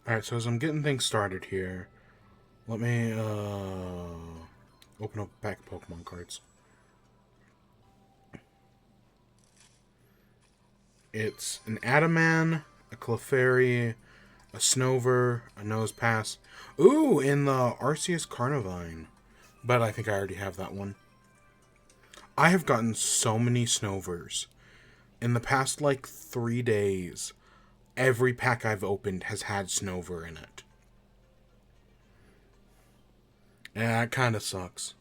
Alright, so as I'm getting things started here, let me open up a pack of Pokemon cards. It's an Adaman, a Clefairy, a Snover, a Nosepass. Ooh, in the Arceus Carnivine. But I think I already have that one. I have gotten so many Snovers. In the past, 3 days, every pack I've opened has had Snover in it. And that kind of sucks.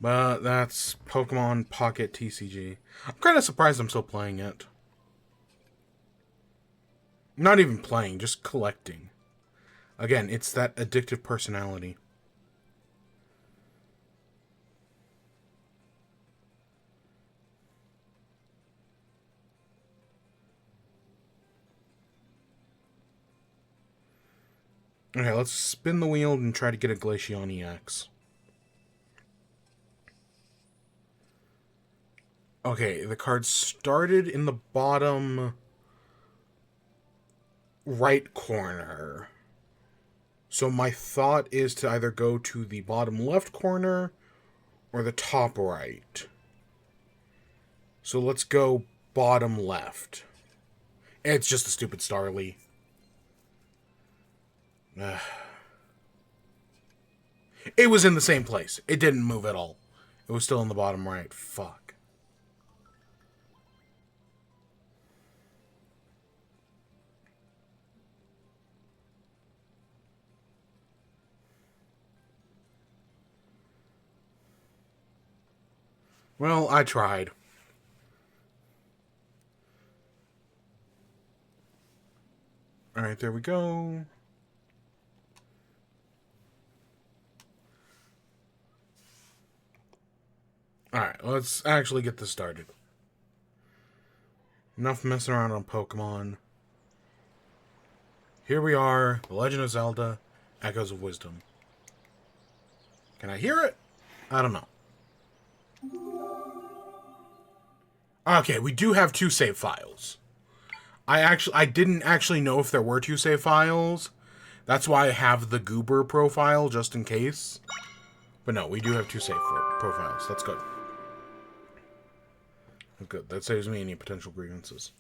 But that's Pokemon Pocket TCG. I'm kind of surprised I'm still playing it. Not even playing, just collecting. Again, it's that addictive personality. Okay, let's spin the wheel and try to get a Glaceon EX. Okay, the card started in the bottom right corner. So my thought is to either go to the bottom left corner or the top right. So let's go bottom left. It's just a stupid Starly. It was in the same place. It didn't move at all. It was still in the bottom right. Fuck. Well, I tried. Alright, there we go. Alright, let's actually get this started. Enough messing around on Pokemon. Here we are, The Legend of Zelda, Echoes of Wisdom. Can I hear it? I don't know. Okay, we do have 2 save files. I didn't actually know if there were 2 save files. That's why I have the Goober profile, just in case. But no, we do have 2 save profiles. That's good. That's good. That saves me any potential grievances.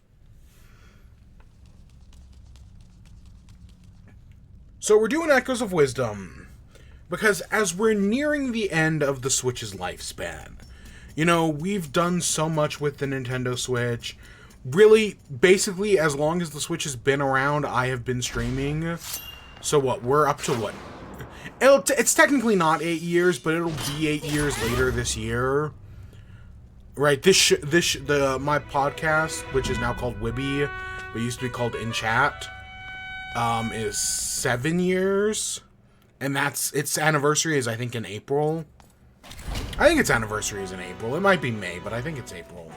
So we're doing Echoes of Wisdom, because as we're nearing the end of the Switch's lifespan, you know, we've done so much with the Nintendo Switch. Really, basically, as long as the Switch has been around, I have been streaming. So what, we're up to what? It's technically not 8 years, but it'll be 8 years later this year. Right, my podcast, which is now called Wibby, but used to be called In Chat, is 7 years. And its anniversary is, I think, in April. I think its anniversary is in April. It might be May, but I think it's April.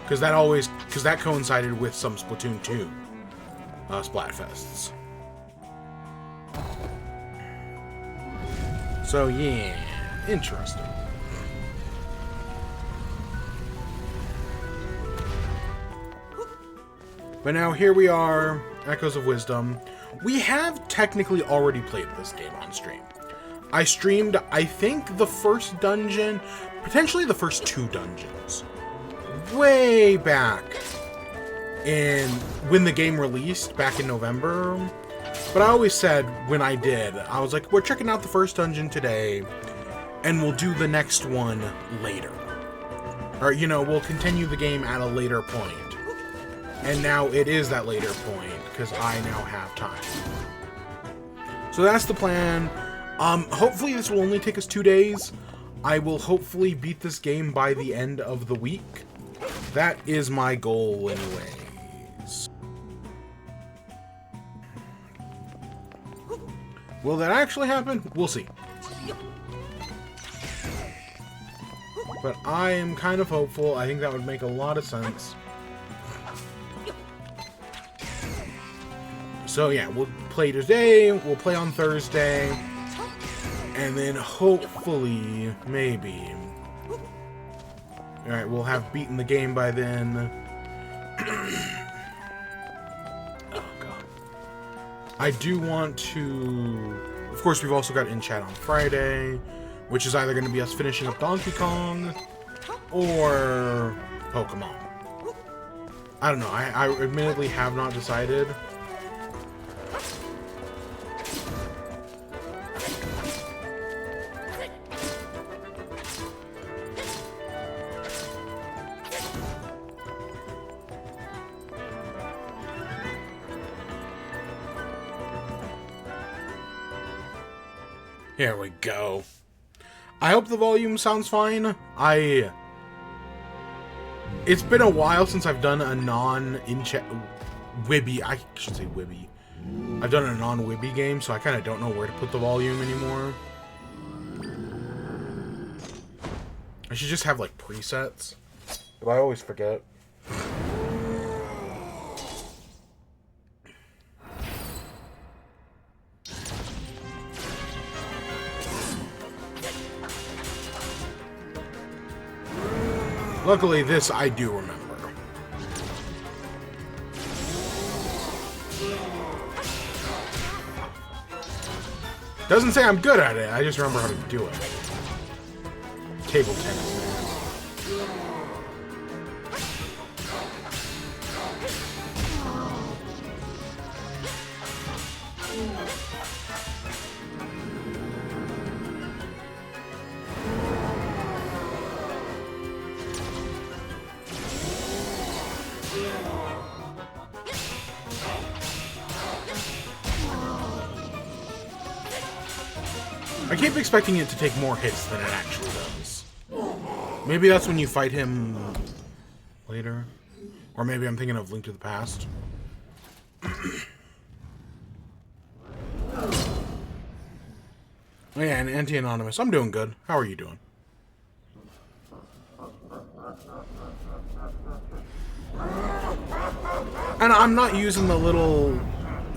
Because that coincided with some Splatoon 2 Splatfests. So yeah, interesting. But now here we are, Echoes of Wisdom. We have technically already played this game on stream. I streamed, I think, the first dungeon, potentially the first 2 dungeons, way back when the game released, back in November. But I always said, when I did, I was like, we're checking out the first dungeon today, and we'll do the next one later. Or, you know, we'll continue the game at a later point. And now it is that later point, because I now have time. So that's the plan. Hopefully this will only take us 2 days. I will hopefully beat this game by the end of the week. That is my goal anyways. Will that actually happen? We'll see. But I am kind of hopeful. I think that would make a lot of sense. So yeah, we'll play today, we'll play on Thursday, And then hopefully, maybe... Alright, we'll have beaten the game by then. Oh, God. I do want to... Of course, we've also got In Chat on Friday, which is either going to be us finishing up Donkey Kong or Pokemon. I don't know. I admittedly have not decided. Here we go. I hope the volume sounds fine. It's been a while since I've done a non-in-chat... Wibby. I should say Wibby. I've done a non-Wibby game, so I kind of don't know where to put the volume anymore. I should just have, like, presets. But I always forget. Luckily, this I do remember. Doesn't say I'm good at it, I just remember how to do it. Table tennis, man. I keep expecting it to take more hits than it actually does. Maybe that's when you fight him later. Or maybe I'm thinking of Link to the Past. Oh yeah, and Anti-Anonymous. I'm doing good. How are you doing? And I'm not using the little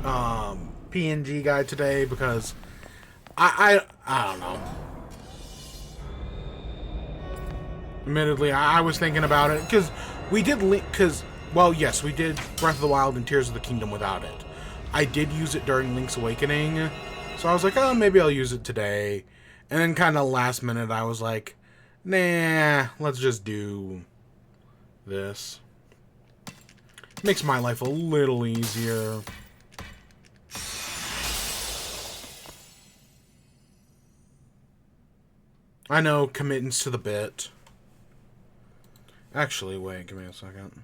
PNG guide today because I don't know. Admittedly, I was thinking about it because we did Link. Well, yes, we did Breath of the Wild and Tears of the Kingdom without it. I did use it during Link's Awakening, so I was like, oh, maybe I'll use it today. And then kind of last minute, I was like, nah, let's just do this. Makes my life a little easier. I know, committance to the bit. Actually, wait, give me a second.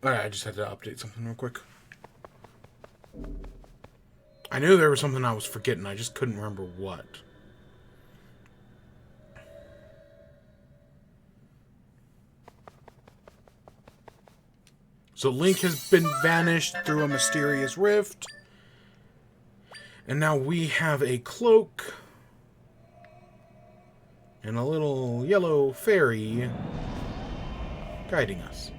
Alright, I just had to update something real quick. I knew there was something I was forgetting, I just couldn't remember what. So Link has been vanished through a mysterious rift. And now we have a cloak. And a little yellow fairy guiding us.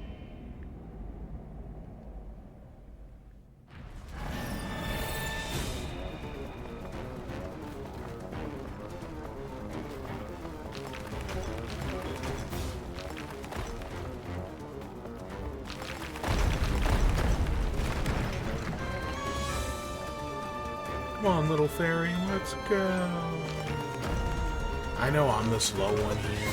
Come on, little fairy, let's go. I know I'm the slow one here.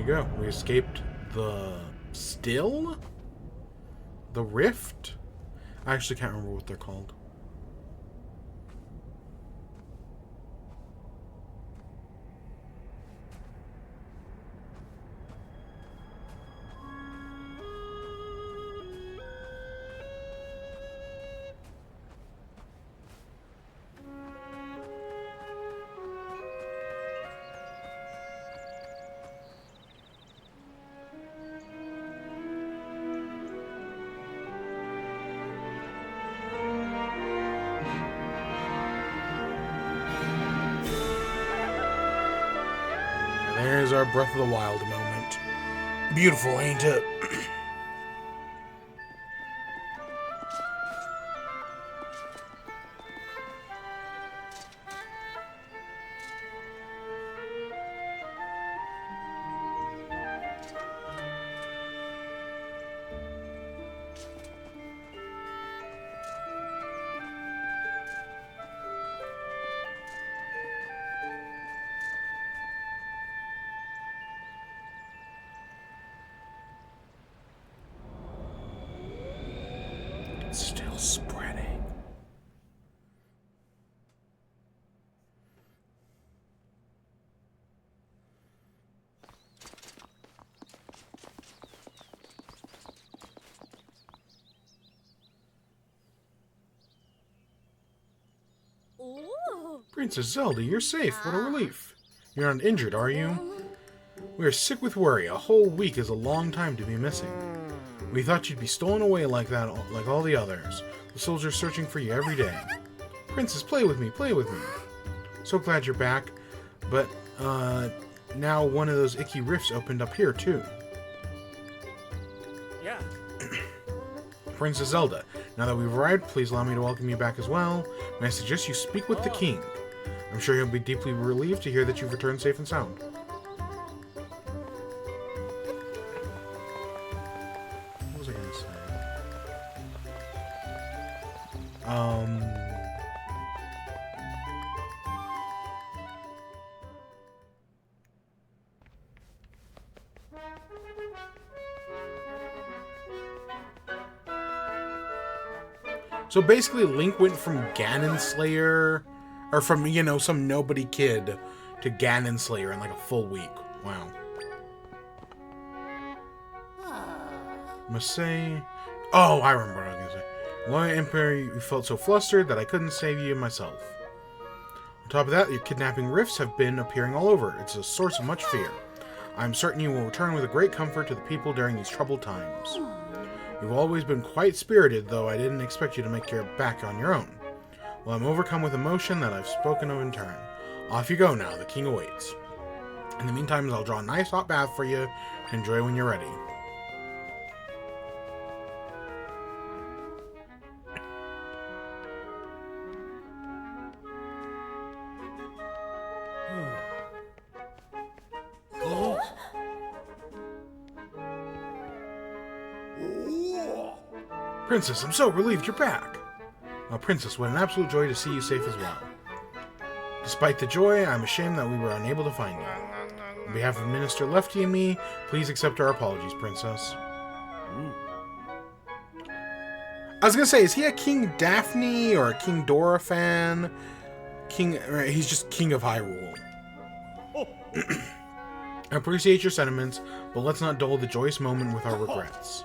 Go. We escaped the still? The rift? I actually can't remember what they're called. there's our Breath of the Wild moment. Beautiful, ain't it? It's still spreading. Ooh. Princess Zelda, you're safe. What a relief. You're not injured, are you? We are sick with worry. A whole week is a long time to be missing. We thought you'd be stolen away like that, like all the others. The soldiers searching for you every day. Princess, play with me, play with me. So glad you're back. But, now one of those icky rifts opened up here, too. Yeah. Princess Zelda, now that we've arrived, please allow me to welcome you back as well. May I suggest you speak with the king. I'm sure he'll be deeply relieved to hear that you've returned safe and sound. What was I gonna say? So basically, Link went from Ganon Slayer, or from, you know, some nobody kid to Ganon Slayer in like a full week. Wow. Must say... Oh, I remember what I was going to say. Loyal Emperor, you felt so flustered that I couldn't save you myself. On top of that, your kidnapping rifts have been appearing all over. It's a source of much fear. I'm certain you will return with a great comfort to the people during these troubled times. You've always been quite spirited, though I didn't expect you to make your back on your own. Well, I'm overcome with emotion that I've spoken of in turn. Off you go now, the king awaits. In the meantime, I'll draw a nice hot bath for you to enjoy when you're ready. Princess, I'm so relieved you're back. Princess, what an absolute joy to see you safe as well. Despite the joy, I'm ashamed that we were unable to find you. On behalf of Minister Lefty and me, please accept our apologies, Princess. I was gonna say, is he a King Daphne or a King Dora fan? He's just King of Hyrule. I appreciate your sentiments, but let's not dull the joyous moment with our regrets.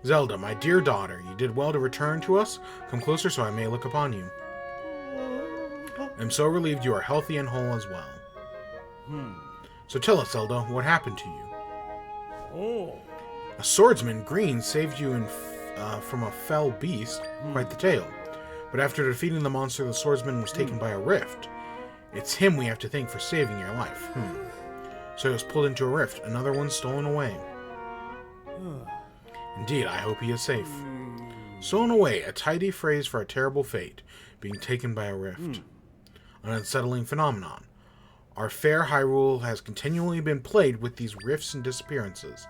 Zelda, my dear daughter, you did well to return to us. Come closer so I may look upon you. I'm so relieved you are healthy and whole as well. So tell us, Zelda, what happened to you? A swordsman, Green, saved you from a fell beast, quite the tale. But after defeating the monster, the swordsman was taken by a rift. It's him we have to thank for saving your life. So he was pulled into a rift, another one stolen away. Indeed, I hope he is safe. Stolen away, a tidy phrase for a terrible fate, being taken by a rift. An unsettling phenomenon. Our fair Hyrule has continually been plagued with these rifts and disappearances.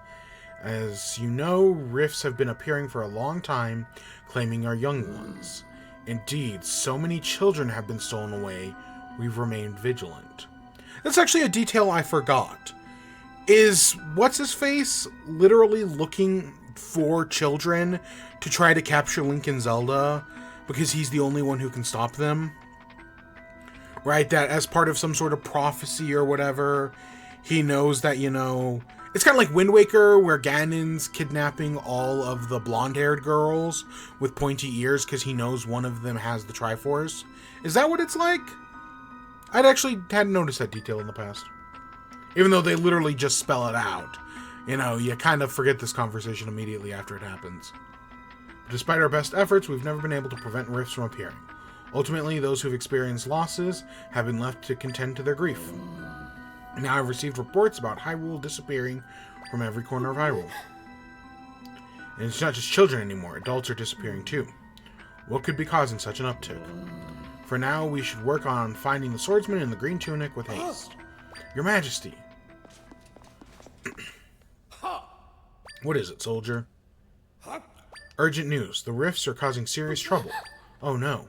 As you know, rifts have been appearing for a long time, claiming our young ones. Indeed, so many children have been stolen away, we've remained vigilant. That's actually a detail I forgot. Is What's-His-Face literally looking for children to try to capture Link and Zelda because he's the only one who can stop them? Right, that as part of some sort of prophecy or whatever, he knows that, you know... It's kind of like Wind Waker, where Ganon's kidnapping all of the blonde-haired girls with pointy ears because he knows one of them has the Triforce. Is that what it's like? I'd actually hadn't noticed that detail in the past. Even though they literally just spell it out. You know, you kind of forget this conversation immediately after it happens. But despite our best efforts, we've never been able to prevent rifts from appearing. Ultimately, those who've experienced losses have been left to contend to their grief. Now I've received reports about Hyrule disappearing from every corner of Hyrule. And it's not just children anymore, adults are disappearing too. What could be causing such an uptick? For now, we should work on finding the swordsman in the green tunic with haste. Your Majesty. What is it, soldier? Urgent news. The rifts are causing serious trouble. Oh no.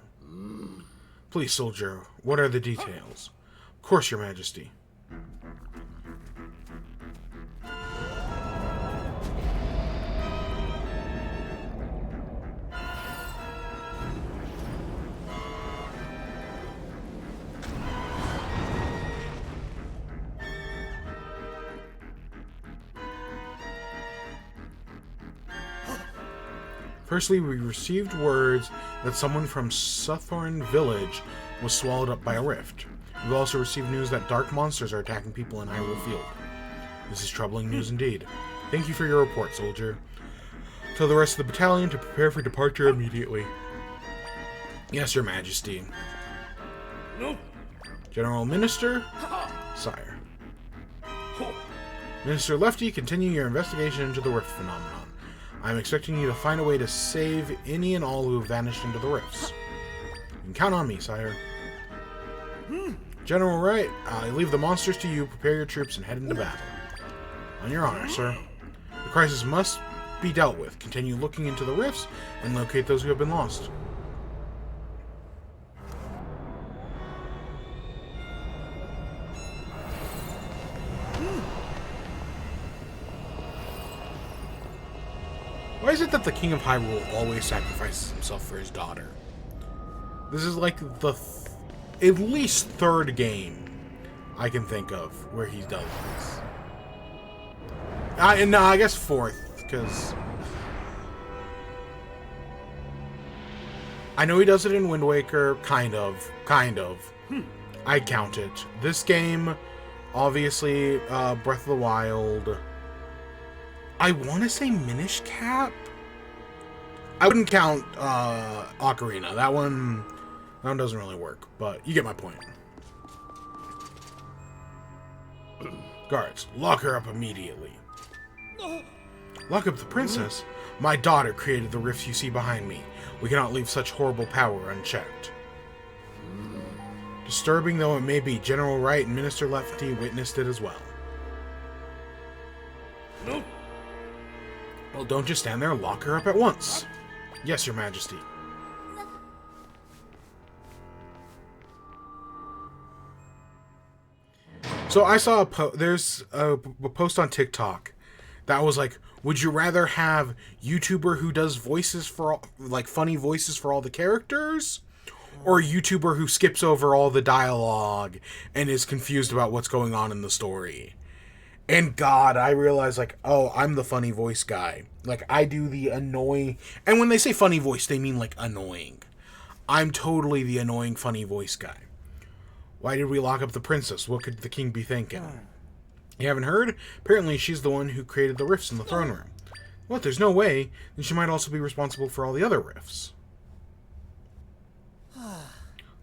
Please, soldier, what are the details? Of course, Your Majesty. Firstly, we received words that someone from Suthorn Village was swallowed up by a rift. We've also received news that dark monsters are attacking people in Hyrule Field. This is troubling news indeed. Thank you for your report, soldier. Tell the rest of the battalion to prepare for departure immediately. Yes, Your Majesty. General Minister? Sire. Minister Lefty, continue your investigation into the rift phenomenon. I'm expecting you to find a way to save any and all who have vanished into the rifts. You can count on me, sire. General Wright, I leave the monsters to you. Prepare your troops and head into battle. On your honor, sir. The crisis must be dealt with. Continue looking into the rifts and locate those who have been lost. Why is it that the King of Hyrule always sacrifices himself for his daughter? This is like the at least third game I can think of where he does this. No, I guess fourth, because I know he does it in Wind Waker, kind of. I count it. This game, obviously, Breath of the Wild. I want to say Minish Cap. I wouldn't count Ocarina. That one doesn't really work, but you get my point. Guards, lock her up immediately. Lock up the princess? My daughter created the rifts you see behind me. We cannot leave such horrible power unchecked. Disturbing though it may be, General Wright and Minister Lefty witnessed it as well. Well, don't just stand there. Lock her up at once. Yes, Your Majesty. So I saw there's a post on TikTok that was like, would you rather have YouTuber who does voices for all, like funny voices for all the characters, or a YouTuber who skips over all the dialogue and is confused about what's going on in the story? And God, I realized, like, oh, I'm the funny voice guy. Like, I do the annoying... And when they say funny voice, they mean, like, annoying. I'm totally the annoying funny voice guy. Why did we lock up the princess? What could the king be thinking? You haven't heard? Apparently she's the one who created the rifts in the throne room. What? There's no way. Then she might also be responsible for all the other rifts.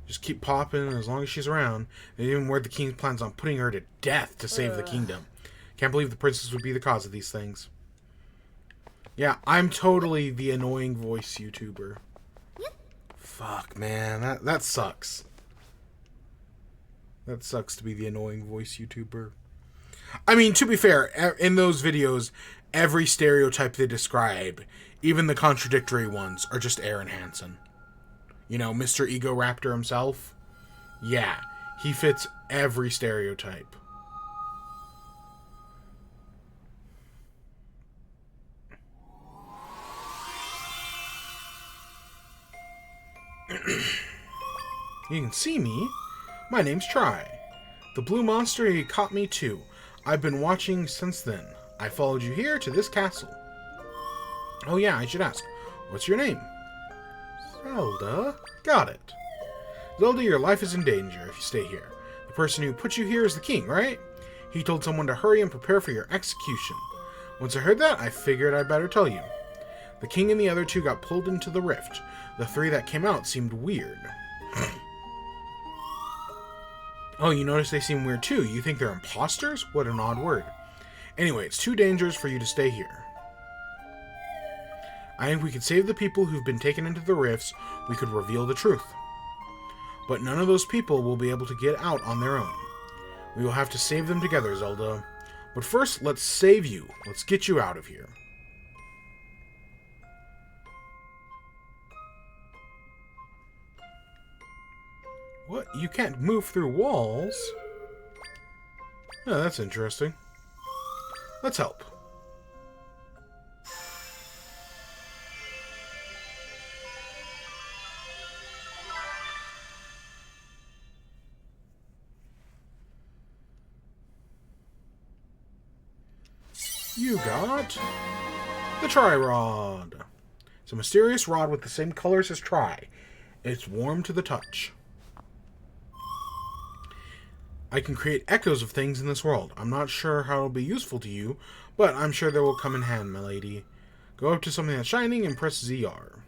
Just keep popping as long as she's around. And even where the king plans on putting her to death to save the kingdom. Can't believe the princess would be the cause of these things. Yeah, I'm totally the annoying voice YouTuber. Fuck, man. That sucks. That sucks to be the annoying voice YouTuber. I mean, to be fair, in those videos, every stereotype they describe, even the contradictory ones, are just Aaron Hansen. You know, Mr. Ego Raptor himself. Yeah, he fits every stereotype. You can see me. My name's Try. The blue monster, he caught me too. I've been watching since then. I followed you here to this castle. Oh yeah, I should ask. What's your name? Zelda. Got it. Zelda, your life is in danger if you stay here. The person who put you here is the king, right? He told someone to hurry and prepare for your execution. Once I heard that, I figured I'd better tell you. The king and the other two got pulled into the rift. The three that came out seemed weird. Oh, you notice they seem weird too. You think they're imposters? What an odd word. Anyway, it's too dangerous for you to stay here. I think we could save the people who've been taken into the rifts. We could reveal the truth. But none of those people will be able to get out on their own. We will have to save them together, Zelda. But first, let's save you. Let's get you out of here. What? You can't move through walls? Oh, that's interesting. Let's help. You got the Tri-Rod. It's a mysterious rod with the same colors as Tri. It's warm to the touch. I can create echoes of things in this world. I'm not sure how it'll be useful to you, but I'm sure they will come in hand, my lady. Go up to something that's shining and press ZR.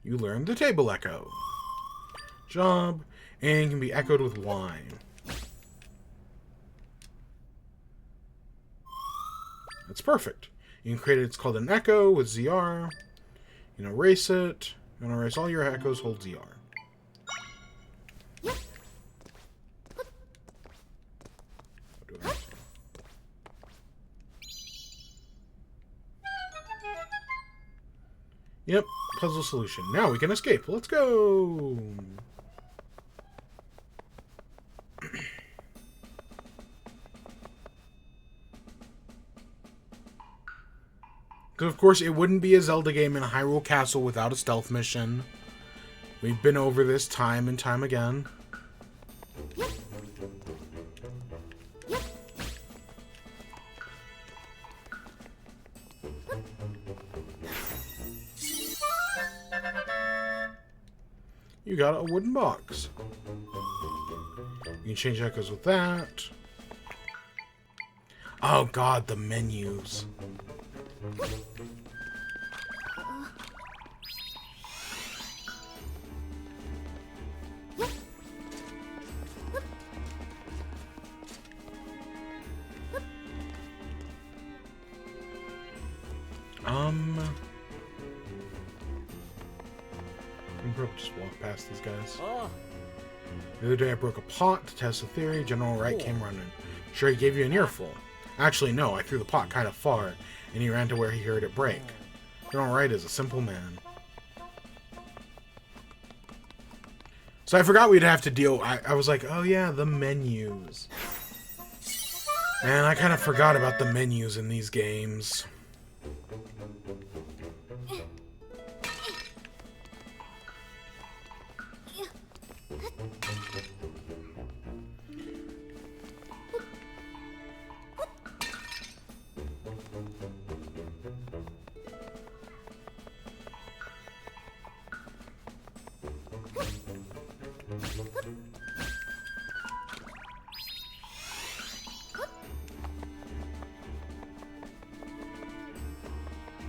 You learned the table echo. Job. And can be echoed with wine. That's perfect. You can create it. It's called an echo with ZR. You can erase it. You want to erase all your echoes, hold ZR. Yep, puzzle solution. Now we can escape. Let's go! Because, of course, it wouldn't be a Zelda game in a Hyrule Castle without a stealth mission. We've been over this time and time again. You got a wooden box. You can change echoes with that. Oh god, the menus. We can just walk past these guys. The other day I broke a pot to test the theory. General Wright came running. Sure, he gave you an earful. Actually, no, I threw the pot kind of far, and he ran to where he heard it break. General Wright is a simple man. So I forgot we'd have to deal... I was like, oh yeah, the menus. And I kind of forgot about the menus in these games.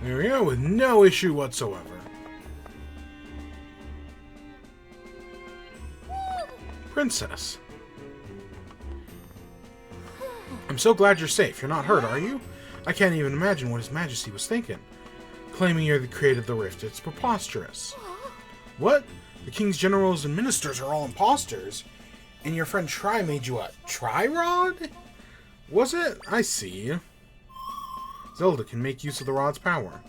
There we go, with no issue whatsoever. Princess. I'm so glad you're safe. You're not hurt, are you? I can't even imagine what His Majesty was thinking. Claiming you're the creator of the rift. It's preposterous. What? The king's generals and ministers are all imposters? And your friend Tri made you a Tri-Rod? Was it? I see. Zelda can make use of the rod's power.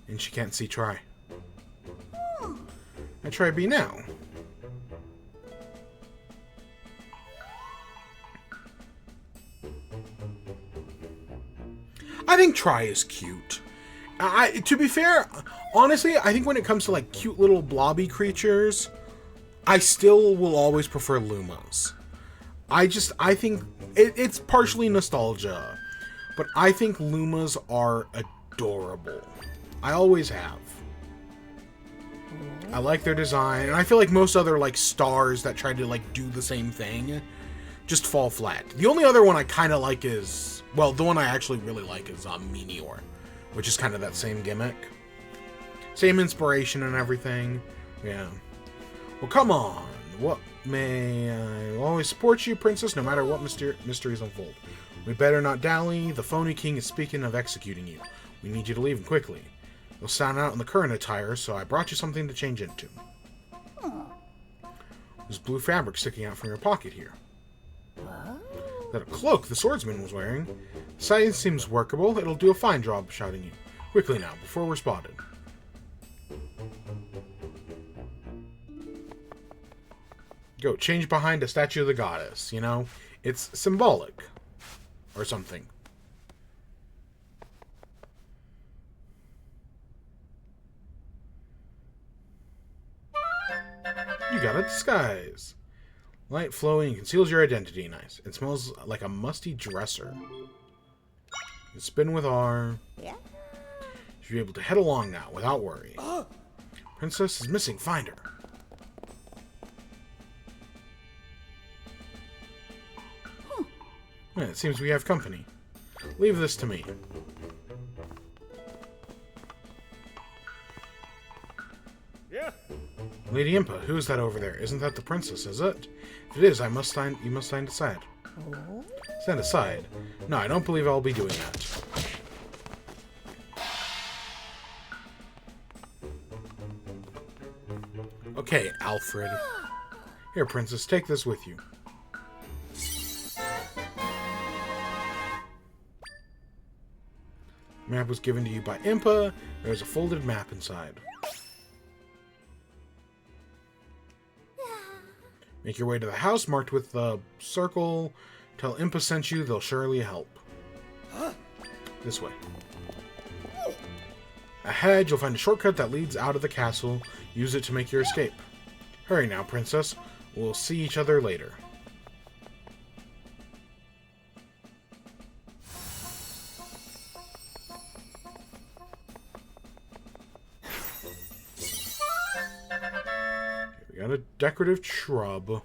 And she can't see Tri. I try B now. I think Tri is cute. To be fair, honestly, I think when it comes to like cute little blobby creatures, I still will always prefer Lumas. I think it's partially nostalgia, but I think Lumas are adorable. I always have. I like their design, and I feel like most other like stars that try to like do the same thing just fall flat. The only other one I kind of like is, well, the one I actually really like is Meteor, which is kind of that same gimmick. Same inspiration and everything. Yeah. Well, come on. What may I always support you, princess, no matter what mysteries unfold. We better not dally. The phony king is speaking of executing you. We need you to leave him quickly. You'll stand out in the current attire, so I brought you something to change into. There's blue fabric sticking out from your pocket here. Is that a cloak the swordsman was wearing? The sight seems workable. It'll do a fine job shouting you. Quickly now, before we're spotted. Go, change behind a statue of the goddess, you know? It's symbolic. Or something. You got a disguise. Light flowing conceals your identity. Nice. It smells like a musty dresser. You spin with R. Yeah. You should be able to head along now without worry. Princess is missing. Find her. Yeah, it seems we have company. Leave this to me. Yeah. Lady Impa, who is that over there? Isn't that the princess, is it? If it is, you must stand aside. Oh. Stand aside? No, I don't believe I'll be doing that. Okay, Alfred. Here, princess, take this with you. Map was given to you by Impa. There's a folded map inside. Make your way to the house marked with the circle. Tell Impa sent you. They'll surely help. This way. Ahead, you'll find a shortcut that leads out of the castle. Use it to make your escape. Hurry now, princess. We'll see each other later. We got a decorative shrub.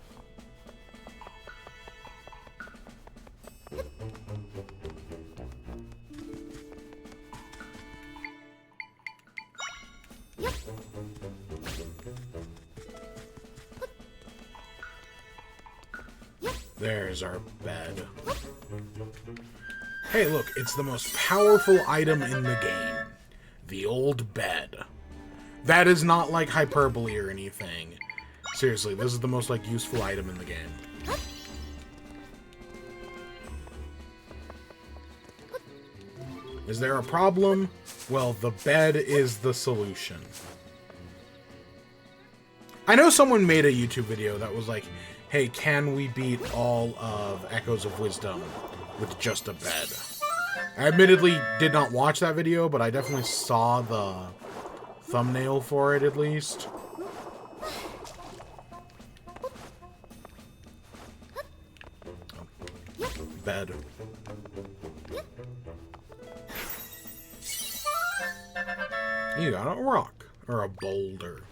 There's our bed. Hey, look, it's the most powerful item in the game. The old bed. That is not like hyperbole or anything. Seriously, this is the most like useful item in the game. Is there a problem? Well, the bed is the solution. I know someone made a YouTube video that was like, hey, can we beat all of Echoes of Wisdom with just a bed? I admittedly did not watch that video, but I definitely saw the thumbnail for it, at least. Oh. Bed. You got a rock. Or a boulder.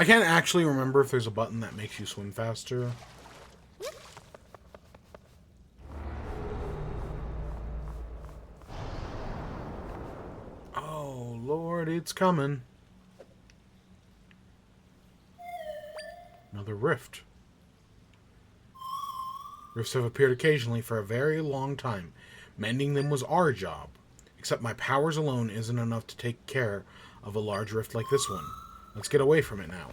I can't actually remember if there's a button that makes you swim faster. Oh, Lord, it's coming. Another rift. Rifts have appeared occasionally for a very long time. Mending them was our job. Except my powers alone isn't enough to take care of a large rift like this one. Let's get away from it now.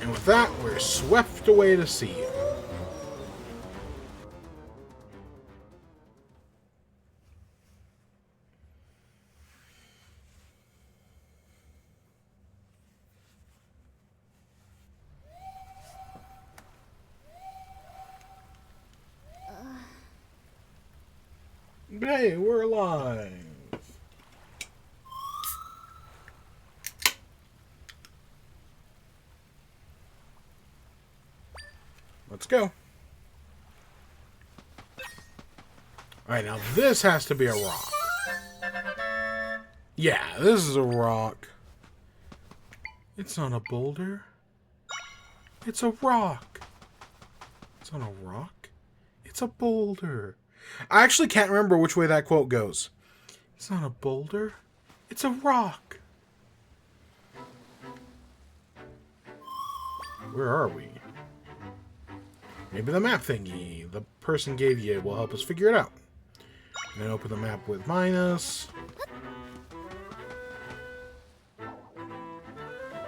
And with that, we're swept away to sea. But hey, we're alive. Let's go. Alright, now this has to be a rock. Yeah, this is a rock. It's not a boulder. It's a rock. It's not a rock. It's a boulder. I actually can't remember which way that quote goes. It's not a boulder. It's a rock. Where are we? Maybe the map thingy the person gave you will help us figure it out. And then open the map with minus.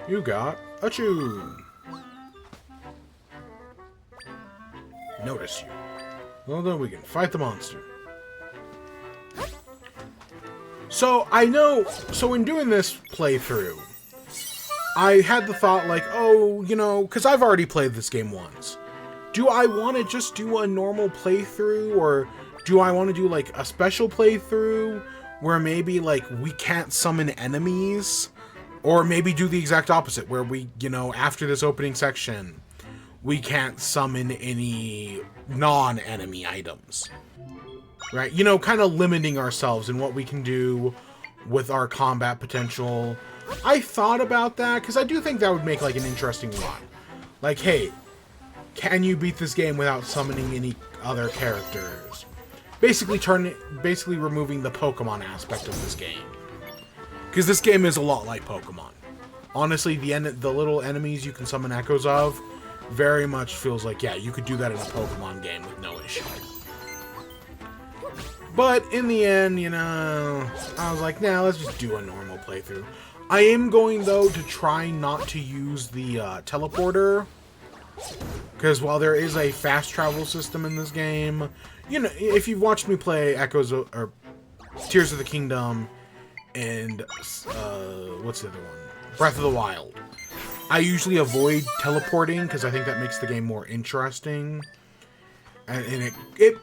You got a chew. Notice you. Well, then we can fight the monster. So, I know... So, in doing this playthrough, I had the thought, like, oh, you know... Because I've already played this game once. Do I want to just do a normal playthrough? Or do I want to do, like, a special playthrough? Where maybe, like, we can't summon enemies? Or maybe do the exact opposite, where we, you know, after this opening section, we can't summon any non-enemy items. Right? You know, kind of limiting ourselves in what we can do with our combat potential. I thought about that, because I do think that would make, like, an interesting run. Like, hey, can you beat this game without summoning any other characters? Basically removing the Pokemon aspect of this game. Because this game is a lot like Pokemon. Honestly, the little enemies you can summon echoes of very much feels like, yeah, you could do that in a Pokemon game with no issue. But in the end, you know, I was like, nah, let's just do a normal playthrough. I am going, though, to try not to use the teleporter. Because while there is a fast travel system in this game, you know, if you've watched me play or Tears of the Kingdom and, what's the other one? Breath of the Wild. I usually avoid teleporting because I think that makes the game more interesting. And it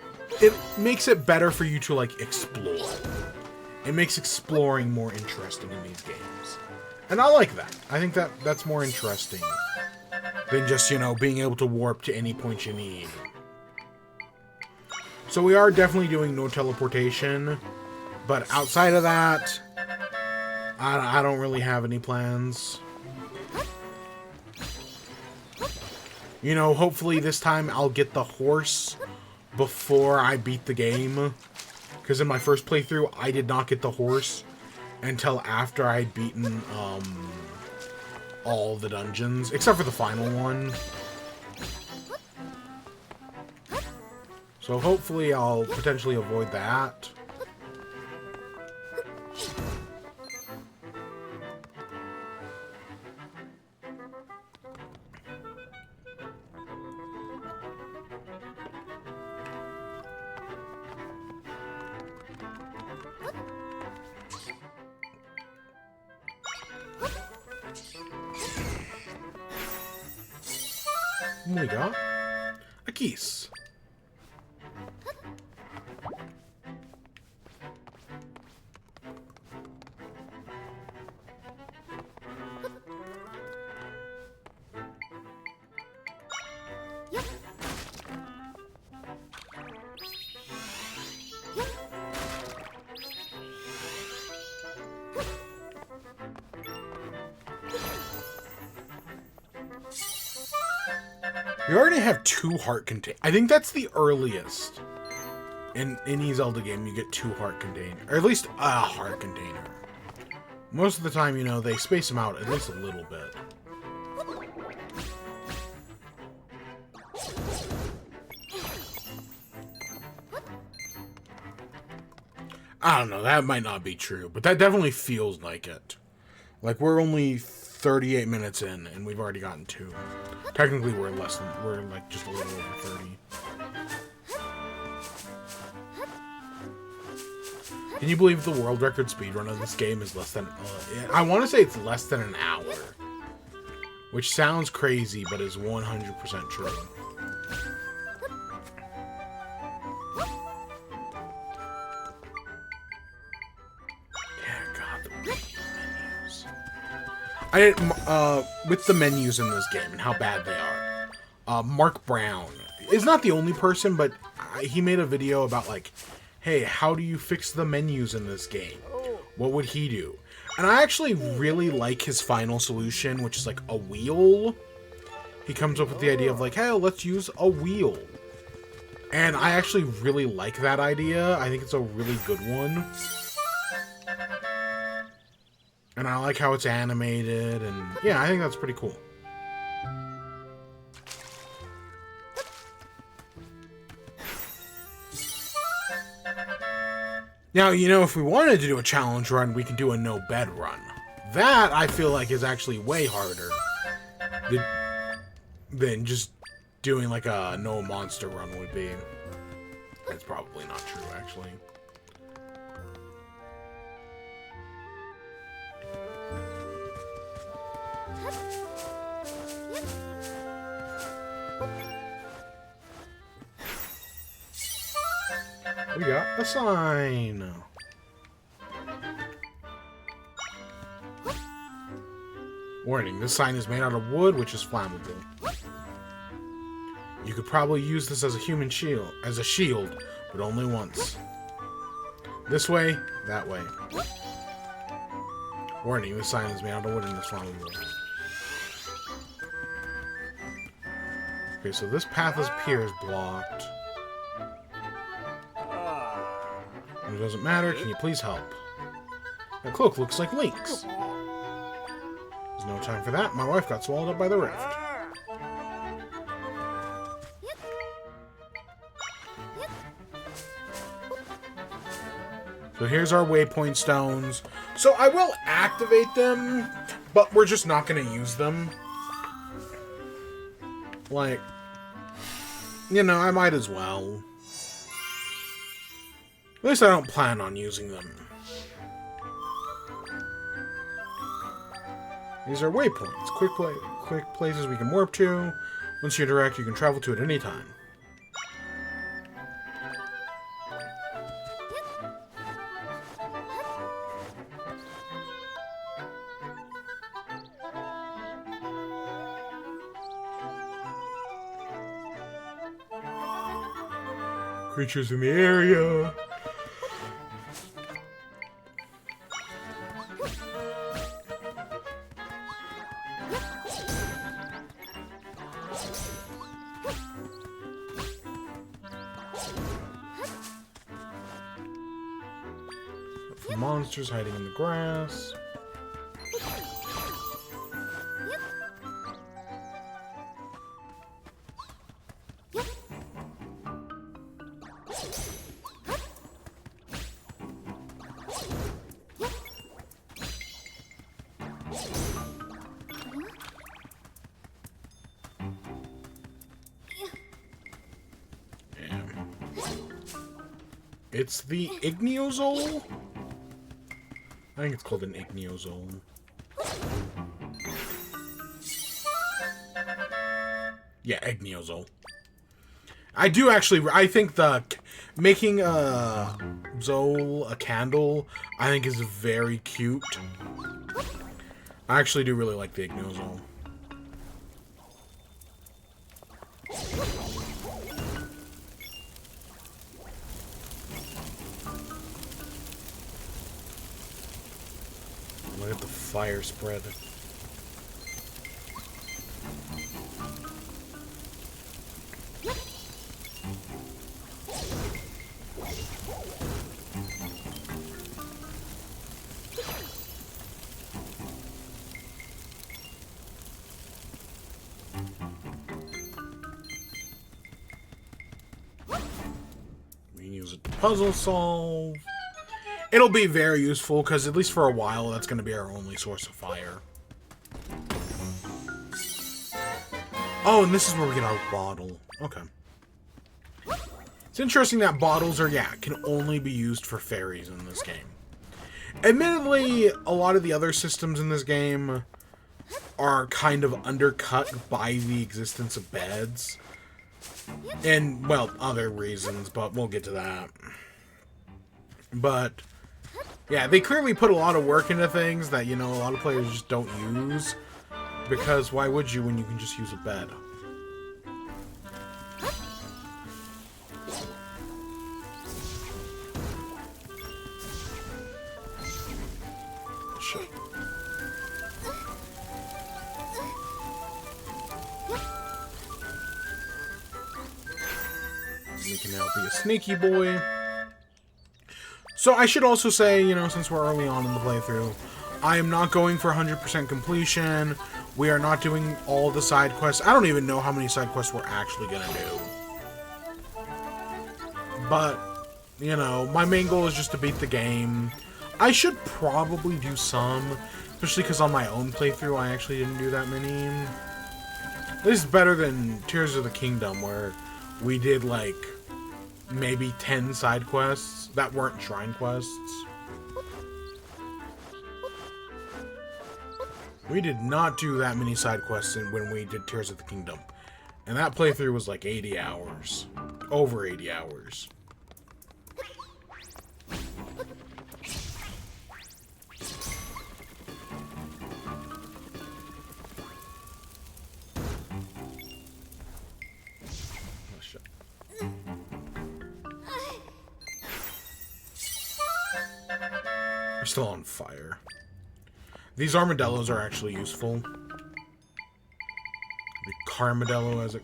makes it better for you to, like, explore. It makes exploring more interesting in these games. And I like that. I think that's more interesting than just, you know, being able to warp to any point you need. So we are definitely doing no teleportation. But outside of that, I don't really have any plans. You know, hopefully this time I'll get the horse before I beat the game. Because in my first playthrough, I did not get the horse until after I'd beaten all the dungeons. Except for the final one. So hopefully I'll potentially avoid that. What we got? A geese. We already have 2 heart containers. I think that's the earliest. In any Zelda game, you get 2 heart containers. Or at least a heart container. Most of the time, you know, they space them out at least a little bit. I don't know, that might not be true, but that definitely feels like it. Like, we're only 38 minutes in, and we've already gotten 2. Technically, we're like just a little over 30. Can you believe the world record speedrun of this game is less than... I want to say it's less than an hour. Which sounds crazy, but is 100% true. I didn't, with the menus in this game and how bad they are. Mark Brown is not the only person, but he made a video about like, hey, how do you fix the menus in this game? What would he do? And I actually really like his final solution, which is like a wheel. He comes up with the idea of like, hey, let's use a wheel. And I actually really like that idea. I think it's a really good one. And I like how it's animated, and yeah, I think that's pretty cool. Now, you know, if we wanted to do a challenge run, we can do a no bed run. That, I feel like, is actually way harder than just doing like a no monster run would be. That's probably not true, actually. We got a sign. Warning, this sign is made out of wood, which is flammable. You could probably use this as a human shield, but only once. This way, that way. Warning, this sign is made out of wood and is flammable. Okay, so this path appears blocked. It doesn't matter, can you please help? That cloak looks like Link's. There's no time for that, my wife got swallowed up by the rift. So here's our waypoint stones. So I will activate them, but we're just not going to use them. Like, you know, I might as well. At least I don't plan on using them. These are waypoints, quick places we can warp to. Once you're direct, you can travel to at any time. Creatures in the area. Monsters hiding in the grass. It's the Igneozole? I think it's called an Igneozole. Yeah, Igneozole. I do actually, I think making a Zole a candle, I think is very cute. I actually do really like the Igneozole. Look at the fire spread. We can use it to puzzle solve. It'll be very useful, because at least for a while, that's going to be our only source of fire. Oh, and this is where we get our bottle. Okay. It's interesting that bottles are, yeah, can only be used for fairies in this game. Admittedly, a lot of the other systems in this game are kind of undercut by the existence of beds. And, well, other reasons, but we'll get to that. But Yeah, they clearly put a lot of work into things that, you know, a lot of players just don't use. Because why would you when you can just use a bed? Shit. We can now be a sneaky boy. So I should also say, you know, since we're early on in the playthrough, I am not going for 100% completion. We are not doing all the side quests. I don't even know how many side quests we're actually going to do. But, you know, my main goal is just to beat the game. I should probably do some, especially because on my own playthrough, I actually didn't do that many. This is better than Tears of the Kingdom, where we did, like, maybe 10 side quests that weren't shrine quests. We did not do that many side quests when we did Tears of the Kingdom. And that playthrough was like 80 hours. Over 80 hours. Oh, shit. We're still on fire. These armadillos are actually useful. The carmadillo as it...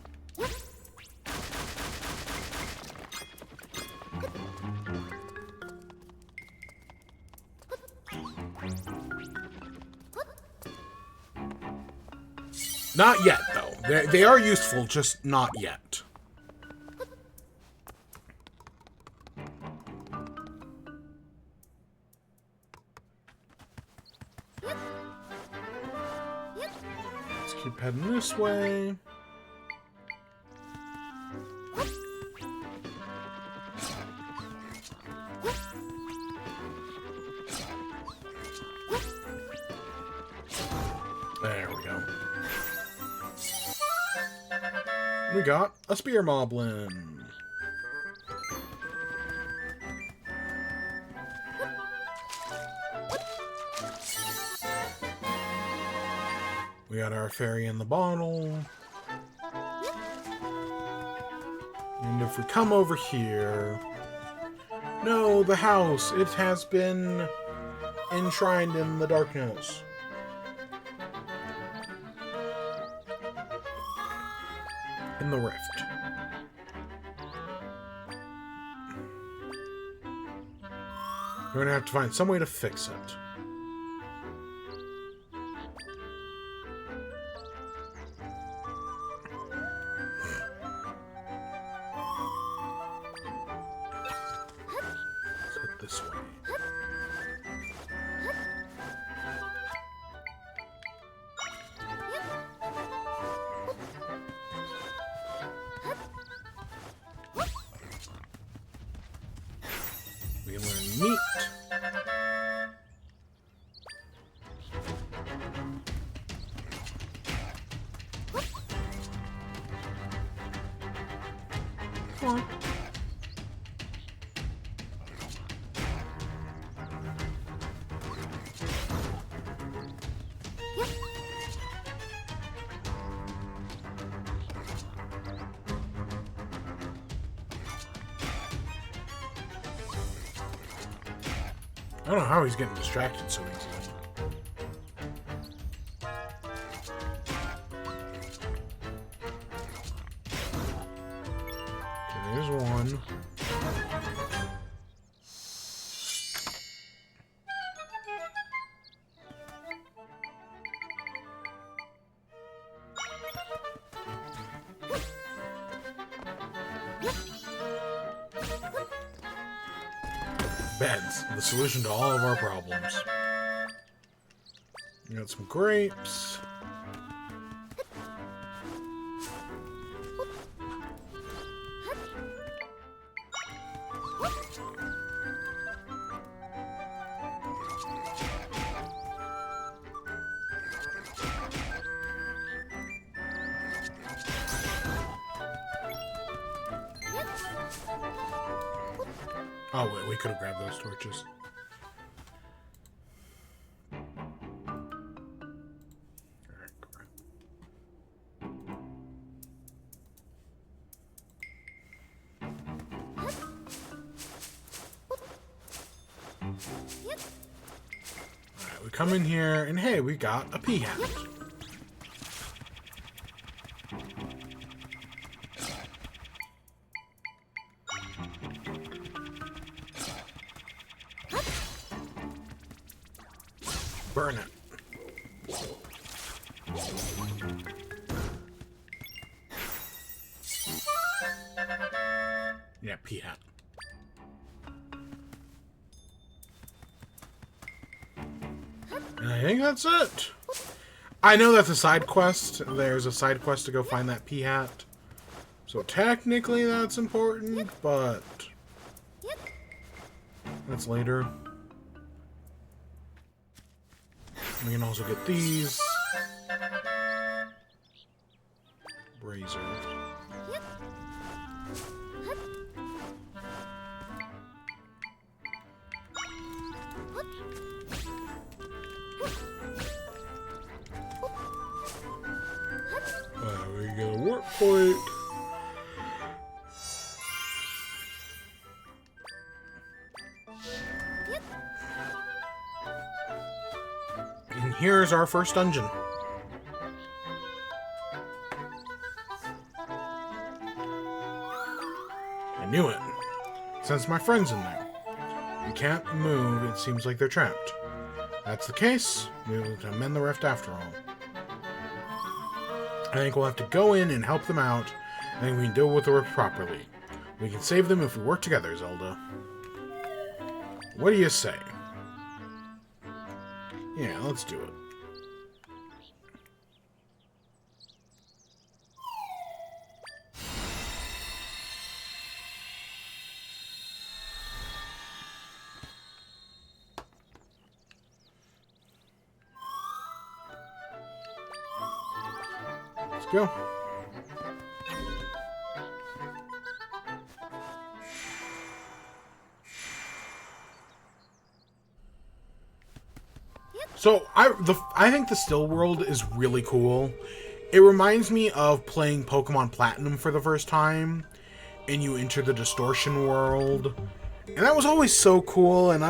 Not yet, though. They are useful, just not yet. Keep heading this way. There we go. We got a spear moblin. We got our fairy in the bottle. And if we come over here... No, the house! It has been enshrined in the darkness. In the rift. We're gonna have to find some way to fix it. This way. We learn meat. Come on. I don't know how he's getting distracted so easily. Okay, there's one. Beds, the solution to all of our problems. We got some grapes. Oh wait, we could have grabbed those torches. we come in here, and hey, we got a pea hat. Burn it. Yeah, pea hat. And I think that's it. I know that's a side quest. There's a side quest to go find that pea hat. So technically that's important, but that's later. We can also get these. Brazers. We get a warp plate. And here's our first dungeon. I knew it. Since my friend's in there. You can't move, it seems like they're trapped. That's the case, we will mend the rift after all. I think we'll have to go in and help them out. I think we can deal with the rift properly. We can save them if we work together, Zelda. What do you say? Yeah, let's do it. Let's go. So I think the still world is really cool. It reminds me of playing Pokemon Platinum for the first time, and you enter the distortion world, and that was always so cool. And I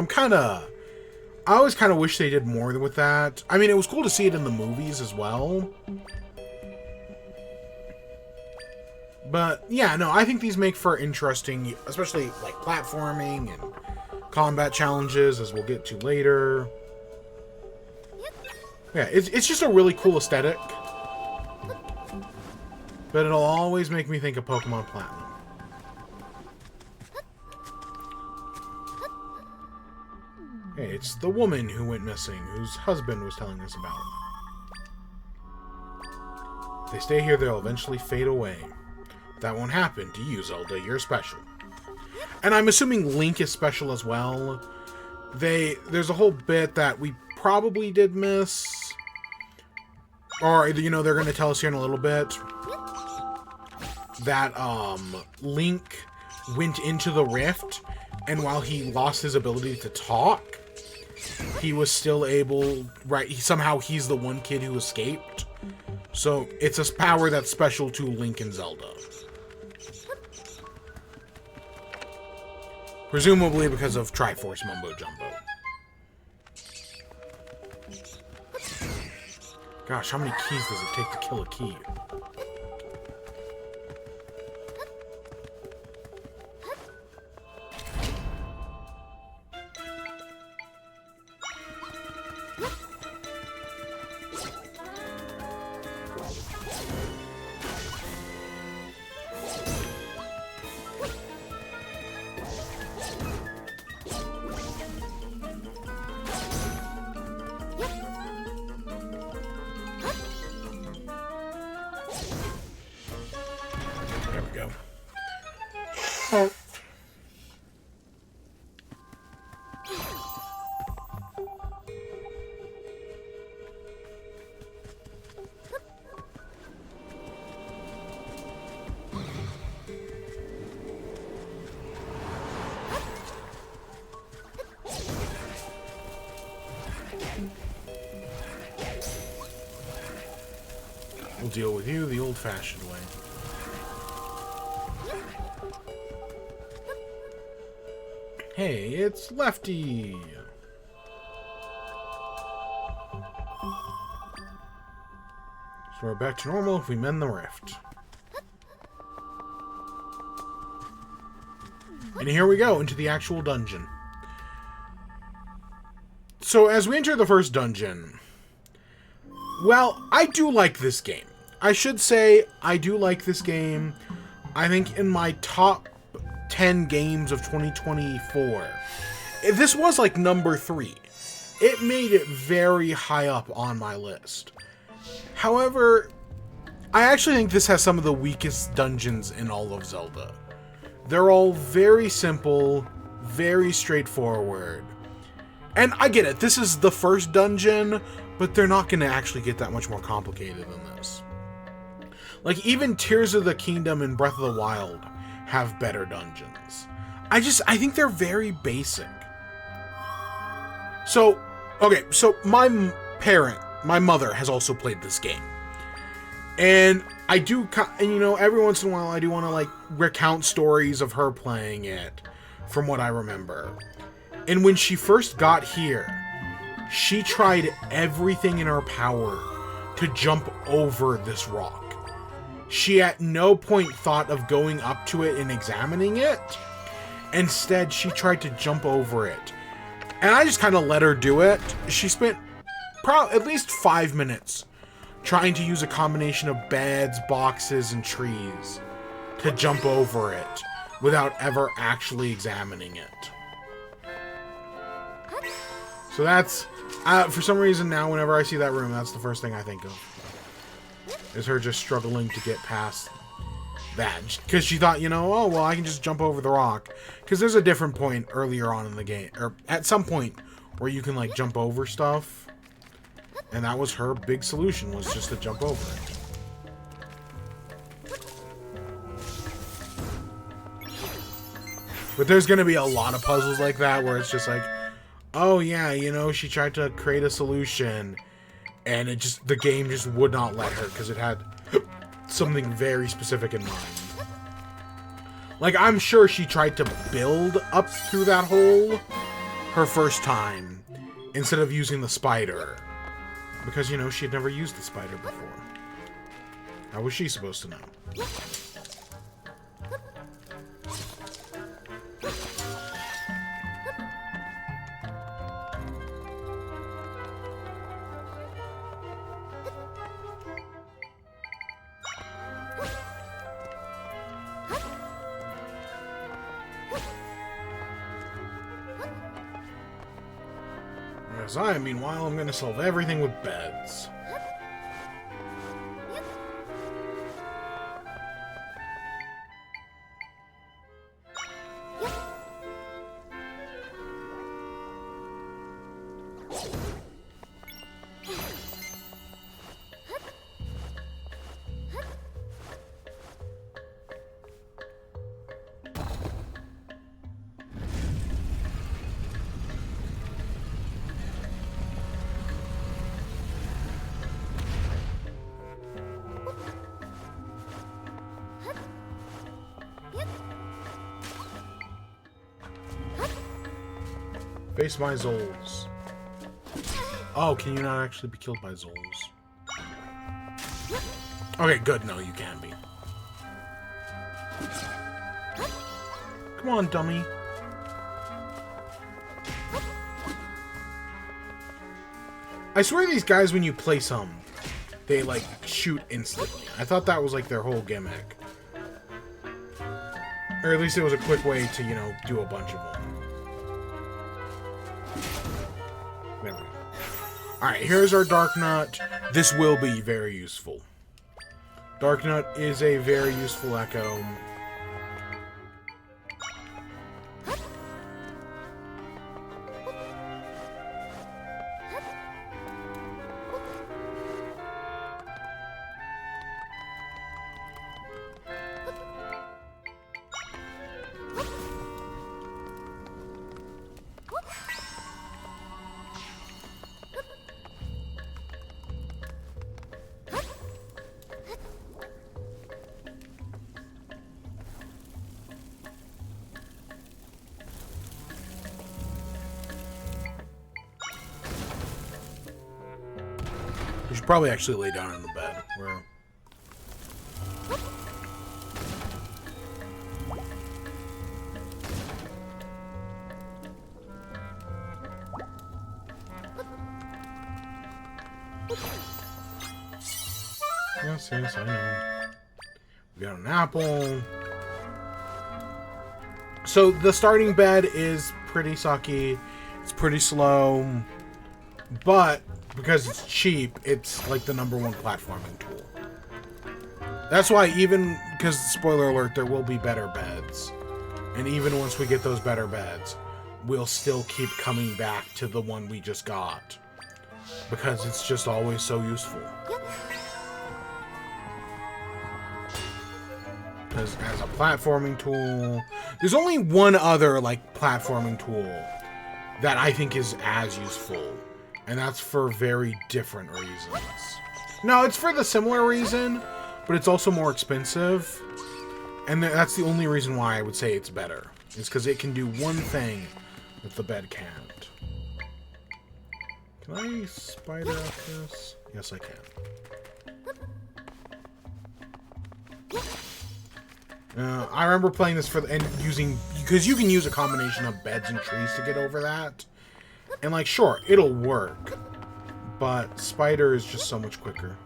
always kind of wish they did more with that. I mean, it was cool to see it in the movies as well. But yeah, no, I think these make for interesting, especially like platforming and combat challenges, as we'll get to later. Yeah, it's just a really cool aesthetic. But it'll always make me think of Pokemon Platinum. Hey, it's the woman who went missing, whose husband was telling us about. If they stay here, they'll eventually fade away. That won't happen to you, Zelda. You're special. And I'm assuming Link is special as well. There's a whole bit that we probably did miss. Or, you know, they're going to tell us here in a little bit. That, Link went into the rift, and while he lost his ability to talk, he was still able, right, somehow he's the one kid who escaped. So, it's a power that's special to Link and Zelda. Presumably because of Triforce Mumbo Jumbo. Gosh, how many keys does it take to kill a key? There we go. Oh. We'll deal with you the old-fashioned way. Hey, it's Lefty! So we're back to normal if we mend the rift. And here we go, into the actual dungeon. So as we enter the first dungeon, well, I do like this game. I should say I do like this game. I think in my top 10 games of 2024, this was like number 3. It made it very high up on my list. However, I actually think this has some of the weakest dungeons in all of Zelda. They're all very simple, very straightforward. And I get it, this is the first dungeon, but they're not going to actually get that much more complicated than this. Like, even Tears of the Kingdom and Breath of the Wild have better dungeons. I think they're very basic. So, okay, so my mother has also played this game. And I do, and you know, every once in a while I do want to, like, recount stories of her playing it, from what I remember. And when she first got here, she tried everything in her power to jump over this rock. She at no point thought of going up to it and examining it. Instead, she tried to jump over it. And I just kind of let her do it. She spent at least 5 minutes trying to use a combination of beds, boxes, and trees to jump over it without ever actually examining it. So that's, for some reason now, whenever I see that room, that's the first thing I think of. Is her just struggling to get past that. Because she thought, you know, oh, well, I can just jump over the rock. Because there's a different point earlier on in the game, or at some point, where you can, like, jump over stuff. And that was her big solution, was just to jump over it. But there's going to be a lot of puzzles like that, where it's just like, oh yeah, you know, she tried to create a solution, and the game just would not let her, because it had something very specific in mind. Like, I'm sure she tried to build up through that hole her first time, instead of using the spider. Because, you know, she had never used the spider before. How was she supposed to know? Whereas meanwhile, I'm going to solve everything with beds. Face my Zols. Oh, can you not actually be killed by Zols? Okay, good. No, you can be. Come on, dummy. I swear these guys, when you place them, they, like, shoot instantly. I thought that was, like, their whole gimmick. Or at least it was a quick way to, you know, do a bunch of them. There we go. Alright, here's our Dark Nut. This will be very useful. Dark Nut is a very useful echo. We should probably actually lay down in the bed. Where? Yes, yes, I know. We got an apple. So the starting bed is pretty sucky. It's pretty slow. But because it's cheap, it's like the #1 platforming tool. That's why even, because spoiler alert, there will be better beds. And even once we get those better beds, we'll still keep coming back to the one we just got. Because it's just always so useful. Because as a platforming tool, there's only one other like platforming tool that I think is as useful. And that's for very different reasons. No, it's for the similar reason, but it's also more expensive. And that's the only reason why I would say it's better. Is because it can do one thing that the bed can't. Can I spider up this? Yes, I can. I remember playing this and using, because you can use a combination of beds and trees to get over that. And like, sure, it'll work, but spider is just so much quicker.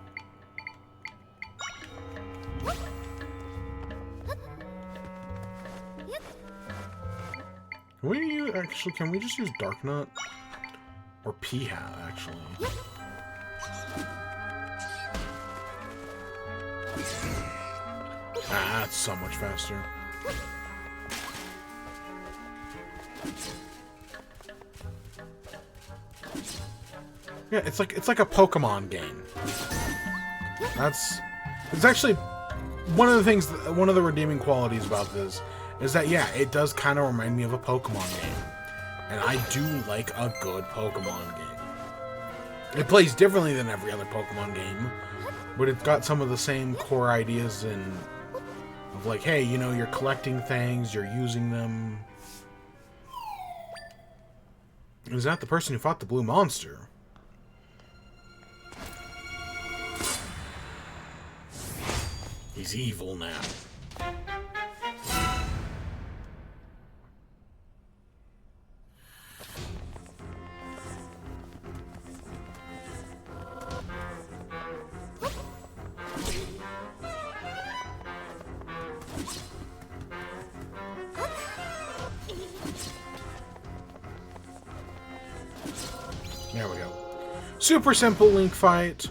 Can we just use Dark Nut? Or P-Hat, actually. Ah, that's so much faster. Yeah, it's like a Pokemon game. It's actually one of the things, one of the redeeming qualities about this is that, yeah, it does kind of remind me of a Pokemon game. And I do like a good Pokemon game. It plays differently than every other Pokemon game, but it's got some of the same core ideas of like, hey, you know, you're collecting things, you're using them. Is that the person who fought the blue monster? He's evil now. There we go. Super simple Link fight.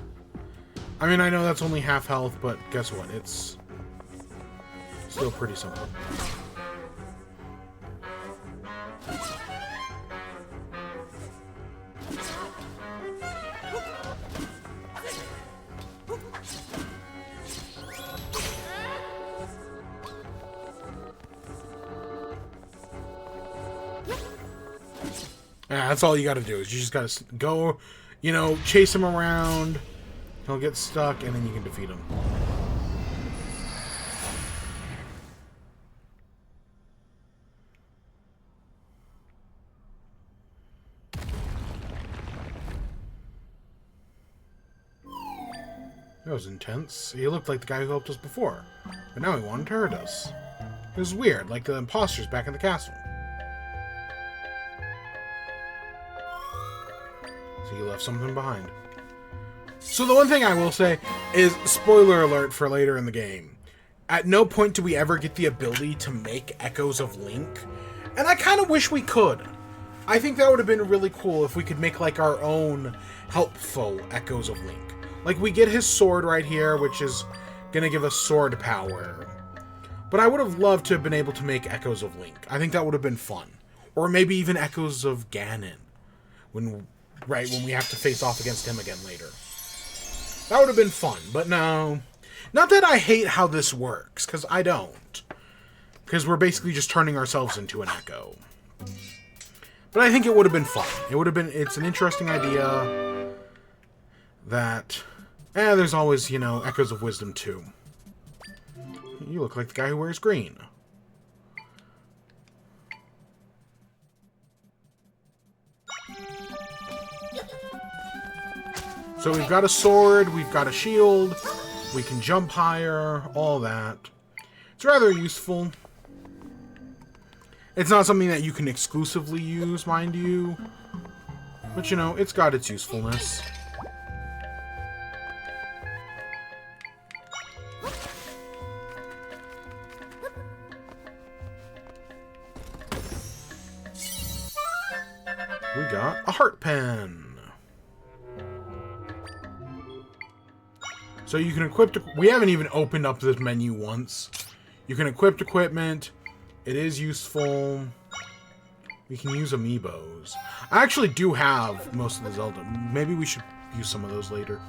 I mean, I know that's only half health, but guess what? It's still pretty simple. Yeah, that's all you gotta do, is you just gotta go, you know, chase him around, he'll get stuck, and then you can defeat him. That was intense. He looked like the guy who helped us before, but now he wanted to hurt us. It was weird, like the imposters back in the castle. So you left something behind. So the one thing I will say is, spoiler alert for later in the game, at no point do we ever get the ability to make Echoes of Link, and I kind of wish we could. I think that would have been really cool if we could make like our own helpful Echoes of Link. Like, we get his sword right here, which is gonna give us sword power. But I would have loved to have been able to make Echoes of Link. I think that would have been fun. Or maybe even Echoes of Ganon. When we have to face off against him again later. That would have been fun, but no. Not that I hate how this works, because I don't. Because we're basically just turning ourselves into an Echo. But I think it would have been fun. It's an interesting idea that, there's always, you know, Echoes of Wisdom too. You look like the guy who wears green. So we've got a sword, we've got a shield, We can jump higher, all that. It's rather useful. It's not something that you can exclusively use, mind you. But, you know, it's got its usefulness. We got a heart pen. So you can equip... We haven't even opened up this menu once. You can equip equipment. It is useful. We can use amiibos. I actually do have most of the Zelda. Maybe we should use some of those later.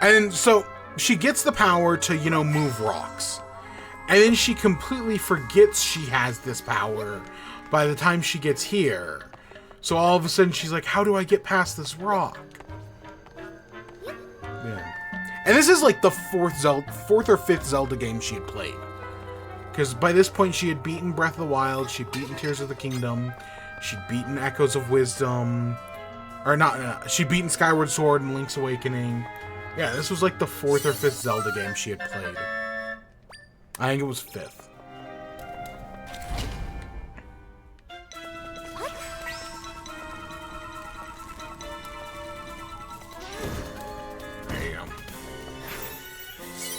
And so she gets the power to, you know, move rocks. And then she completely forgets she has this power by the time she gets here. So all of a sudden she's like, how do I get past this rock? Yeah. And this is like the fourth or fifth Zelda game she had played. Because by this point she had beaten Breath of the Wild, she'd beaten Tears of the Kingdom, she'd beaten Echoes of Wisdom, or not, she'd beaten Skyward Sword and Link's Awakening. Yeah, this was like the fourth or fifth Zelda game she had played. I think it was fifth.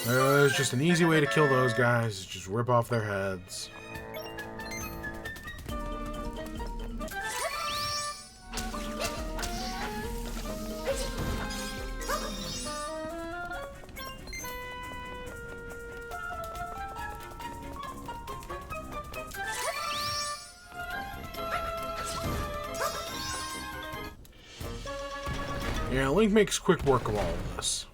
There's just an easy way to kill those guys. Just rip off their heads. Yeah, Link makes quick work of all of this.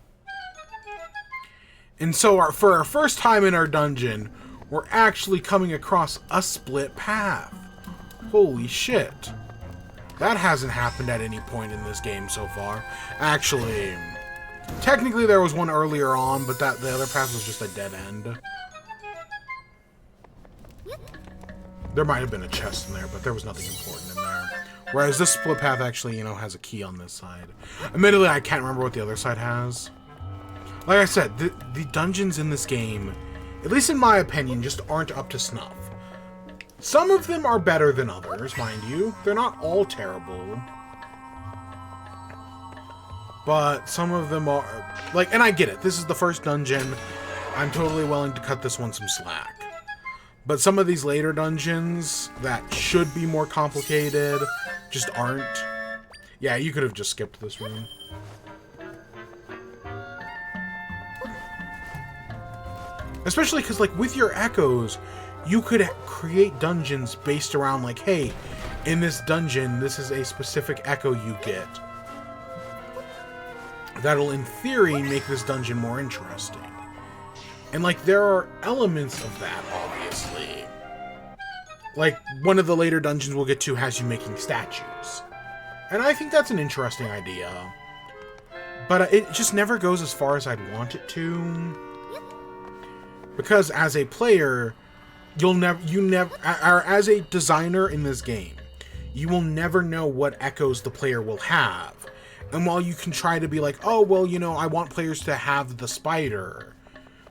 And so for our first time in our dungeon, we're actually coming across a split path. Holy shit. That hasn't happened at any point in this game so far. Actually, technically there was one earlier on, but the other path was just a dead end. There might have been a chest in there, but there was nothing important in there. Whereas this split path actually, you know, has a key on this side. Admittedly, I can't remember what the other side has. Like I said, the dungeons in this game, at least in my opinion, just aren't up to snuff. Some of them are better than others, mind you. They're not all terrible. But some of them are... Like, and I get it. This is the first dungeon. I'm totally willing to cut this one some slack. But some of these later dungeons that should be more complicated just aren't. Yeah, you could have just skipped this room. Especially because, like, with your echoes, you could create dungeons based around, like, hey, in this dungeon, this is a specific echo you get. That'll, in theory, make this dungeon more interesting. And, like, there are elements of that, obviously. Like, one of the later dungeons we'll get to has you making statues. And I think that's an interesting idea. But it just never goes as far as I'd want it to. Because as a player, as a designer in this game, you will never know what echoes the player will have. And while you can try to be like, oh, well, you know, I want players to have the spider,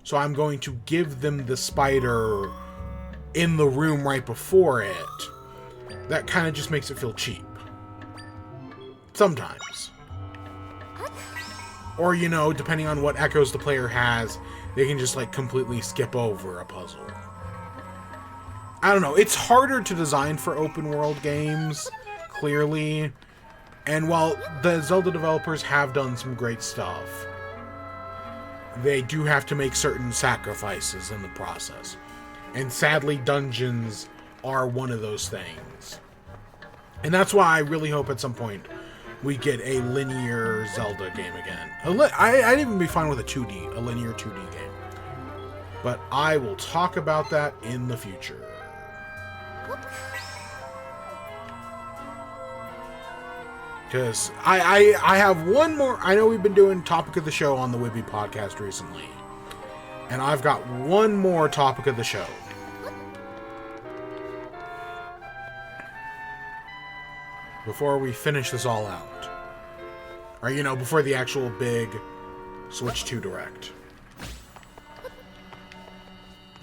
so I'm going to give them the spider in the room right before it, that kind of just makes it feel cheap. Sometimes. Or, you know, depending on what echoes the player has, they can just, like, completely skip over a puzzle. I don't know. It's harder to design for open world games, clearly. And while the Zelda developers have done some great stuff, they do have to make certain sacrifices in the process. And sadly, dungeons are one of those things. And that's why I really hope at some point we get a linear Zelda game again. I'd even be fine with a linear 2D game. But I will talk about that in the future. Because I have one more... I know we've been doing Topic of the Show on the Wibby podcast recently. And I've got one more Topic of the Show. Before we finish this all out. Or, you know, before the actual big Switch 2 Direct.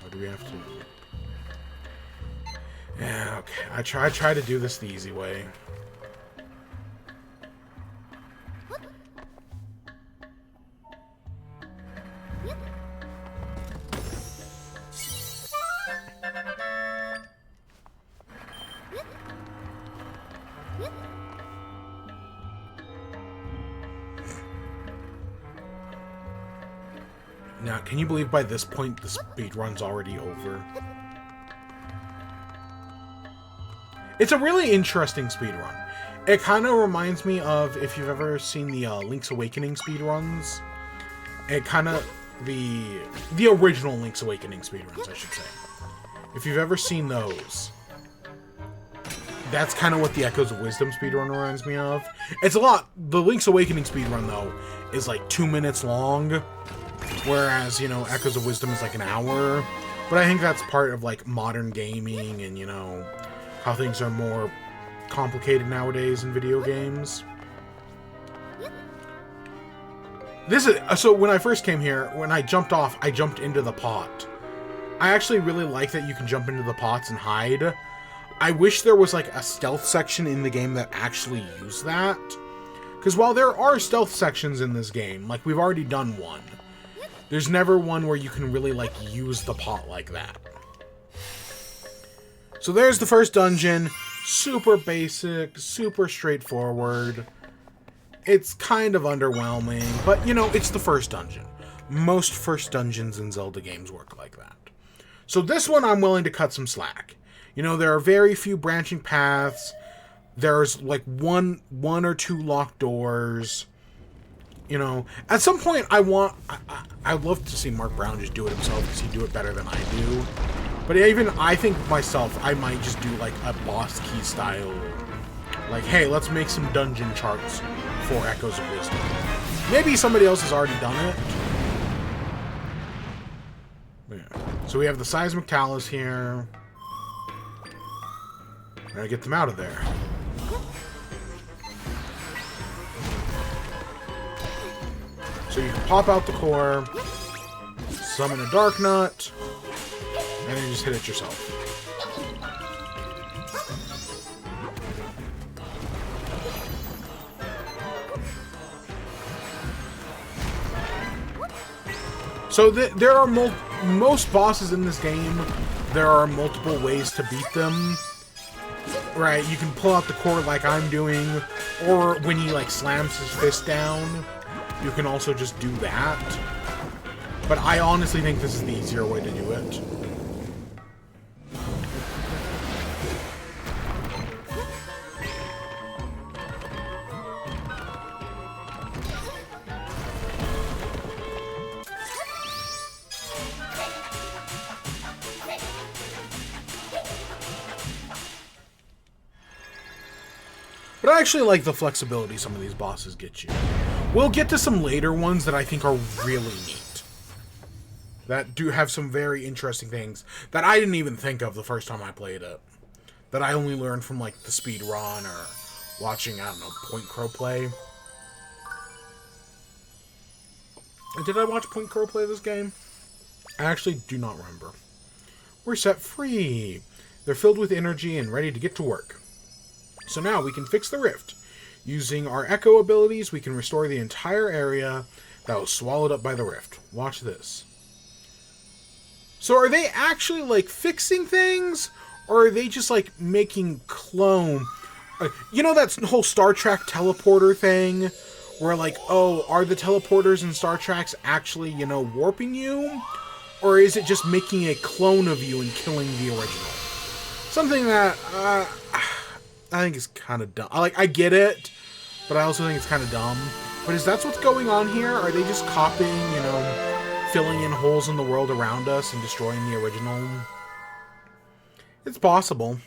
What do we have to... Yeah, okay. I try to do this the easy way. Now, can you believe by this point the speedrun's already over? It's a really interesting speedrun. It kind of reminds me of, if you've ever seen the Link's Awakening speedruns, it kind of, the original Link's Awakening speedruns, I should say. If you've ever seen those, that's kind of what the Echoes of Wisdom speedrun reminds me of. It's a lot, the Link's Awakening speedrun, though, is like 2 minutes long. Whereas, you know, Echoes of Wisdom is like an hour. But I think that's part of, like, modern gaming and, you know, how things are more complicated nowadays in video games. This is... So, when I first came here, when I jumped off, I jumped into the pot. I actually really like that you can jump into the pots and hide. I wish there was, like, a stealth section in the game that actually used that. Because while there are stealth sections in this game, like, we've already done one, there's never one where you can really, like, use the pot like that. So there's the first dungeon. Super basic, super straightforward. It's kind of underwhelming, but, you know, it's the first dungeon. Most first dungeons in Zelda games work like that. So this one, I'm willing to cut some slack. You know, there are very few branching paths. There's, like, one or two locked doors. You know, at some point, I'd love to see Mark Brown just do it himself, because he'd do it better than I do. But even I think myself, I might just do, like, a boss key style. Like, hey, let's make some dungeon charts for Echoes of Wisdom. Maybe somebody else has already done it. Yeah. So we have the Seismic Talus here. Gotta get them out of there. So you can pop out the core, summon a Dark Nut, and then just hit it yourself. So there are most bosses in this game, there are multiple ways to beat them. Right, you can pull out the core like I'm doing, or when he like slams his fist down, you can also just do that. But I honestly think this is the easier way to do it. But I actually like the flexibility some of these bosses get you. We'll get to some later ones that I think are really neat. That do have some very interesting things that I didn't even think of the first time I played it. That I only learned from, like, the speed run or watching, I don't know, Point Crow play. Did I watch Point Crow play this game? I actually do not remember. We're set free. They're filled with energy and ready to get to work. So now we can fix the rift. Using our echo abilities, we can restore the entire area that was swallowed up by the rift. Watch this. So are they actually, like, fixing things? Or are they just, like, making clone? You know that whole Star Trek teleporter thing? Where, like, oh, are the teleporters in Star Trek actually, you know, warping you? Or is it just making a clone of you and killing the original? Something that, I think is kind of dumb. I get it, but I also think it's kind of dumb. But is that what's going on here? Are they just copying, you know, filling in holes in the world around us and destroying the original? It's possible.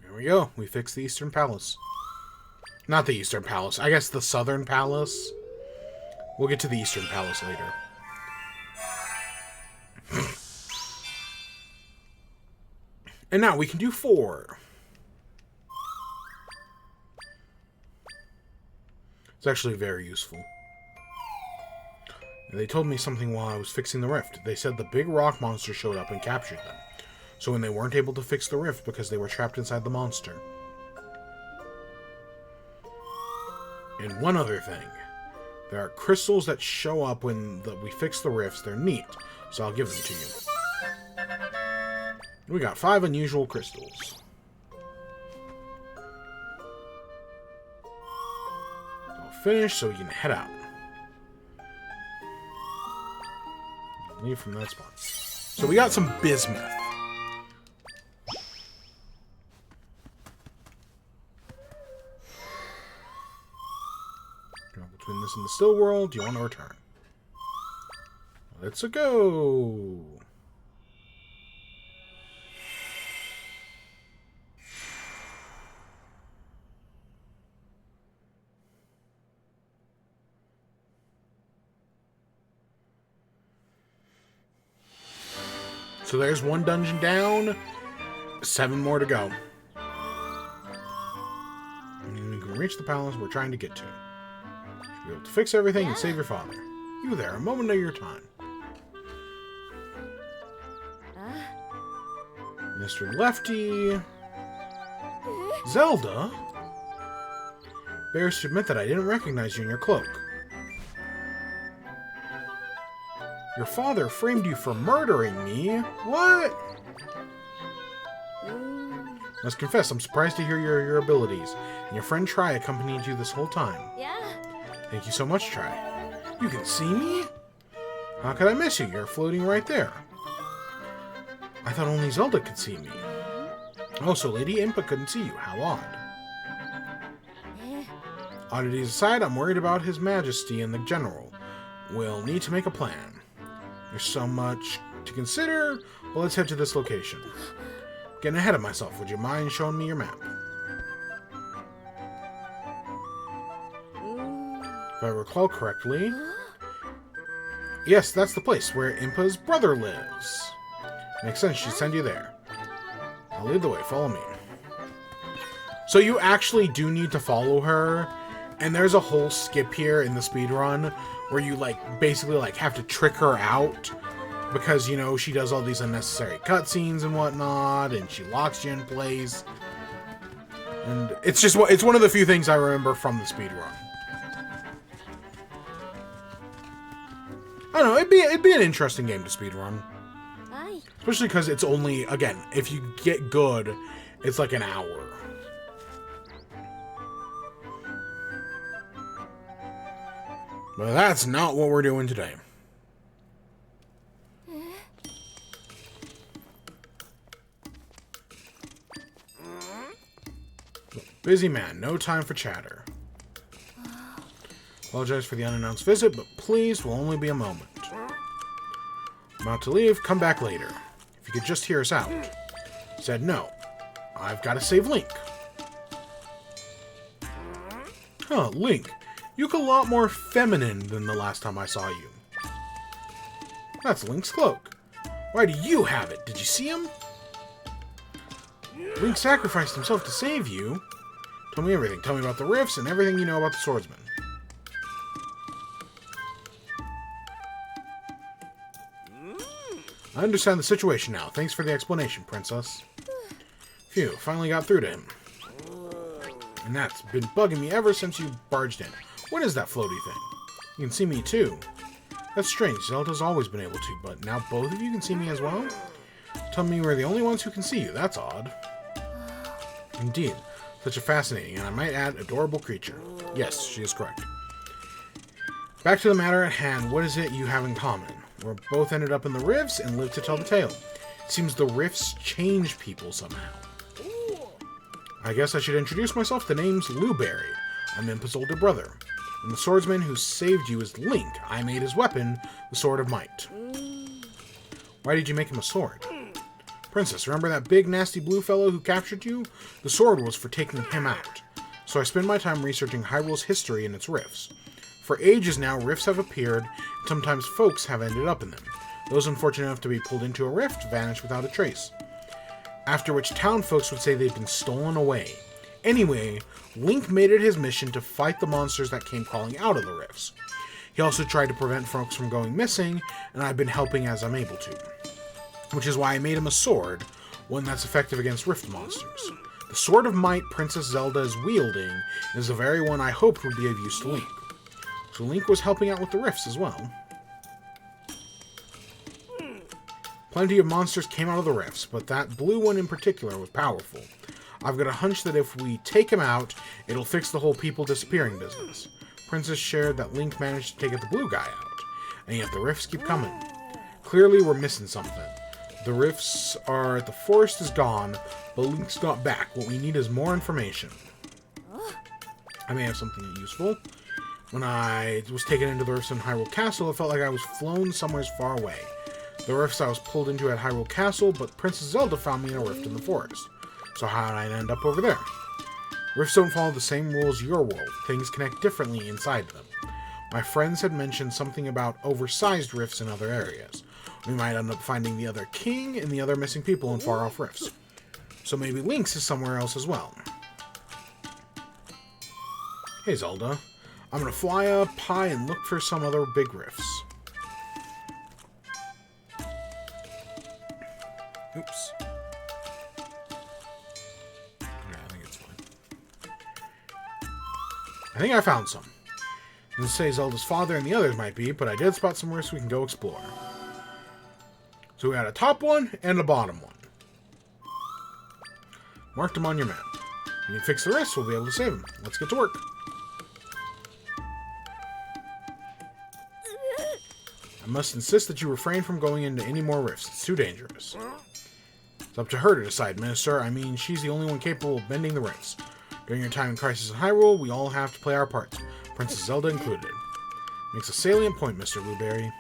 There we go. We fixed the Eastern Palace. Not the Eastern Palace. I guess the Southern Palace. We'll get to the Eastern Palace later. And now we can do 4. It's actually very useful. And they told me something while I was fixing the rift. They said the big rock monster showed up and captured them. So when they weren't able to fix the rift because they were trapped inside the monster. And one other thing. There are crystals that show up when we fix the rifts. They're neat, so I'll give them to you. We got 5 unusual crystals. All finished, so we can head out. Leave from that spot. So we got some bismuth. Between this and the still world, do you want to return? Let's go. So there's 1 dungeon down, 7 more to go. And we can reach the palace we're trying to get to. Be able to fix everything and save your father. You there, a moment of your time. Mr. Lefty. Zelda? Bears to admit that I didn't recognize you in your cloak. Your father framed you for murdering me? What? Must confess, I'm surprised to hear your abilities. And your friend Tri accompanied you this whole time. Yeah. Thank you so much, Tri. You can see me? How could I miss you? You're floating right there. I thought only Zelda could see me. Oh, so Lady Impa couldn't see you. How odd. Oddities aside, I'm worried about His Majesty and the General. We'll need to make a plan. There's so much to consider. Well, let's head to this location. Getting ahead of myself. Would you mind showing me your map? If I recall correctly... Yes, that's the place where Impa's brother lives. Makes sense, she'd send you there. I'll lead the way, follow me. So you actually do need to follow her, and there's a whole skip here in the speedrun where you, basically, have to trick her out because, she does all these unnecessary cutscenes and whatnot, and she locks you in place. And it's one of the few things I remember from the speedrun. I don't know, it'd be an interesting game to speedrun. Aye. Especially because it's only, again, if you get good, it's like an hour. But that's not what we're doing today. Busy man, no time for chatter. Apologize for the unannounced visit, but please, will only be a moment. I'm about to leave, come back later. If you could just hear us out. Said no. I've got to save Link. Huh, Link. You look a lot more feminine than the last time I saw you. That's Link's cloak. Why do you have it? Did you see him? Link sacrificed himself to save you. Tell me everything. Tell me about the rifts and everything you know about the swordsman. I understand the situation now. Thanks for the explanation, Princess. Phew, finally got through to him. And that's been bugging me ever since you barged in. What is that floaty thing? You can see me too. That's strange. Zelda's always been able to, but now both of you can see me as well? Tell me we're the only ones who can see you. That's odd. Indeed. Such a fascinating, and I might add, adorable creature. Yes, she is correct. Back to the matter at hand. What is it you have in common? We're both ended up in the rifts and live to tell the tale. It seems the rifts change people somehow. I guess I should introduce myself. The name's Luberry. I'm Impa's older brother. And the swordsman who saved you is Link. I made his weapon, the Sword of Might. Why did you make him a sword? Princess, remember that big nasty blue fellow who captured you? The sword was for taking him out. So I spend my time researching Hyrule's history and its rifts. For ages now, rifts have appeared, and sometimes folks have ended up in them. Those unfortunate enough to be pulled into a rift vanish without a trace. after which town folks would say they'd been stolen away. Anyway, Link made it his mission to fight the monsters that came crawling out of the rifts. He also tried to prevent folks from going missing, and I've been helping as I'm able to. Which is why I made him a sword, one that's effective against rift monsters. The Sword of Might Princess Zelda is wielding is the very one I hoped would be of use to Link. So Link was helping out with the rifts as well. Plenty of monsters came out of the rifts, but that blue one in particular was powerful. I've got a hunch that if we take him out, it'll fix the whole people disappearing business. Princess shared that Link managed to take the blue guy out, and yet the rifts keep coming. Clearly we're missing something. The rifts are... the forest is gone, but Link's not back. What we need is more information. I may have something useful. When I was taken into the rifts in Hyrule Castle, it felt like I was flown somewhere far away. The rifts I was pulled into at Hyrule Castle, but Princess Zelda found me in a rift in the forest. So how did I end up over there? Rifts don't follow the same rules your world. Things connect differently inside them. My friends had mentioned something about oversized rifts in other areas. We might end up finding the other king and the other missing people in far-off rifts. So maybe Link's is somewhere else as well. Hey Zelda, I'm gonna fly up high and look for some other big rifts. Oops. I think it's fine. I think I found some. I didn't say Zelda's father and the others might be, but I did spot some rifts we can go explore. So we got a top one and a bottom one. Mark them on your map. When you fix the rifts, we'll be able to save them. Let's get to work. I must insist that you refrain from going into any more rifts. It's too dangerous. It's up to her to decide, Minister. I mean, she's the only one capable of bending the rifts. During your time in Crisis in Hyrule, we all have to play our parts, Princess Zelda included. Makes a salient point, Mr. Blueberry.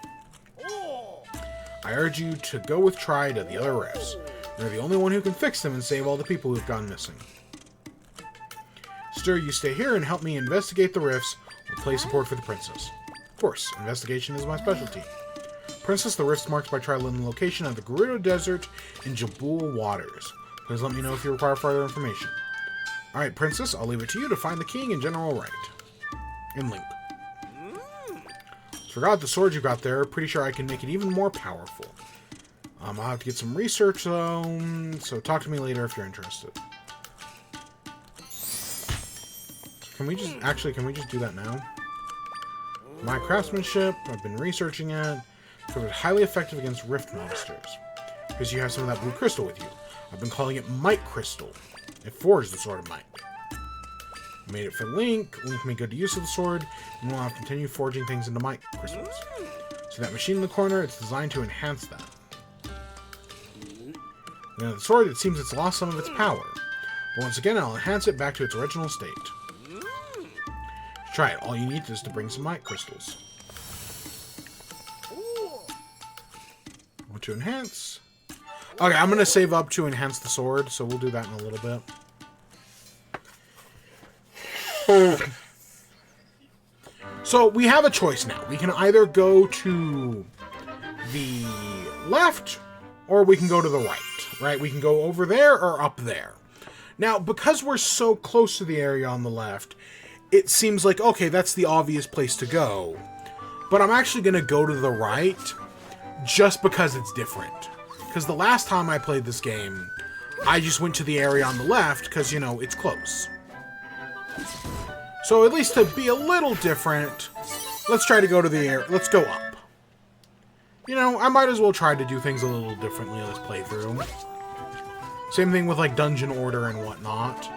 I urge you to go with Tri to the other rifts. You're the only one who can fix them and save all the people who've gone missing. Sister, you stay here and help me investigate the rifts. We'll play support for the princess. Of course, investigation is my specialty. Princess, the rifts marked by Tri live in the location of the Gerudo Desert in Jabul Waters. Please let me know if you require further information. Alright, Princess, I'll leave it to you to find the king and General Wright. And Link. Forgot the sword you got there. Pretty sure I can make it even more powerful. I'll have to get some research though, so talk to me later if you're interested. Can we just do that now? My craftsmanship, I've been researching it. It's highly effective against rift monsters. Because you have some of that blue crystal with you. I've been calling it Might Crystal. It forged the Sword of Might. Made it for Link. Link made good use of the sword, and we'll have to continue forging things into Might Crystals. See that machine in the corner? It's designed to enhance that. Now the sword, it seems it's lost some of its power. But once again, I'll enhance it back to its original state. Try it. All you need is to bring some Might Crystals. Want to enhance? Okay, I'm going to save up to enhance the sword, so we'll do that in a little bit. So we have a choice now. We can either go to the left or we can go to the right, right? We can go over there or up there. Now, because we're so close to the area on the left, it seems like, okay, that's the obvious place to go. But I'm actually going to go to the right just because it's different. Because the last time I played this game, I just went to the area on the left because, you know, it's close. So at least to be a little different, let's try to go to the air. Let's go up. You know, I might as well try to do things a little differently this playthrough. Same thing with like dungeon order and whatnot.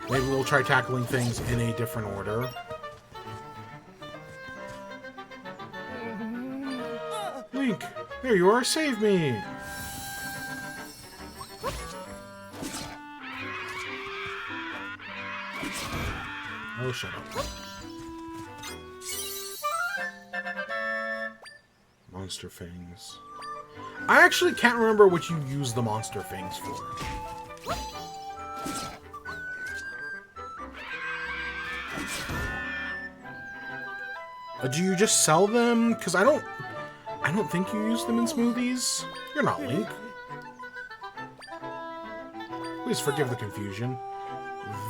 Maybe we'll try tackling things in a different order. Link, there you are. Save me. Oh, shut up. Monster fangs. I actually can't remember what you use the monster fangs for. Do you just sell them? Because I don't think you use them in smoothies. You're not Link. Please forgive the confusion.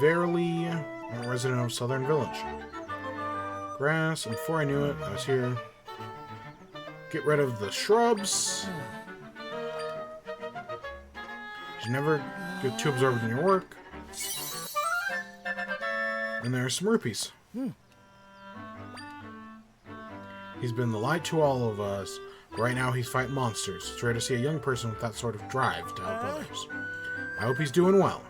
Verily, I'm a resident of Southern Village. Grass, and before I knew it, I was here. Get rid of the shrubs. You should never get too absorbed in your work. And there are some rupees. He's been the light to all of us. But right now he's fighting monsters. It's rare to see a young person with that sort of drive to help others. I hope he's doing well.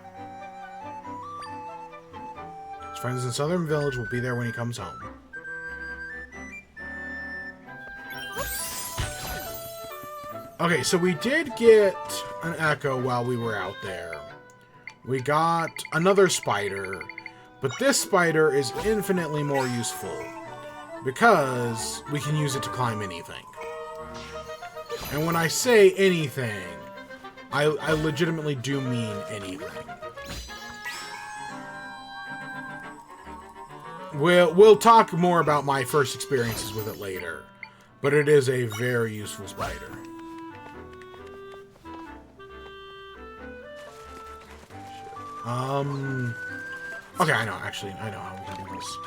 His friends in Southern Village will be there when he comes home. Okay, so we did get an echo while we were out there. We got another spider, but this spider is infinitely more useful because we can use it to climb anything. And when I say anything, I legitimately do mean anything. We'll talk more about my first experiences with it later, but it is a very useful spider. Okay, I know how we can do this.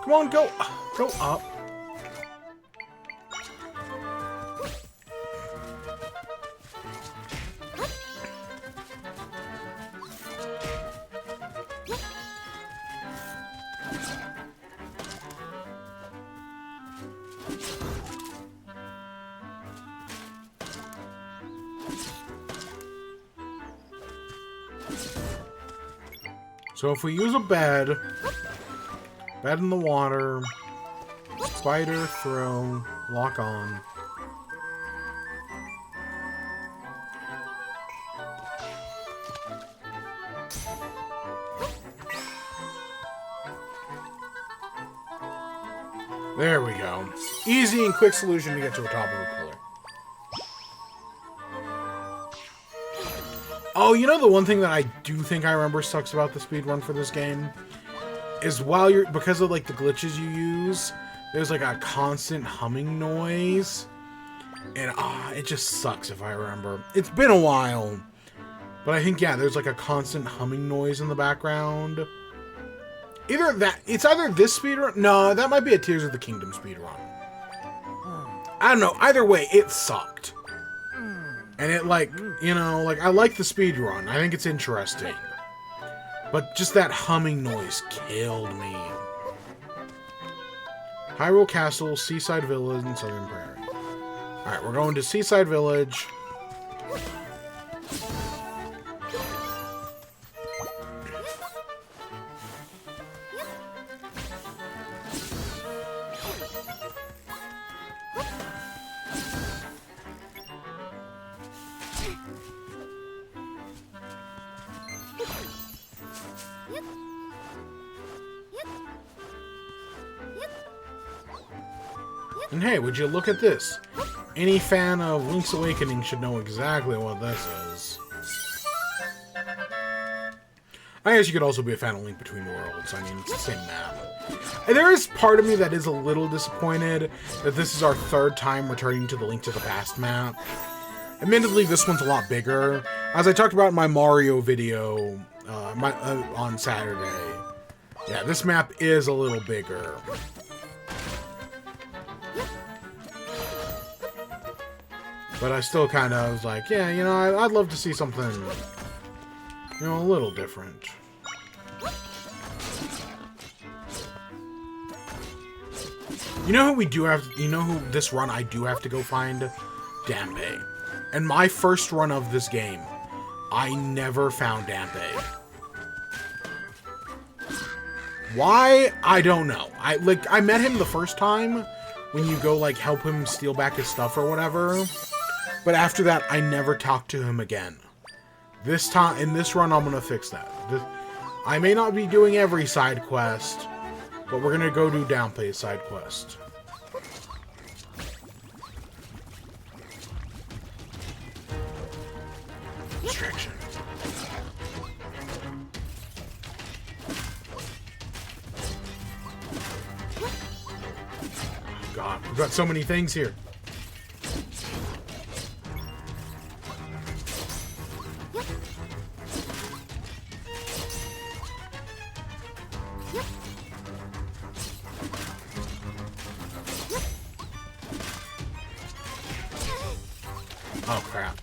Come on, go up. So if we use a bed in the water, spider, throw, lock on. There we go. Easy and quick solution to get to the top of the pillar. Oh, you know the one thing that I do think I remember sucks about the speedrun for this game? Is because of like the glitches you use, there's like a constant humming noise. And it just sucks if I remember. It's been a while. But I think, yeah, there's like a constant humming noise in the background. It's either this speedrun. No, that might be a Tears of the Kingdom speedrun. I don't know. Either way, it sucked. And it I like the speedrun. I think it's interesting. But just that humming noise killed me. Hyrule Castle, Seaside Village, and Southern Prairie. Alright, we're going to Seaside Village. And hey, would you look at this? Any fan of Link's Awakening should know exactly what this is. I guess you could also be a fan of Link Between Worlds. I mean, it's the same map. And there is part of me that is a little disappointed that this is our third time returning to the Link to the Past map. Admittedly, this one's a lot bigger. As I talked about in my Mario video on Saturday, yeah, this map is a little bigger. But I still kind of was like, yeah, you know, I'd love to see something, you know, a little different. You know who we do have, you know who this run I do have to go find? Dampe. And my first run of this game, I never found Dampe. Why? I don't know. I met him the first time when you go, like, help him steal back his stuff or whatever. But after that, I never talked to him again. This time, in this run, I'm gonna fix that. I may not be doing every side quest, but we're gonna go do Dampe's side quest. Distraction. God, we've got so many things here. Oh, crap.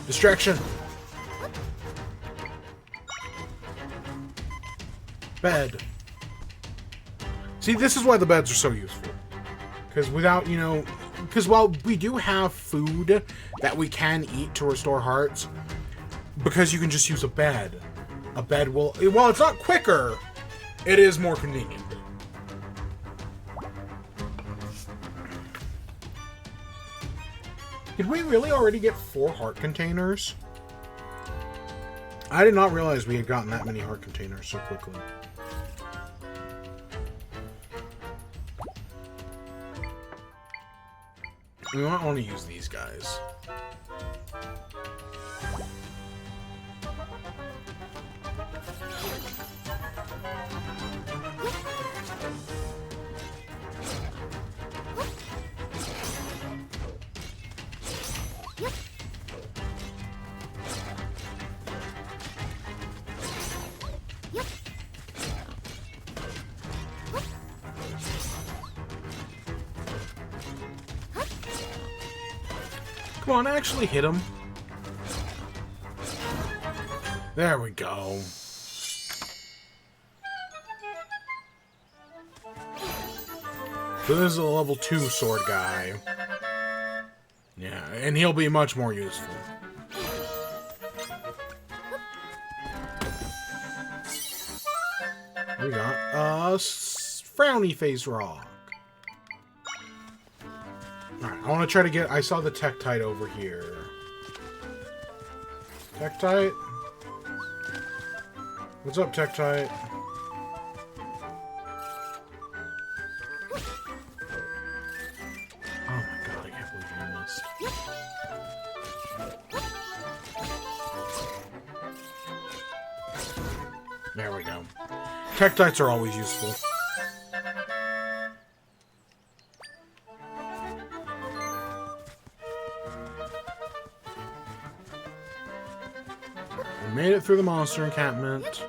Distraction. Bed. See, this is why the beds are so useful. Because without, you know... Because while we do have food that we can eat to restore hearts, because you can just use a bed will... While it's not quicker, it is more convenient. Did we really already get 4 heart containers? I did not realize we had gotten that many heart containers so quickly. We might want to use these guys. Come on, actually hit him. There we go. So this is a level 2 sword guy. Yeah, and he'll be much more useful. We got a frowny face rock. Alright, I want to try to get... I saw the Tektite over here. Tektite? What's up, Tektite? Oh my god, I can't believe you missed. There we go. Tektites are always useful. We made it through the monster encampment.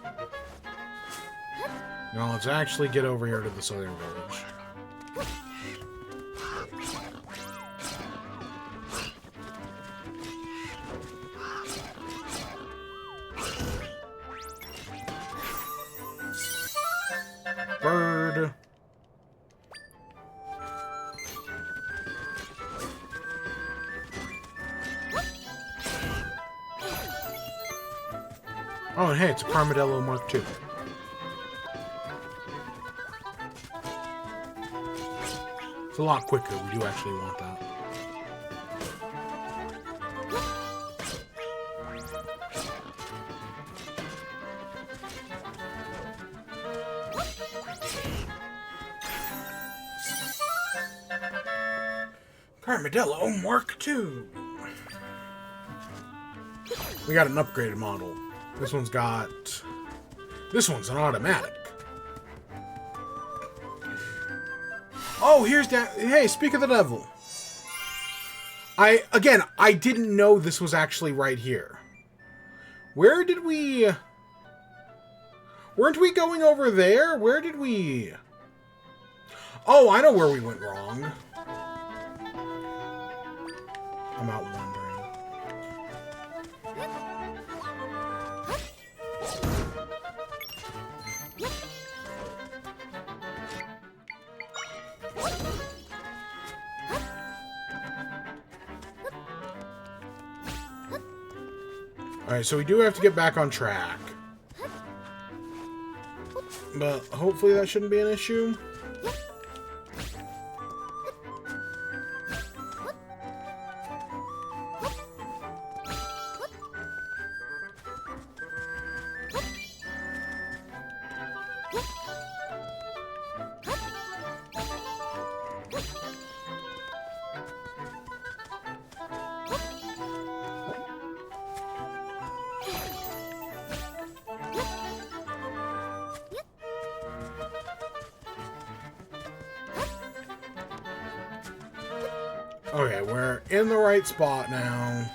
Now let's actually get over here to the southern village. Bird. Oh, and hey, it's a Carmadello Mark II. It's a lot quicker. We do actually want that. Carmadello Mark II. We got an upgraded model. This one's got... This one's an automatic. Oh, here's that. Hey, speak of the devil. I didn't know this was actually right here. Where did we... Weren't we going over there? Where did we... Oh, I know where we went wrong. I'm out wandering. Alright, so we do have to get back on track. But hopefully that shouldn't be an issue. Okay, we're in the right spot now.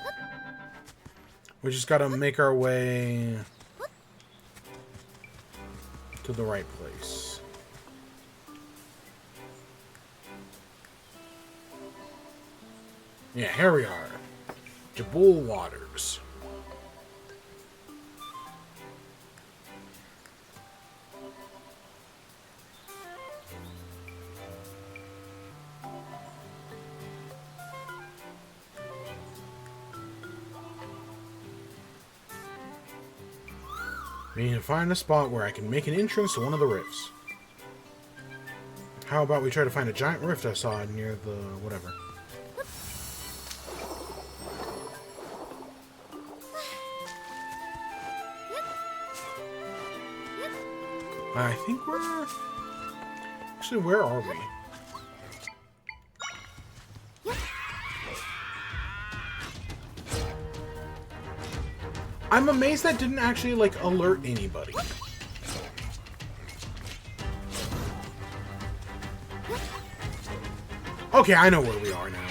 We just gotta make our way to the right place. Yeah, here we are. Jabul Waters. We need to find a spot where I can make an entrance to one of the rifts. How about we try to find a giant rift I saw near the whatever. I think we're... Actually, where are we? I'm amazed that didn't actually, like, alert anybody. Okay, I know where we are now.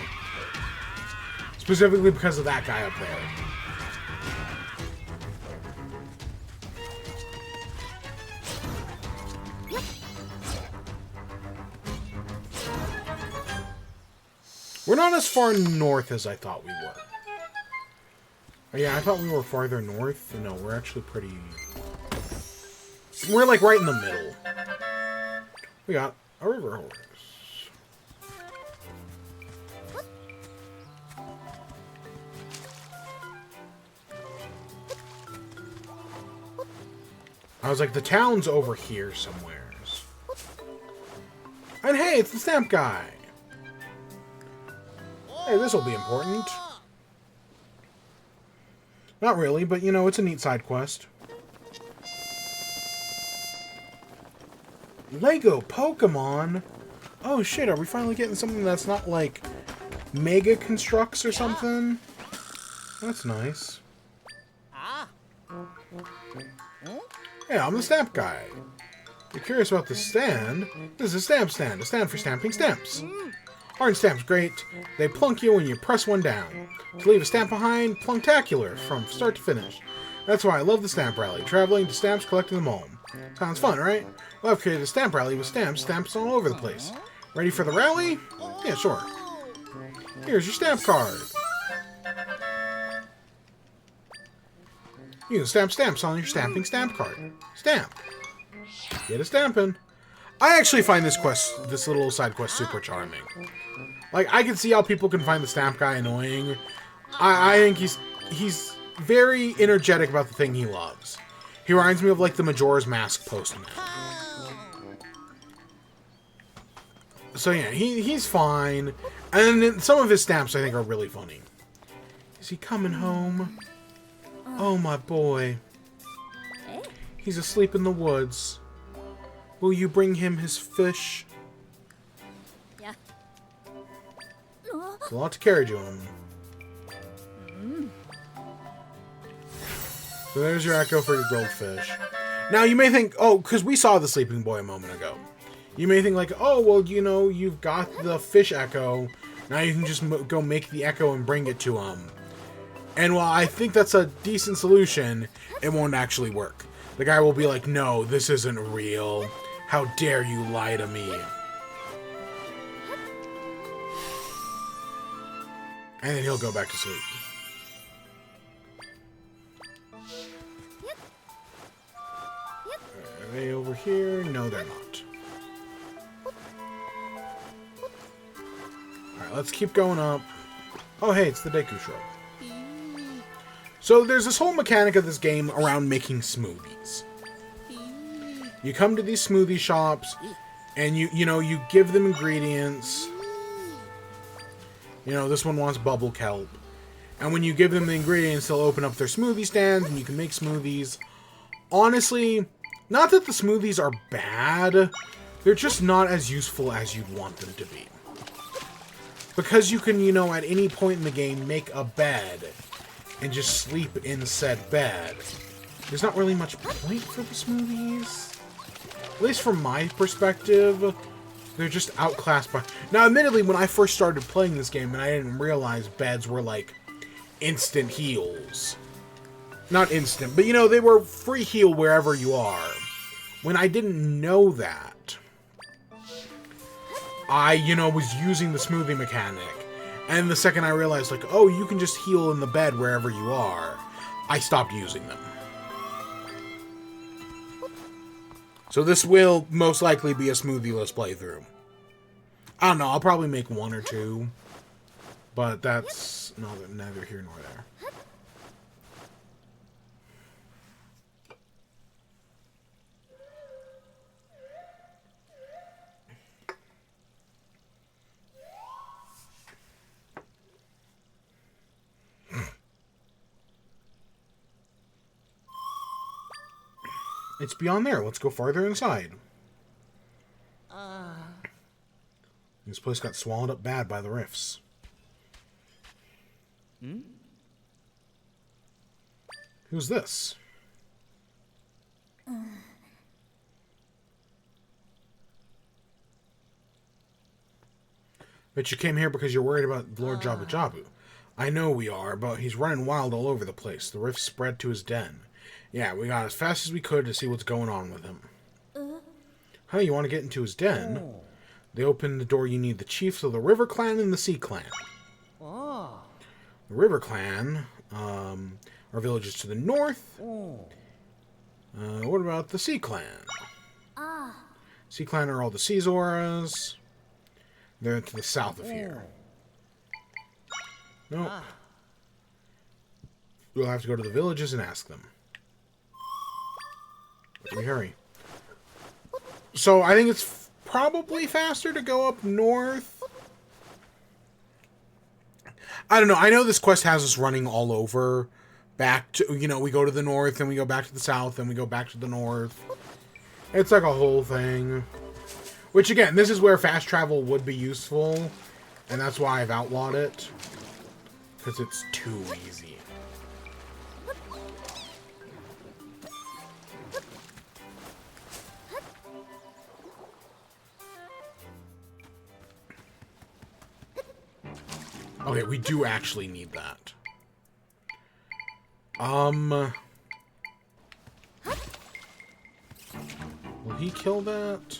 Specifically because of that guy up there. We're not as far north as I thought we were. Oh, yeah, I thought we were farther north. No, we're actually pretty... We're, like, right in the middle. We got a river horse. I was like, the town's over here somewheres. And hey, it's the stamp guy. Hey, this'll be important. Not really, but you know, it's a neat side quest. Lego Pokemon? Oh shit, are we finally getting something that's not like Mega Constructs or something? That's nice. Hey, I'm the stamp guy. You're curious about the stand? This is a stamp stand. A stand for stamping stamps. Aren't stamps great? They plunk you when you press one down. To leave a stamp behind, plunktacular from start to finish. That's why I love the stamp rally. Traveling to stamps, collecting them home. Sounds fun, right? Well, I've created a stamp rally with stamps all over the place. Ready for the rally? Yeah, sure. Here's your stamp card. You can stamp stamps on your stamping stamp card. Stamp. Get a stamping. I actually find this little side quest super charming. Like, I can see how people can find the stamp guy annoying. I think he's very energetic about the thing he loves. He reminds me of, like, the Majora's Mask postman. So, yeah, he's fine. And then some of his stamps, I think, are really funny. Is he coming home? Oh, my boy. He's asleep in the woods. Will you bring him his fish? Yeah. It's a lot to carry to him. So there's your echo for your goldfish. Now, you may think, oh, because we saw the sleeping boy a moment ago. You may think like, oh, well, you know, you've got the fish echo. Now you can just go make the echo and bring it to him. And while I think that's a decent solution, it won't actually work. The guy will be like, no, this isn't real. How dare you lie to me? And then he'll go back to sleep. Are they over here? No, they're not. Alright, let's keep going up. Oh, hey, it's the Deku Shrub. So there's this whole mechanic of this game around making smoothies. You come to these smoothie shops, and you give them ingredients. You know, this one wants bubble kelp. And when you give them the ingredients, they'll open up their smoothie stand, and you can make smoothies. Honestly, not that the smoothies are bad, they're just not as useful as you'd want them to be. Because you can, at any point in the game, make a bed and just sleep in said bed. There's not really much point for the smoothies. At least from my perspective. They're just outclassed by... Now, admittedly, when I first started playing this game, and I didn't realize beds were, like, instant heals. Not instant, but, you know, they were free heal wherever you are. When I didn't know that, I, you know, was using the smoothing mechanic. And the second I realized, like, oh, you can just heal in the bed wherever you are, I stopped using them. So this will most likely be a smoothie-less playthrough. I don't know, I'll probably make one or two. But that's neither here nor there. It's beyond there. Let's go farther inside. This place got swallowed up bad by the rifts. Who's this? Bet you came here because you're worried about Lord Jabu Jabu. I know we are, but he's running wild all over the place. The rift spread to his den. Yeah, we got as fast as we could to see what's going on with him. Huh, you want to get into his den? They open the door, you need the chiefs of the River Clan and the Sea Clan. The River Clan are villages to the north. What about the Sea Clan? Sea Clan are all the Sea Zoras. They're to the south of here. Nope. We'll have to go to the villages and ask them. But we hurry. So I think it's probably faster to go up north. I don't know. I know this quest has us running all over. Back to, you know, we go to the north, and we go back to the south, and we go back to the north. It's like a whole thing. Which, again, this is where fast travel would be useful. And that's why I've outlawed it. Because it's too easy. Okay, we do actually need that. Will he kill that?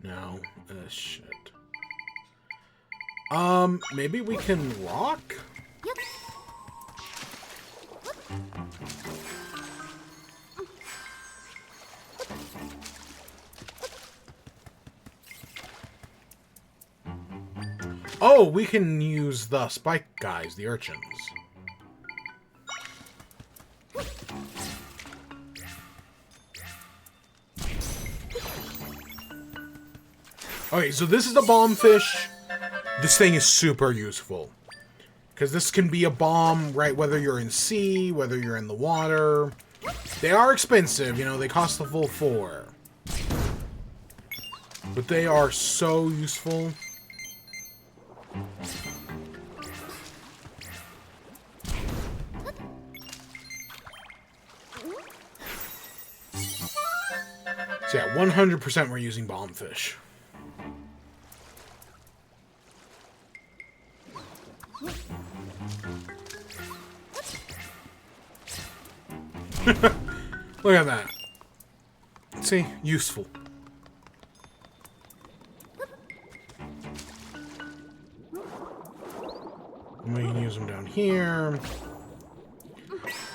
No. Shit. Maybe we can rock? Oh, we can use the spike guys, the urchins. Okay, so this is the bomb fish. This thing is super useful. Because this can be a bomb, right, whether you're in sea, whether you're in the water. They are expensive, you know, they cost the full 4. But they are so useful. So yeah, 100% we're using bombfish. Look at that. See? Useful. We can use them down here.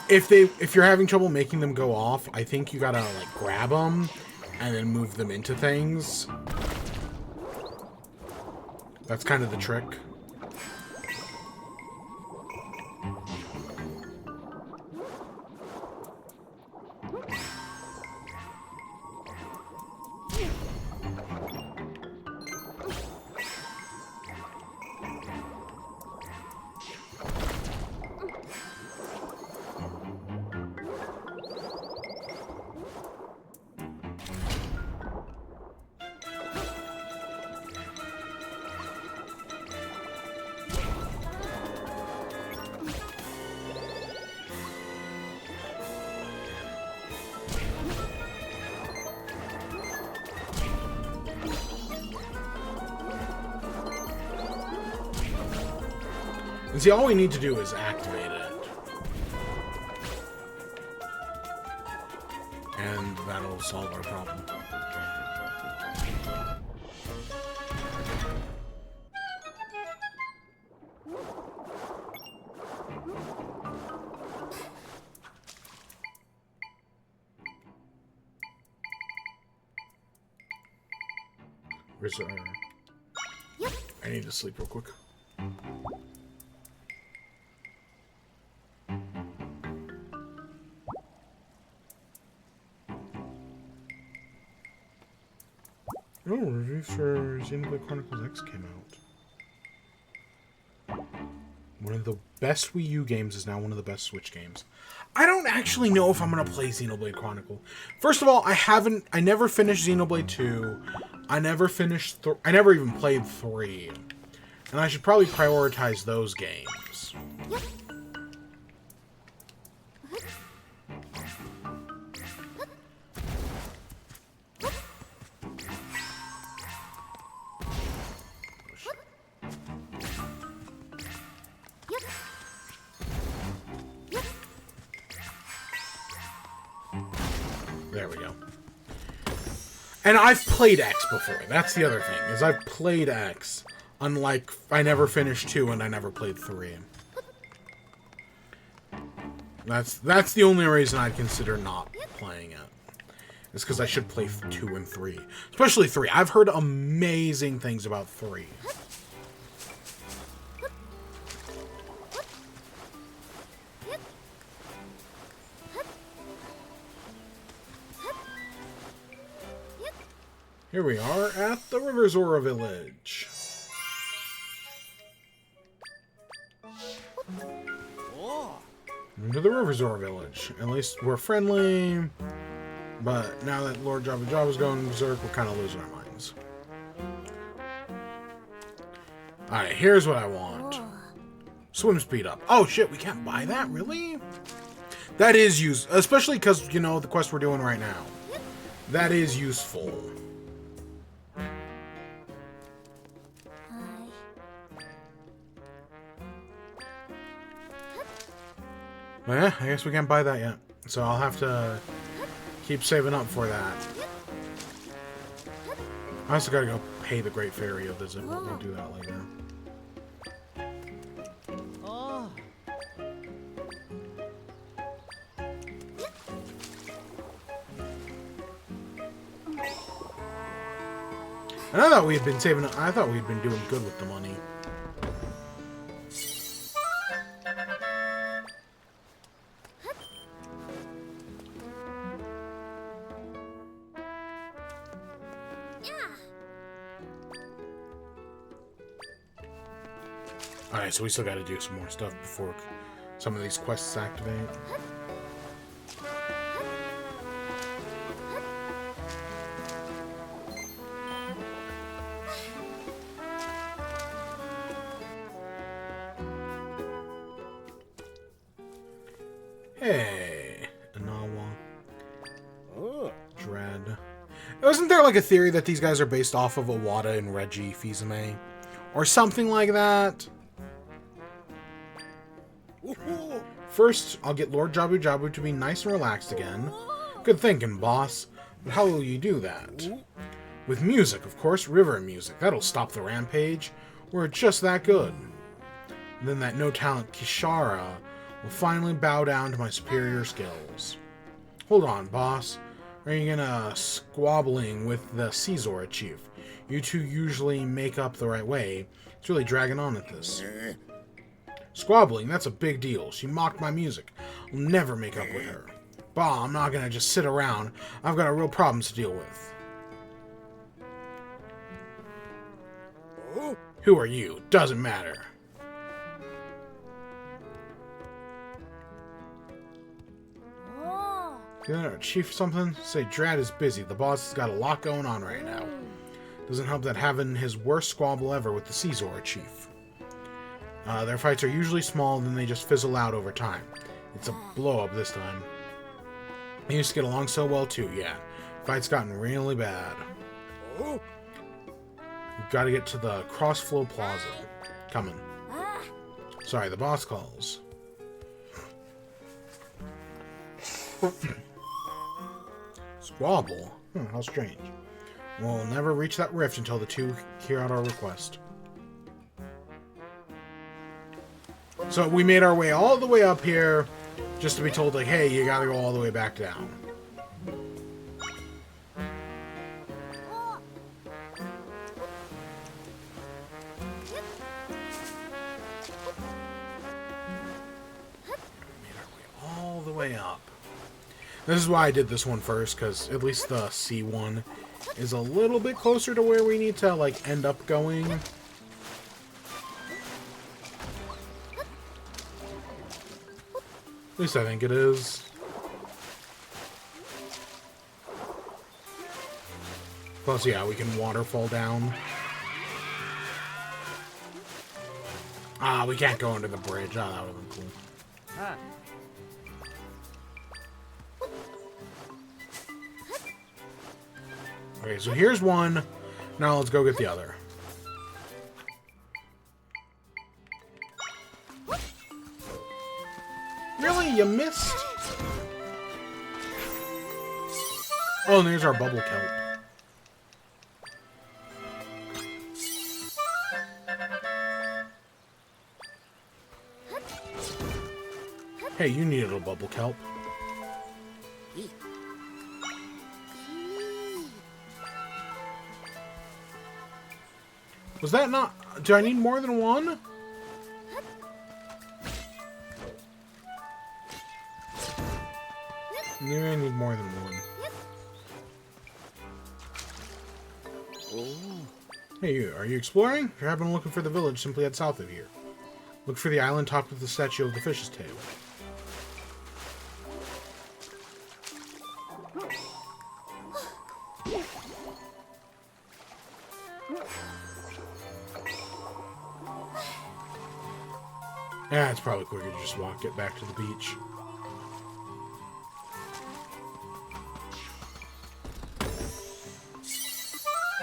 If you're having trouble making them go off, I think you gotta like grab them and then move them into things. That's kind of the trick. And see, all we need to do is activate it. And that'll solve our problem. Where's our... Yep. I need to sleep real quick. Oh, review for Xenoblade Chronicles X came out. One of the best Wii U games is now one of the best Switch games. I don't actually know if I'm going to play Xenoblade Chronicle. First of all, I never finished Xenoblade 2. I never even played 3. And I should probably prioritize those games. Yep. There we go. And I've played X before. That's the other thing, is I've played X. Unlike, I never finished 2 and I never played 3. That's the only reason I'd consider not playing it. It's because I should play 2 and 3. Especially 3. I've heard amazing things about 3. Here we are at the River Zora village. Into the River Zora village. At least we're friendly. But now that Lord Jabba Jabba's going berserk, we're kind of losing our minds. Alright, here's what I want. Swim speed up. Oh shit, we can't buy that? Really? That is useful. Especially because, you know, the quest we're doing right now. That is useful. Well, yeah, I guess we can't buy that yet. So I'll have to keep saving up for that. I also gotta go pay the Great Fairy a visit, but we'll do that later. And I thought we had been saving. I thought we'd been doing good with the money. Alright, so we still gotta do some more stuff before some of these quests activate. Hey, Anawa. Oh. Dread. Wasn't there like a theory that these guys are based off of Iwata and Reggie Fils-Aimé? Or something like that? First, I'll get Lord Jabu Jabu to be nice and relaxed again. Good thinking, boss. But how will you do that? With music, of course, river music. That'll stop the rampage. We're just that good. And then that no-talent Kishara will finally bow down to my superior skills. Hold on, boss. Are you gonna squabbling with the Caesar chief? You two usually make up the right way. It's really dragging on at this. Squabbling, that's a big deal. She mocked my music. I'll never make up with her. Bah, I'm not gonna just sit around. I've got real problems to deal with. Who are you? Doesn't matter. Chief something? Say Drad is busy. The boss has got a lot going on right now. Doesn't help that having his worst squabble ever with the Caesar chief. Their fights are usually small, then they just fizzle out over time. It's a blow-up this time. They used to get along so well, too, yeah. Fight's gotten really bad. We've got to get to the Crossflow Plaza. Coming. Sorry, the boss calls. Squabble? How strange. We'll never reach that rift until the two hear out our request. So we made our way all the way up here just to be told, like, hey, you gotta go all the way back down. All the way up. This is why I did this one first, because at least the C one is a little bit closer to where we need to, like, end up going. At least I think it is. Plus, yeah, we can waterfall down. Ah, we can't go under the bridge. Oh, that would have been cool. Ah. Okay, so here's one. Now let's go get the other. Really? You missed? Oh, and there's our bubble kelp. Hey, you need a little bubble kelp. Was that not... Do I need more than one? Maybe I need more than one. Hey, you. Are you exploring? If you're having looking for the village, simply head south of here. Look for the island topped with the statue of the fish's tail. Yeah, it's probably quicker to just get back to the beach.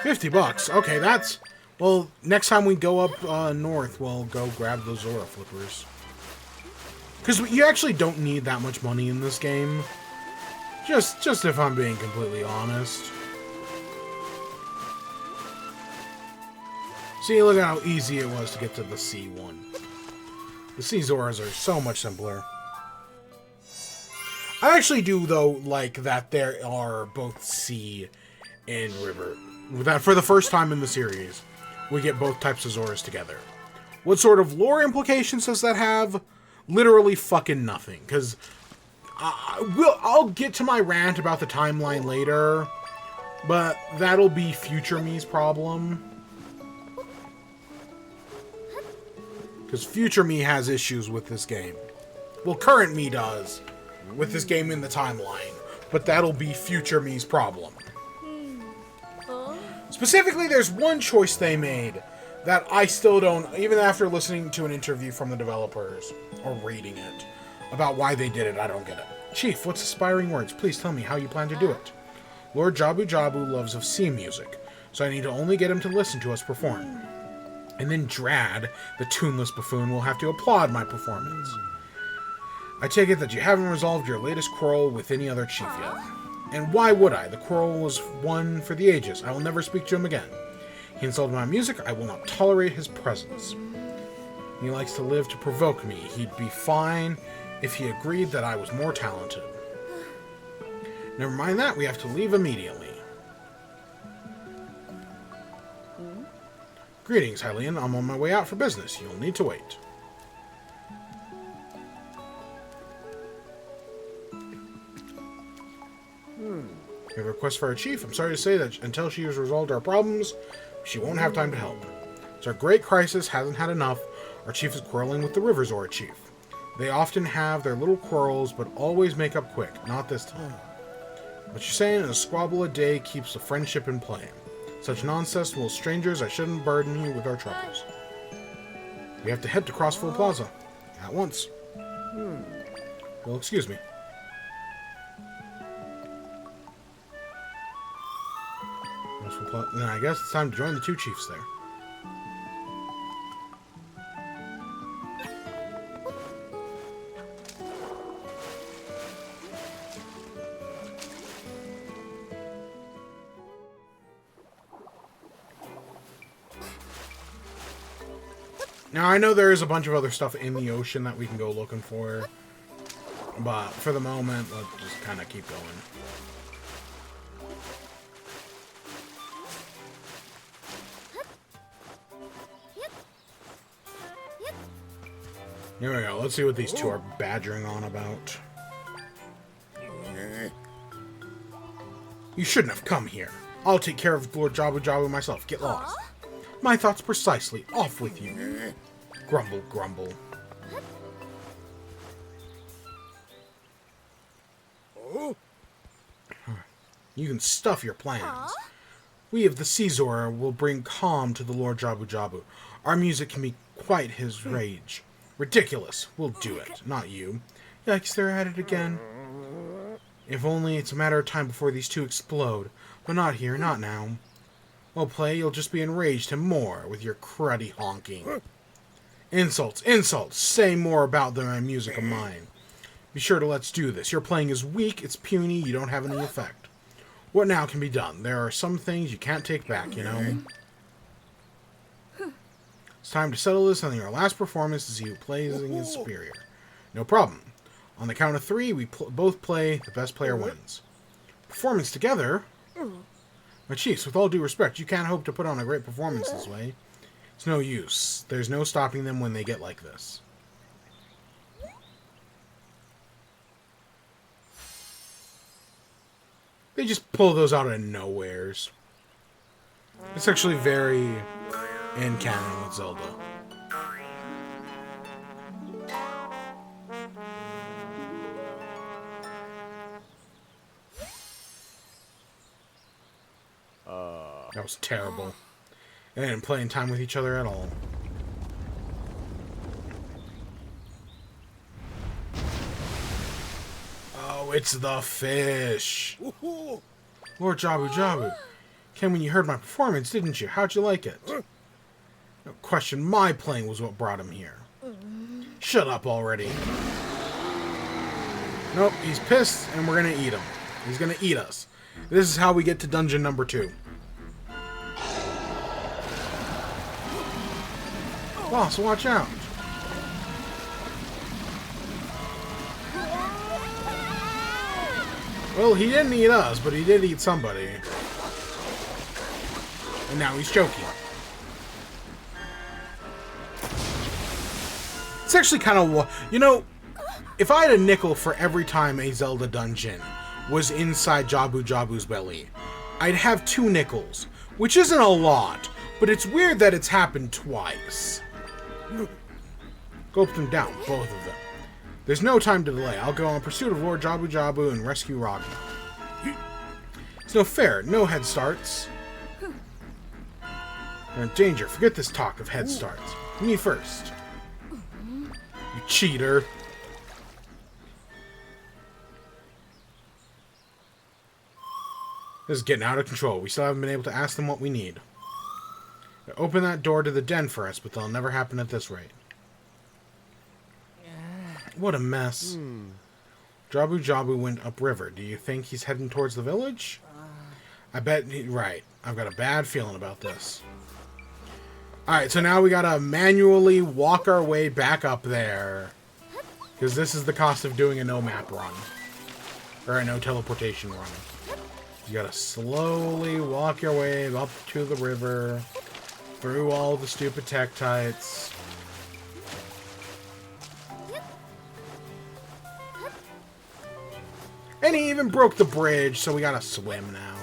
$50. Okay, that's... Well, next time we go up north, we'll go grab those Zora flippers. Because you actually don't need that much money in this game. Just if I'm being completely honest. See, look at how easy it was to get to the C1. The C Zoras are so much simpler. I actually do, though, like that there are both sea and river. That for the first time in the series, we get both types of Zoras together. What sort of lore implications does that have? Literally fucking nothing. Because I'll get to my rant about the timeline later, but that'll be future me's problem. Because future me has issues with this game. Well, current me does with this game in the timeline, but that'll be future me's problem. Specifically, there's one choice they made that I still don't, even after listening to an interview from the developers, or reading it, about why they did it, I don't get it. Chief, what's aspiring words? Please tell me how you plan to do it. Lord Jabu Jabu loves of sea music, so I need to only get him to listen to us perform. And then Drad, the tuneless buffoon, will have to applaud my performance. I take it that you haven't resolved your latest quarrel with any other chief yet. And why would I? The quarrel was one for the ages. I will never speak to him again. He insulted my music. I will not tolerate his presence. He likes to live to provoke me. He'd be fine if he agreed that I was more talented. Never mind that. We have to leave immediately. Greetings, Hylian. I'm on my way out for business. You'll need to wait. We have a request for our chief. I'm sorry to say that until she has resolved our problems, she won't have time to help. It's our great crisis hasn't had enough. Our chief is quarreling with the River Zora chief. They often have their little quarrels, but always make up quick. Not this time. What you're saying is a squabble a day keeps the friendship in play. Such nonsense will strangers. I shouldn't burden you with our troubles. We have to head to Crossfield Plaza. At once. Well, excuse me. Then I guess it's time to join the two chiefs there. Now, I know there is a bunch of other stuff in the ocean that we can go looking for. But for the moment, let's just kind of keep going. Here we go. Let's see what these two are badgering on about. You shouldn't have come here. I'll take care of Lord Jabu Jabu myself. Get lost. My thoughts precisely. Off with you. Grumble, grumble. You can stuff your plans. We of the Caesar will bring calm to the Lord Jabu Jabu. Our music can be quite his rage. Ridiculous. We'll do it, not you. Yikes, they're at it again. If only it's a matter of time before these two explode. But not here, not now. Well, play, you'll just be enraged and more with your cruddy honking. Insults, insults! Say more about the music of mine. Be sure to let's do this. Your playing is weak, it's puny, you don't have any effect. What now can be done? There are some things you can't take back, you know? It's time to settle this on your last performance to see who plays is superior. No problem. On the count of 3, we both play, the best player wins. Performance together? My chiefs, with all due respect, you can't hope to put on a great performance this way. It's no use. There's no stopping them when they get like this. They just pull those out of nowheres. It's actually very in canon with Zelda. That was terrible. They didn't play in time with each other at all. Oh, it's the fish. Lord Jabu Jabu. Ken, when you heard my performance, didn't you? How'd you like it? No question, my playing was what brought him here. Shut up already. Nope, he's pissed, and we're gonna eat him. He's gonna eat us. This is how we get to dungeon number 2. Boss, watch out. Well, he didn't eat us, but he did eat somebody. And now he's choking. It's actually kind of... You know, if I had a nickel for every time a Zelda dungeon was inside Jabu Jabu's belly, I'd have 2 nickels, which isn't a lot, but it's weird that it's happened twice. Gulp them down, both of them. There's no time to delay. I'll go in pursuit of Lord Jabu Jabu and rescue Ragna. It's no fair. No head starts. You're in danger. Forget this talk of head starts. Me first. You cheater. This is getting out of control. We still haven't been able to ask them what we need. They open that door to the den for us, but they'll never happen at this rate. What a mess. Jabu Jabu went upriver. Do you think he's heading towards the village? I bet right. I've got a bad feeling about this. Alright, so now we gotta manually walk our way back up there. Because this is the cost of doing a no-map run. Or a no-teleportation run. You gotta slowly walk your way up to the river. Through all the stupid Tektites. And he even broke the bridge, so we gotta swim now.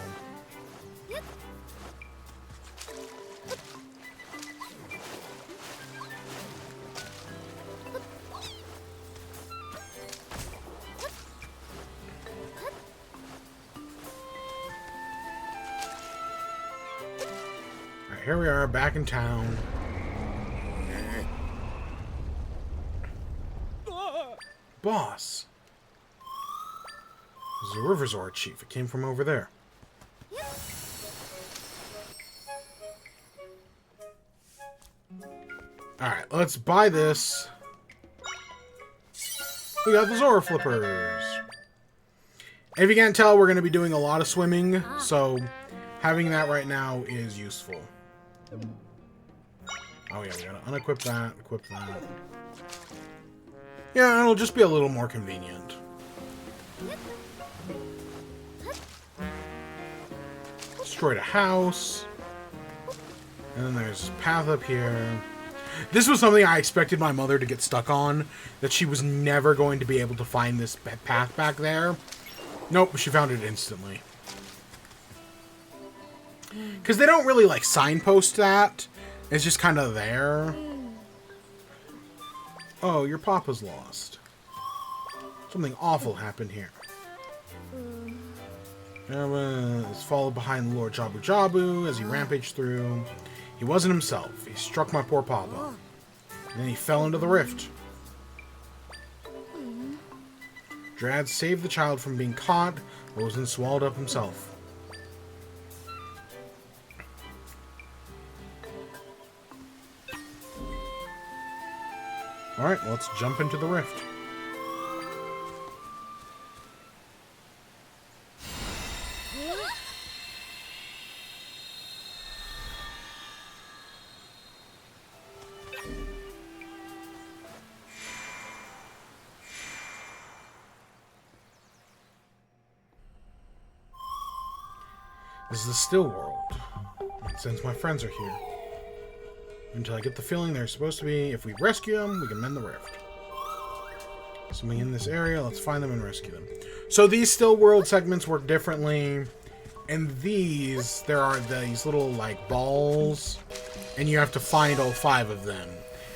Alright, here we are, back in town. Boss. This is a Riverzord chief. It came from over there. Alright, let's buy this. We got the Zora Flippers. If you can't tell, we're going to be doing a lot of swimming, so having that right now is useful. Oh yeah, we gotta unequip that, equip that. Yeah, it'll just be a little more convenient. Destroyed a house. And then there's a path up here. This was something I expected my mother to get stuck on. That she was never going to be able to find this path back there. Nope, she found it instantly. Because they don't really, like, signpost that. It's just kind of there. Oh, your papa's lost. Something awful happened here. Is followed behind Lord Jabu Jabu as he rampaged through. He wasn't himself. He struck my poor papa. And then he fell into the rift. Drad saved the child from being caught, but was then swallowed up himself. Alright, let's jump into the rift. This is the still world. And since my friends are here, until I get the feeling they're supposed to be, if we rescue them, we can mend the rift. Something in this area, let's find them and rescue them. So these still world segments work differently. And these, there are these little, like, balls. And you have to find all 5 of them.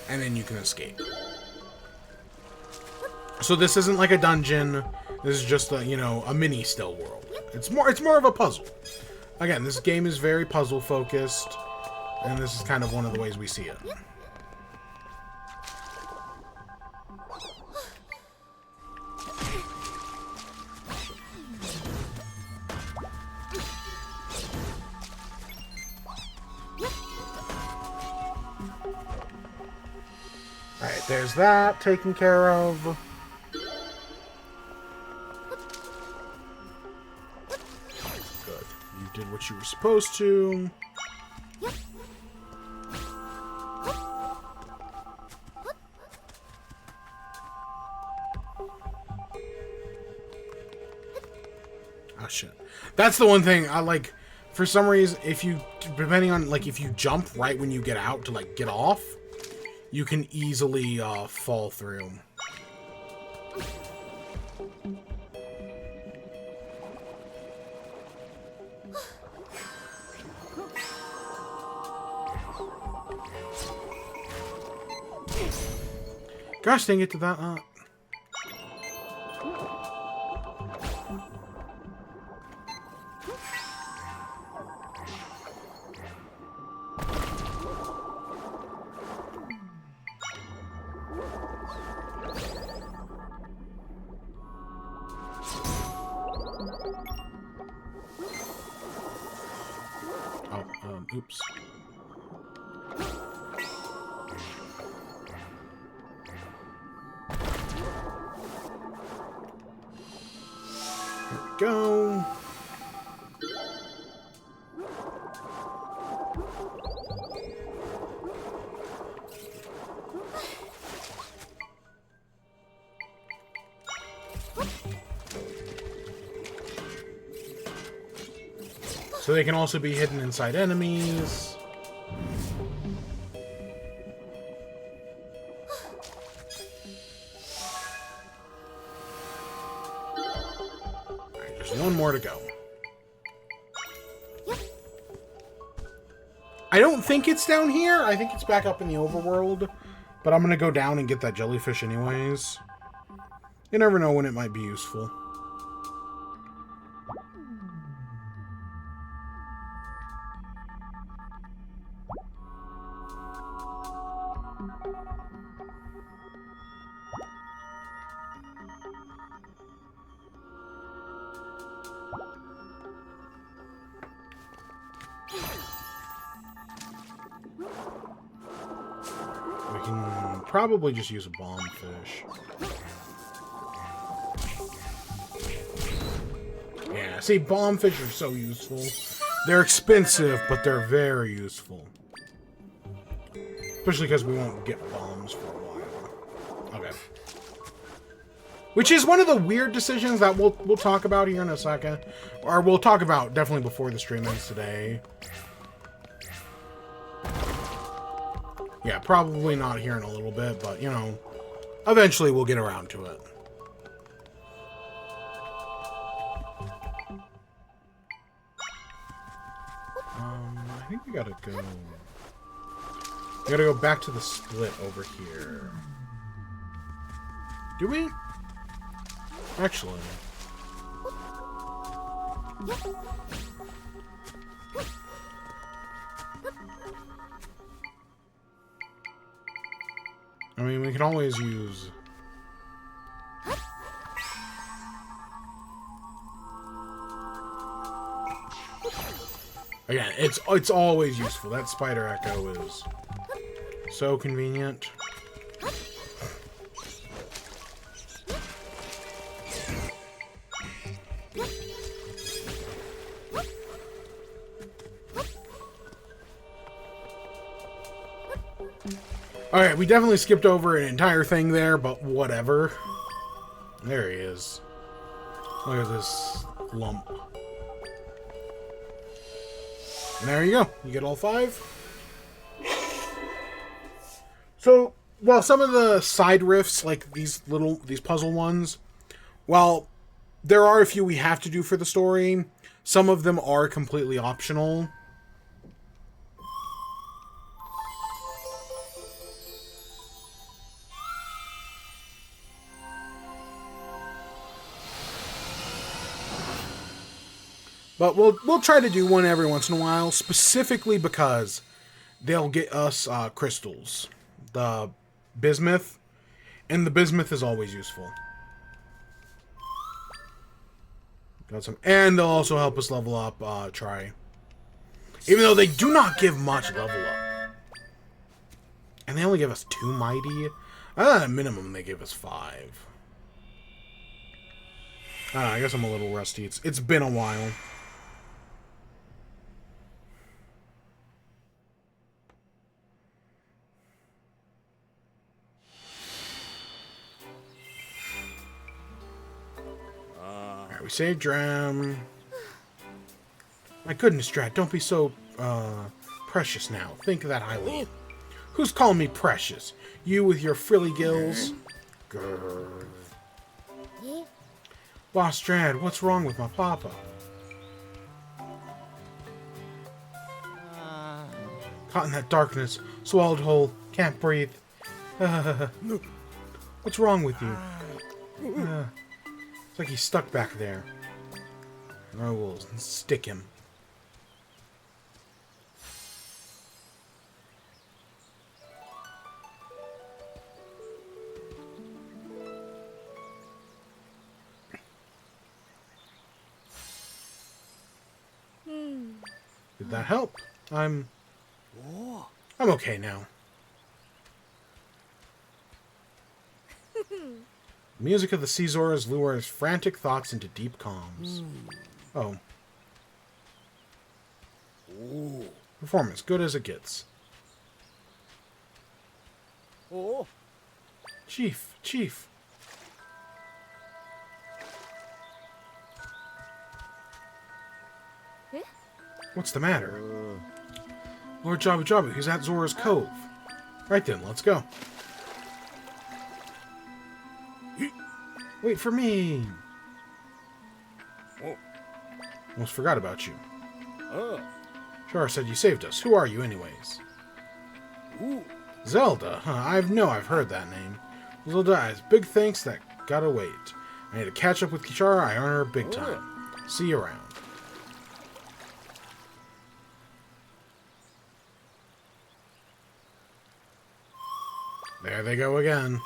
And then you can escape. So this isn't like a dungeon. This is just a, you know, a mini still world. It's more of a puzzle. Again, this game is very puzzle focused, and this is kind of one of the ways we see it. Alright, there's that taken care of. Did what you were supposed to. Oh shit. That's the one thing I like. For some reason, if you, depending on, like, if you jump right when you get out to, like, get off, you can easily fall through. Gosh dang it, to that oops. Go. So they can also be hidden inside enemies. One more to go. I don't think it's down here. I think it's back up in the overworld. But I'm going to go down and get that jellyfish anyways. You never know when it might be useful. We can probably just use a bomb fish. Yeah, see, bomb fish are so useful. They're expensive, but they're very useful. Especially because we won't get bombs for a while. Okay. Which is one of the weird decisions that we'll talk about here in a second. Or we'll talk about definitely before the stream ends today. Yeah, probably not here in a little bit, but, you know, eventually we'll get around to it. I think we gotta go... We gotta go back to the split over here. Do we? Actually... I mean, we can always use... Again, it's always useful. That spider echo is so convenient. Alright, we definitely skipped over an entire thing there, but whatever. There he is. Look at this lump. And there you go. You get all 5. So, well, some of the side rifts, like these puzzle ones, while there are a few we have to do for the story, some of them are completely optional. But we'll try to do one every once in a while, specifically because they'll get us crystals. The bismuth. And the bismuth is always useful. Got some, and they'll also help us level up Try. Even though they do not give much level up. And they only give us 2 mighty. At a minimum, they give us 5. I guess I'm a little rusty. It's been a while. We saved Dram. My goodness, Drat, don't be so, precious now. Think of that highly. Who's calling me precious? You with your frilly gills? Grrr. Boss Drat, what's wrong with my papa? Caught in that darkness, swallowed whole, can't breathe. What's wrong with you? It's like he's stuck back there. I will stick him. Did that help? I'm okay now. Music of the Caesars lures frantic thoughts into deep calms. Oh. Performance, good as it gets. Chief. What's the matter? Lord Jabu Jabu, he's at Zora's Cove. Right then, let's go. Wait for me! Almost forgot about you. Char said you saved us. Who are you, anyways? Zelda? Huh, I've heard that name. Zelda has big thanks that gotta wait. I need to catch up with Kichara. I earn her big time. See you around. There they go again.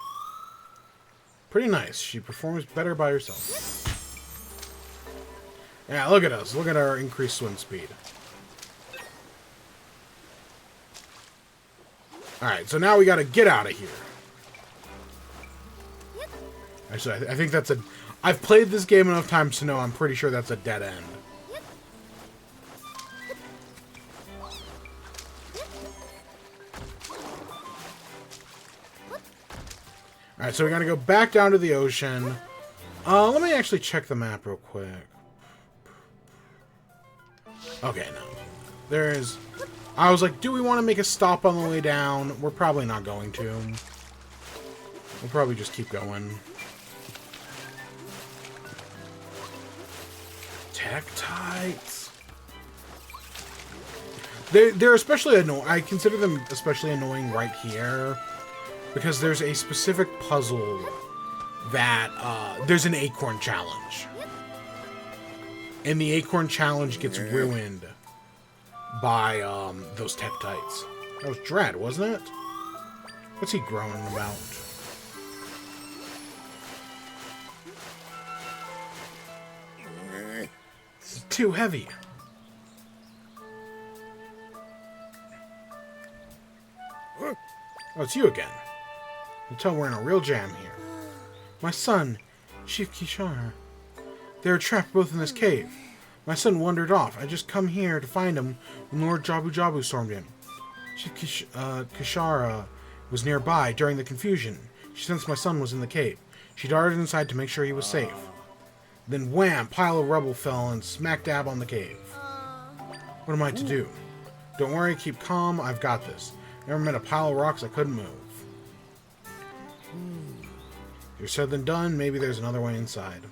Pretty nice. She performs better by herself. Yeah, look at us. Look at our increased swim speed. Alright, so now we gotta get out of here. Actually, I think that's a... I've played this game enough times to know I'm pretty sure that's a dead end. Alright, so we gotta go back down to the ocean. Let me actually check the map real quick. Okay, no. There's... I was like, do we want to make a stop on the way down? We're probably not going to. We'll probably just keep going. Tektites. They're especially annoying. I consider them especially annoying right here. Because there's a specific puzzle that, there's an acorn challenge. And the acorn challenge gets ruined by, those Tektites. That was Dread, wasn't it? What's he groaning about? It's too heavy. Oh, it's you again. You tell we're in a real jam here. My son, Chief Kishar. They were trapped both in this cave. My son wandered off. I just come here to find him when Lord Jabu Jabu stormed in. Chief Kishara was nearby during the confusion. She sensed my son was in the cave. She darted inside to make sure he was safe. Then wham! Pile of rubble fell and smack dab on the cave. What am I to do? Don't worry, keep calm. I've got this. Never met a pile of rocks I couldn't move. Easier said than done. Maybe there's another way inside.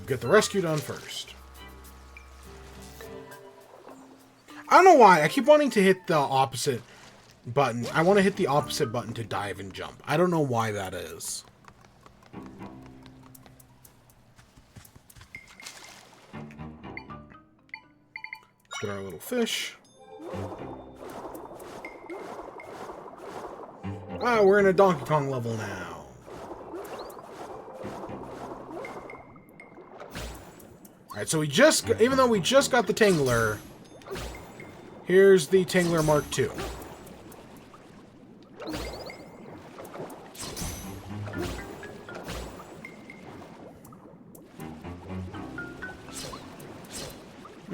Get the rescue done first. I don't know why. I keep wanting to hit the opposite button. I want to hit the opposite button to dive and jump. I don't know why that is. Let's get our little fish. Ah, we're in a Donkey Kong level now. Alright, so we just, even though we just got the Tingler, here's the Tingler Mark II.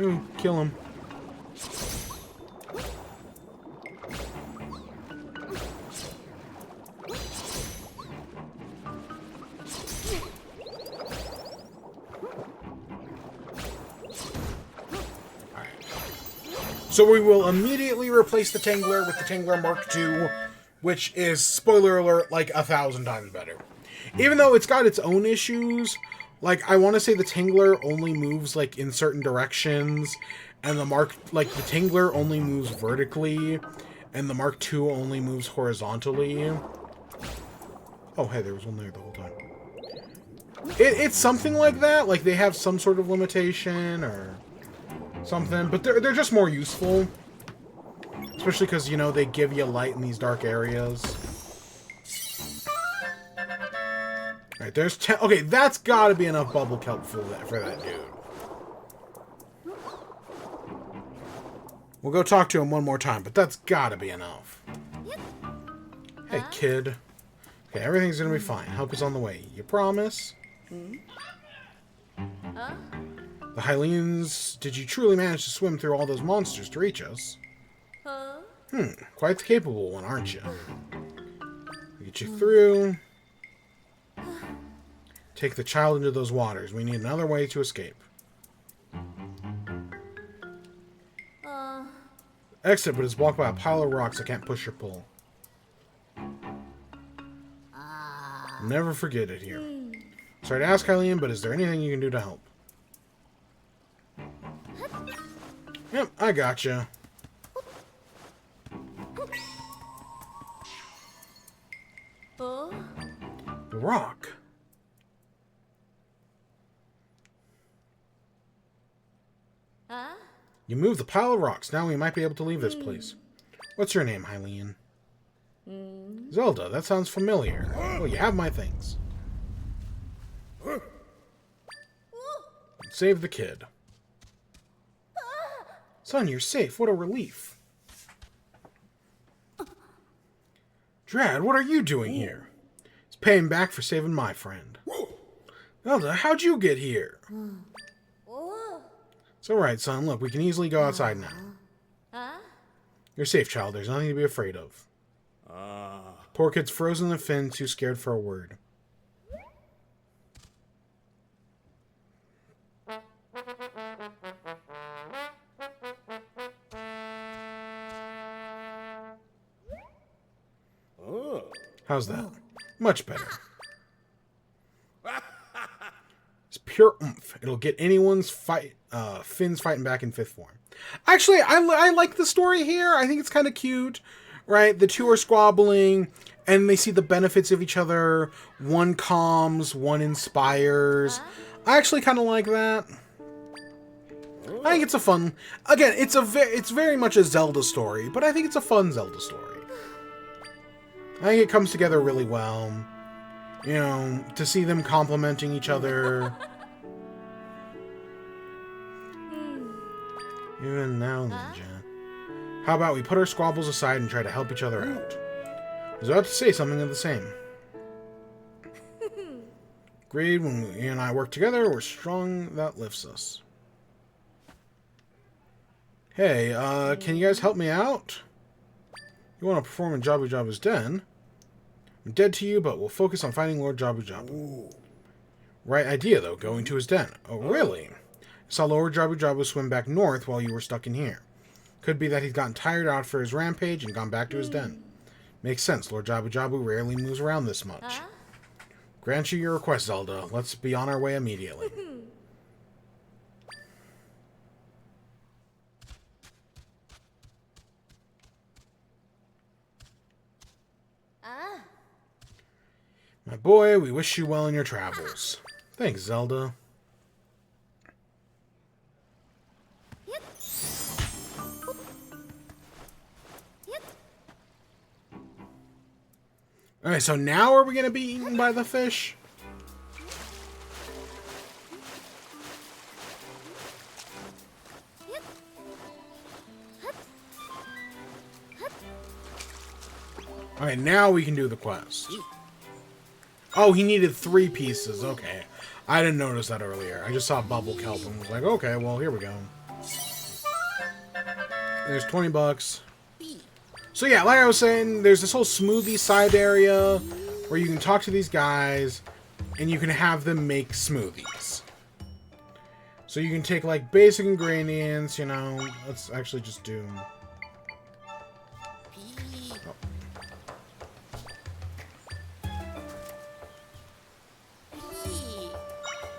Ooh, kill him. So we will immediately replace the Tingler with the Tingler Mark II, which is, spoiler alert, like 1,000 times better. Even though it's got its own issues, like, I want to say the Tingler only moves, like, in certain directions, and the Tingler only moves vertically, and the Mark II only moves horizontally. Oh, hey, there was one there the whole time. It's something like that, like, they have some sort of limitation, or something, but they're just more useful. Especially because, you know, they give you light in these dark areas. Alright, there's 10. Okay, that's gotta be enough bubble kelp for that dude. We'll go talk to him one more time, but that's gotta be enough. Hey, kid. Okay, everything's gonna be fine. Help is on the way. You promise? The Hylians, did you truly manage to swim through all those monsters to reach us? Quite the capable one, aren't you? We'll get you through. Take the child into those waters. We need another way to escape. Exit, but it's blocked by a pile of rocks I can't push or pull. Never forget it here. Sorry to ask, Hylian, but is there anything you can do to help? Yep, I gotcha. The rock. You moved the pile of rocks. Now we might be able to leave this place. What's your name, Hylian? Zelda. That sounds familiar. Well, you have my things. Save the kid. Son, you're safe. What a relief. Drad, what are you doing here? It's paying back for saving my friend. Zelda, how'd you get here? It's alright, son. Look, we can easily go outside now. You're safe, child. There's nothing to be afraid of. Poor kid's frozen in the fin, too scared for a word. Oh. How's that? Much better. It's pure oomph. It'll get anyone's fins fighting back in fifth form. Actually, I like the story here. I think it's kind of cute, right? The two are squabbling, and they see the benefits of each other. One calms, one inspires. I actually kind of like that. I think it's a fun... Again, it's very much a Zelda story, but I think it's a fun Zelda story. I think it comes together really well. You know, to see them complimenting each other. Even now, Ninja. How about we put our squabbles aside and try to help each other out? I was about to say something of the same. Agreed, when you and I work together, we're strong, that lifts us. Hey, can you guys help me out? You want to perform in Jabu Jabu's den? I'm dead to you, but we'll focus on finding Lord Jabu Jabu. Right idea, though, going to his den. Oh, really? I saw Lord Jabu Jabu swim back north while you were stuck in here. Could be that he's gotten tired out for his rampage and gone back to his den. Makes sense, Lord Jabu Jabu rarely moves around this much. Grant you your request, Zelda. Let's be on our way immediately. My boy, we wish you well in your travels. Thanks, Zelda. Alright, so now are we going to be eaten by the fish? Alright, now we can do the quest. Oh, he needed 3 pieces. Okay. I didn't notice that earlier. I just saw bubble kelp and was like, okay, well, here we go. There's 20 bucks. So yeah, like I was saying, there's this whole smoothie side area where you can talk to these guys and you can have them make smoothies. So you can take like basic ingredients, you know. Let's actually just do...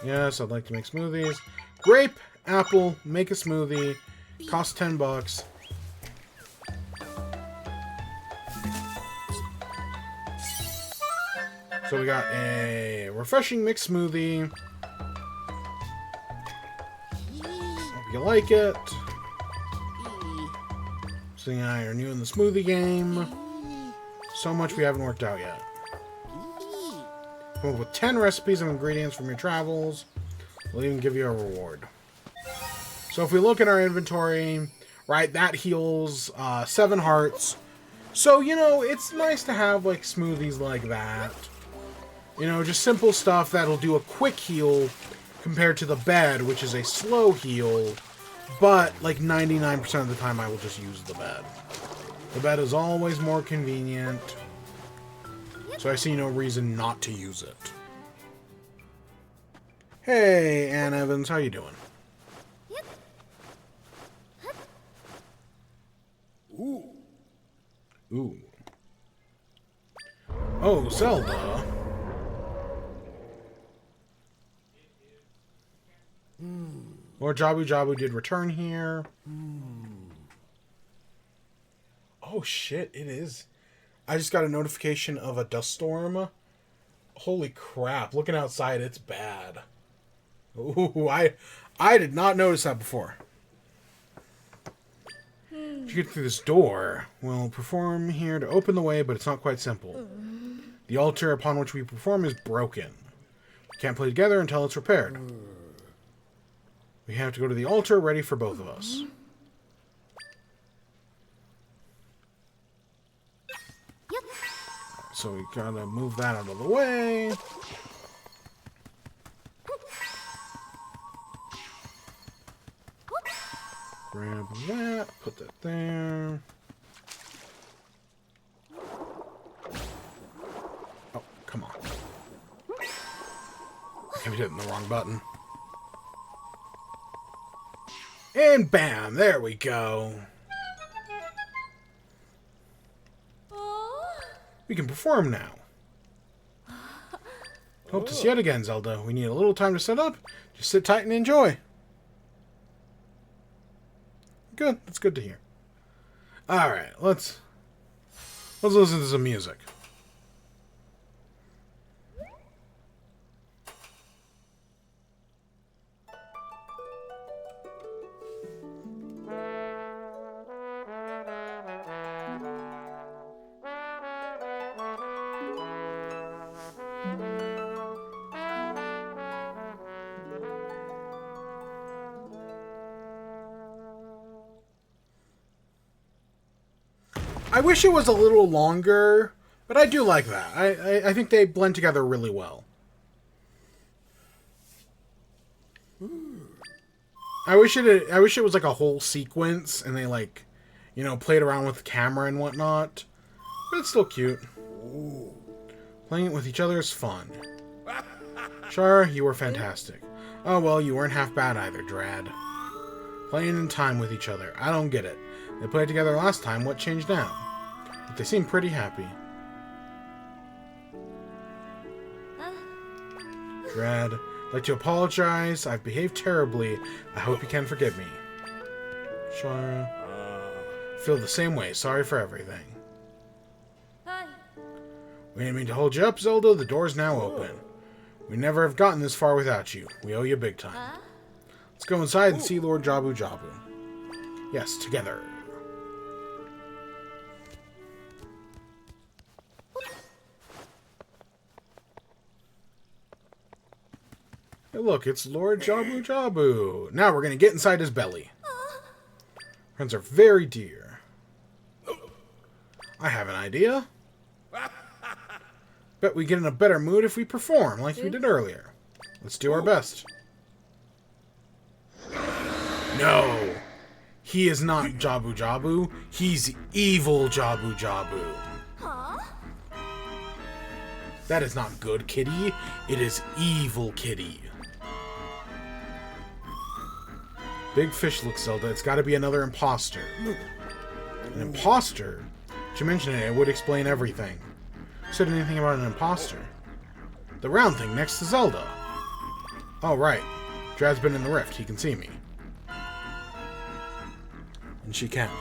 Yes, I'd like to make smoothies. Grape, apple, make a smoothie. Costs 10 bucks. So we got a refreshing mixed smoothie. Hope you like it. So and I are new in the smoothie game. So much we haven't worked out yet. Come up with 10 recipes and ingredients from your travels. We'll even give you a reward. So if we look at our inventory, right, that heals 7 hearts. So, you know, it's nice to have, like, smoothies like that. You know, just simple stuff that'll do a quick heal compared to the bed, which is a slow heal. But, like, 99% of the time I will just use the bed. The bed is always more convenient. So I see no reason not to use it. Hey, Ann Evans, how you doing? Ooh. Ooh. Oh, Zelda. Lord Jabu Jabu did return here. Oh shit, it is. I just got a notification of a dust storm. Holy crap, looking outside, it's bad. Ooh, I did not notice that before. If you get through this door, we'll perform here to open the way, but it's not quite simple. The altar upon which we perform is broken. We can't play together until it's repaired. We have to go to the altar ready for both of us. So we gotta move that out of the way. Grab that, put that there. kept hitting the wrong button. And bam! There we go. We can perform now. Hope to see you again, Zelda. We need a little time to set up. Just sit tight and enjoy. Good. That's good to hear. Alright, let's listen to some music. I wish it was a little longer, but I do like that. I think they blend together really well. I wish it was like a whole sequence and they like, you know, played around with the camera and whatnot. But it's still cute. Playing it with each other is fun. Char, you were fantastic. Oh well, you weren't half bad either, Drad. Playing in time with each other. I don't get it. They played together last time, what changed now? But they seem pretty happy. Drad, I'd like to apologize. I've behaved terribly. I hope you can forgive me. Shara. Feel the same way. Sorry for everything. We didn't mean to hold you up, Zelda. The door's now open. We never have gotten this far without you. We owe you big time. Let's go inside and see Lord Jabu Jabu. Yes, together. Hey, look, it's Lord Jabu Jabu. Now we're going to get inside his belly. Friends are very dear. I have an idea. Bet we get in a better mood if we perform like we did earlier. Let's do our best. No. He is not Jabu Jabu. He's evil Jabu Jabu. That is not good, kitty. It is evil, kitty. Big fish looks, Zelda. It's got to be another imposter. An imposter? Did you mention it? It would explain everything. Said anything about an imposter? The round thing next to Zelda. Oh, right. Drad's been in the rift. He can see me. And she can't.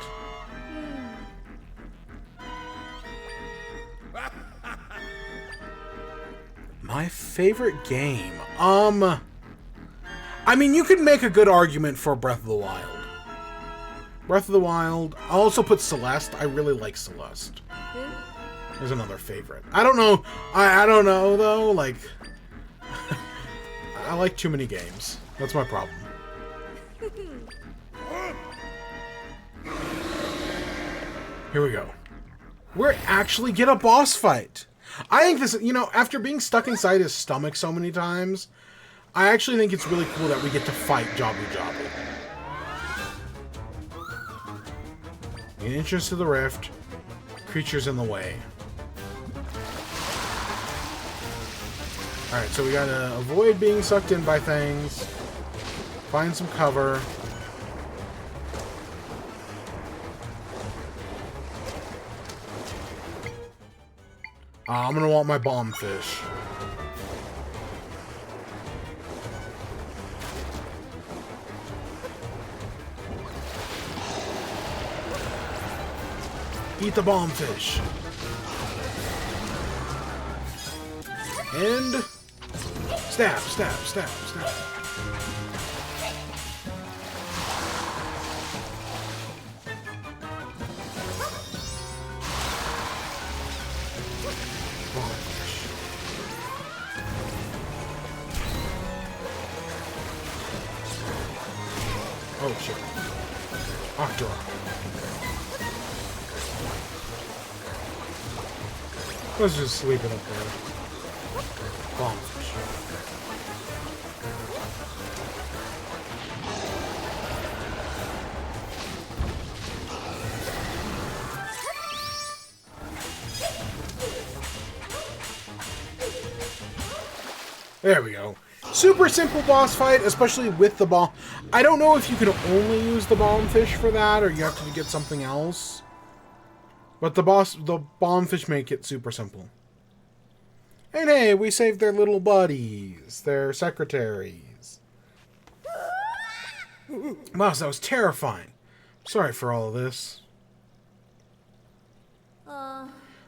My favorite game. I mean, you could make a good argument for Breath of the Wild. Breath of the Wild. I'll also put Celeste. I really like Celeste. There's another favorite. I don't know. I don't know, though. Like, I like too many games. That's my problem. Here we go. We actually get a boss fight. I think this, you know, after being stuck inside his stomach so many times, I actually think it's really cool that we get to fight Jabu Jabu. An entrance to the rift. Creatures in the way. Alright, so we gotta avoid being sucked in by things. Find some cover. I'm gonna want my bomb fish. Eat the bomb fish. And stab, stab, stab, stab. Bomb fish. Oh shit. Octorok. Let's just sleep it up there. Bomb fish. There we go. Super simple boss fight, especially with the bomb. I don't know if you can only use the bomb fish for that, or you have to get something else. But the bomb fish make it super simple. And hey, we saved their little buddies, their secretaries. Wow, that was terrifying. Sorry for all of this.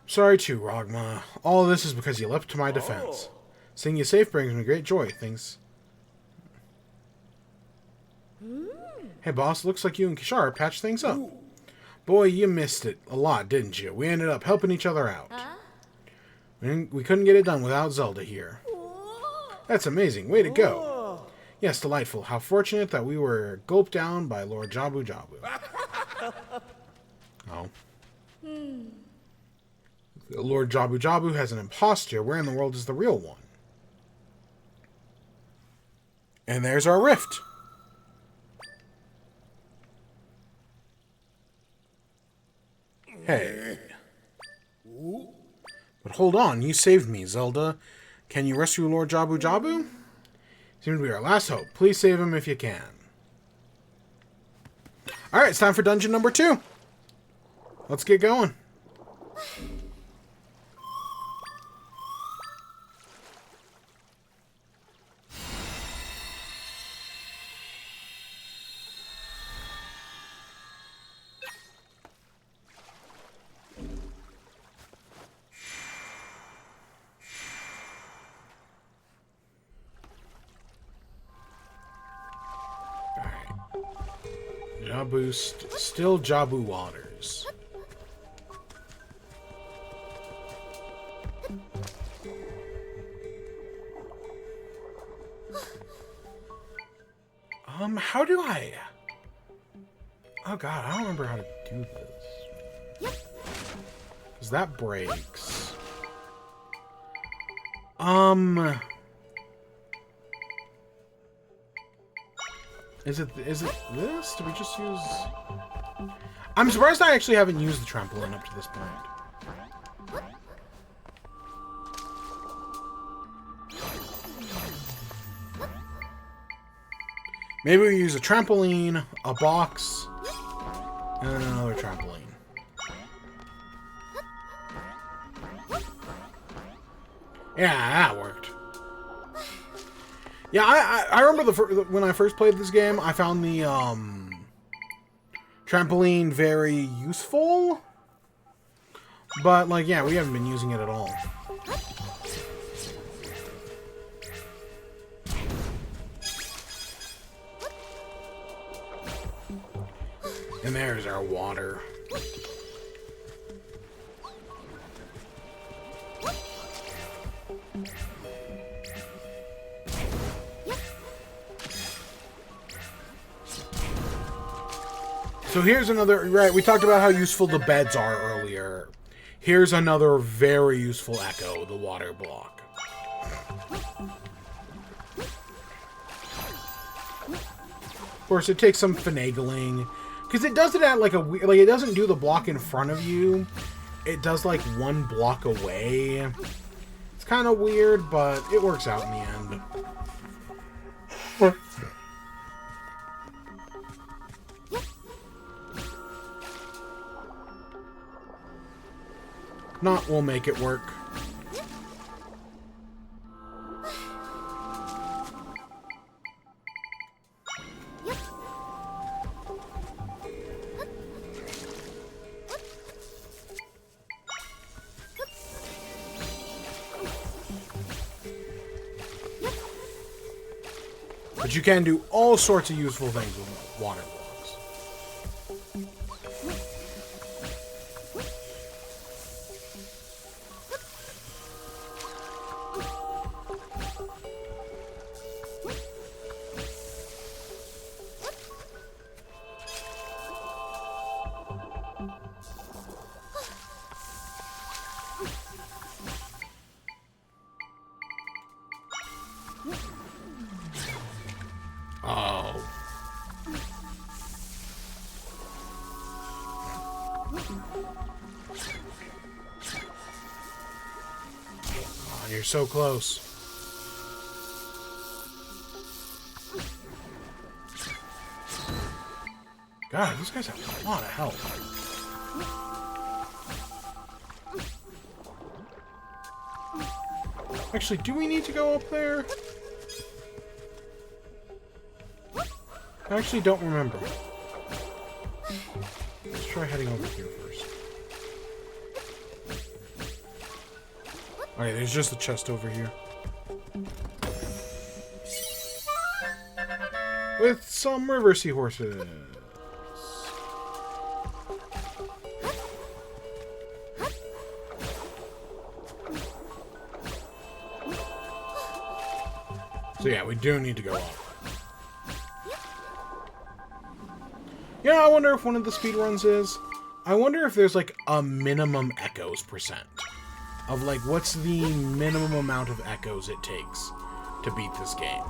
Sorry too, Rogma. All of this is because you leapt to my defense. Seeing you safe brings me great joy. Thanks. Hey, boss, looks like you and Kishara patched things up. Boy, you missed it a lot, didn't you? We ended up helping each other out. We couldn't get it done without Zelda here. That's amazing. Way to go. Yes, delightful. How fortunate that we were gulped down by Lord Jabu Jabu. Oh. Lord Jabu Jabu has an imposture. Where in the world is the real one? And there's our rift. Hey. But hold on, you saved me, Zelda. Can you rescue Lord Jabu Jabu? Seems to be our last hope. Please save him if you can. Alright, it's time for dungeon number 2. Let's get going. Jabu, still Jabu waters. How do I... Oh god, I don't remember how to do this. Because that breaks. Is it this? Did we just use... I'm surprised I actually haven't used the trampoline up to this point. Maybe we use a trampoline, a box, and then another trampoline. Yeah, that worked. Yeah, I remember when I first played this game, I found the trampoline very useful. But, like, yeah, we haven't been using it at all. And there's our water. So here's another, right, we talked about how useful the beds are earlier. Here's another very useful echo, the water block. Of course, it takes some finagling. Because it does it at like a weird, like it doesn't do the block in front of you. It does like one block away. It's kind of weird, but it works out in the end. Not, we'll make it work. But you can do all sorts of useful things with water blocks. Oh. Oh, you're so close. God, these guys have a lot of health. Actually, do we need to go up there? I actually don't remember. Let's try heading over here first. Alright, there's just a chest over here. With some river seahorses. So yeah, we do need to go up. Yeah, I wonder if one of the speedruns is... I wonder if there's like a minimum echoes percent. Of like, what's the minimum amount of echoes it takes to beat this game.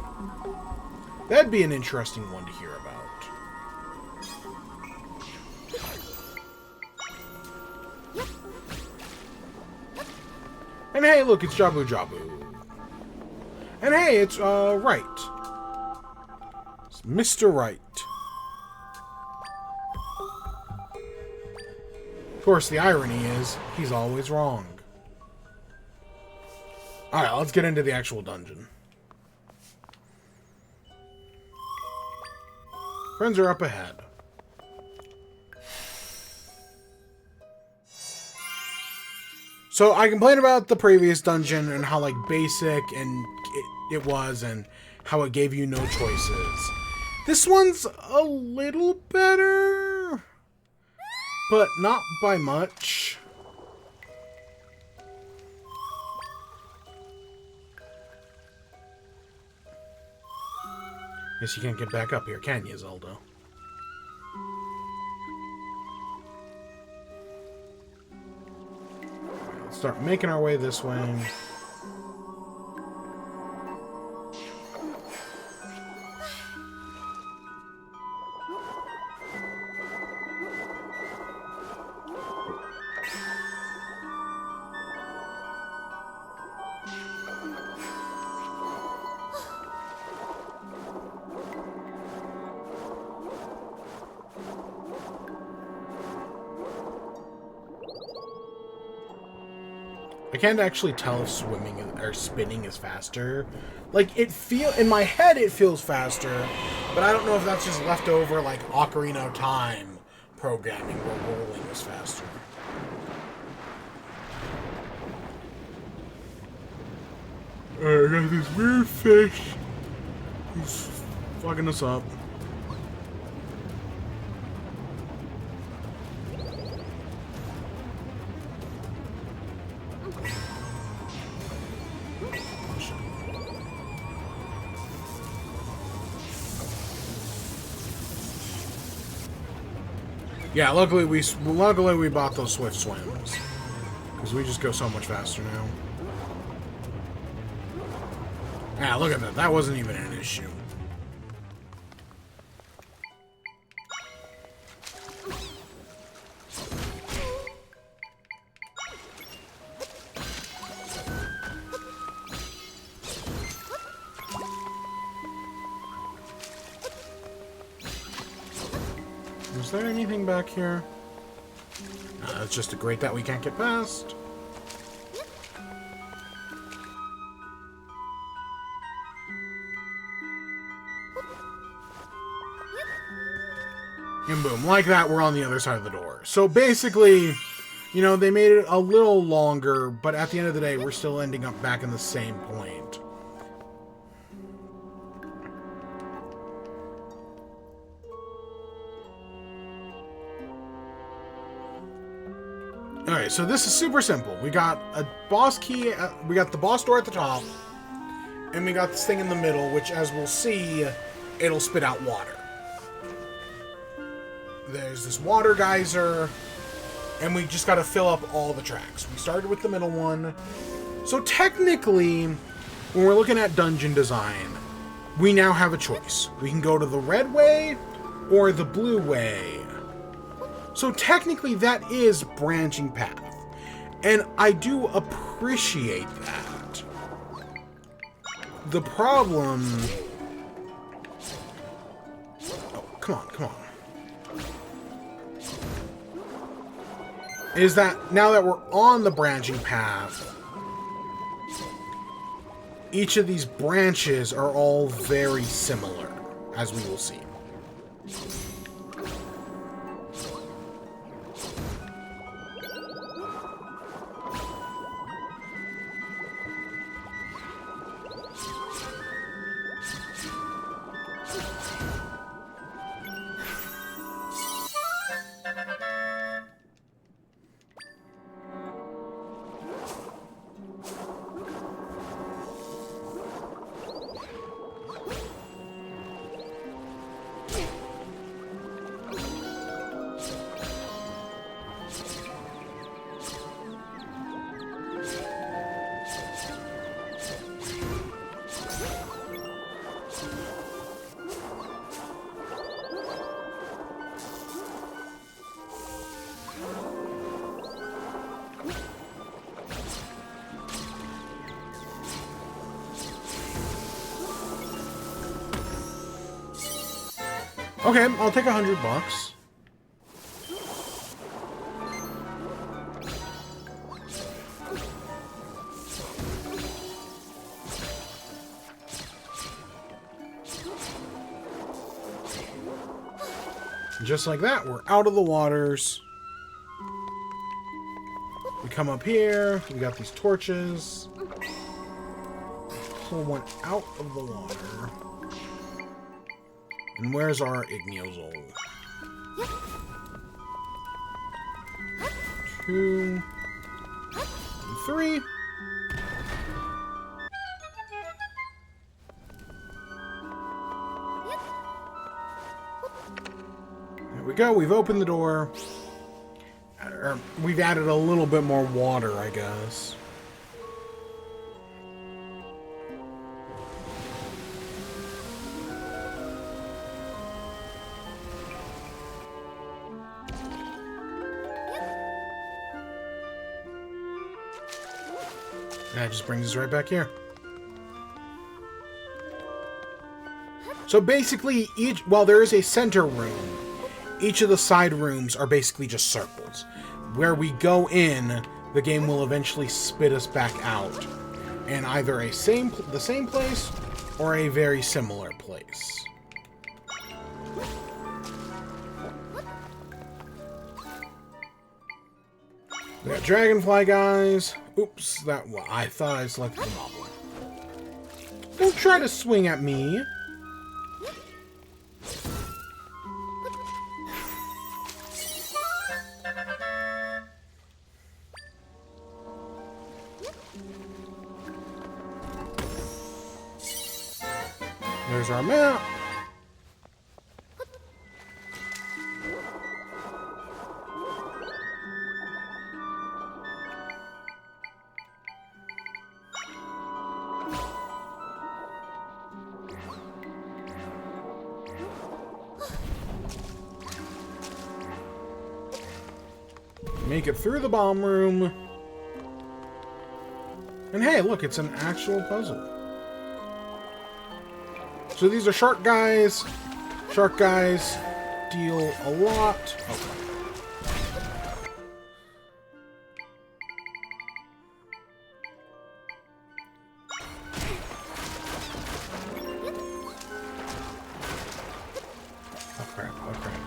That'd be an interesting one to hear about. And hey, look, it's Jabu Jabu. And hey, it's, Right. It's Mr. Right. Of course, the irony is, he's always wrong. Alright, let's get into the actual dungeon. Friends are up ahead. So I complained about the previous dungeon and how like basic and it was and how it gave you no choices. This one's a little better, but not by much. Guess you can't get back up here, can you, Zelda? Let's start making our way this way. I can't actually tell if swimming or spinning is faster. Like, in my head it feels faster, but I don't know if that's just leftover, like, Ocarina of Time programming where rolling is faster. Alright, I got this weird fish. He's fucking us up. Yeah, luckily we bought those swift swims, because we just go so much faster now. Yeah, look at that. That wasn't even an issue. Is there anything back here? It's just a grate that we can't get past. And boom, like that, we're on the other side of the door. So basically, you know, they made it a little longer, but at the end of the day, we're still ending up back in the same point. Alright, so this is super simple. We got a boss key, we got the boss door at the top, and we got this thing in the middle, which, as we'll see, it'll spit out water. There's this water geyser, and we just gotta fill up all the tracks. We started with the middle one. So technically, when we're looking at dungeon design, we now have a choice. We can go to the red way or the blue way. So technically that is branching path. And I do appreciate that. The problem... Oh, come on, come on. is that now that we're on the branching path, each of these branches are all very similar, as we will see. Okay, I'll take $100. Just like that, we're out of the waters. We come up here, we got these torches. Pull one out of the water. And where's our Igniozel? 2 and 3. There we go, we've opened the door. We've added a little bit more water, I guess. That just brings us right back here. So basically, while there is a center room, each of the side rooms are basically just circles. Where we go in, the game will eventually spit us back out in either the same place or a very similar place. We got dragonfly guys. Oops, I thought I selected the mob one. Don't try to swing at me. There's our map. Make it through the bomb room. And hey, look, it's an actual puzzle. So these are shark guys. Shark guys deal a lot. Okay. Oh crap, oh crap.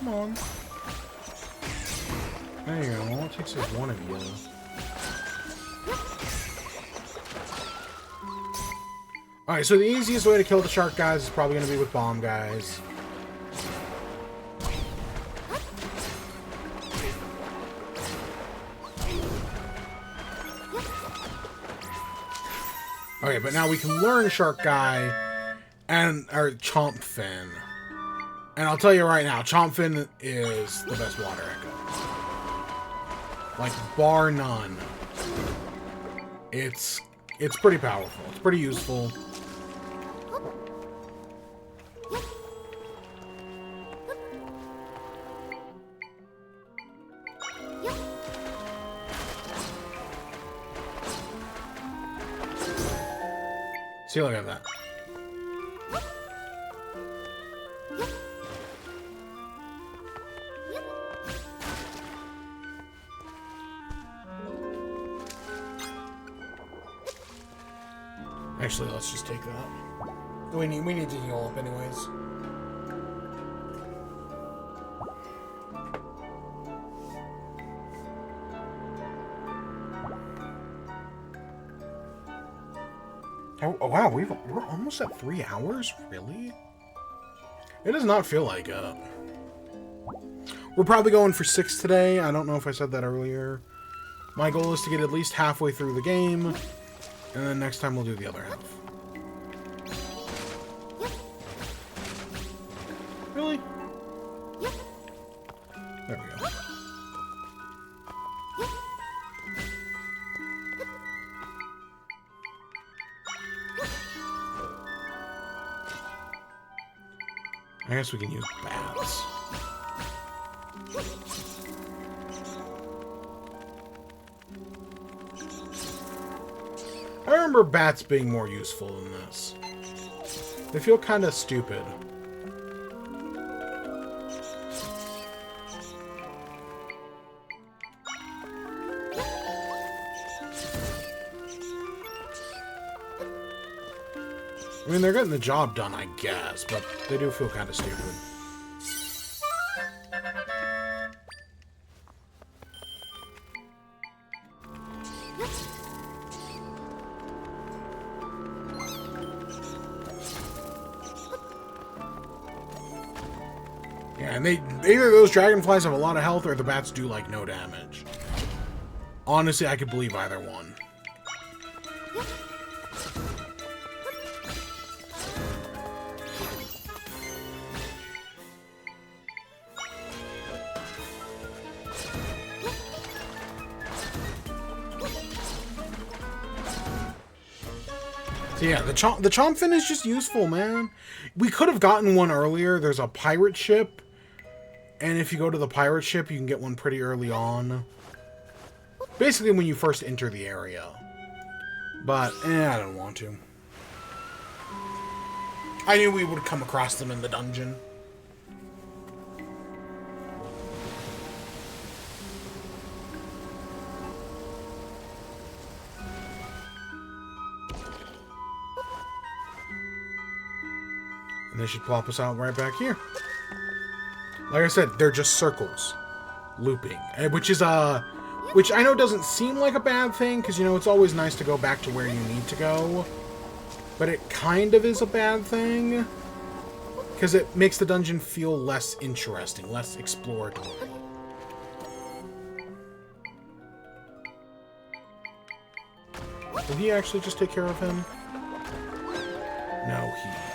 Come on. There you go. All it takes is one of you. Alright, so the easiest way to kill the shark guys is probably going to be with bomb guys. Okay, but now we can learn Shark Guy or Chomp Fin. And I'll tell you right now, Chomp Fin is the best water echo. Like, bar none. It's pretty powerful. It's pretty useful. See, look at that. Actually, let's just take that. We need to heal up anyways. Oh wow, we're almost at 3 hours? Really? It does not feel like it. We're probably going for 6 today. I don't know if I said that earlier. My goal is to get at least halfway through the game, and then next time we'll do the other half. Really? There we go. I guess we can use bats. I remember bats being more useful than this. They feel kind of stupid. I mean, they're getting the job done, I guess, but they do feel kind of stupid. Yeah, and either those dragonflies have a lot of health or the bats do, like, no damage. Honestly, I could believe either one. So yeah, the Chompfin is just useful, man. We could have gotten one earlier. There's a pirate ship. And if you go to the pirate ship, you can get one pretty early on. Basically when you first enter the area. But, I don't want to. I knew we would come across them in the dungeon. And they should plop us out right back here. Like I said, they're just circles. Looping. Which I know doesn't seem like a bad thing, because, you know, it's always nice to go back to where you need to go. But it kind of is a bad thing. Because it makes the dungeon feel less interesting, less exploratory. Will he actually just take care of him? No, he won't.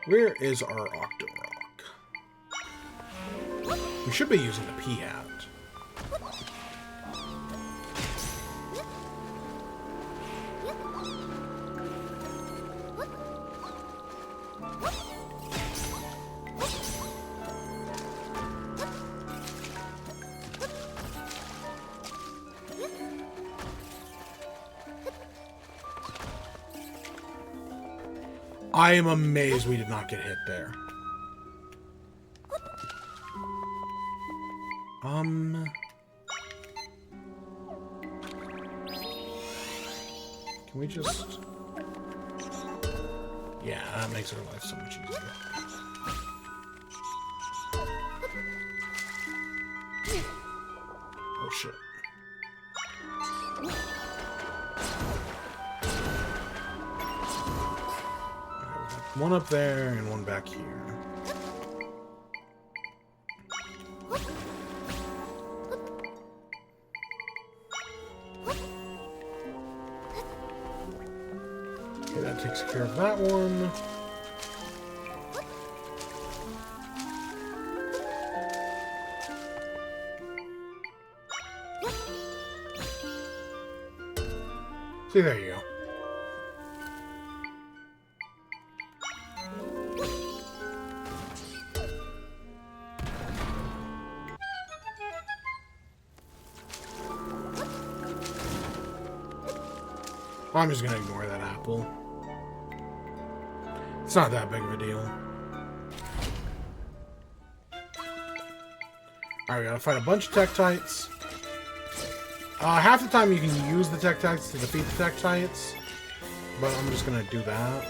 Where is our Octorock? We should be using the P-Hat. I am amazed we did not get hit there. Can we just... Yeah, that makes our life so much easier. Oh, shit. One up there and one back here. Okay, that takes care of that one. See, there you go. I'm just gonna ignore that apple. It's not that big of a deal. Alright, we gotta fight a bunch of Tektites. Half the time you can use the Tektites to defeat the Tektites, but I'm just gonna do that.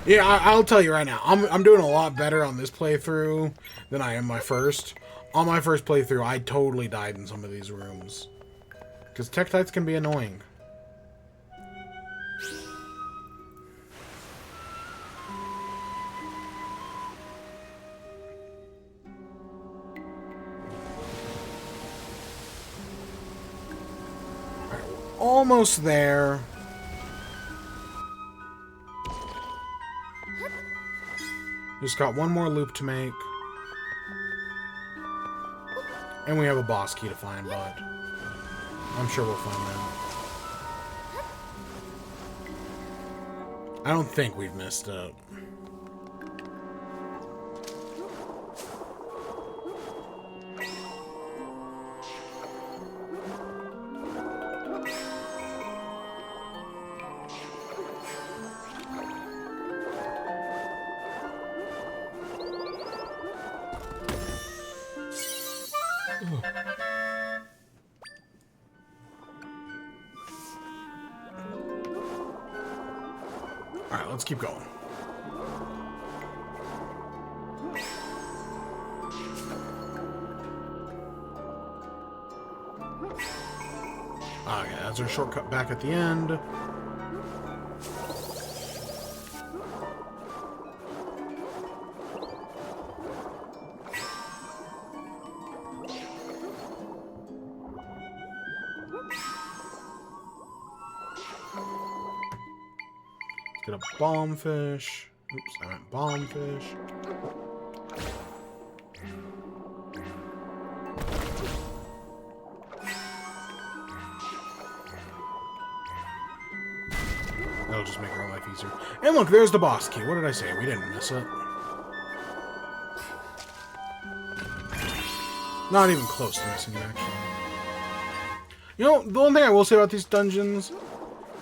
Yeah, I'll tell you right now, I'm doing a lot better on this playthrough than I am my first. On my first playthrough, I totally died in some of these rooms. Because Tektites can be annoying. Alright, we're almost there. Just got one more loop to make. And we have a boss key to find, but I'm sure we'll find that. I don't think we've messed up. Alright, let's keep going. Okay, that's our shortcut back at the end. Get a bombfish. Oops, I meant bombfish. That'll just make our life easier. And look, there's the boss key. What did I say? We didn't miss it. Not even close to missing it, actually. You know, the one thing I will say about these dungeons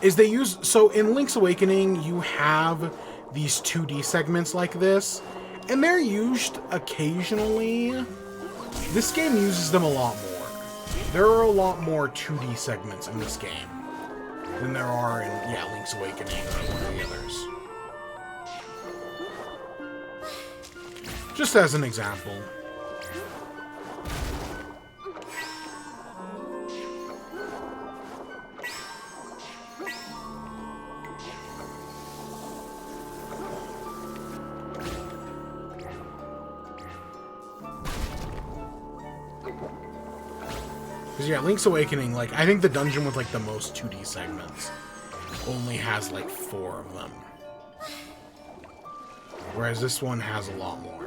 is they use... So, in Link's Awakening, you have these 2D segments like this, and they're used occasionally. This game uses them a lot more. There are a lot more 2D segments in this game than there are in, yeah, Link's Awakening or one of the others. Just as an example. Because, yeah, Link's Awakening, like, I think the dungeon with, like, the most 2D segments only has, like, 4 of them. Whereas this one has a lot more.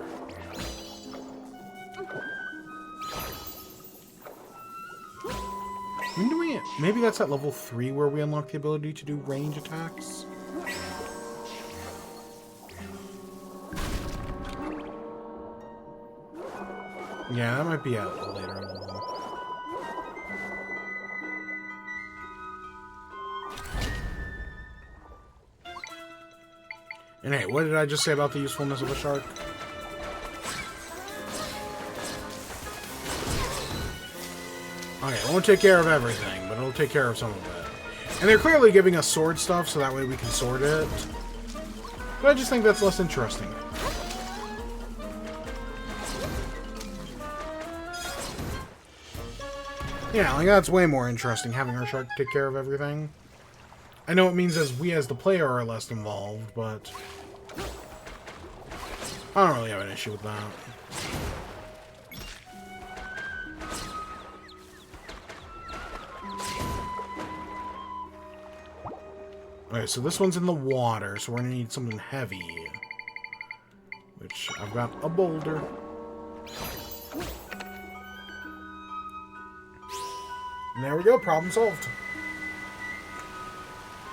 When do we... Maybe that's at level 3 where we unlock the ability to do range attacks? Yeah, that might be at a later level. And hey, what did I just say about the usefulness of a shark? Okay, it won't take care of everything, but it'll take care of some of it. And they're clearly giving us sword stuff, so that way we can sword it. But I just think that's less interesting. Yeah, like that's way more interesting, having our shark take care of everything. I know it means as we as the player are less involved, but I don't really have an issue with that. Okay, so this one's in the water, so we're gonna need something heavy. Which, I've got a boulder. And there we go, problem solved.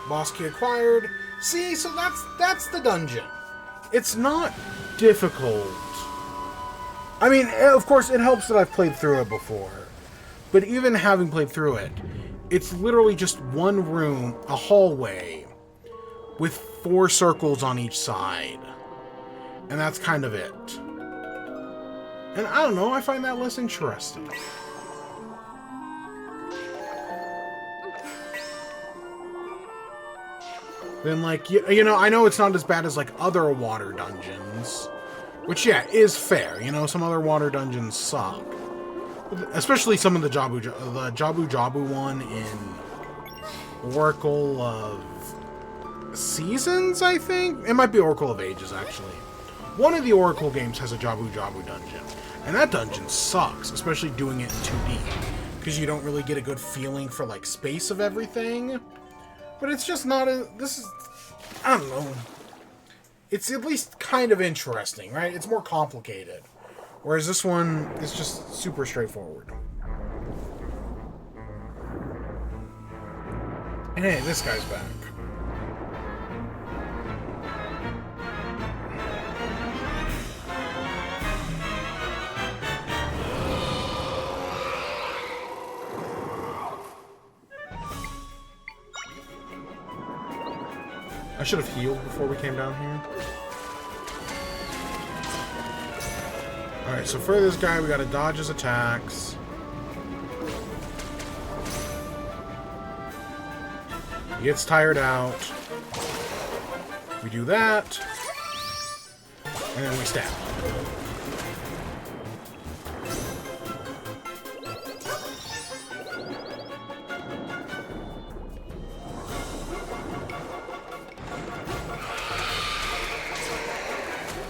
Boss key acquired. See, so that's the dungeon. It's not difficult. I mean, of course, it helps that I've played through it before. But even having played through it, it's literally just one room, a hallway, with 4 circles on each side. And that's kind of it. And I don't know, I find that less interesting. Then, like, you know, I know it's not as bad as, like, other water dungeons. Which, yeah, is fair. You know, some other water dungeons suck. Especially some of the Jabu Jabu one in Oracle of Seasons, I think? It might be Oracle of Ages, actually. One of the Oracle games has a Jabu Jabu dungeon. And that dungeon sucks, especially doing it in 2D. Because you don't really get a good feeling for, like, space of everything. But it's just not a... This is... I don't know. It's at least kind of interesting, right? It's more complicated. Whereas this one is just super straightforward. And hey, this guy's back. I should have healed before we came down here. Alright, so for this guy, we gotta dodge his attacks. He gets tired out. We do that. And then we stab.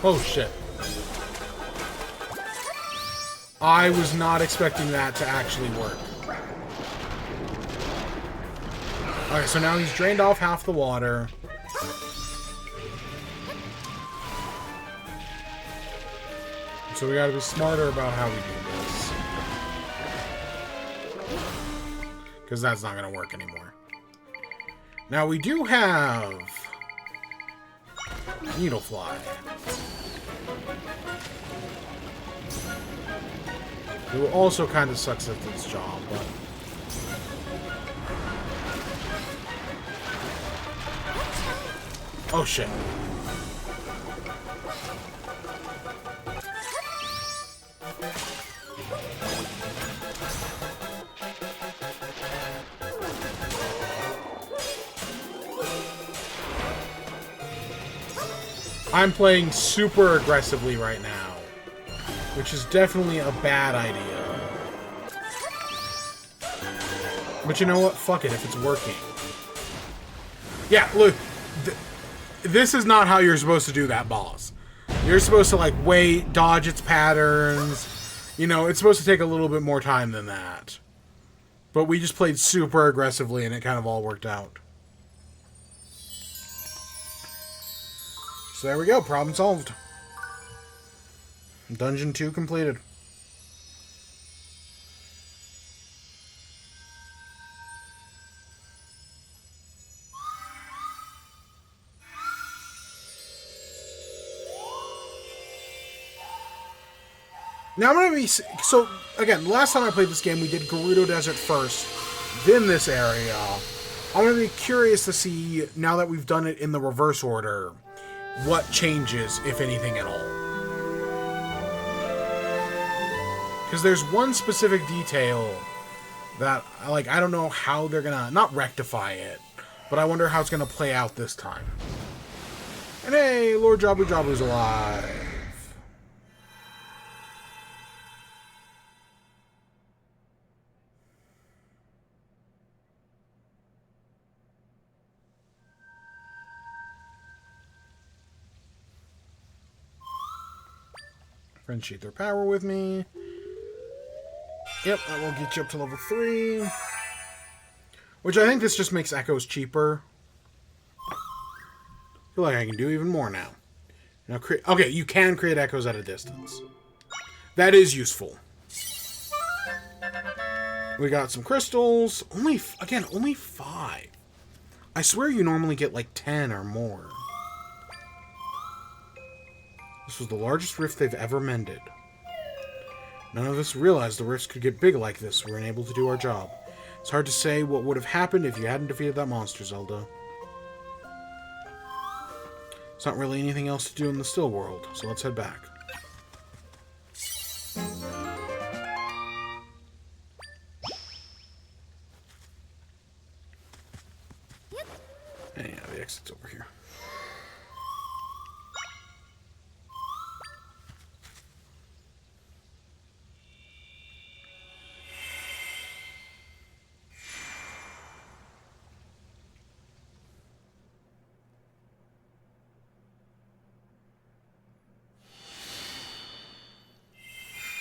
Oh shit. I was not expecting that to actually work. Alright, so now he's drained off half the water. So we gotta be smarter about how we do this. Because that's not gonna work anymore. Now we do have... Needlefly. Who also kind of sucks at this job, but... Oh, shit. I'm playing super aggressively right now, which is definitely a bad idea. But you know what? Fuck it if it's working. Yeah, look. This is not how you're supposed to do that boss. You're supposed to, like, wait, dodge its patterns. You know, it's supposed to take a little bit more time than that. But we just played super aggressively and it kind of all worked out. So there we go, problem solved. Dungeon 2 completed. Now I'm gonna be... So, again, last time I played this game, we did Gerudo Desert first, then this area. I'm gonna be curious to see, now that we've done it in the reverse order, what changes, if anything at all. Because there's one specific detail that, like, I don't know how they're gonna, not rectify it, but I wonder how it's gonna play out this time. And hey, Lord Jabu Jabu's alive. Friends share their power with me. Yep, that will get you up to level 3. Which I think this just makes echoes cheaper. I feel like I can do even more now. Now okay, you can create echoes at a distance. That is useful. We got some crystals. Only 5. I swear you normally get like 10 or more. This was the largest rift they've ever mended. None of us realized the rifts could get big like this. We weren't able to do our job. It's hard to say what would have happened if you hadn't defeated that monster, Zelda. There's not really anything else to do in the still world, so let's head back. And yeah, the exit's over here.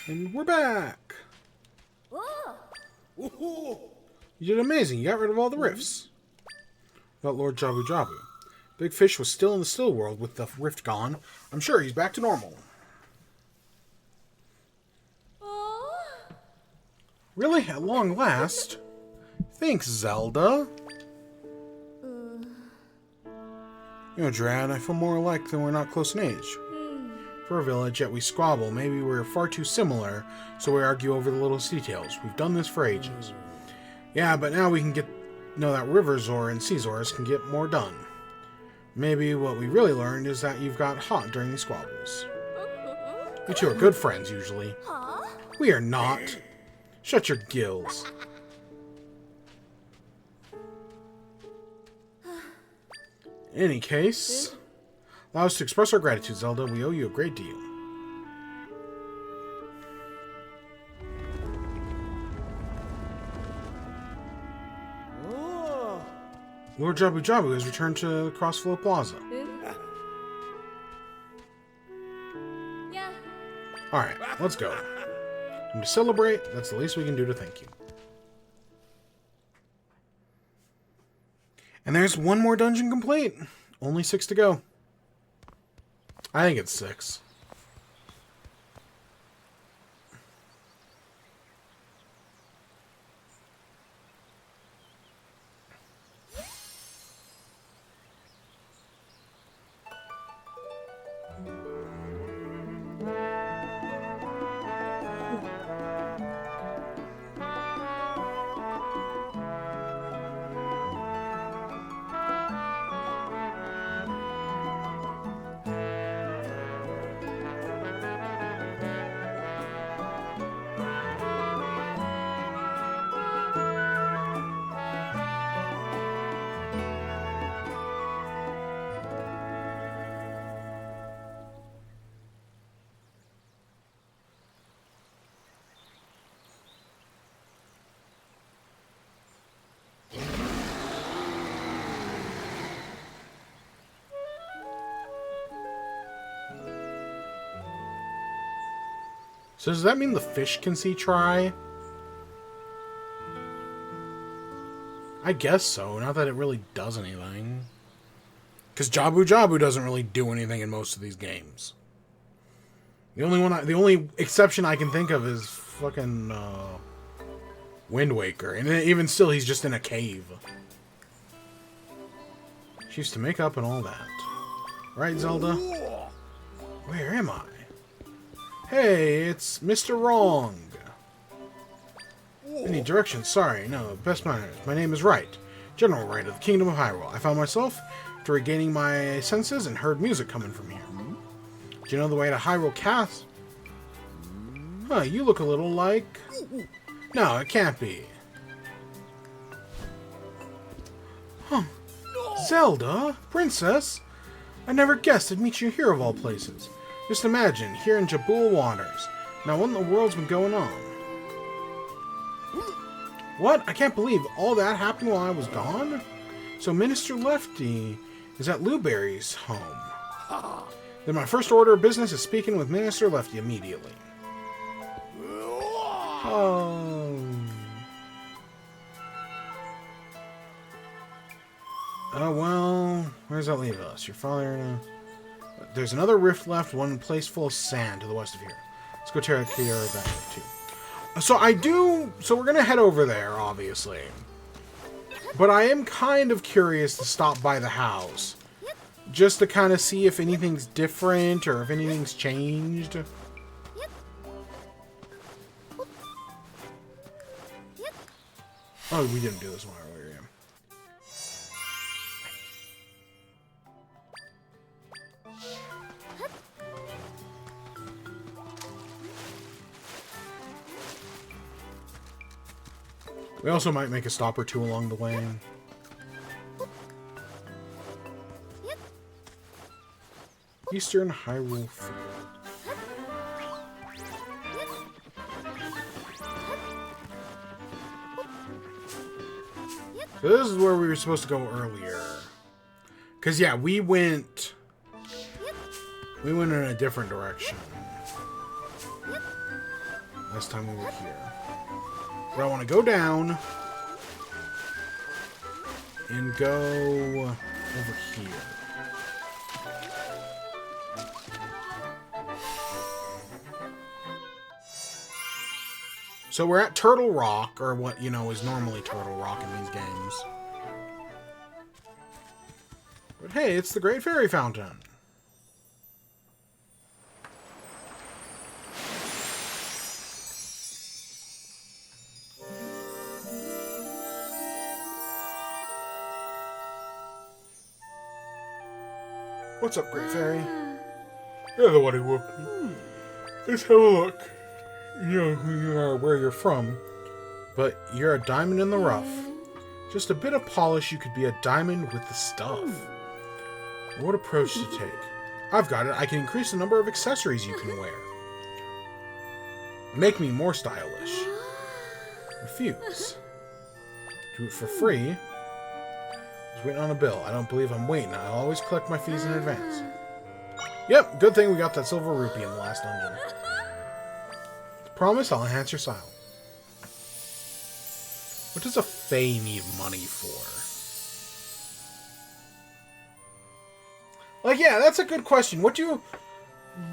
And we're back! Woohoo! You did amazing. You got rid of all the rifts. About Lord Jabu Jabu. Big Fish was still in the still world with the rift gone. I'm sure he's back to normal. Really? At long last? Thanks, Zelda. You know, Drad, I feel more alike than we're not close in age. For a village, yet we squabble. Maybe we're far too similar, so we argue over the littlest details. We've done this for ages. Yeah, but now we can know that River Zor and Caesars can get more done. Maybe what we really learned is that you've got hot during these squabbles. You two are good friends, usually. We are not. Shut your gills. In any case, allow us to express our gratitude, Zelda. We owe you a great deal. Lord Jabu Jabu has returned to Crossflow Plaza. Yeah. Alright, let's go. And to celebrate, that's the least we can do to thank you. And there's one more dungeon complete. Only 6 to go. I think it's 6. So does that mean the fish can see Tri? I guess so. Not that it really does anything. Because Jabu Jabu doesn't really do anything in most of these games. The only exception I can think of is fucking Wind Waker, and even still, he's just in a cave. She used to make up and all that, right, Zelda? Where am I? Hey, it's Mr. Wrong. Any directions? Sorry, no, best manners. My name is Wright, General Wright of the Kingdom of Hyrule. I found myself after regaining my senses and heard music coming from here. Do you know the way to Hyrule Castle? Huh, you look a little like... No, it can't be. Huh. Zelda? Princess? I never guessed I'd meet you here of all places. Just imagine, here in Jabul waters. Now what in the world's been going on? What? I can't believe all that happened while I was gone? So Minister Lefty is at Luberry's home. Then my first order of business is speaking with Minister Lefty immediately. Oh. Oh, well, where does that leave us? Your father... There's another rift left, one place full of sand to the west of here. Let's go take care of that too. So we're gonna head over there, obviously. But I am kind of curious to stop by the house. Just to kind of see if anything's different or if anything's changed. Oh, we didn't do this one earlier. We also might make a stop or two along the way. Eastern Hyrule Field. So this is where we were supposed to go earlier. Because, yeah, we went in a different direction. Last time we were here. But I want to go down and go over here. So we're at Turtle Rock, or what, you know, is normally Turtle Rock in these games. But hey, it's the Great Fairy Fountain. What's up, Great Fairy? You're the one who woke me. Let's have a look. You know who you are, where you're from. But you're a diamond in the rough. Just a bit of polish, you could be a diamond with the stuff. What approach to take? I've got it. I can increase the number of accessories you can wear. Make me more stylish. Refuse. Do it for free. Just waiting on a bill. I don't believe I'm waiting. I always collect my fees in advance. Yep, good thing we got that silver rupee in the last dungeon. Promise I'll enhance your style. What does a fae need money for? Like, yeah, that's a good question. What do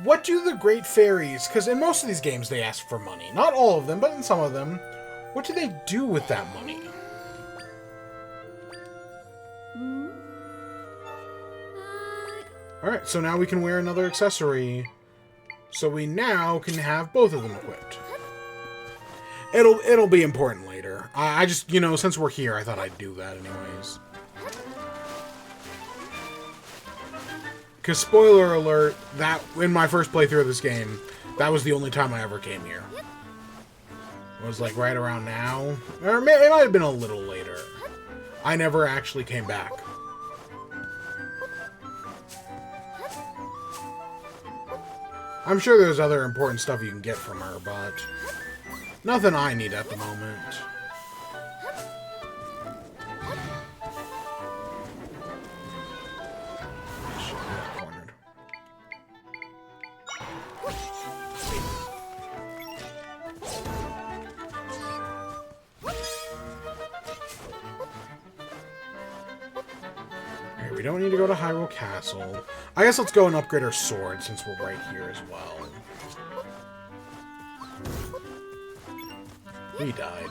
the great fairies, because in most of these games they ask for money. Not all of them, but in some of them. What do they do with that money? Alright, so now we can wear another accessory. So we now can have both of them equipped. It'll be important later. I just, you know, since we're here, I thought I'd do that anyways. Because, spoiler alert, that, in my first playthrough of this game, that was the only time I ever came here. It was like right around now. Or it might have been a little later. I never actually came back. I'm sure there's other important stuff you can get from her, but nothing I need at the moment. Shit, I got cornered. Okay, we don't need to go to Hyrule Castle. I guess let's go and upgrade our sword since we're right here as well. He died.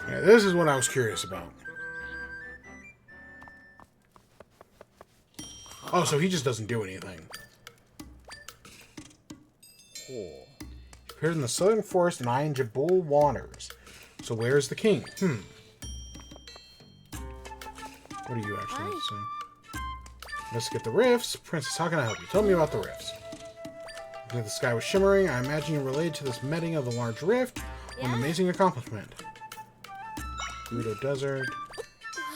Yeah, this is what I was curious about. Oh, so he just doesn't do anything. Appeared in the southern forest and I in Jabul waters. So where's the king? What are you actually saying? Investigate the rifts. Princess, how can I help you? Tell me about the rifts. Looking at the sky was shimmering. I imagine you're related to this meeting of the large rift. What an amazing accomplishment. Gerudo Desert.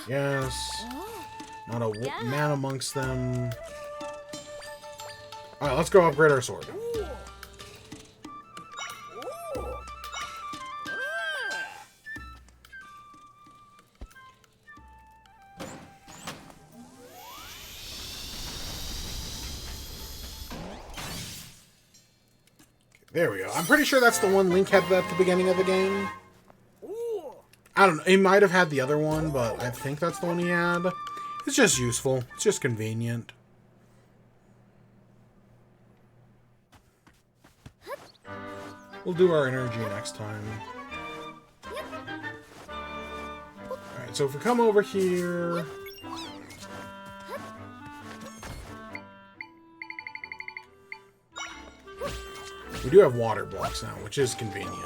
Yes. Not a man amongst them. Alright, let's go upgrade our sword. There we go. I'm pretty sure that's the one Link had at the beginning of the game. I don't know. He might have had the other one, but I think that's the one he had. It's just useful. It's just convenient. We'll do our energy next time. Alright, so if we come over here... We do have water blocks now, which is convenient.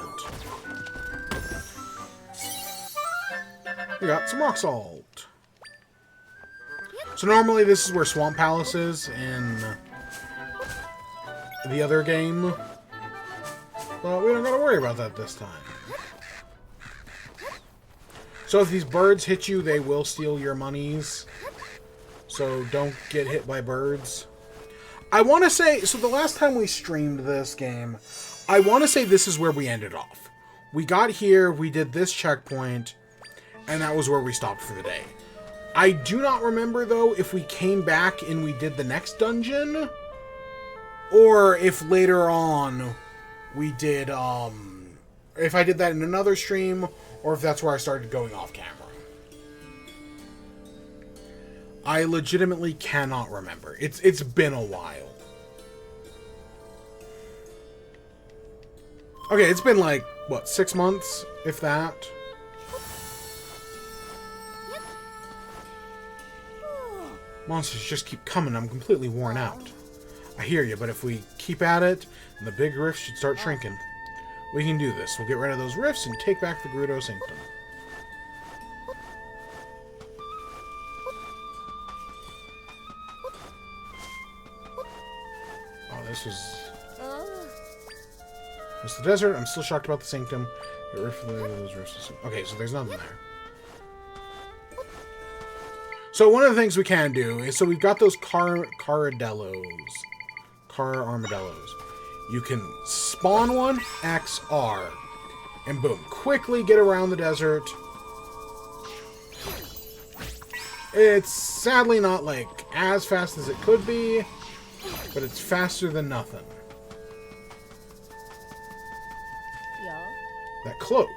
We got some rock salt. So normally this is where Swamp Palace is in the other game. But we don't gotta worry about that this time. So if these birds hit you, they will steal your monies. So don't get hit by birds. I want to say, so the last time we streamed this game, I want to say this is where we ended off. We got here, we did this checkpoint, and that was where we stopped for the day. I do not remember, though, if we came back and we did the next dungeon, or if later on we did, if I did that in another stream, or if that's where I started going off camera. I legitimately cannot remember. It's been a while. Okay, it's been like, what, 6 months, if that? Monsters just keep coming. I'm completely worn out. I hear you, but if we keep at it, the big rifts should start shrinking. We can do this. We'll get rid of those rifts and take back the Gerudo Sanctum. Oh, this was... It's the desert. I'm still shocked about the Sanctum. Get rid of those rifts. Okay, so there's nothing there. So one of the things we can do is, so we've got those car armadillos. You can spawn one, X, R, and boom. Quickly get around the desert. It's sadly not, like, as fast as it could be, but it's faster than nothing. Yeah. That cloak.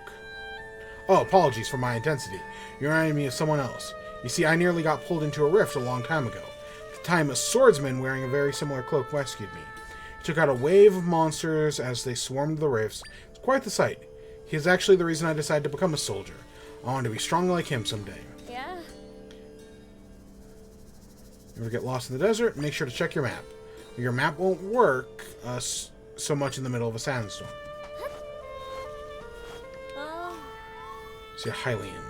Oh, apologies for my intensity. You reminded me of someone else. You see, I nearly got pulled into a rift a long time ago. At the time, a swordsman wearing a very similar cloak rescued me. He took out a wave of monsters as they swarmed the rifts. It's quite the sight. He is actually the reason I decided to become a soldier. I want to be strong like him someday. Yeah. You ever get lost in the desert? Make sure to check your map. Your map won't work so much in the middle of a sandstorm. See a Hylian.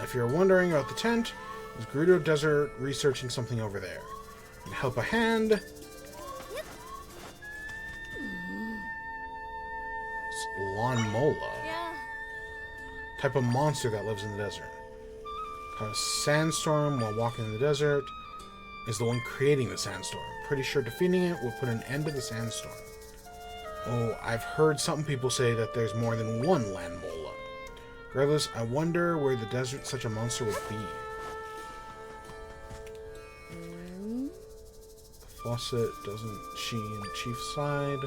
If you're wondering about the tent, there's Gerudo Desert researching something over there. Can help a hand. It's Lanmola. Yeah. Type of monster that lives in the desert. Cause sandstorm while walking in the desert. Is the one creating the sandstorm. Pretty sure defeating it will put an end to the sandstorm. Oh, I've heard some people say that there's more than one Lanmola. Regardless, I wonder where the desert such a monster would be. The faucet doesn't she in the chief's side.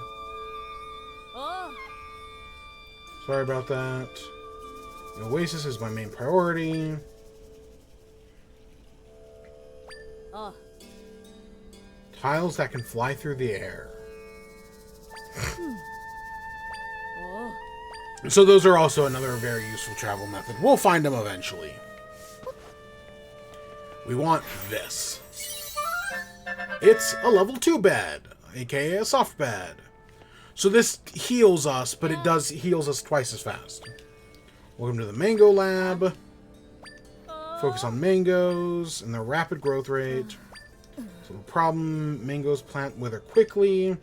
Oh. Sorry about that. The oasis is my main priority. Oh. Tiles that can fly through the air. Oh. So those are also another very useful travel method. We'll find them eventually. We want this. It's a level 2 bed, aka a soft bed. So this heals us, but it does heals us twice as fast. Welcome to the Mango Lab. Focus on mangoes and their rapid growth rate. So the problem, mangoes plant wither quickly.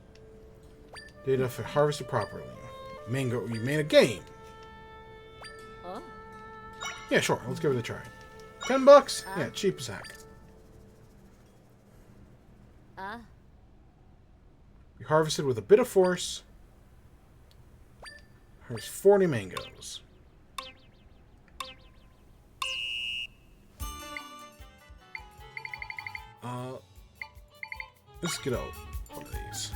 Data for harvested properly. Mango, you made a game. Oh. Yeah, sure. Let's give it a try. $10? Yeah, cheap as heck. You harvested with a bit of force. There's 40 mangoes. Let's get out one of these.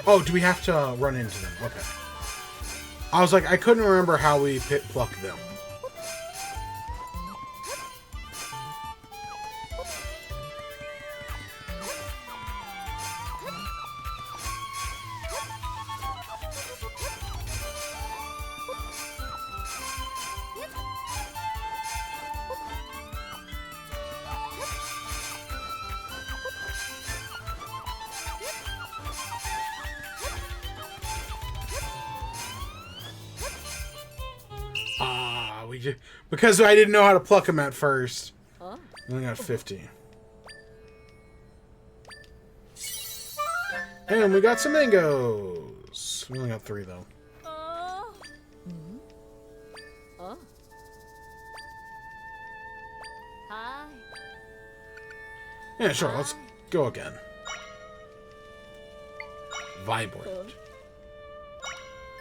Oh, do we have to run into them? Okay. I was like, I couldn't remember how we pluck them. Because I didn't know how to pluck them at first. Oh. We only got 50. And we got some mangoes. We only got 3 though. Oh. Oh. Hi. Yeah, sure. Let's go again. Vibrant.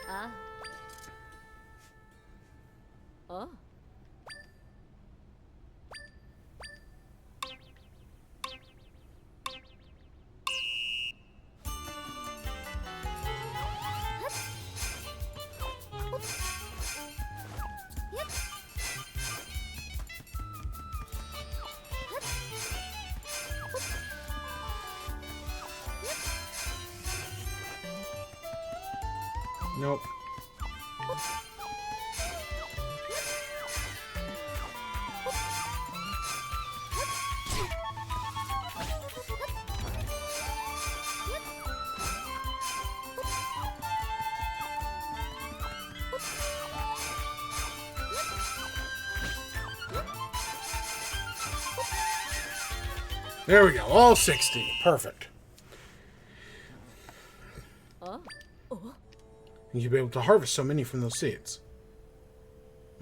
Ah. Oh. Nope. There we go. All 60. Perfect. Oh. Oh. You'll be able to harvest so many from those seeds.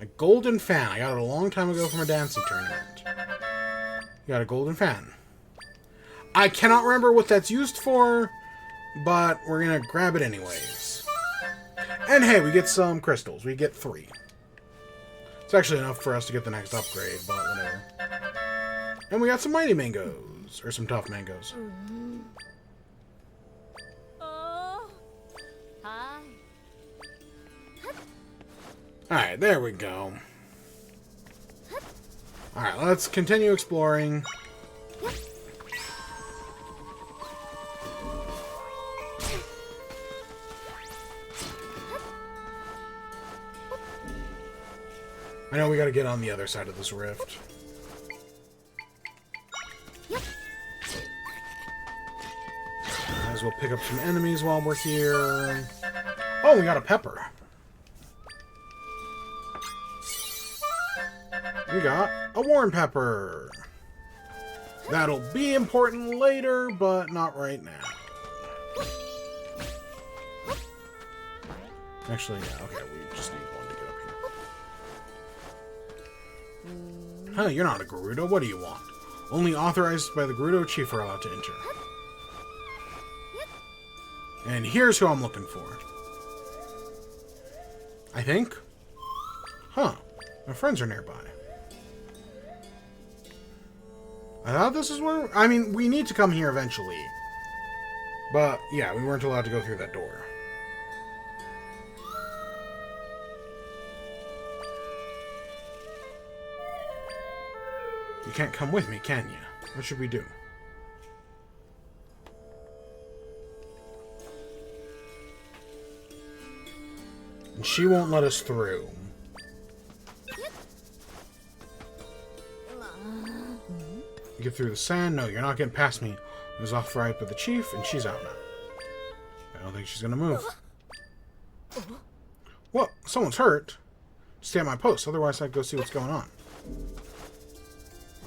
A golden fan. I got it a long time ago from a dancing tournament. You got a golden fan. I cannot remember what that's used for, but we're going to grab it anyways. And hey, we get some crystals. We get 3. It's actually enough for us to get the next upgrade, but whatever. And we got some mighty mangoes. Or some tough mangoes. Oh. Hi. Alright, there we go. Alright, let's continue exploring. I know we gotta get on the other side of this rift. Might as well pick up some enemies while we're here. Oh, we got a pepper. We got a Warren Pepper. That'll be important later, but not right now. Actually, yeah, okay, we just need one to get up here. Huh, you're not a Gerudo. What do you want? Only authorized by the Gerudo Chief are allowed to enter. And here's who I'm looking for. I think. Huh. My friends are nearby. I thought this is where... I mean, we need to come here eventually. But, yeah, we weren't allowed to go through that door. You can't come with me, can you? What should we do? And she won't let us through. You get through the sand? No, you're not getting past me. It was off right by the chief, and she's out now. I don't think she's gonna move. Well, someone's hurt. Stay at my post, otherwise I'd go see what's going on.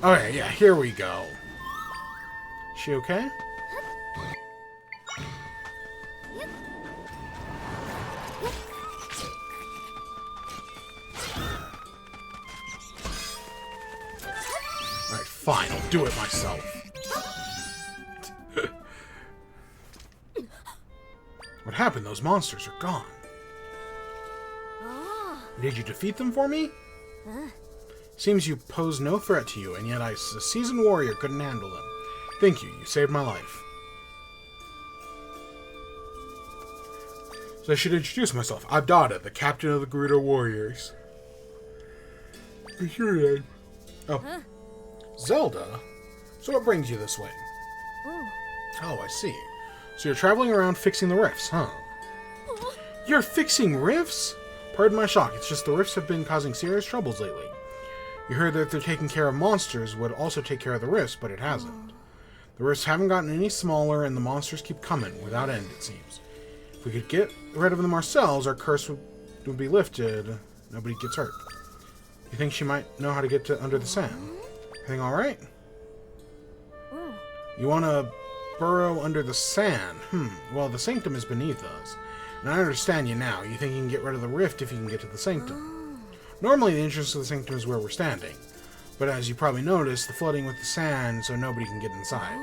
Okay, yeah, here we go. She okay? Alright, fine, I'll do it myself. What happened? Those monsters are gone. Did you defeat them for me? Seems you pose no threat to you, and yet I, as a seasoned warrior, couldn't handle them. Thank you. You saved my life. So I should introduce myself. I'm Dada, the captain of the Gerudo Warriors. What's your name? Oh. Huh? Zelda? So what brings you this way? Oh. Oh, I see. So you're traveling around fixing the rifts, huh? Oh. You're fixing rifts? Pardon my shock, it's just the rifts have been causing serious troubles lately. You heard that they're taking care of monsters would also take care of the rifts, but it hasn't. The rifts haven't gotten any smaller, and the monsters keep coming, without end, it seems. If we could get rid of them ourselves, our curse would be lifted. Nobody gets hurt. You think she might know how to get to under the sand? Everything alright? Oh. You want to burrow under the sand? Well, the sanctum is beneath us. And I understand you now. You think you can get rid of the rift if you can get to the sanctum. Normally, the entrance to the sanctum is where we're standing. But as you probably noticed, the flooding with the sand, so nobody can get inside.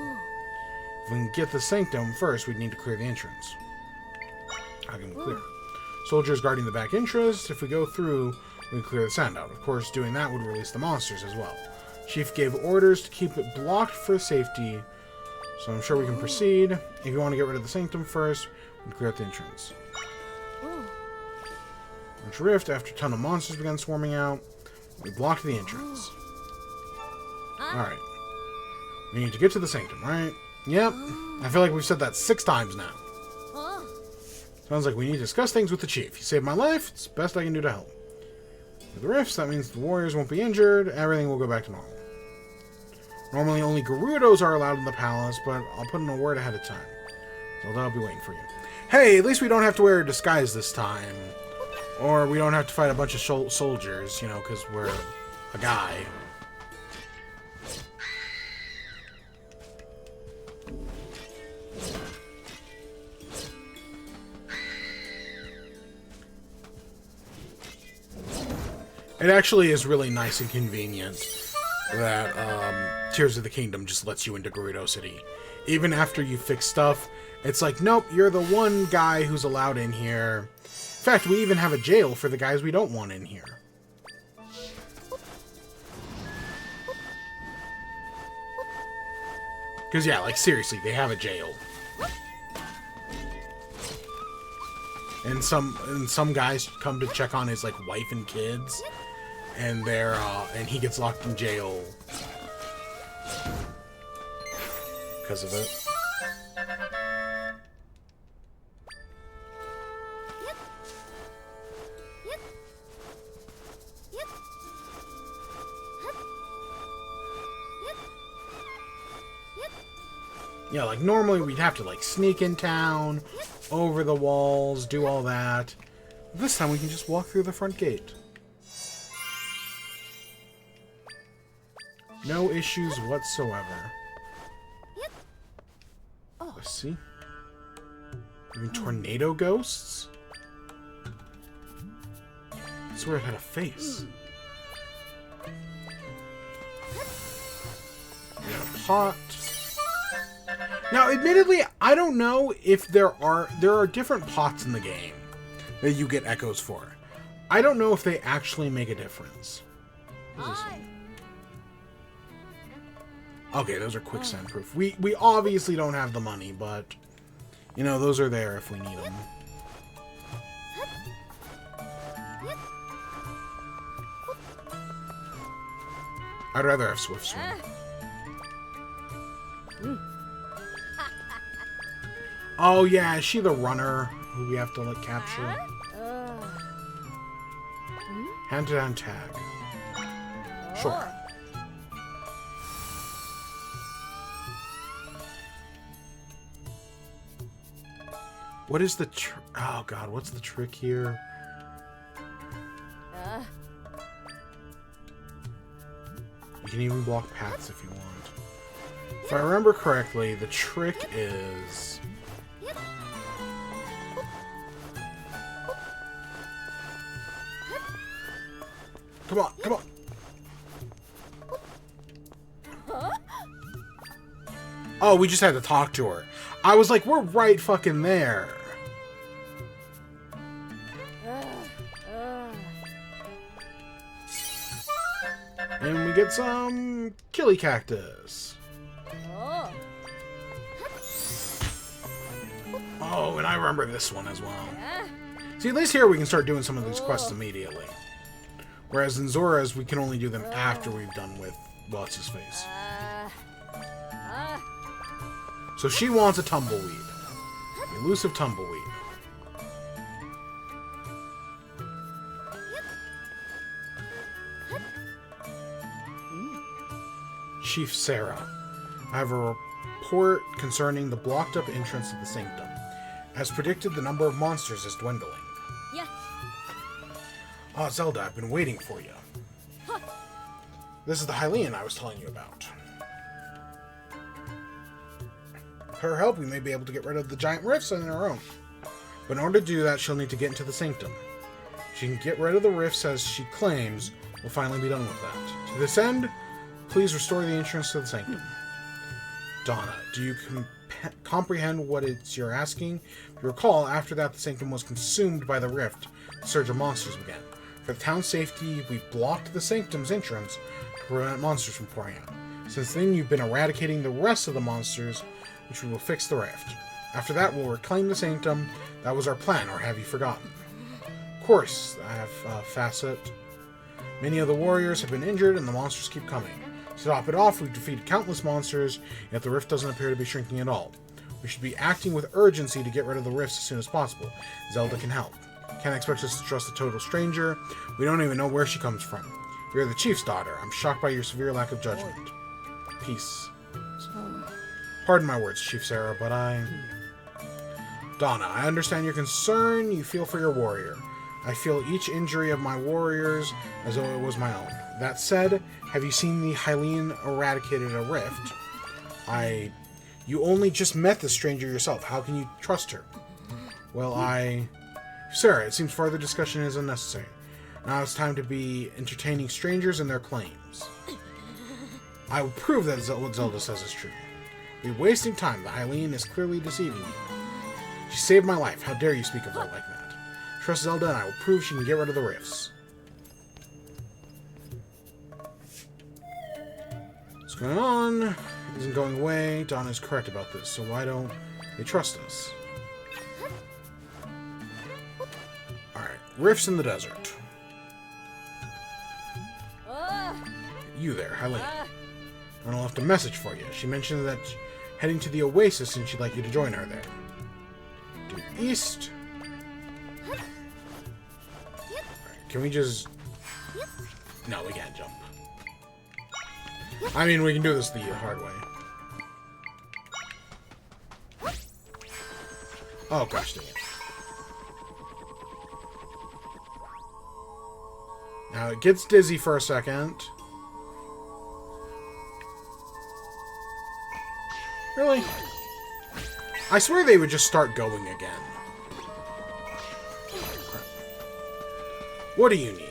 If we can get the sanctum first, we'd need to clear the entrance. How can we clear? Soldiers guarding the back entrance. If we go through, we can clear the sand out. Of course, doing that would release the monsters as well. Chief gave orders to keep it blocked for safety, so I'm sure we can proceed. If you want to get rid of the sanctum first, we can clear out the entrance. Which rift, after a ton of monsters began swarming out, we blocked the entrance. Alright. We need to get to the sanctum, right? Yep. I feel like we've said that 6 times now. Sounds like we need to discuss things with the chief. He saved my life. It's the best I can do to help. With the rifts, that means the warriors won't be injured. Everything will go back to normal. Normally, only Gerudos are allowed in the palace, but I'll put in a word ahead of time. So I'll be waiting for you. Hey, at least we don't have to wear a disguise this time. Or we don't have to fight a bunch of soldiers, you know, because we're a guy. It actually is really nice and convenient that Tears of the Kingdom just lets you into Gerudo City. Even after you fix stuff, it's like, nope, you're the one guy who's allowed in here. In fact, we even have a jail for the guys we don't want in here. Because, yeah, like, seriously, they have a jail. And some guys come to check on his, like, wife and kids. And and he gets locked in jail because of it. Yeah, like normally we'd have to like sneak in town, over the walls, do all that. This time we can just walk through the front gate. No issues whatsoever. Let's see. Even tornado ghosts? I swear it had a face. We got a pot. Now, admittedly, I don't know if there are different pots in the game that you get echoes for. I don't know if they actually make a difference. What is this one? Okay, those are quicksand proof. We obviously don't have the money, but you know, those are there if we need them. I'd rather have Swift Swim. Oh yeah, is she the runner who we have to like capture? Hand-to-hand tag. Sure. What is the oh god, what's the trick here? You can even block paths if you want. If I remember correctly, the trick is... Come on, come on! Oh, we just had to talk to her. I was like, we're right fucking there. And we get some killy cactus. Oh Oh, and I remember this one as well. See, at least here we can start doing some of these quests immediately. Whereas in Zora's, we can only do them after we've done with What's-His-Face. So she wants a tumbleweed. Elusive tumbleweed. Chief Sarah, I have a report concerning the blocked up entrance to the sanctum. As predicted, the number of monsters is dwindling. Yeah. Ah, Zelda, I've been waiting for you. This is the Hylian I was telling you about. With her help, we may be able to get rid of the giant rifts on our own. But in order to do that, she'll need to get into the sanctum. If she can get rid of the rifts as she claims, we'll finally be done with that. To this end, please restore the entrance to the sanctum. Donna, do you comprehend what you're asking? If you recall, after that, the sanctum was consumed by the rift. The surge of monsters began. For the town's safety, we've blocked the sanctum's entrance to prevent monsters from pouring out. Since then, you've been eradicating the rest of the monsters, which we will fix the rift. After that, we'll reclaim the sanctum. That was our plan, or have you forgotten? Of course, I have Facet. Many of the warriors have been injured, and the monsters keep coming. To top it off, we've defeated countless monsters, yet the rift doesn't appear to be shrinking at all. We should be acting with urgency to get rid of the rifts as soon as possible. Zelda can help. Can't expect us to trust a total stranger. We don't even know where she comes from. You're the chief's daughter. I'm shocked by your severe lack of judgment. Peace. Pardon my words, Chief Sarah, but Donna, I understand your concern you feel for your warrior. I feel each injury of my warriors as though it was my own. That said, have you seen the Hylian eradicated a rift? You only just met the stranger yourself. How can you trust her? Well, Sarah, it seems further discussion is unnecessary. Now it's time to be entertaining strangers and their claims. I will prove that what Zelda says is true. You're wasting time. The Hylian is clearly deceiving you. She saved my life. How dare you speak of her like that? Trust Zelda, and I will prove she can get rid of the rifts. What's going on? Isn't going away. Donna is correct about this, so why don't they trust us? Alright, rifts in the desert. You there, Hylian. Donna left a message for you. She mentioned that heading to the oasis and she'd like you to join her there. Due east. Can we just... No, we can't jump. I mean, we can do this the hard way. Oh, gosh dang it. Now, it gets dizzy for a second. Really? I swear they would just start going again. What do you need?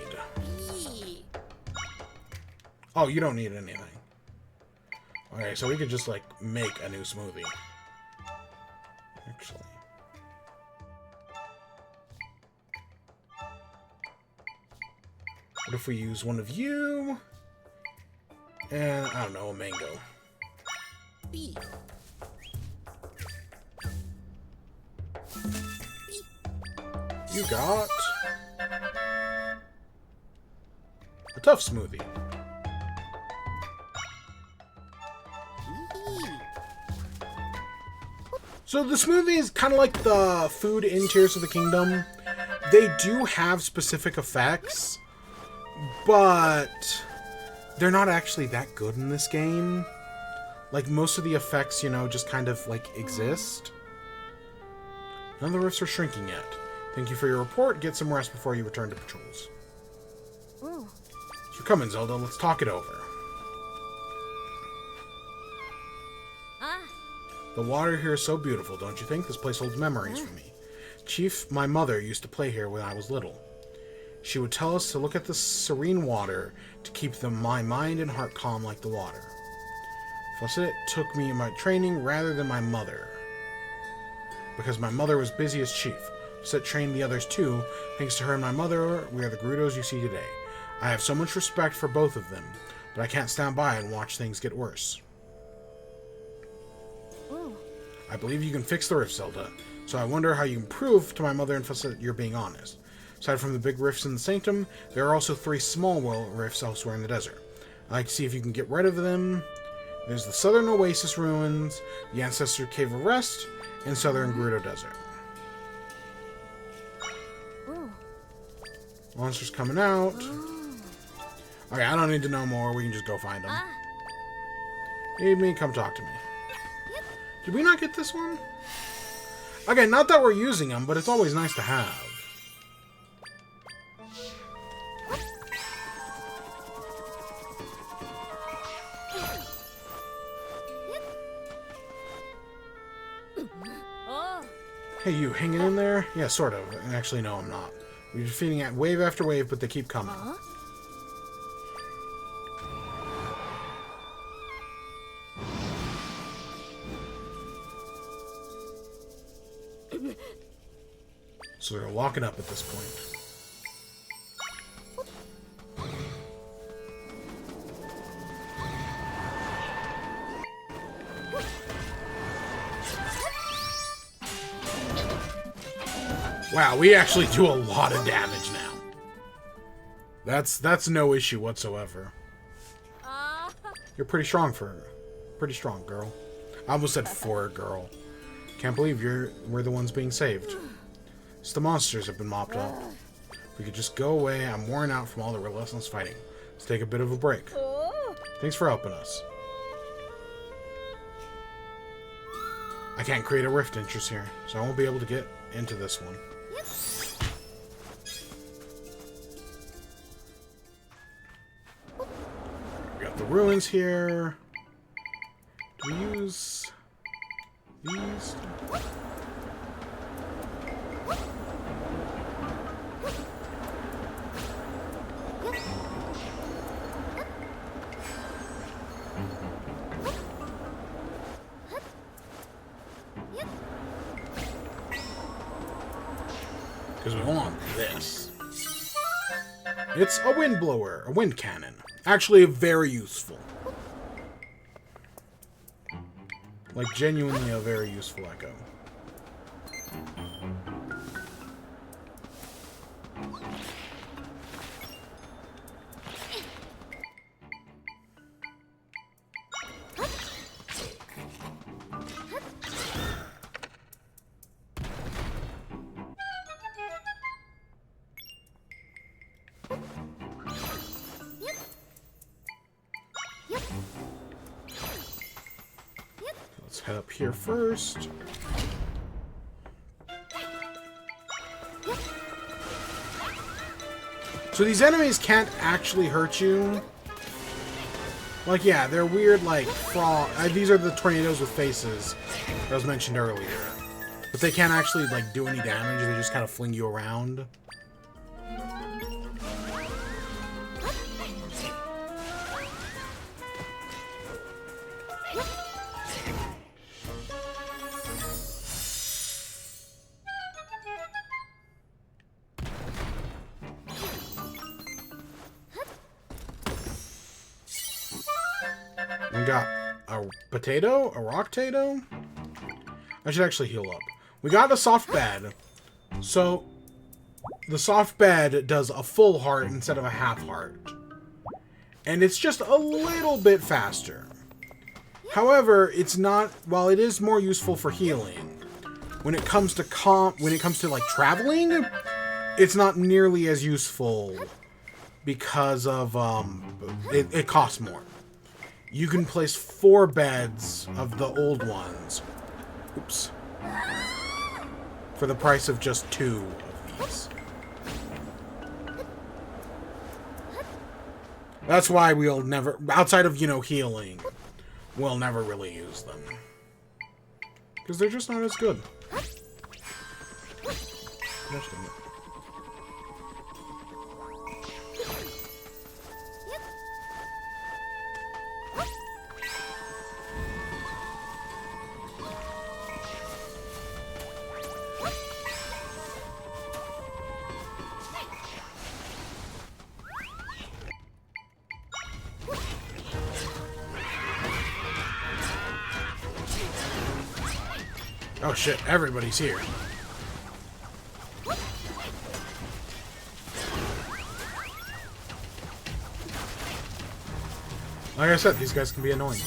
Oh, you don't need anything. Okay, so we could just, like, make a new smoothie. Actually. What if we use one of you? And, I don't know, a mango. You got... a tough smoothie. So the smoothie is kind of like the food in Tears of the Kingdom. They do have specific effects, but they're not actually that good in this game. Like, most of the effects, you know, just kind of, like, exist. None of the rifts are shrinking yet. Thank you for your report. Get some rest before you return to patrols. Ooh. So come in, Zelda. Let's talk it over. The water here is so beautiful, don't you think? This place holds memories for me. Chief, my mother used to play here when I was little. She would tell us to look at the serene water to keep my mind and heart calm like the water. Facet took me in my training rather than my mother. Because my mother was busy as chief. Facet trained the others too. Thanks to her and my mother, we are the Gerudos you see today. I have so much respect for both of them, but I can't stand by and watch things get worse. Ooh. I believe you can fix the rift, Zelda. So I wonder how you can prove to my mother and Fuss that you're being honest. Aside from the big rifts in the Sanctum, there are also 3 small rifts elsewhere in the desert. I'd like to see if you can get rid of them. There's the Southern Oasis Ruins, the Ancestor Cave of Rest, and Southern Gerudo Desert. Ooh. Monsters coming out. Okay, I don't need to know more. We can just go find them. Ah. Need me? Come talk to me. Did we not get this one? Okay, not that we're using them, but it's always nice to have. Oh. Hey, you hanging in there? Yeah, sort of. Actually, no, I'm not. We're defeating it wave after wave, but they keep coming. Huh? So they're locking up at this point. Wow, we actually do a lot of damage now. That's no issue whatsoever. You're pretty strong girl. I almost said for a girl. Can't believe we're the ones being saved. It's the monsters have been mopped up. If we could just go away. I'm worn out from all the relentless fighting. Let's take a bit of a break. Oh. Thanks for helping us. I can't create a rift entrance here, so I won't be able to get into this one. We got the ruins here. Do we use these? Because we want this. It's a wind blower, a wind cannon. Actually, very useful. Like, genuinely a very useful echo. Let's head up here first. So these enemies can't actually hurt you. Like, yeah, they're weird, like, frog. These are the tornadoes with faces that was mentioned earlier. But they can't actually, like, do any damage. They just kind of fling you around. We got a potato? A rock potato? I should actually heal up. We got a soft bed. So, the soft bed does a full heart instead of a half heart. And it's just a little bit faster. However, it's not, while it is more useful for healing, when it comes to like traveling, it's not nearly as useful because of it costs more. You can place 4 beds of the old ones. Oops. For the price of just 2 of these. That's why we'll never, outside of, you know, healing, we'll never really use them. Because they're just not as good. Gosh dang it. Oh shit, everybody's here. Like I said, these guys can be annoying.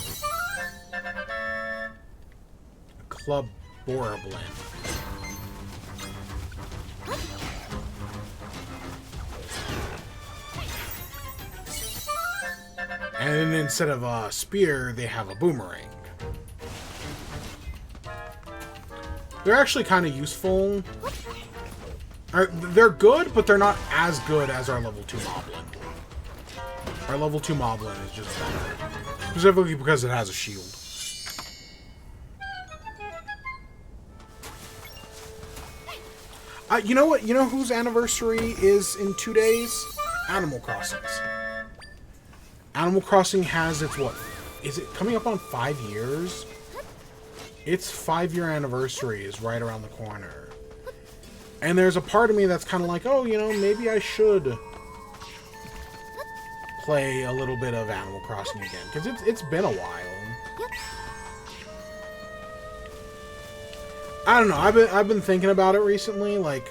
Club Boroblin. And instead of a spear, they have a boomerang. They're actually kind of useful. They're good, but they're not as good as our level 2 Moblin. Our level 2 Moblin is just better. Specifically because it has a shield. You know what? You know whose anniversary is in 2 days? Animal Crossing's. Animal Crossing has its, what? Is it coming up on 5 years? Its 5-year anniversary is right around the corner. And there's a part of me that's kind of like, oh, you know, maybe I should play a little bit of Animal Crossing again. Because it's been a while. I don't know. I've been thinking about it recently. Like,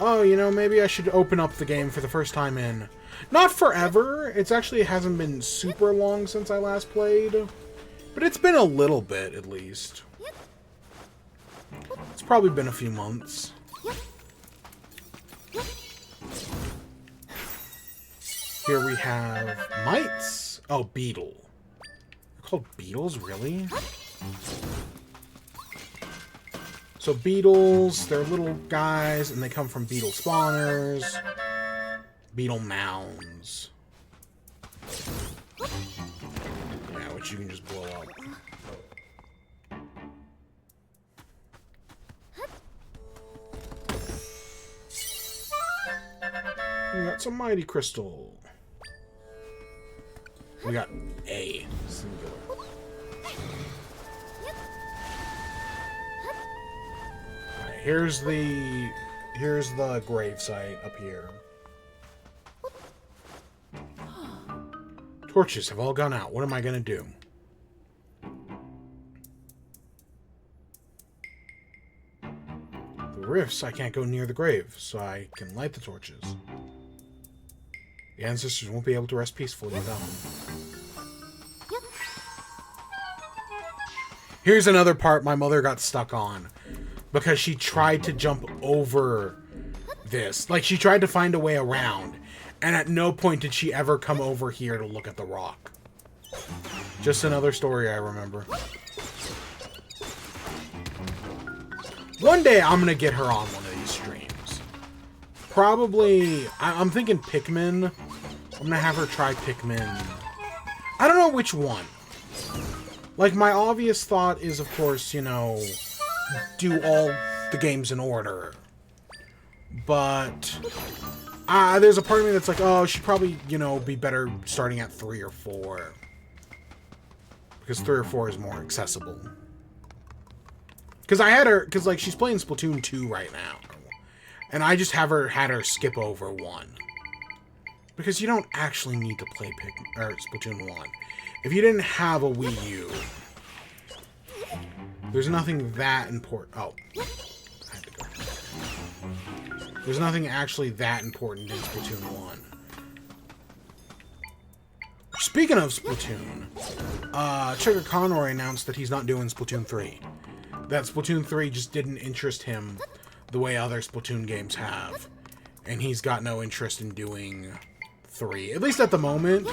oh, you know, maybe I should open up the game for the first time in... Not forever. It hasn't been super long since I last played. But it's been a little bit, at least. It's probably been a few months. Here we have mites. Oh, beetle. They're called beetles, really? So beetles, they're little guys, and they come from beetle spawners. Beetle mounds. Yeah, which you can just blow up. We got some mighty crystal. We got a singular. Alright, here's the grave site up here. Torches have all gone out. What am I gonna do? The rifts, I can't go near the grave, so I can light the torches. The ancestors won't be able to rest peacefully without them. Here's another part my mother got stuck on. Because she tried to jump over this. Like, she tried to find a way around. And at no point did she ever come over here to look at the rock. Just another story I remember. One day I'm gonna get her on one of these streams. Probably, I'm thinking Pikmin. I'm gonna have her try Pikmin. I don't know which one. Like, my obvious thought is, of course, you know, do all the games in order. But there's a part of me that's like, oh, she'd probably, you know, be better starting at 3 or 4. Because 3 or 4 is more accessible. Because like, she's playing Splatoon 2 right now. And I just had her skip over 1. Because you don't actually need to play Splatoon 1. If you didn't have a Wii U, there's nothing that important. Oh. I had to go. There's nothing actually that important in Splatoon 1. Speaking of Splatoon, Chugga Conroy announced that he's not doing Splatoon 3. That Splatoon 3 just didn't interest him the way other Splatoon games have. And he's got no interest in doing 3. At least at the moment.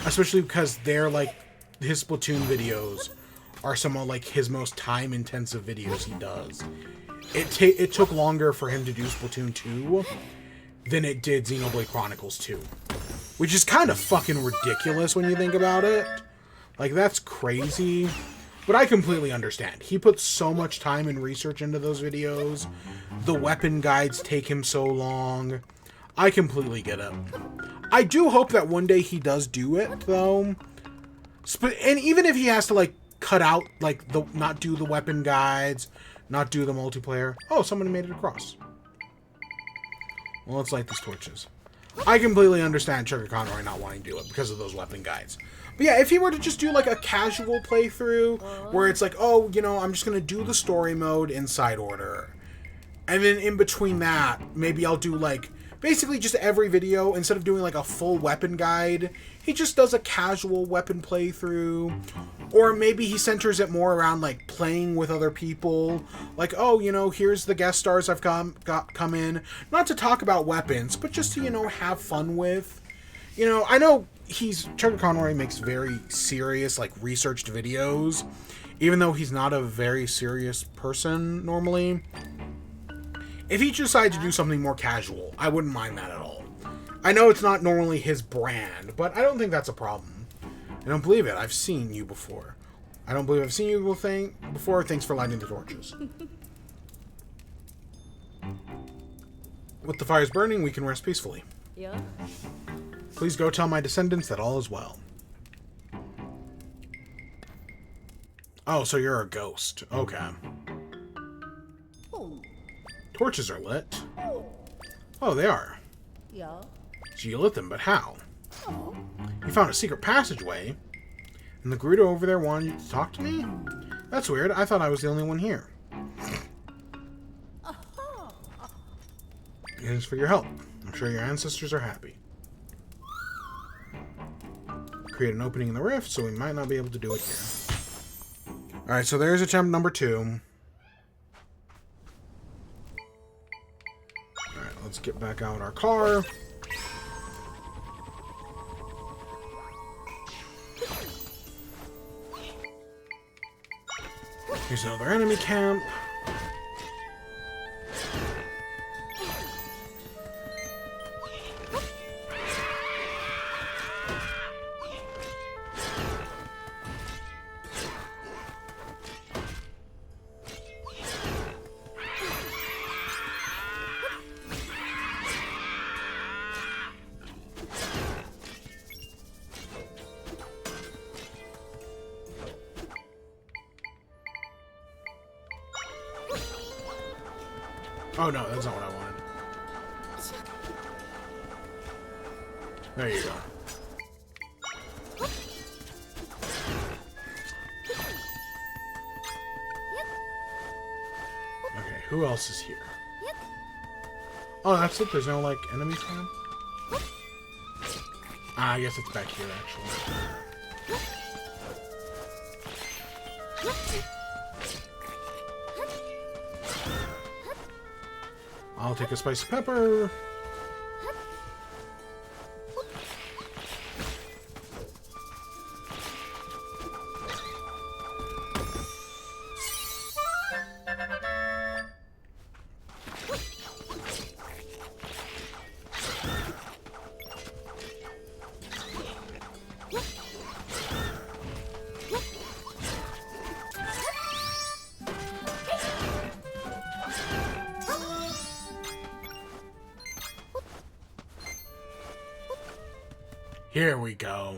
Especially because they're like, his Splatoon videos are some of like his most time-intensive videos he does. It took longer for him to do Splatoon 2 than it did Xenoblade Chronicles 2. Which is kind of fucking ridiculous when you think about it. Like, that's crazy. But I completely understand. He puts so much time and research into those videos. The weapon guides take him so long. I completely get it. I do hope that one day he does do it, though. And even if he has to, like, cut out, like, not do the weapon guides, not do the multiplayer. Oh, somebody made it across. Well, let's light these torches. I completely understand Sugar Conroy not wanting to do it because of those weapon guides. But yeah, if he were to just do like a casual playthrough where it's like, oh, you know, I'm just going to do the story mode in side order. And then in between that, maybe I'll do like basically just every video, instead of doing like a full weapon guide, he just does a casual weapon playthrough. Or maybe he centers it more around like playing with other people. Like, oh, you know, here's the guest stars I've come in. Not to talk about weapons, but just to, you know, have fun with. You know, I know Sugar Conroy makes very serious, like, researched videos. Even though he's not a very serious person normally. If he decided to do something more casual, I wouldn't mind that at all. I know it's not normally his brand, but I don't think that's a problem. I don't believe it. I've seen you before. I don't believe I've seen you before. Thanks for lighting the torches. With the fires burning, we can rest peacefully. Yeah. Please go tell my descendants that all is well. Oh, so you're a ghost. Okay. Torches are lit. Oh, they are. Yeah. So you lit them, but how? You found a secret passageway, and the Gerudo over there wanted to talk to me? That's weird. I thought I was the only one here. Thanks for your help. I'm sure your ancestors are happy. Create an opening in the rift, so we might not be able to do it here. Alright, so there's attempt number 2. Alright, let's get back out our car. Here's another enemy camp. Oh no, that's not what I wanted. There you go. Okay, who else is here? Oh, that's it? There's no, like, enemy camp? Ah, I guess it's back here, actually. I'll take a spicy pepper. Here we go.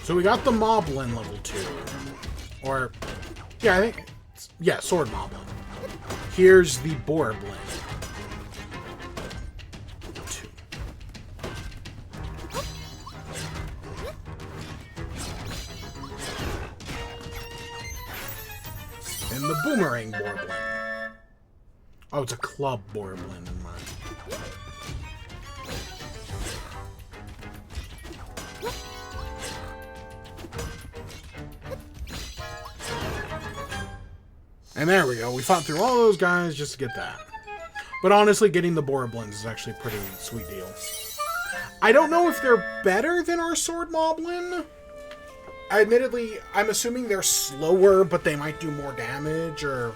So we got the Moblin level 2. Or, yeah, I think, yeah, Sword Moblin. Here's the Boarblin. 2. And the Boomerang Boarblin. Oh, it's a club Boarblin in mine. And there we go. We fought through all those guys just to get that. But honestly, getting the Boarblins is actually a pretty sweet deal. I don't know if they're better than our Sword Moblin. Admittedly, I'm assuming they're slower, but they might do more damage, or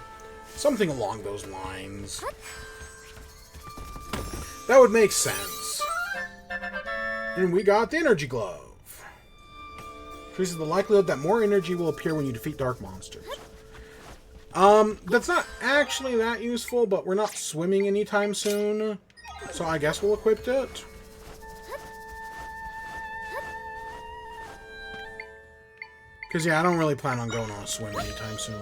something along those lines. That would make sense. And we got the Energy Glove. Increases the likelihood that more energy will appear when you defeat dark monsters. That's not actually that useful, but we're not swimming anytime soon. So I guess we'll equip it. Because, yeah, I don't really plan on going on a swim anytime soon.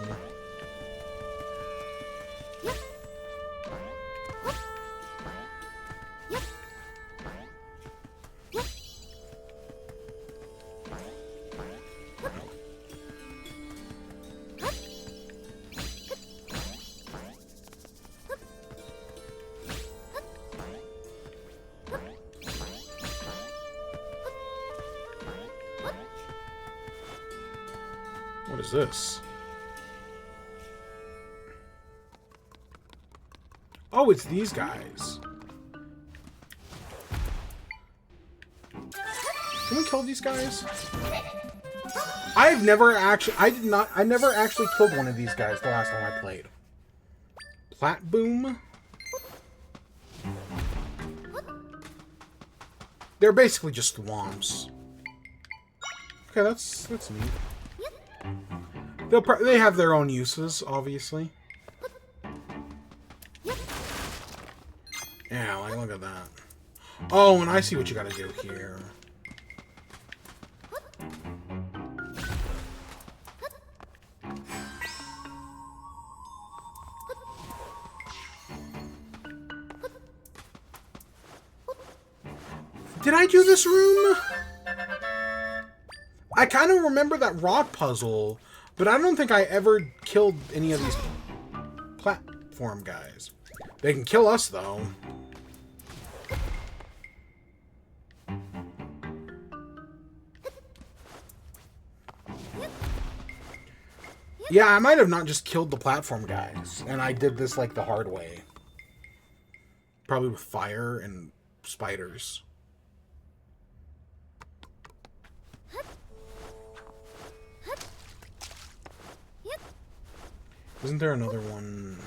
What is this? Oh, it's these guys. Can we kill these guys? I never actually killed one of these guys the last time I played. Plat boom. They're basically just swamps. Okay, that's neat. They have their own uses, obviously. Yeah, like, look at that. Oh, and I see what you gotta do here. Did I do this room? I kind of remember that rock puzzle, but I don't think I ever killed any of these platform guys. They can kill us, though. Yeah, I might have not just killed the platform guys, and I did this, like, the hard way. Probably with fire and spiders. Isn't there another one?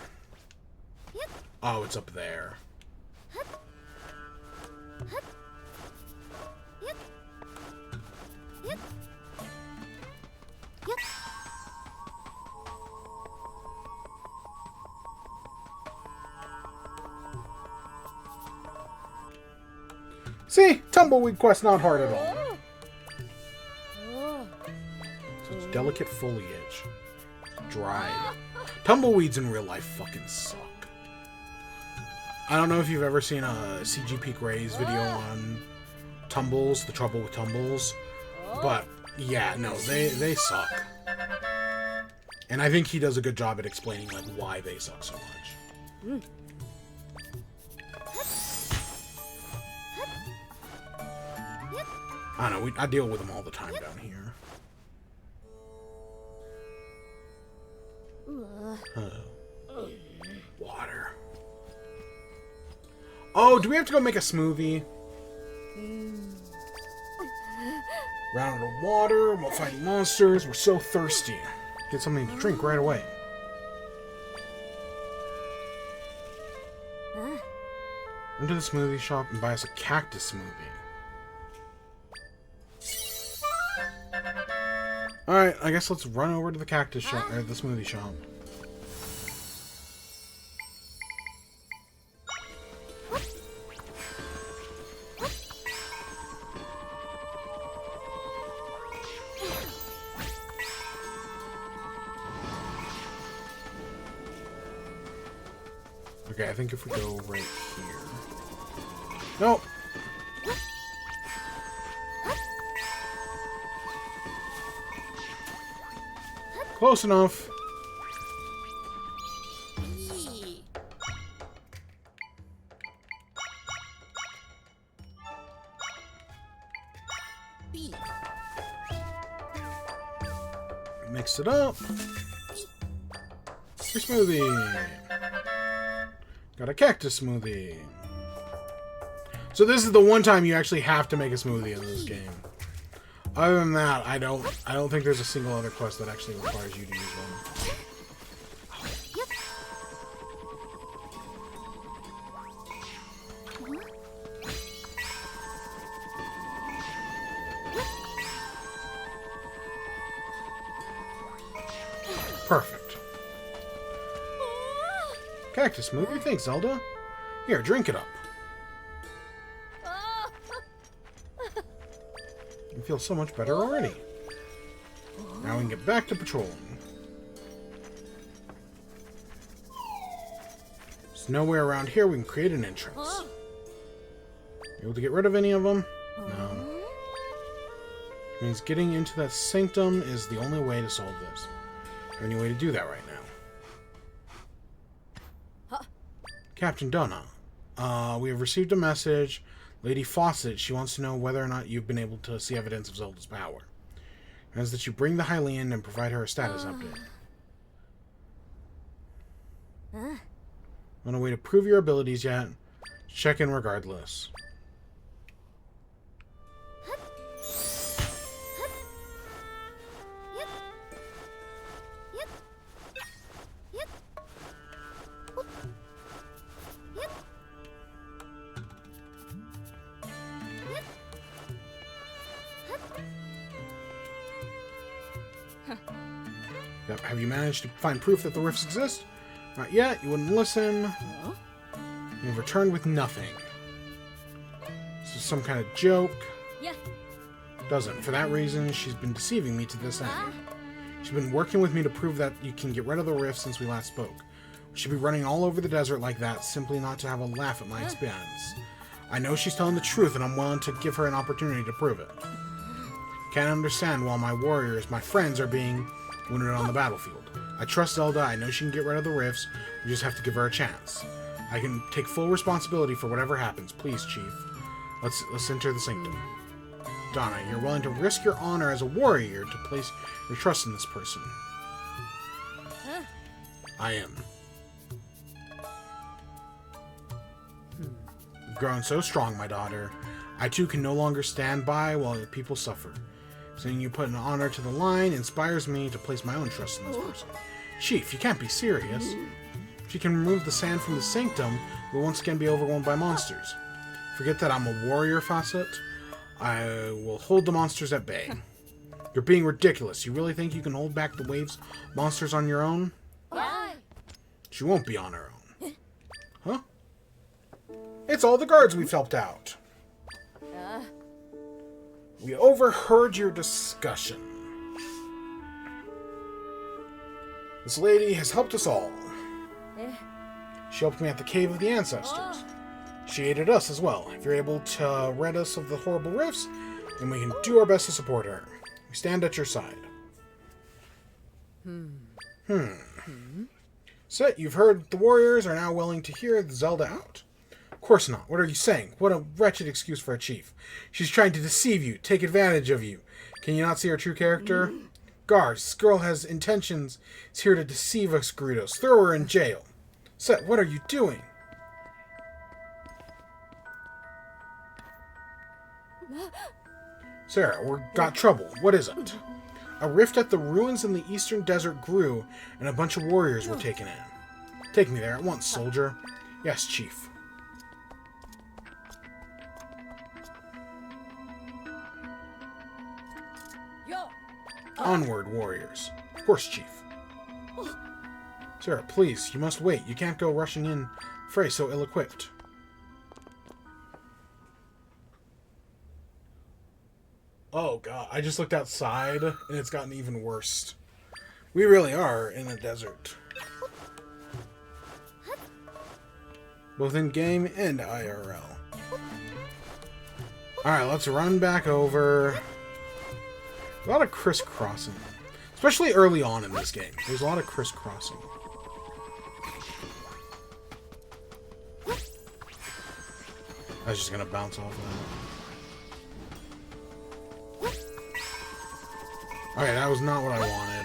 Oh, it's up there. See? Tumbleweed quest not hard at all. Such delicate foliage. Dry. Tumbleweeds in real life fucking suck. I don't know if you've ever seen a CG Peak Ray's video on tumbles, the trouble with tumbles, but yeah, no, they suck. And I think he does a good job at explaining like why they suck so much. I don't know, I deal with them all the time down here. Water. Oh, do we have to go make a smoothie? Round of water, while fighting monsters. We're so thirsty. Get something to drink right away. Into the smoothie shop and buy us a cactus smoothie. Alright, I guess let's run over to the cactus shop, or the smoothie shop. Okay, I think if we go right here... Nope! Close enough. Mix it up. Your smoothie. Got a cactus smoothie. So this is the one time you actually have to make a smoothie in this game. Other than that, I don't think there's a single other quest that actually requires you to use one. Perfect. Cactus smoothie, thanks, Zelda. Here, drink it up. I feel so much better already. Now we can get back to patrolling. There's nowhere around here we can create an entrance. Able to get rid of any of them? No. Means getting into that sanctum is the only way to solve this. Any way to do that right now? Captain Donna, we have received a message. Lady Fawcett, she wants to know whether or not you've been able to see evidence of Zelda's power. As that you bring the Hylian and provide her a status update. On a way to prove your abilities yet? Check in regardless. Yep. Have you managed to find proof that the rifts exist? Not yet. You wouldn't listen. You've returned with nothing. This is some kind of joke. Yeah. Doesn't. For that reason, she's been deceiving me to this end. She's been working with me to prove that you can get rid of the rift since we last spoke. We should be running all over the desert like that, simply not to have a laugh at my expense. I know she's telling the truth, and I'm willing to give her an opportunity to prove it. Can't understand why my warriors, my friends, are being wounded on the battlefield. I trust Zelda. I know she can get rid of the rifts. We just have to give her a chance. I can take full responsibility for whatever happens. Please, Chief. Let's enter the sanctum. Donna, you're willing to risk your honor as a warrior to place your trust in this person. I am. You've grown so strong, my daughter. I too can no longer stand by while people suffer. Seeing you put an honor to the line inspires me to place my own trust in this person. Chief, you can't be serious. If you can remove the sand from the sanctum, we'll once again be overwhelmed by monsters. Forget that I'm a warrior, Fawcett. I will hold the monsters at bay. You're being ridiculous. You really think you can hold back the waves monsters on your own? Why? She won't be on her own. Huh? It's all the guards we've helped out. We overheard your discussion. This lady has helped us all. She helped me at the Cave of the Ancestors. She aided us as well. If you're able to rid us of the horrible rifts, then we can do our best to support her. We stand at your side. So, you've heard the warriors are now willing to hear Zelda out? Of course not. What are you saying? What a wretched excuse for a chief. She's trying to deceive you, take advantage of you. Can you not see her true character? Guards, this girl has intentions. She's here to deceive us, Greedos. Throw her in jail. Set, what are you doing? Sarah, we've got trouble. What is it? A rift at the ruins in the eastern desert grew, and a bunch of warriors were taken in. Take me there at once, soldier. Yes, chief. Onward, warriors. Of course, chief. Sarah, please, you must wait. You can't go rushing in fray so ill-equipped. Oh, God. I just looked outside, and it's gotten even worse. We really are in a desert. Both in-game and IRL. Alright, let's run back over. A lot of crisscrossing. Especially early on in this game. There's a lot of crisscrossing. I was just gonna bounce off that. Alright, that was not what I wanted.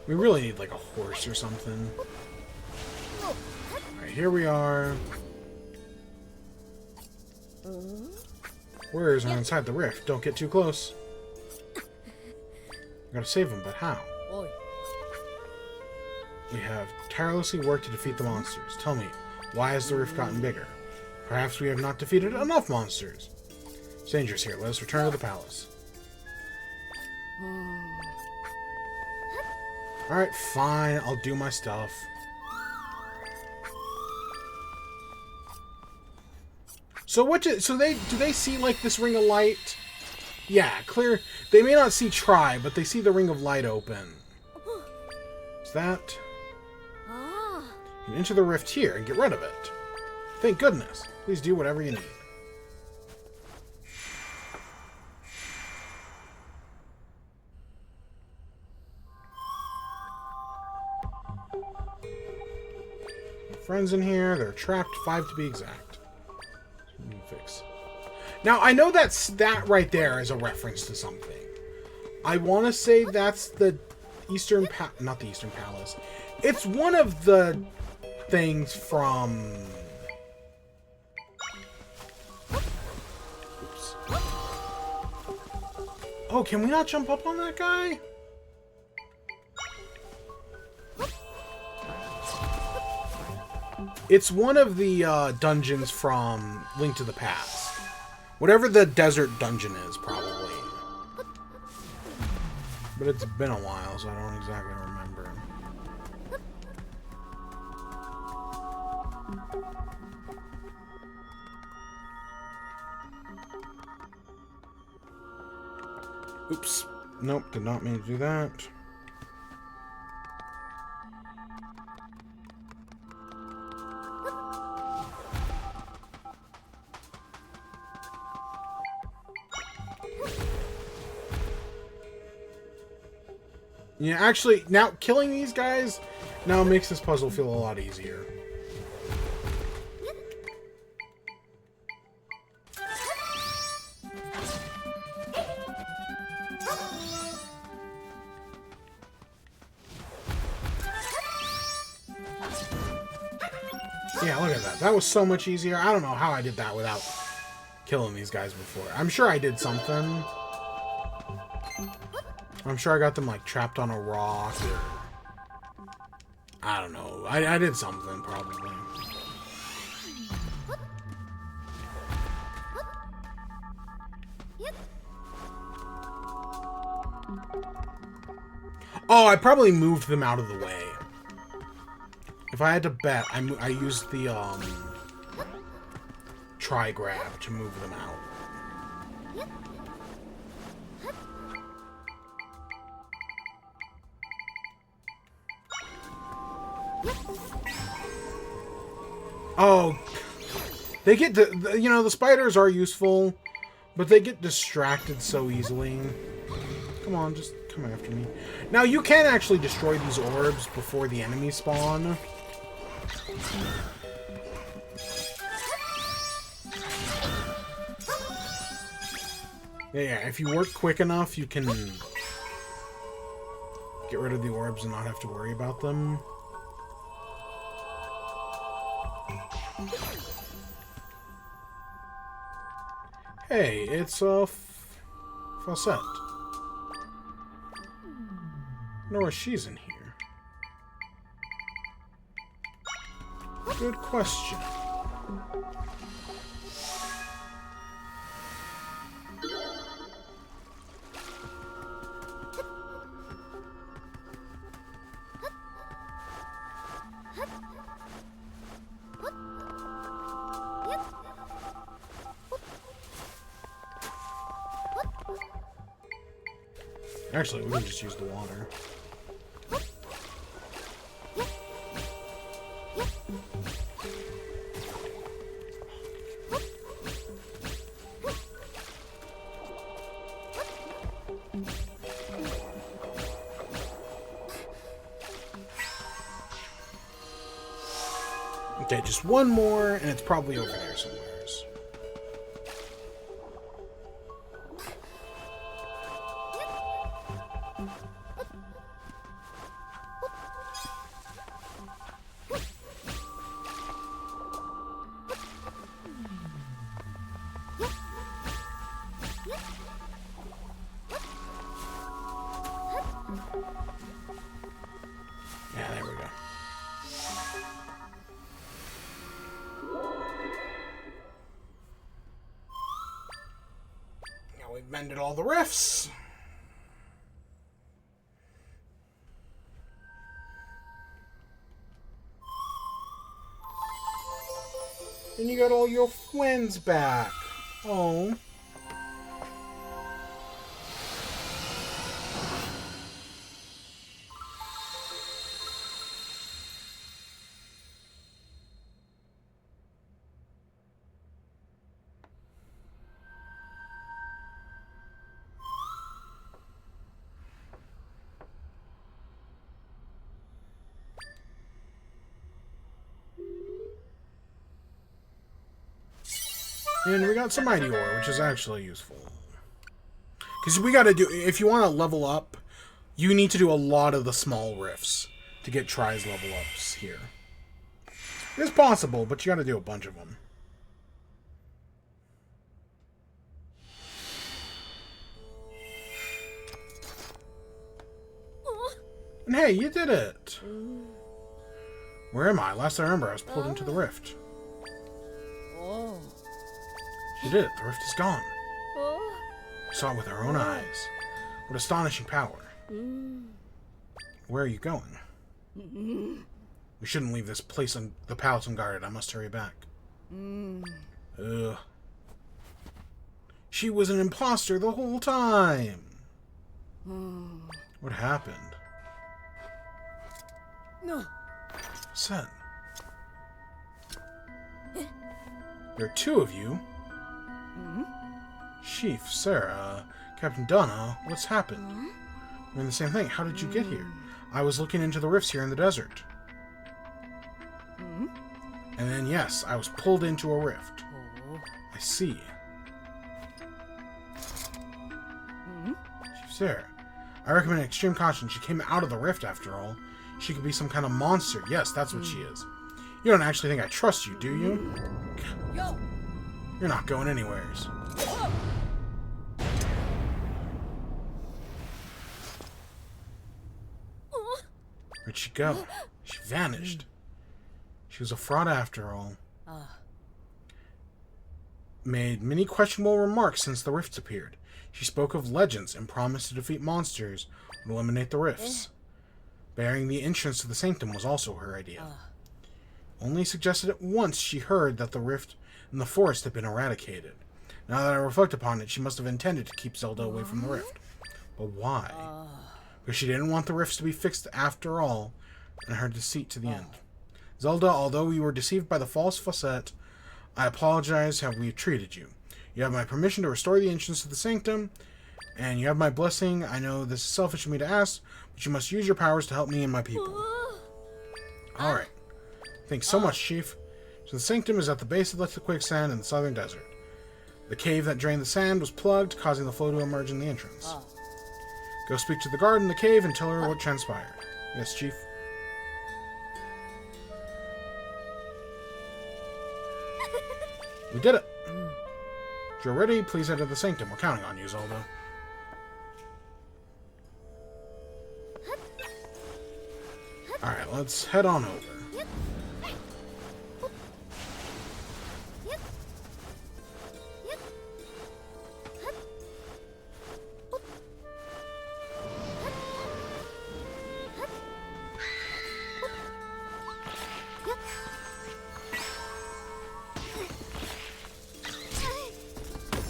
We really need like a horse or something. Alright, here we are. Warriors are inside the rift. Don't get too close. We gotta save them, but how? We have tirelessly worked to defeat the monsters. Tell me, why has the rift gotten bigger? Perhaps we have not defeated enough monsters. It's dangerous here. Let us return to the palace. Alright, fine. I'll do my stuff. So do they see like this ring of light? Yeah, clear. They may not see Tri, but they see the ring of light open. Is that? You can enter the rift here and get rid of it. Thank goodness. Please do whatever you need. friends in here. They're trapped, 5 to be exact. Fix. Now, I know that right there is a reference to something. I want to say that's the Eastern not the Eastern Palace. It's one of the things from... Oops. Oh, can we not jump up on that guy? It's one of the dungeons from Link to the Past. Whatever the desert dungeon is, probably. But it's been a while, so I don't exactly remember. Oops. Nope, did not mean to do that. Yeah, actually, now killing these guys now makes this puzzle feel a lot easier. Yeah, look at that. That was so much easier. I don't know how I did that without killing these guys before. I'm sure I did something. I'm sure I got them, like, trapped on a rock, or... I don't know. I did something, probably. Oh, I probably moved them out of the way. If I had to bet, I used the, tri-grab to move them out. Oh, they get to, you know, the spiders are useful, but they get distracted so easily. Come on, just come after me. Now, you can actually destroy these orbs before the enemies spawn. Yeah, if you work quick enough, you can get rid of the orbs and not have to worry about them. Hey, it's Fawcett. Nora, she's in here. Good question. Actually, we can just use the water. Okay, just one more, and it's probably over there somewhere. Yeah, there we go. Now we've mended all the rifts. And you got all your friends back. Oh. And we got some mighty ore, which is actually useful. Because we gotta do... If you want to level up, you need to do a lot of the small rifts to get Tri's level ups here. It's possible, but you gotta do a bunch of them. And hey, you did it! Where am I? Last I remember, I was pulled into the rift. You did it. The rift is gone. We saw it with our own eyes. What astonishing power. Where are you going? We shouldn't leave this place and the palace unguarded. I must hurry back. Ugh. She was an imposter the whole time. What happened? No. Sen. There are two of you. Chief, Sarah, Captain Donna, what's happened? We're in the same thing. How did you get here? I was looking into the rifts here in the desert. And then, yes, I was pulled into a rift. I see. Chief Sarah, I recommend extreme caution. She came out of the rift, after all. She could be some kind of monster. Yes, that's what she is. You don't actually think I trust you, do you? You're not going anywheres. Where'd she go? She vanished. She was a fraud after all. Made many questionable remarks since the rifts appeared. She spoke of legends and promised to defeat monsters and eliminate the rifts. Bearing the entrance to the sanctum was also her idea. Only suggested it once she heard that the rift in the forest had been eradicated. Now that I reflect upon it, she must have intended to keep Zelda away from the rift. But why? Because she didn't want the rifts to be fixed after all, and her deceit to the end. Zelda, although we were deceived by the false facet, I apologize how we've treated you. You have my permission to restore the entrance to the sanctum, and you have my blessing. I know this is selfish of me to ask, but you must use your powers to help me and my people. Alright. Thanks so much, Chief. So the sanctum is at the base of the quicksand in the southern desert. The cave that drained the sand was plugged, causing the flow to emerge in the entrance. Go speak to the guard in the cave and tell her what transpired. Yes, Chief. We did it. If you're ready, please head to the sanctum. We're counting on you, Zelda. Alright, let's head on over.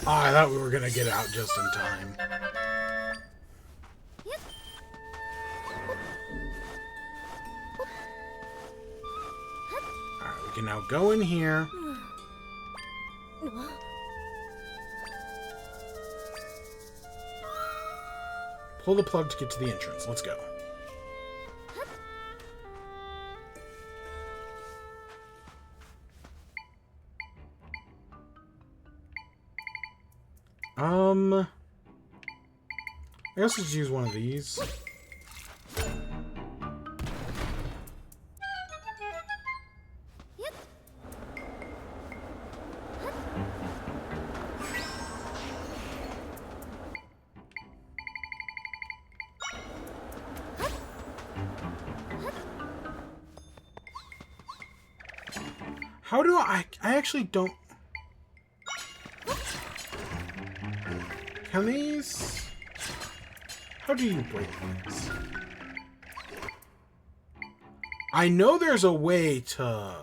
Oh, I thought we were gonna get out just in time. Alright, we can now go in here. Pull the plug to get to the entrance. Let's go. I guess let's use one of these. How do I actually don't... Can these... How do you break these? I know there's a way to...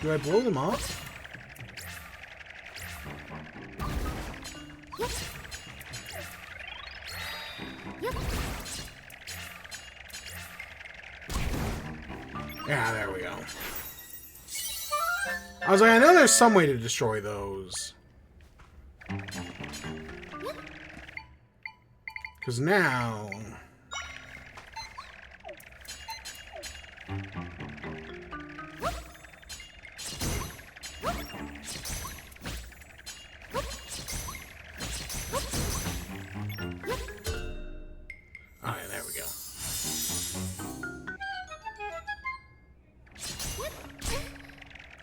Do I blow them up? Yeah, there we go. I was like, I know there's some way to destroy those. Because now...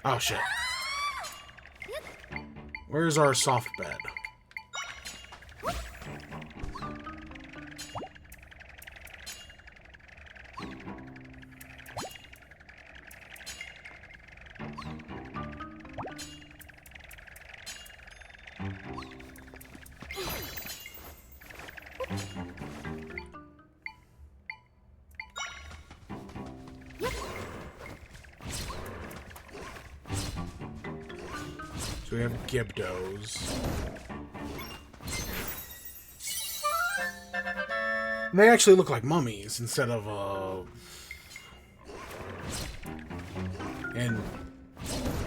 Oh, shit. Where's our soft bed? So we have Gibdos. And they actually look like mummies instead of, in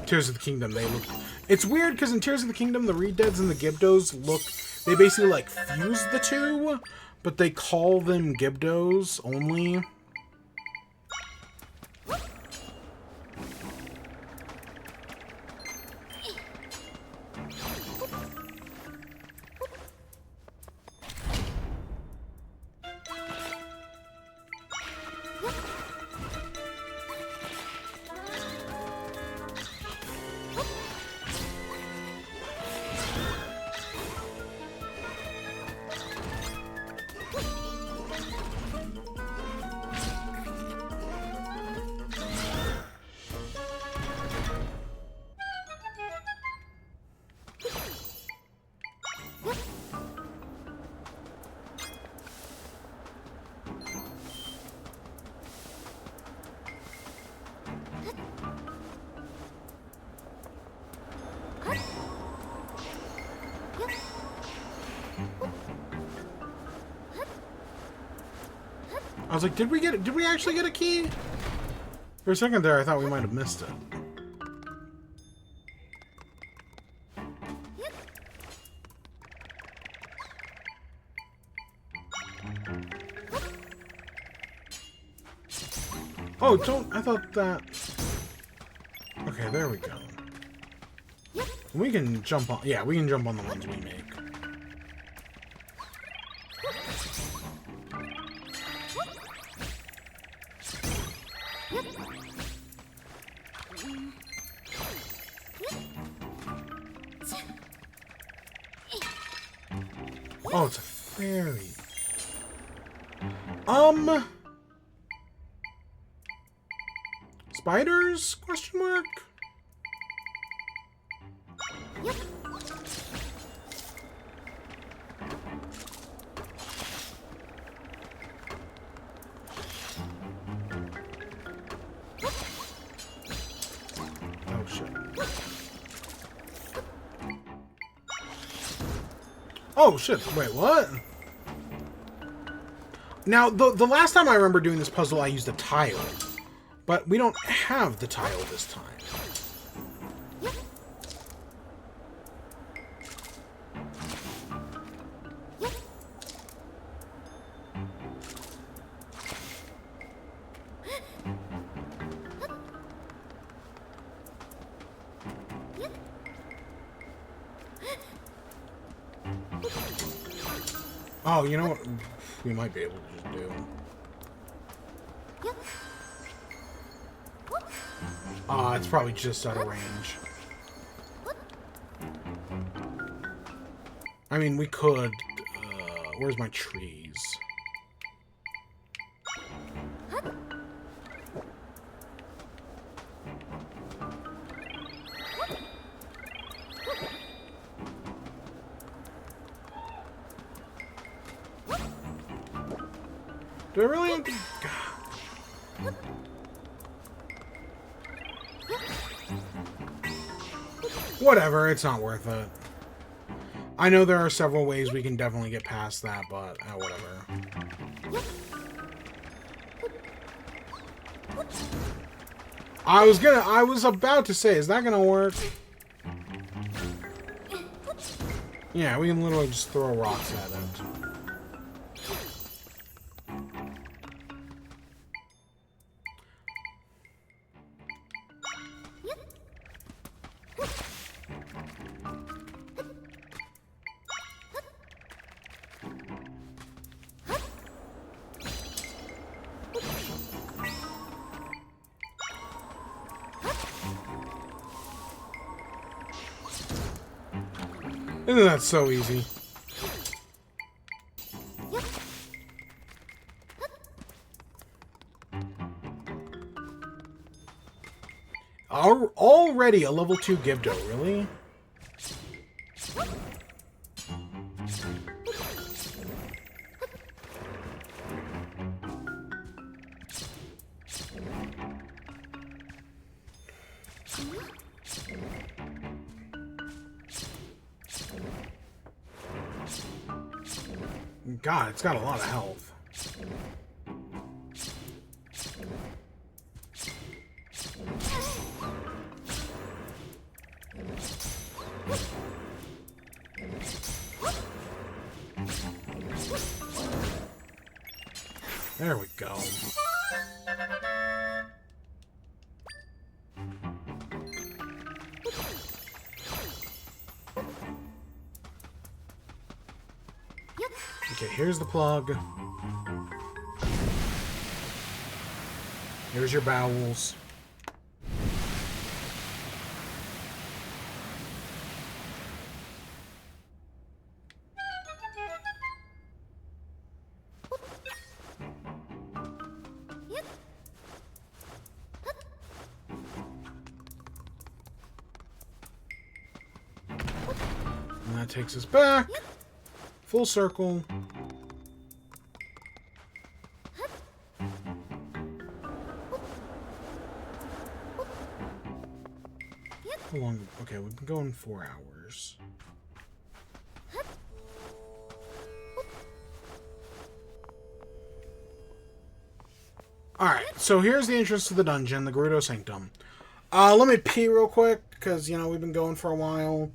Tears of the Kingdom, they look... It's weird, because in Tears of the Kingdom, the Reed Deads and the Gibdos look... They basically, like, fuse the two, but they call them Gibdos only. I was like, did we actually get a key? For a second there, I thought we might have missed it. Oh, don't... I thought that... Okay, there we go. We can jump on... Yeah, we can jump on the ones we make. Oh, it's a fairy. Spiders? Question mark? Oh, shit. Oh, shit. Wait, what? Now, the last time I remember doing this puzzle, I used a tile. But we don't have the tile this time. Oh, you know what we might be able to just do? It's probably just out of range. I mean, we could... where's my trees? Do I really have to... God. Whatever, it's not worth it. I know there are several ways we can definitely get past that, but whatever. I was about to say, is that gonna work? Yeah, we can literally just throw rocks at it. Isn't that so easy? Already a level 2 Gibdo, really? God, it's got a lot of health. There we go. Okay, here's the plug. Here's your bowels. And that takes us back. Full circle. How long? Okay, we've been going 4 hours. Alright, so here's the entrance to the dungeon, the Gerudo Sanctum. Let me pee real quick, because, you know, we've been going for a while.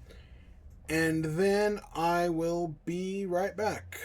And then I will be right back.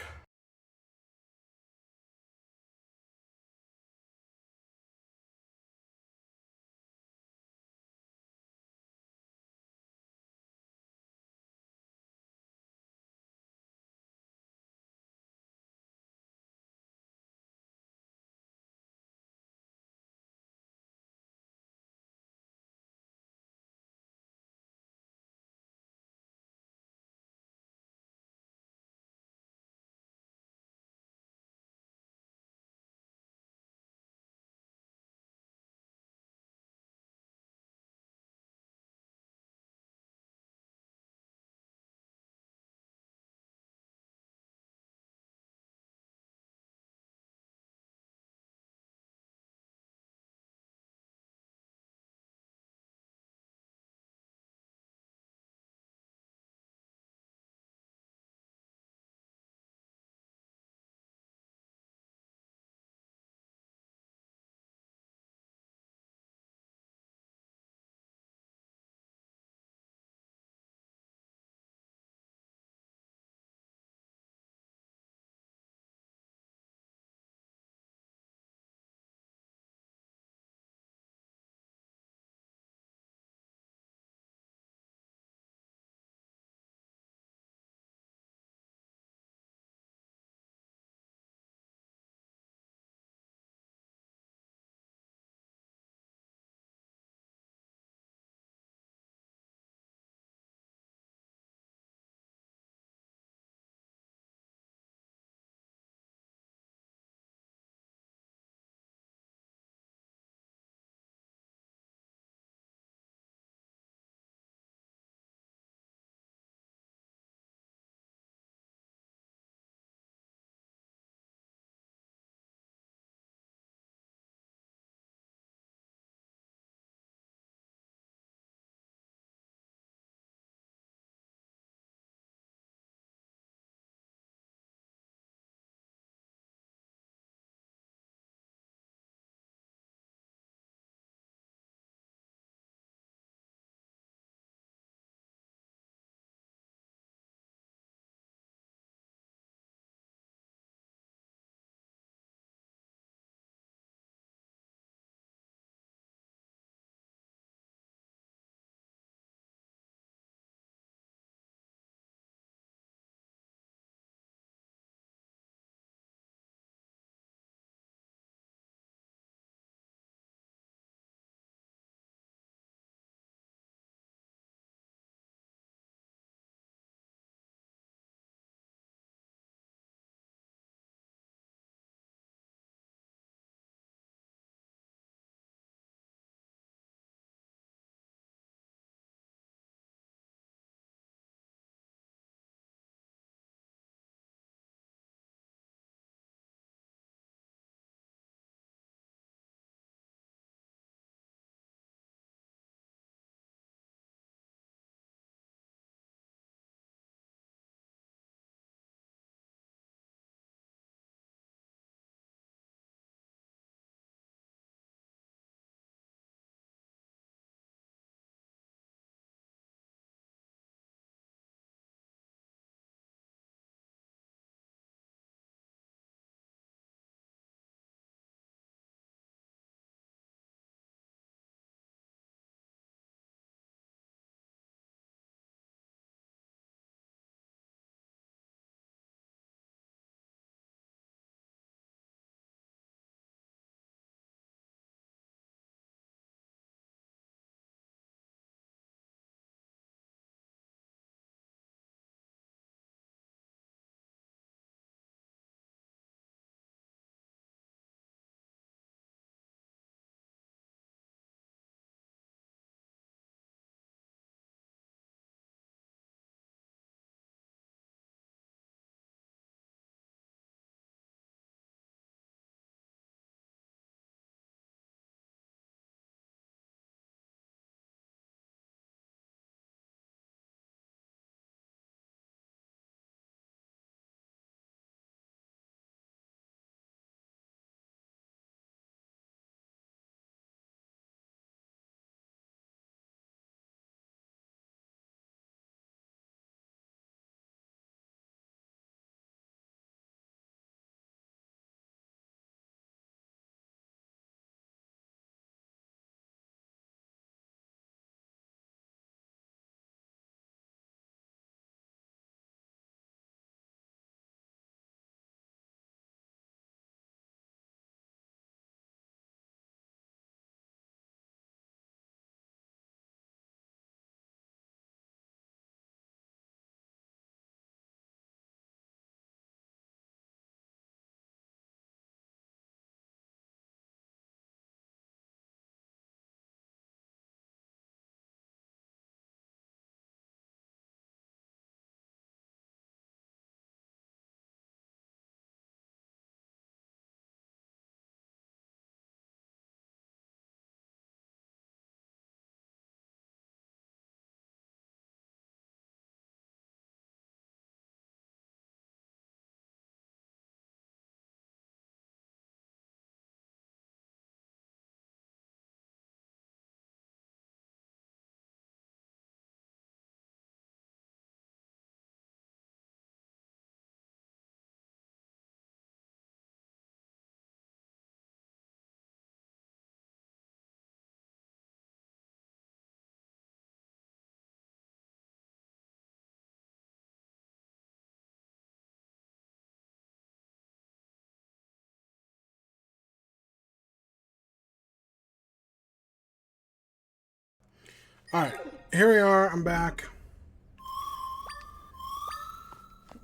Alright, here we are. I'm back.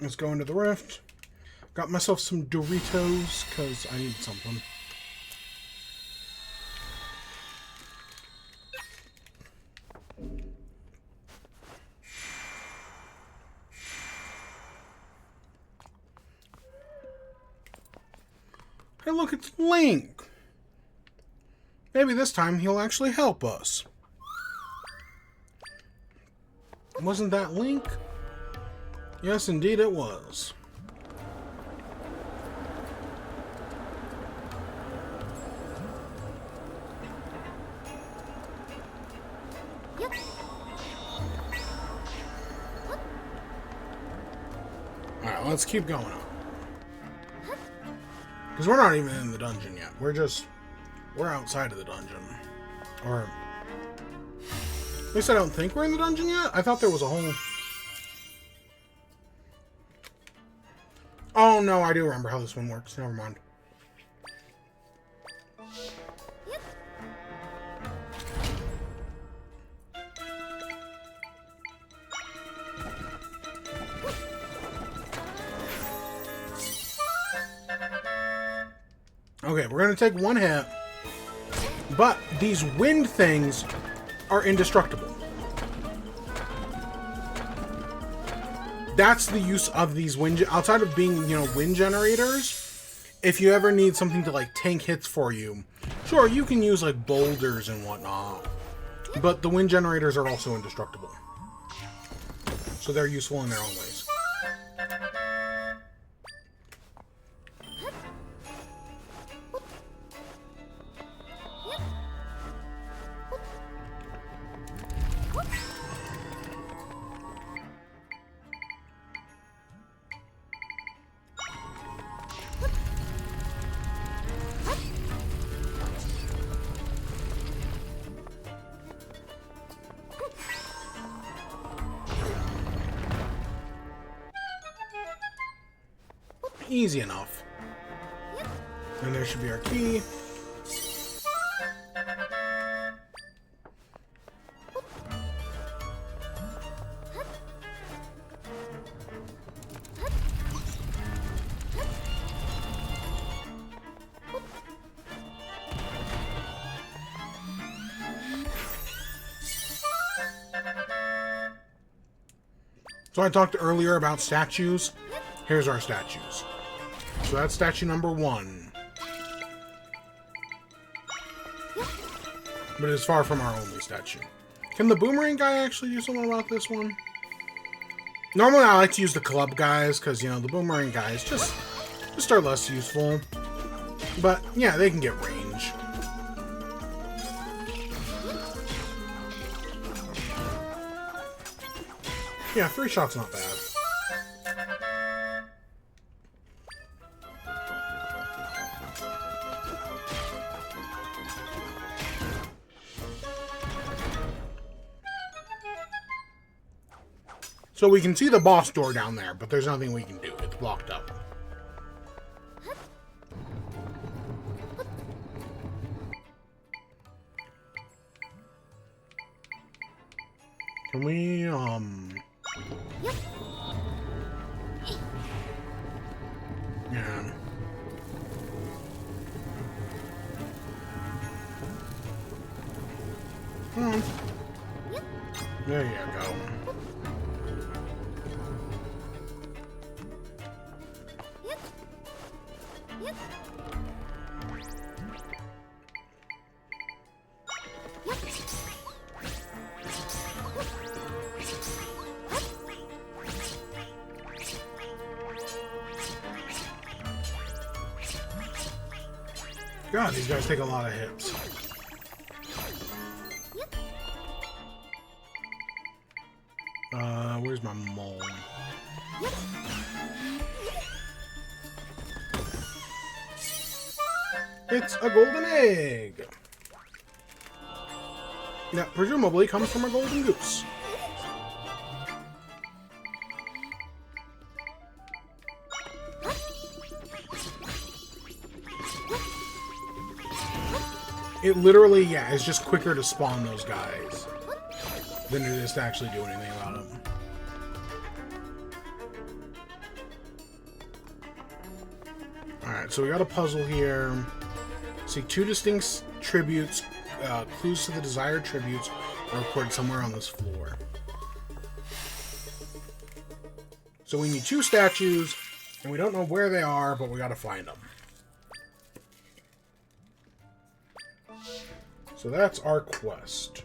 Let's go into the rift. Got myself some Doritos, because I need something. Hey, look, it's Link! Maybe this time he'll actually help us. Wasn't that Link? Yes, indeed it was. Yep. Alright, let's keep going on. Because we're not even in the dungeon yet. We're outside of the dungeon. Or, at least I don't think we're in the dungeon yet. I thought there was a whole... Oh, no, I do remember how this one works. Never mind. Yep. Okay, we're going to take one hit. But these wind things are indestructible. That's the use of these wind... Outside of being, you know, wind generators, if you ever need something to, like, tank hits for you, sure, you can use, like, boulders and whatnot. But the wind generators are also indestructible. So they're useful in their own ways. Easy enough. And there should be our key. So I talked earlier about statues. Here's our statues. So that's statue number 1. But it's far from our only statue. Can the boomerang guy actually do something about this one? Normally I like to use the club guys, because, you know, the boomerang guys just are less useful. But, yeah, they can get range. Yeah, 3 shots not bad. So we can see the boss door down there, but there's nothing we can do. It's blocked up. Can we, Yeah. Come on. There you go. God, these guys take a lot of hits. Where's my mole? It's a golden egg! That presumably comes from a golden goose. It literally, yeah, is just quicker to spawn those guys. than it is to actually do anything about it. Alright, so we got a puzzle here. See, 2 distinct tributes, clues to the desired tributes are recorded somewhere on this floor. So we need 2 statues, and we don't know where they are, but we gotta find them. So that's our quest.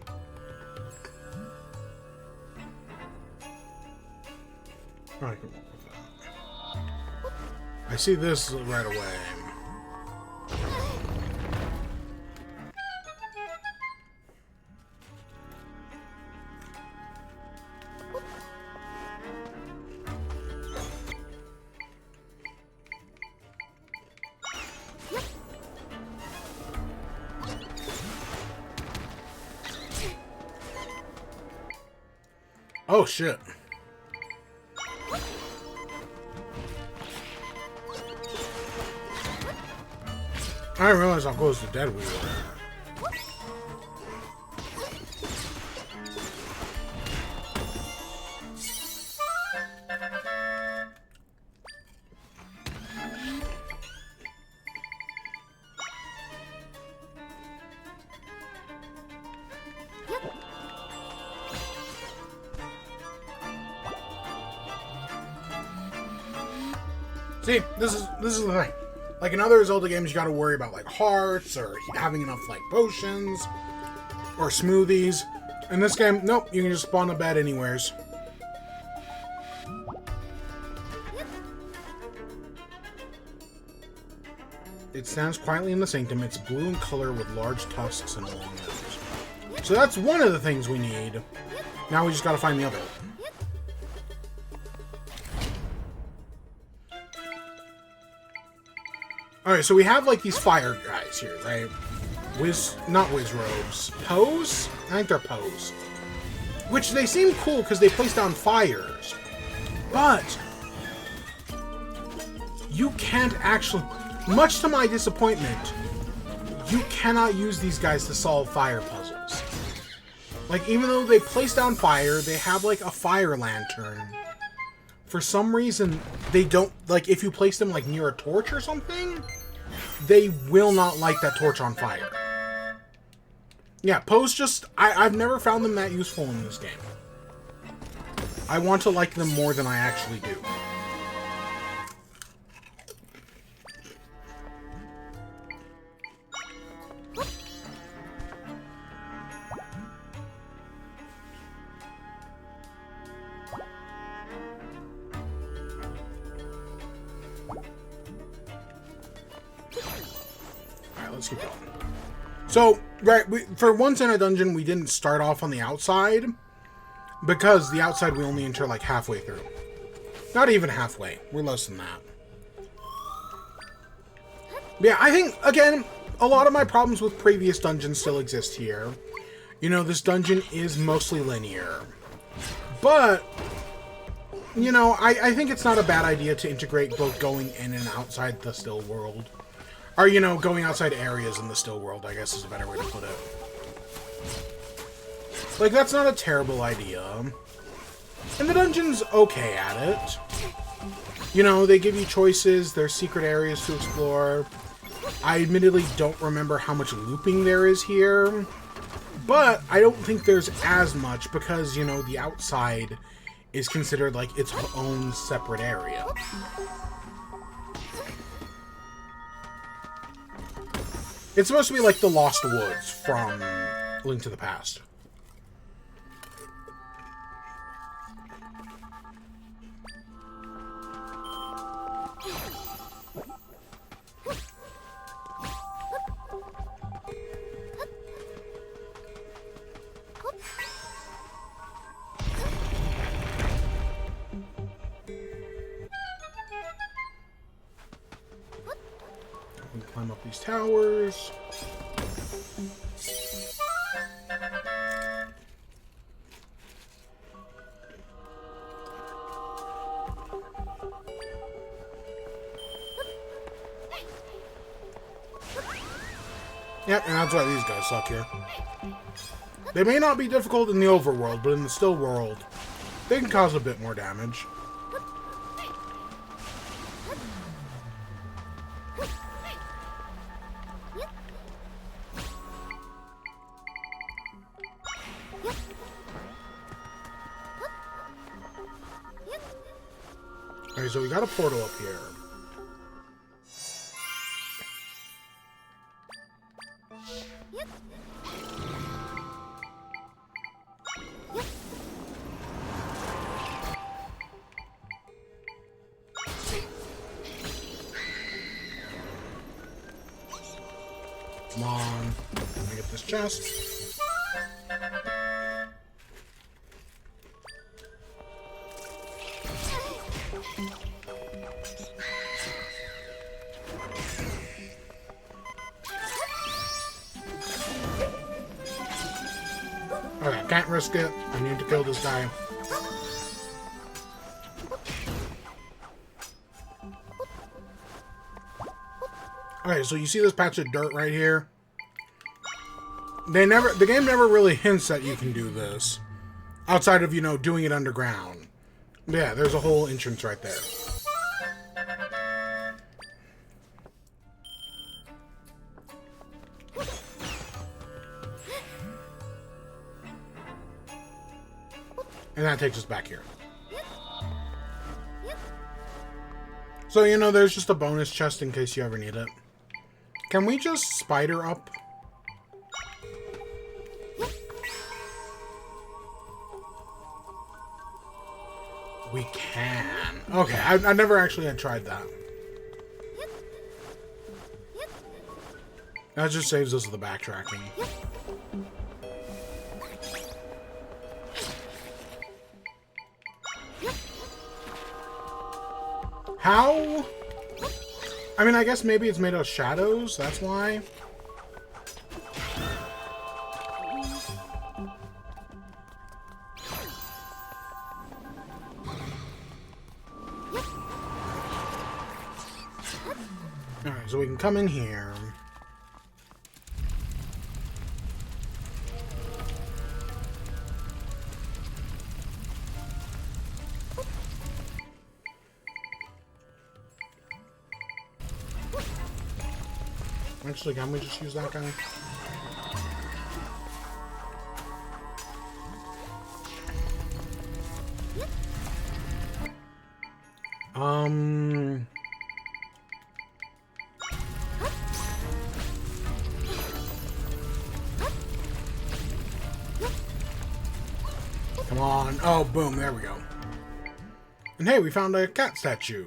I can work with that. I see this right away. Oh shit. I didn't realize how close to dead we were. See, this is the thing. Like in other Zelda games, you gotta worry about like hearts or having enough like potions or smoothies. In this game, nope, you can just spawn a bed anywheres. It stands quietly in the sanctum. It's blue in color with large tusks and long nose. So that's one of the things we need. Now we just gotta find the other. Alright, so we have like these fire guys here, right? Not whiz robes. Pose? I think they're pose. Which they seem cool because they place down fires. But you can't actually, much to my disappointment, you cannot use these guys to solve fire puzzles. Like, even though they place down fire, they have like a fire lantern. For some reason, they don't, like, if you place them, like, near a torch or something, they will not light that torch on fire. Yeah, pose just, I've never found them that useful in this game. I want to like them more than I actually do. Let's keep going. So, right, for once in a dungeon, we didn't start off on the outside, because the outside we only enter like halfway through. Not even halfway. We're less than that. Yeah, I think, again, a lot of my problems with previous dungeons still exist here. You know, this dungeon is mostly linear. But, you know, I think it's not a bad idea to integrate both going in and outside the still world. Or, you know, going outside areas in the still world, I guess is a better way to put it. Like, that's not a terrible idea. And the dungeon's okay at it. You know, they give you choices, there's secret areas to explore. I admittedly don't remember how much looping there is here. But I don't think there's as much because, you know, the outside is considered like its own separate area. It's supposed to be like the Lost Woods from Link to the Past. We can climb up these towers. Yep, and that's why these guys suck here. They may not be difficult in the overworld, but in the still world, they can cause a bit more damage. Alright, so we got a portal up here. Come on. Let me get this chest. Okay, can't risk it. I need to kill this guy. Okay, so you see this patch of dirt right here? The game never really hints that you can do this. Outside of, you know, doing it underground. Yeah, there's a whole entrance right there. And that takes us back here. So, you know, there's just a bonus chest in case you ever need it. Can we just spider up? We can. Okay, I never actually had tried that. That just saves us the backtracking. How? I mean, I guess maybe it's made of shadows, that's why. Alright, so we can come in here. Actually, can we just use that guy? Come on. Oh, boom. There we go. And hey, we found a cat statue.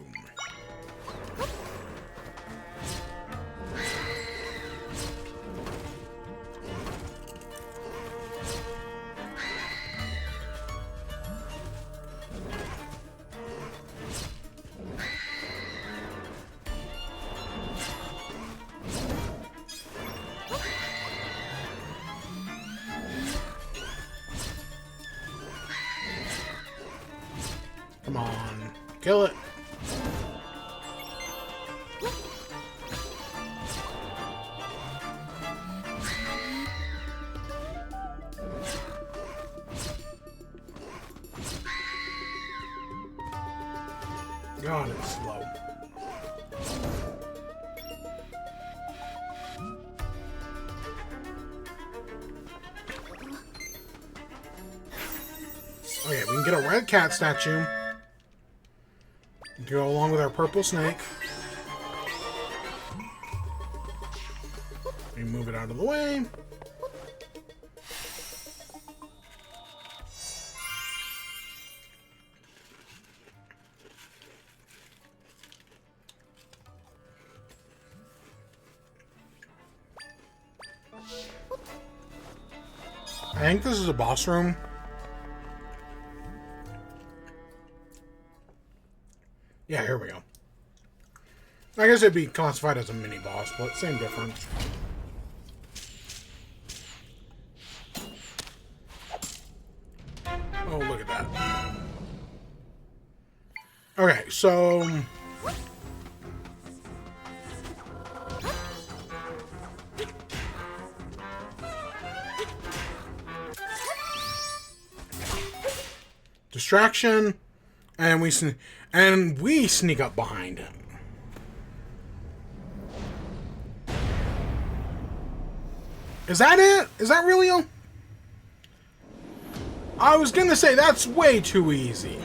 Come on. Kill it. God, it's slow. Okay, we can get a red cat statue. Go along with our purple snake. We move it out of the way. I think this is a boss room. Yeah, here we go. I guess it'd be classified as a mini boss, but same difference. Oh, look at that. Okay, so distraction, and we sneak up behind him. Is that it? Is that really all? I was gonna say, that's way too easy.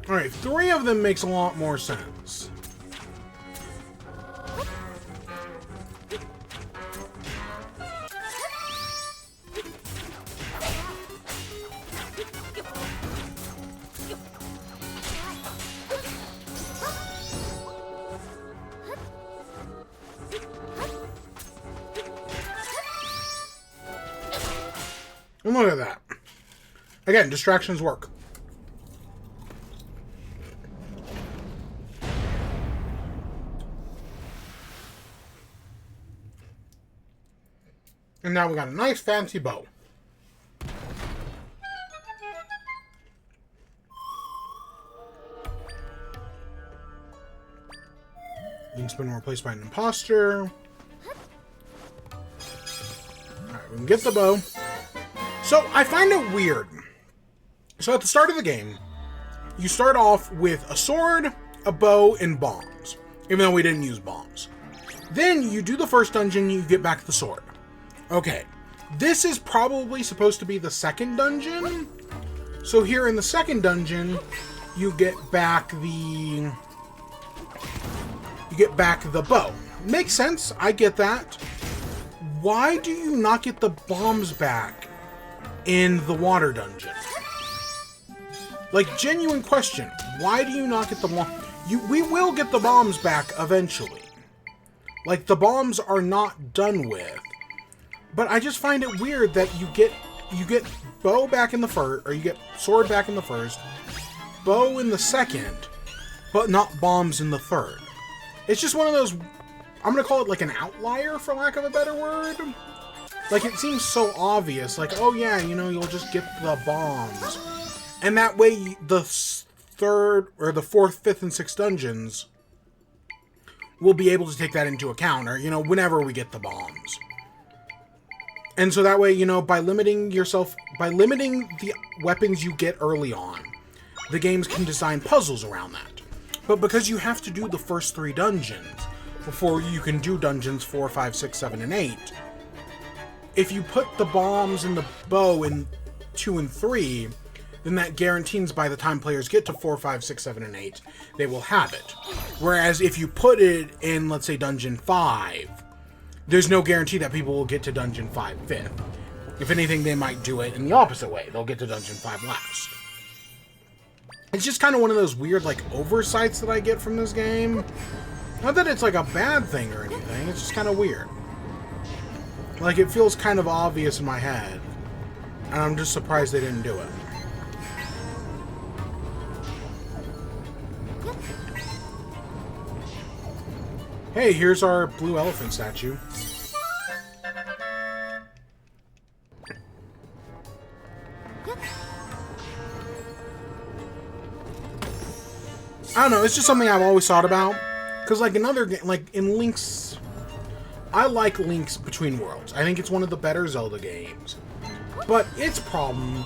Alright, 3 of them makes a lot more sense. And look at that. Again, distractions work. And now we got a nice fancy bow. Link spin replaced by an imposter. Alright, we can get the bow. So, I find it weird. So, at the start of the game, you start off with a sword, a bow, and bombs. Even though we didn't use bombs. Then, you do the first dungeon, you get back the sword. Okay. This is probably supposed to be the second dungeon. So, here in the second dungeon, you get back the... You get back the bow. Makes sense. I get that. Why do you not get the bombs back in the water dungeon? Like, genuine question. Why do you not get the bombs? We will get the bombs back eventually. Like, the bombs are not done with. But I just find it weird that you get bow back in the first, or you get sword back in the first, bow in the second, but not bombs in the third. It's just one of those, I'm gonna call it like an outlier, for lack of a better word. Like, it seems so obvious, like, oh yeah, you know, you'll just get the bombs. And that way, the third, or the fourth, fifth, and sixth dungeons will be able to take that into account, or, you know, whenever we get the bombs. And so that way, you know, by limiting the weapons you get early on, the games can design puzzles around that. But because you have to do the first 3 dungeons before you can do dungeons 4, 5, 6, 7, and 8, if you put the bombs and the bow in 2 and 3, then that guarantees by the time players get to 4, 5, 6, 7, and 8, they will have it. Whereas if you put it in, let's say, Dungeon 5, there's no guarantee that people will get to Dungeon 5 5th. If anything, they might do it in the opposite way. They'll get to Dungeon 5 last. It's just kind of one of those weird, like, oversights that I get from this game. Not that it's, like, a bad thing or anything. It's just kind of weird. Like, it feels kind of obvious in my head. And I'm just surprised they didn't do it. Hey, here's our blue elephant statue. I don't know, it's just something I've always thought about. Because, like, another game, like, in Link's... I like Link's Between Worlds. I think it's one of the better Zelda games. But its problem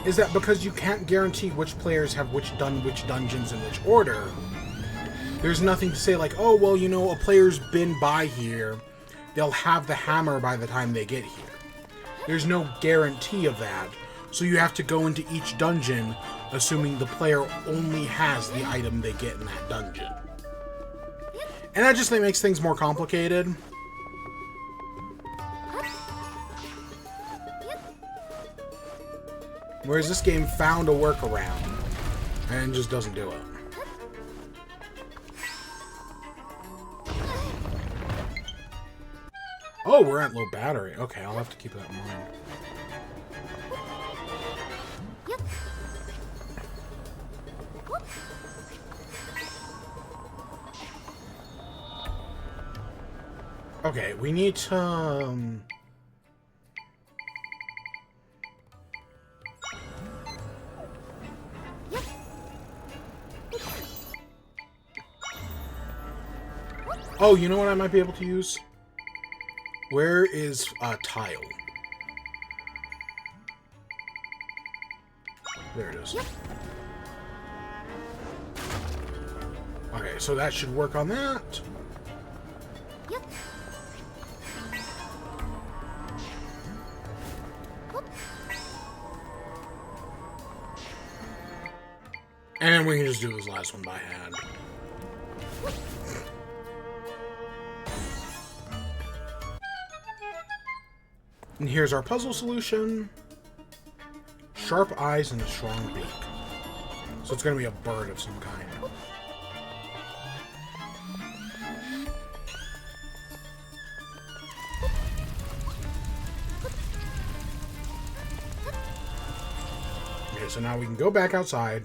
is that because you can't guarantee which players have done which dungeons in which order, there's nothing to say like, oh, well, you know, a player's been by here, they'll have the hammer by the time they get here. There's no guarantee of that, so you have to go into each dungeon assuming the player only has the item they get in that dungeon. And that just makes things more complicated. Whereas this game found a workaround and just doesn't do it. Oh, we're at low battery. Okay, I'll have to keep that in mind. Okay, we need to... Oh, you know what I might be able to use? Where is Tile? There it is. Okay, so that should work on that. Yep. And we can just do this last one by hand. And here's our puzzle solution. Sharp eyes and a strong beak. So it's going to be a bird of some kind. Okay, so now we can go back outside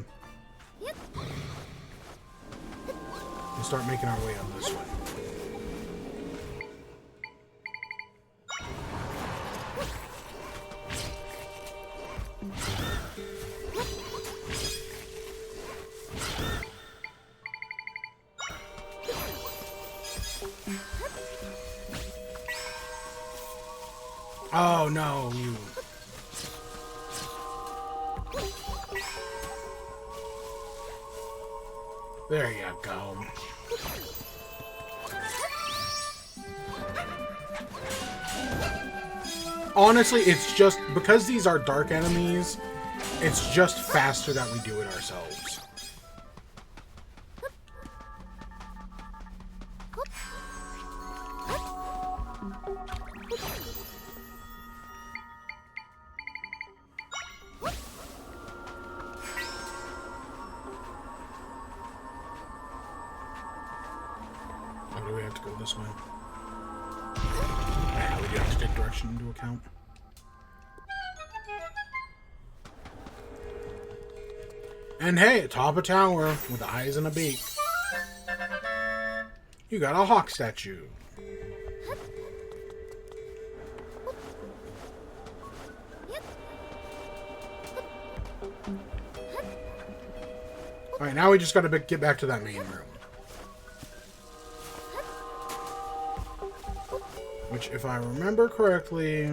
and start making our way up this way. Oh no, you. There you go. Honestly, it's just because these are dark enemies, it's just faster that we do it ourselves. Oh, do we have to go this way? Yeah, we do have to take direction into account. And hey, atop a tower with eyes and a beak, you got a hawk statue. Alright, now we just gotta get back to that main room. Which, if I remember correctly,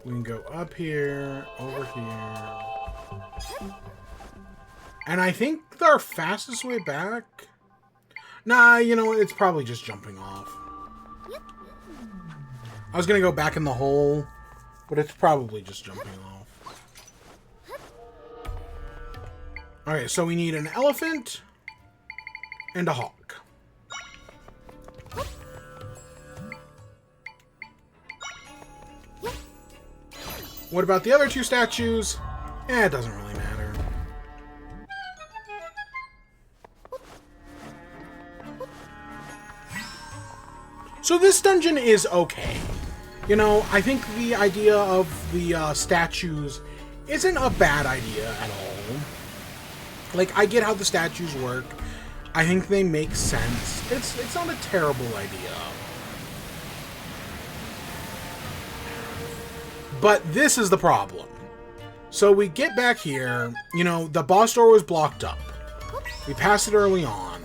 we can go up here, over here. And I think our fastest way back... Nah, you know what? It's probably just jumping off. I was gonna go back in the hole, but it's probably just jumping off. Alright, so we need an elephant and a hawk. What about the other two statues? Eh, it doesn't really matter. So this dungeon is okay. You know, I think the idea of the statues isn't a bad idea at all. Like, I get how the statues work. I think they make sense. It's not a terrible idea. But this is the problem. So we get back here, you know, the boss door was blocked up. We pass it early on.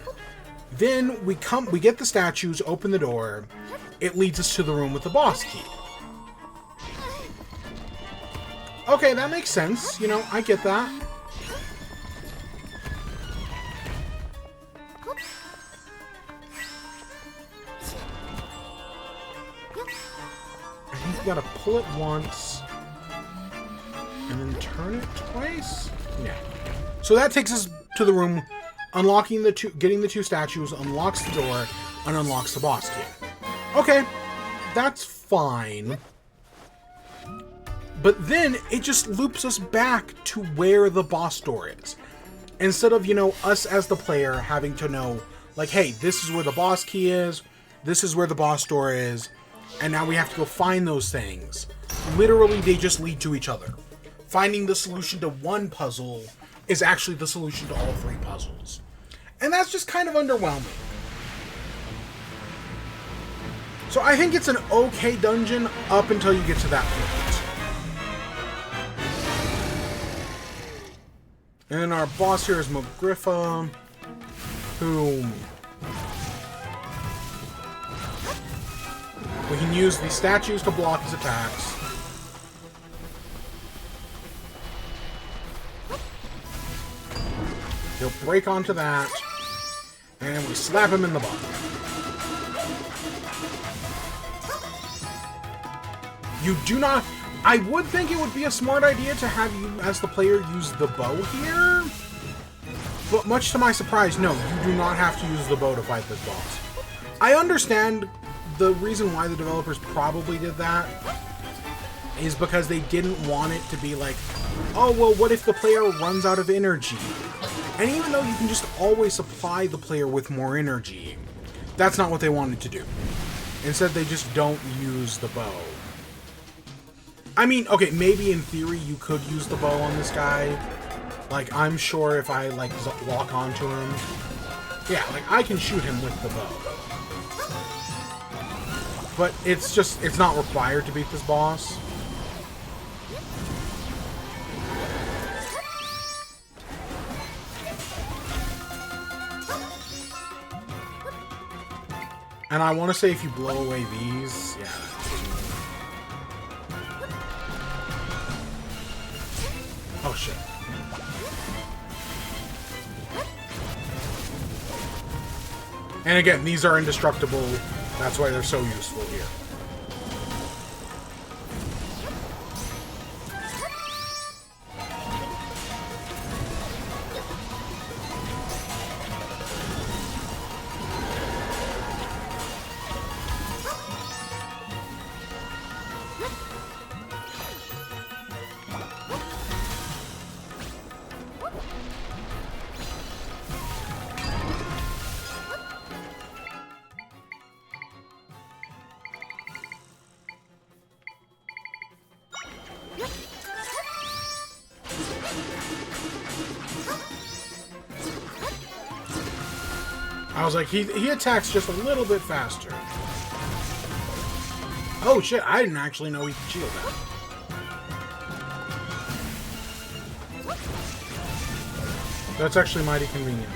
Then we get the statues, open the door. It leads us to the room with the boss key. Okay, that makes sense. You know, I get that. I think you gotta pull it once and then turn it twice. Yeah. So that takes us to the room, unlocking getting the two statues, unlocks the door, and unlocks the boss key. Okay, that's fine. But then it just loops us back to where the boss door is. Instead of, you know, us as the player having to know, like, hey, this is where the boss key is, this is where the boss door is, and now we have to go find those things. Literally, they just lead to each other. Finding the solution to one puzzle is actually the solution to all three puzzles. And that's just kind of underwhelming. So I think it's an okay dungeon up until you get to that point. And then our boss here is Mogrifa, who... we can use the statues to block his attacks. break onto that, and we slap him in the butt. You do not... I would think it would be a smart idea to have you, as the player, use the bow here. But much to my surprise, no, you do not have to use the bow to fight this boss. I understand the reason why the developers probably did that is because they didn't want it to be like, oh, well, what if the player runs out of energy? And even though you can just always supply the player with more energy, that's not what they wanted to do. Instead, they just don't use the bow. I mean, okay, maybe in theory you could use the bow on this guy. Like, I'm sure if I, like, walk onto him... Yeah, like, I can shoot him with the bow. But it's just, it's not required to beat this boss. And I want to say if you blow away these... Yeah, oh, shit. And again, these are indestructible. That's why they're so useful here. I was like, he attacks just a little bit faster. Oh shit, I didn't actually know he could shield that. That's actually mighty convenient.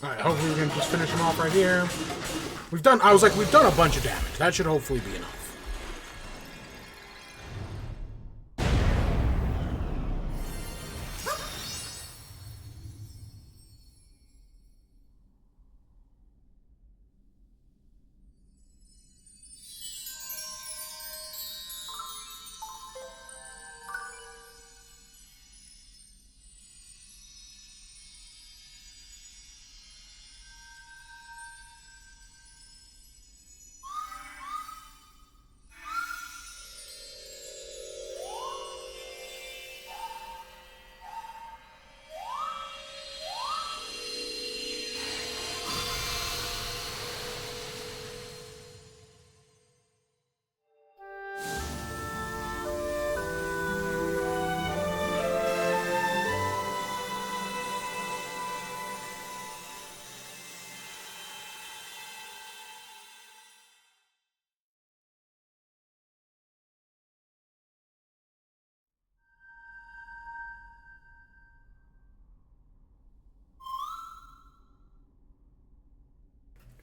Alright, hopefully we can just finish him off right here. We've done a bunch of damage. That should hopefully be enough.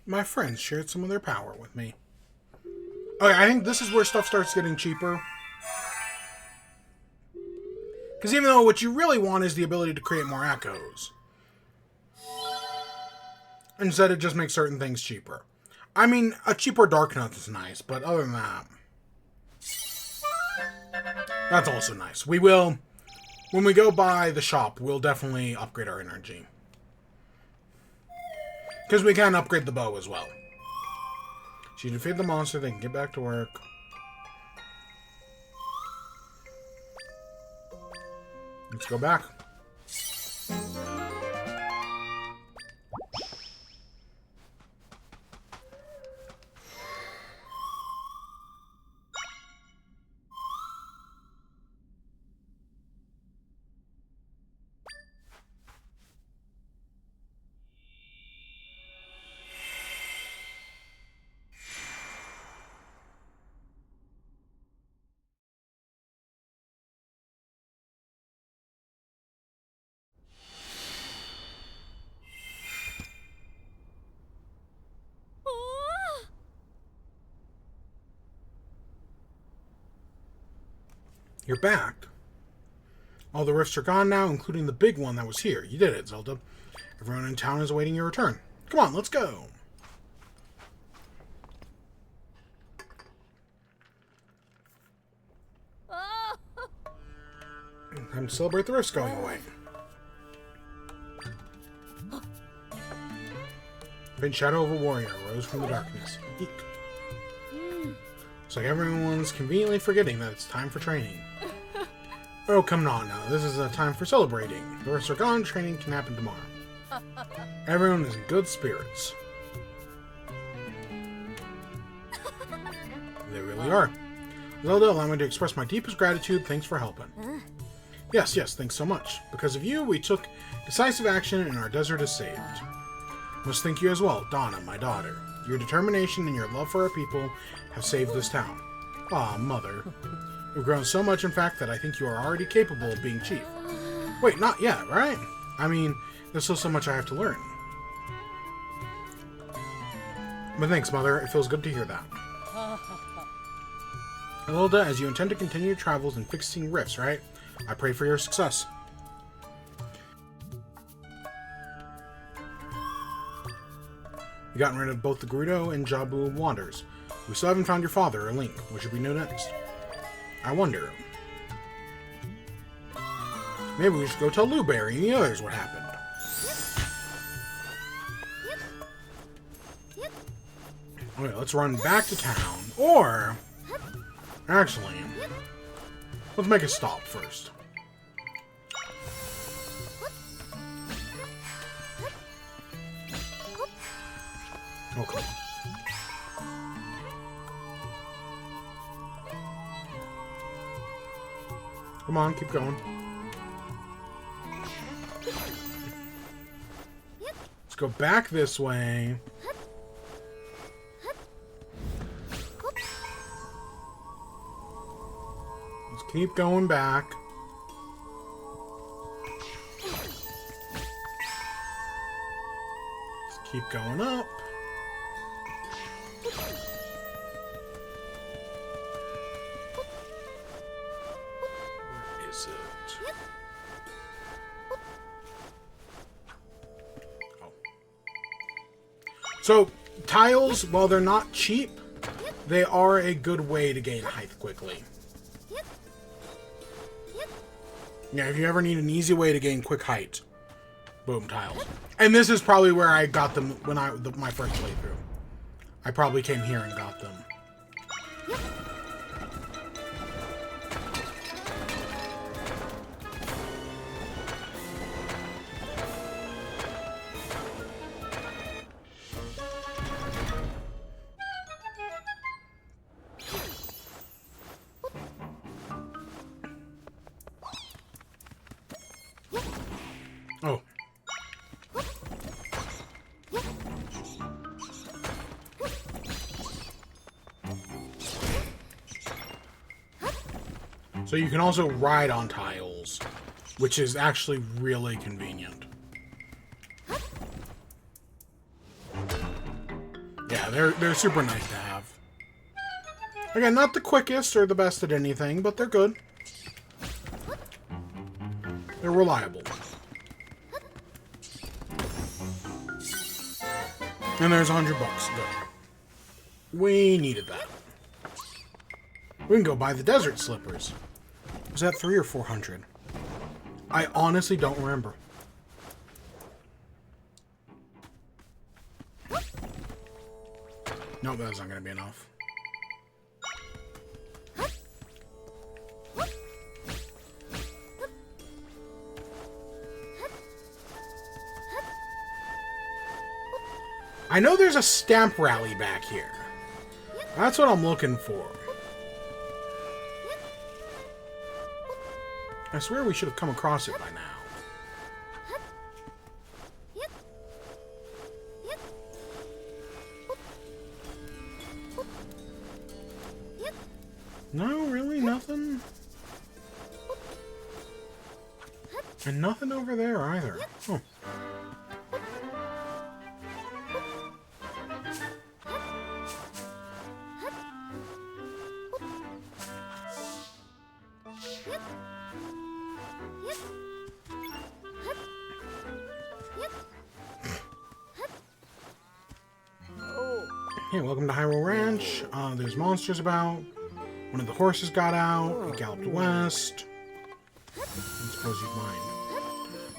My friends shared some of their power with me. Okay, I think this is where stuff starts getting cheaper. Because even though what you really want is the ability to create more echoes. Instead, it just makes certain things cheaper. I mean, a cheaper Dark Note is nice, but other than that... That's also nice. We will... When we go by the shop, we'll definitely upgrade our energy. Because we can upgrade the bow as well. So you defeat the monster, they can get back to work. Let's go back. You're back. All the rifts are gone now, including the big one that was here. You did it, Zelda. Everyone in town is awaiting your return. Come on, let's go. Time to celebrate the rifts going away. Faint shadow of a warrior rose from the darkness. Eek. Looks like everyone's conveniently forgetting that it's time for training. Oh, come on now. This is a time for celebrating. The rifts are gone, training can happen tomorrow. Everyone is in good spirits. They really are. Zelda, allow me to express my deepest gratitude. Thanks for helping. Yes, thanks so much. Because of you, we took decisive action and our desert is saved. Must thank you as well, Donna, my daughter. Your determination and your love for our people have saved this town. Ah, Mother. You've grown so much, in fact, that I think you are already capable of being chief. Wait, not yet, right? I mean, there's still so much I have to learn. But thanks, Mother. It feels good to hear that. Zelda, as you intend to continue your travels and fixing rifts, right? I pray for your success. You've gotten rid of both the Gerudo and Jabu Wanderers. We still haven't found your father or Link. What should we do next? I wonder. Maybe we should go tell Lou Berry and the others what happened. Okay, let's run back to town. Or, actually, let's make a stop first. Okay. Come on, keep going. Let's go back this way. Let's keep going back. Let's keep going up. So, tiles, while they're not cheap, they are a good way to gain height quickly. Yeah, if you ever need an easy way to gain quick height, boom, tiles. And this is probably where I got them when my first playthrough. I probably came here and got them. Oh. So you can also ride on tiles, which is actually really convenient. Yeah, they're super nice to have. Again, not the quickest or the best at anything, but they're good. They're reliable. And there's $100. Good. We needed that. We can go buy the desert slippers. Was that 300 or 400? I honestly don't remember. No, that's not going to be enough. I know there's a stamp rally back here. That's what I'm looking for. I swear we should have come across it by now. No, really? Nothing? And nothing over there either. Oh. Hey, welcome to Hyrule Ranch. There's monsters about. One of the horses got out. He galloped west. I suppose you'd mind.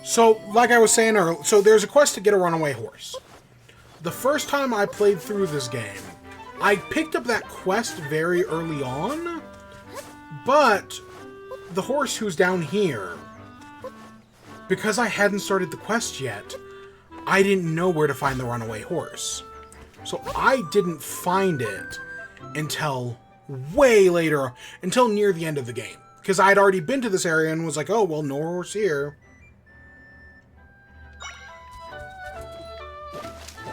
So, like I was saying earlier, so there's a quest to get a runaway horse. The first time I played through this game, I picked up that quest very early on, but the horse who's down here, because I hadn't started the quest yet, I didn't know where to find the runaway horse. So I didn't find it until way later, until near the end of the game. Because I'd already been to this area and was like, oh, well, no horse here.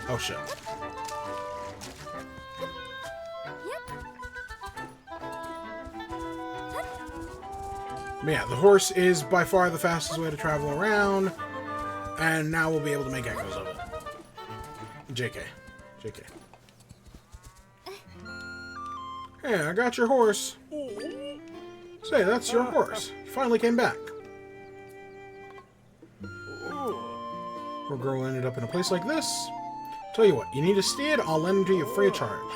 Oh, shit. But yeah, the horse is by far the fastest way to travel around. And now we'll be able to make echoes of it. JK. JK. Hey, I got your horse. Say, that's your horse. You finally came back. Poor girl ended up in a place like this. Tell you what, you need a steed, I'll lend him to you free of charge.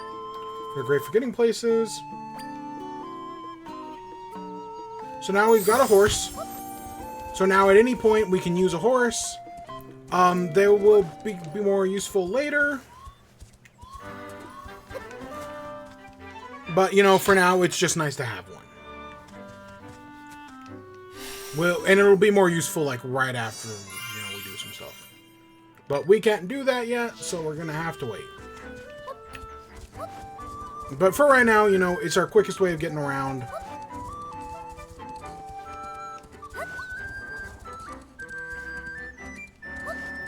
You're great for getting places. So now we've got a horse. So now at any point we can use a horse. They will be more useful later. But, you know, for now, it's just nice to have one. Well, and it'll be more useful, like, right after, you know, we do some stuff. But we can't do that yet, so we're gonna have to wait. But for right now, you know, it's our quickest way of getting around.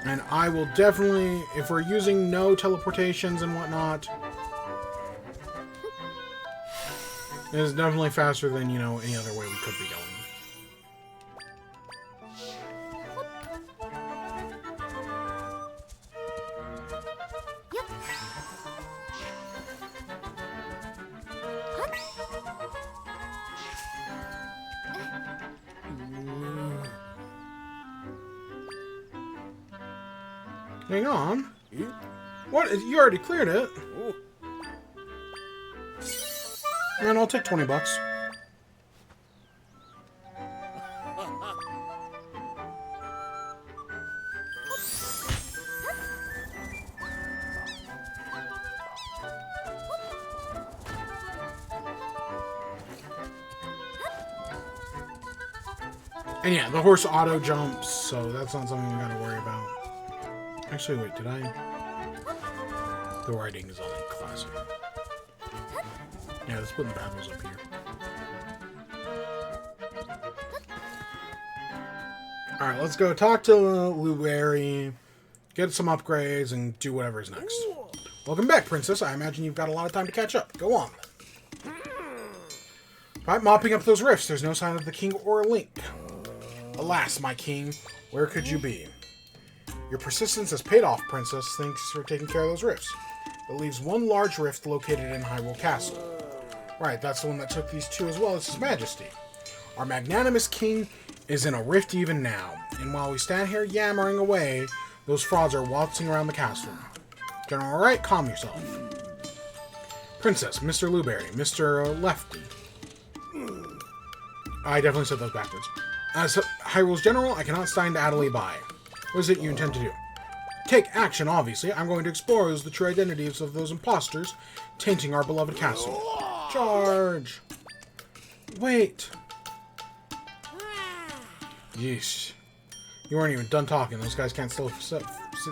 And I will definitely, if we're using no teleportations and whatnot, it is definitely faster than, you know, any other way we could be going. Hang on. What? You already cleared it. Man, I'll take 20 bucks. And yeah, the horse auto jumps, so that's not something we gotta worry about. Actually, wait, did I? The writing is on in classic. Yeah, let's put the battles up here. Alright, let's go talk to Blueberry, get some upgrades, and do whatever's next. Welcome back, Princess. I imagine you've got a lot of time to catch up. Go on. By mopping up those rifts, there's no sign of the king or Link. Alas, my king, where could you be? Your persistence has paid off, Princess. Thanks for taking care of those rifts. It leaves one large rift located in Hyrule Castle. Right, that's the one that took these two as well as His Majesty. Our magnanimous king is in a rift even now, and while we stand here yammering away, those frauds are waltzing around the castle. General, alright? Calm yourself. Princess, Mr. Blueberry, Mr. Lefty. I definitely said those backwards. As Hyrule's general, I cannot stand idly by. What is it you intend to do? Take action, obviously. I'm going to expose the true identities of those imposters tainting our beloved castle. Charge! Wait. Yeesh. You weren't even done talking. Those guys can't sit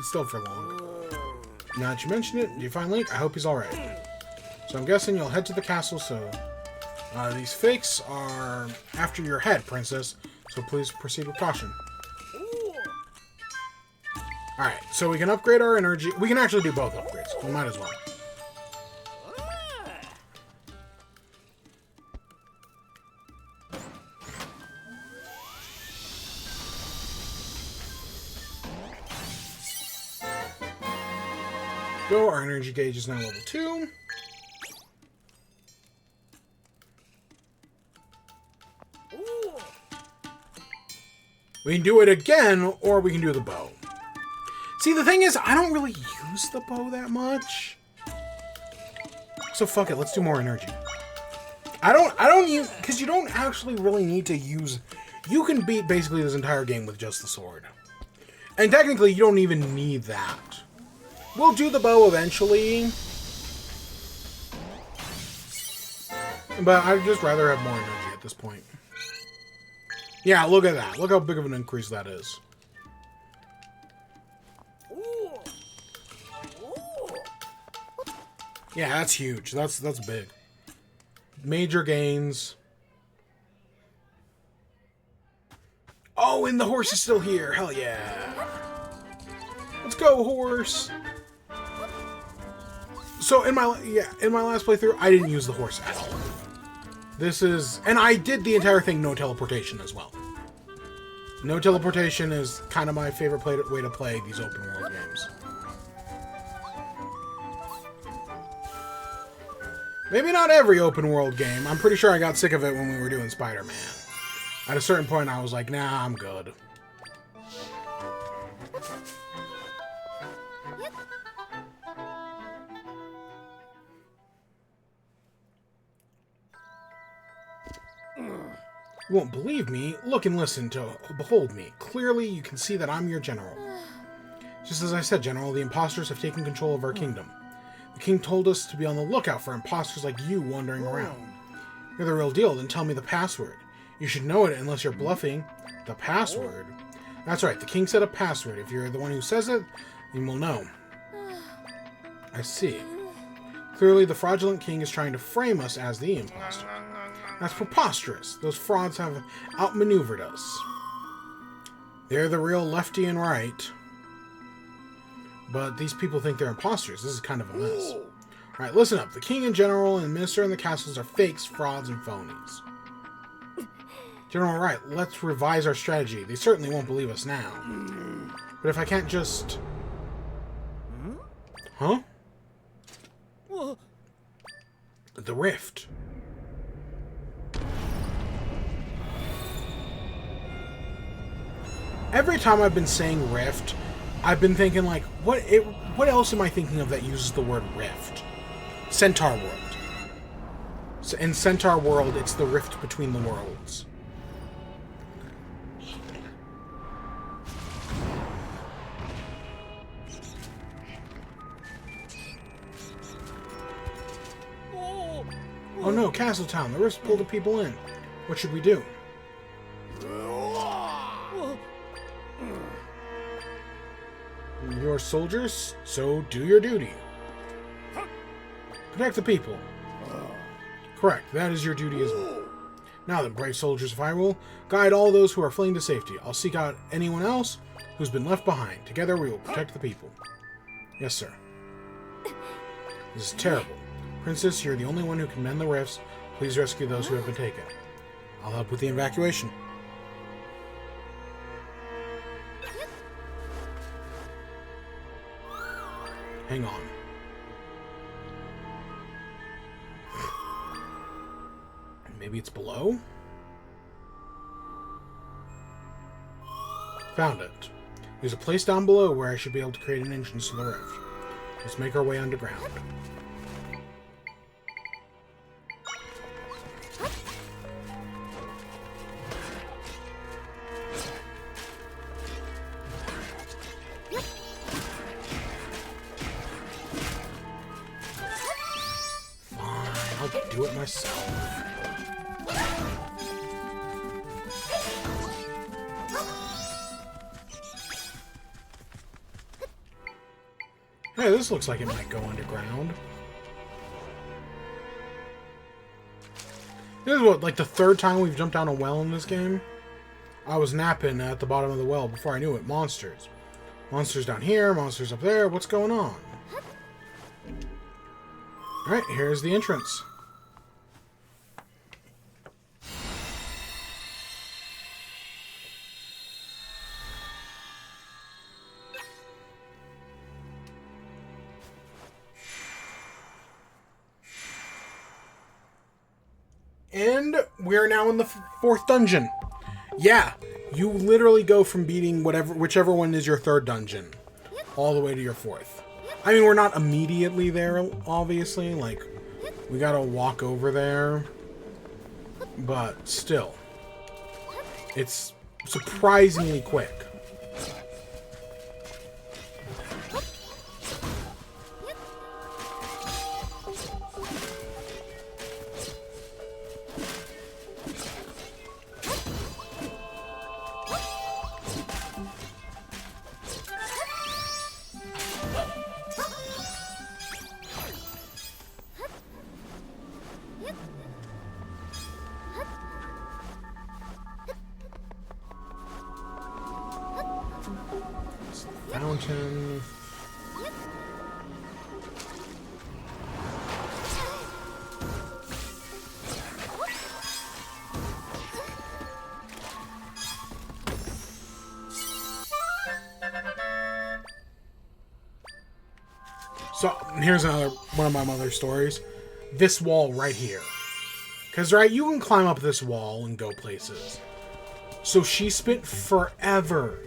still for long. Now that you mention it, do you find Link? I hope he's alright. So I'm guessing you'll head to the castle soon. These fakes are after your head, Princess, so please proceed with caution. Alright, so we can upgrade our energy. We can actually do both upgrades. We might as well. Go, our energy gauge is now level 2. We can do it again, or we can do the bow. See, the thing is, I don't really use the bow that much. So fuck it, let's do more energy. I don't use, because you don't actually really need to use, you can beat basically this entire game with just the sword. And technically, you don't even need that. We'll do the bow eventually. But I'd just rather have more energy at this point. Yeah, look at that. Look how big of an increase that is. Yeah, that's huge. That's big. Major gains. Oh, and the horse is still here. Hell yeah. Let's go, horse. So in my last playthrough, I didn't use the horse at all. This is, and I did the entire thing no teleportation as well. No teleportation is kind of my favorite way to play these open world games. Maybe not every open world game. I'm pretty sure I got sick of it when we were doing Spider-Man. At a certain point, I was like, nah, I'm good. You won't believe me? Look and listen to behold me. Clearly, you can see that I'm your general. Just as I said, General, the imposters have taken control of our kingdom. The king told us to be on the lookout for imposters like you wandering around. You're the real deal, then tell me the password. You should know it unless you're bluffing. The password? That's right, the king said a password. If you're the one who says it, then we'll know. I see. Clearly, the fraudulent king is trying to frame us as the imposter. That's preposterous. Those frauds have outmaneuvered us. They're the real lefty and right. But these people think they're imposters. This is kind of a mess. Alright, listen up. The king in general and minister in the castles are fakes, frauds, and phonies. General, right, let's revise our strategy. They certainly won't believe us now. But if I can't just... Huh? The rift. Every time I've been saying rift, I've been thinking like, what else am I thinking of that uses the word rift? Centaur World. So in Centaur World, it's the rift between the worlds. Oh no, Castletown, the rift's pulled the people in. What should we do? You're soldiers, so do your duty. Protect the people. Correct, that is your duty as well. Now then, brave soldiers of Hyrule, guide all those who are fleeing to safety. I'll seek out anyone else who's been left behind. Together we will protect the people. Yes, sir. This is terrible. Princess, you're the only one who can mend the rifts. Please rescue those who have been taken. I'll help with the evacuation. Hang on. Maybe it's below? Found it. There's a place down below where I should be able to create an entrance to the rift. Let's make our way underground. Do it myself. Hey, this looks like it might go underground. This is what, like the third time we've jumped down a well in this game? I was napping at the bottom of the well before I knew it. Monsters. Monsters down here, monsters up there. What's going on? Alright, here's the entrance. And we're now in the fourth dungeon. Yeah, You literally go from beating whichever one is your third dungeon all the way to your fourth. I mean, we're not immediately there, obviously. Like, we gotta walk over there. But still, it's surprisingly quick. Fountain. So here's another one of my mother's stories. This wall right here. Because, right, you can climb up this wall and go places. So she spent forever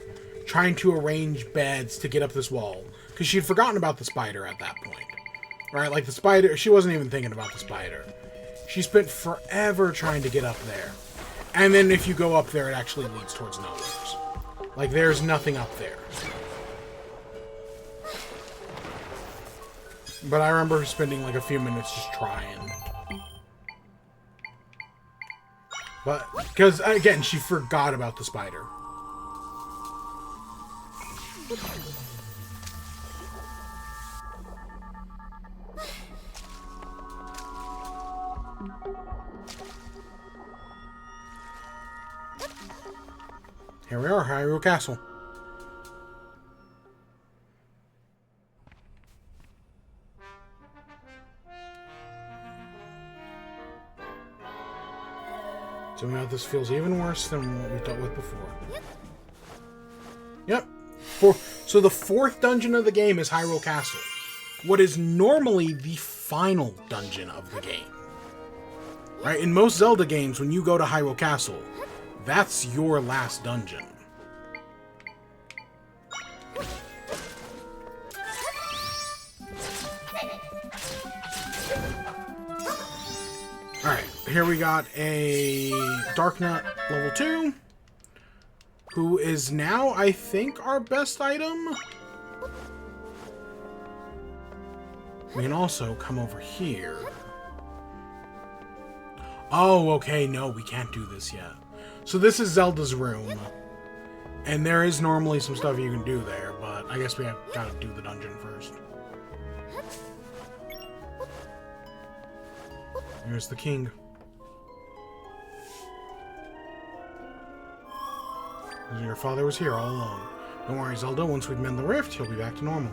trying to arrange beds to get up this wall. Because she'd forgotten about the spider at that point. Right, like the spider, she wasn't even thinking about the spider. She spent forever trying to get up there. And then if you go up there, it actually leads towards nowhere. Like, there's nothing up there. But I remember spending like a few minutes just trying. But, because, again, she forgot about the spider. Here we are, Hyrule Castle. So now this feels even worse than what we dealt with before. Yep. So the fourth dungeon of the game is Hyrule Castle. What is normally the final dungeon of the game. Right? In most Zelda games, when you go to Hyrule Castle, that's your last dungeon. Alright, here we got a Dark Nut level 2, who is now, I think, our best item. We can also come over here. Oh, okay, no, we can't do this yet. So this is Zelda's room, and there is normally some stuff you can do there, but I guess we have got to do the dungeon first. Here's the king. Your father was here all along. Don't worry, Zelda. Once we mend the rift, he'll be back to normal.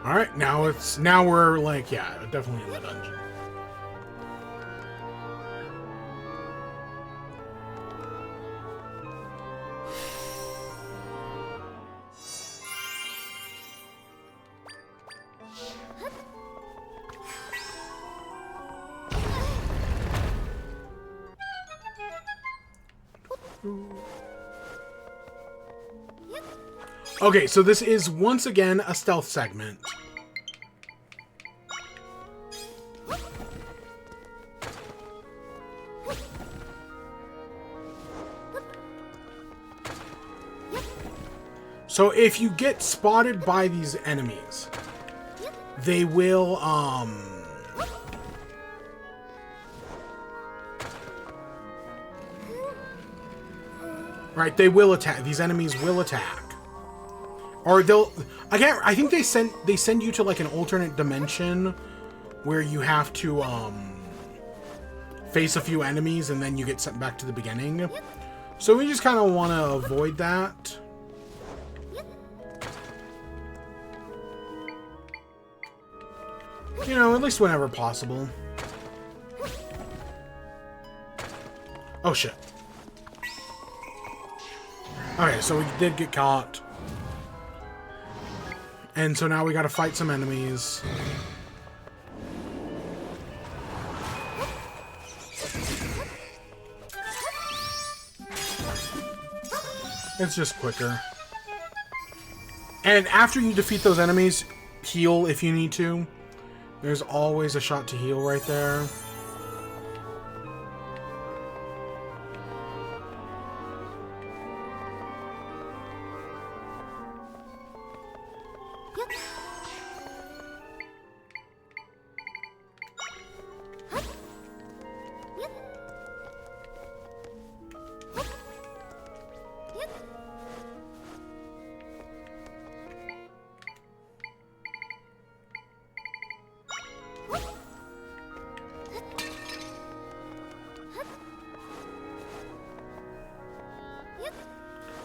Alright, now we're like, yeah, definitely in the dungeon. Okay, so this is once again a stealth segment. So if you get spotted by these enemies, they will, right, they will attack. These enemies will attack. Or they'll, I think they send you to like an alternate dimension where you have to, face a few enemies and then you get sent back to the beginning. So we just kind of want to avoid that. You know, at least whenever possible. Oh, shit. Okay, so we did get caught. And so now we gotta fight some enemies. It's just quicker. And after you defeat those enemies, heal if you need to. There's always a shot to heal right there.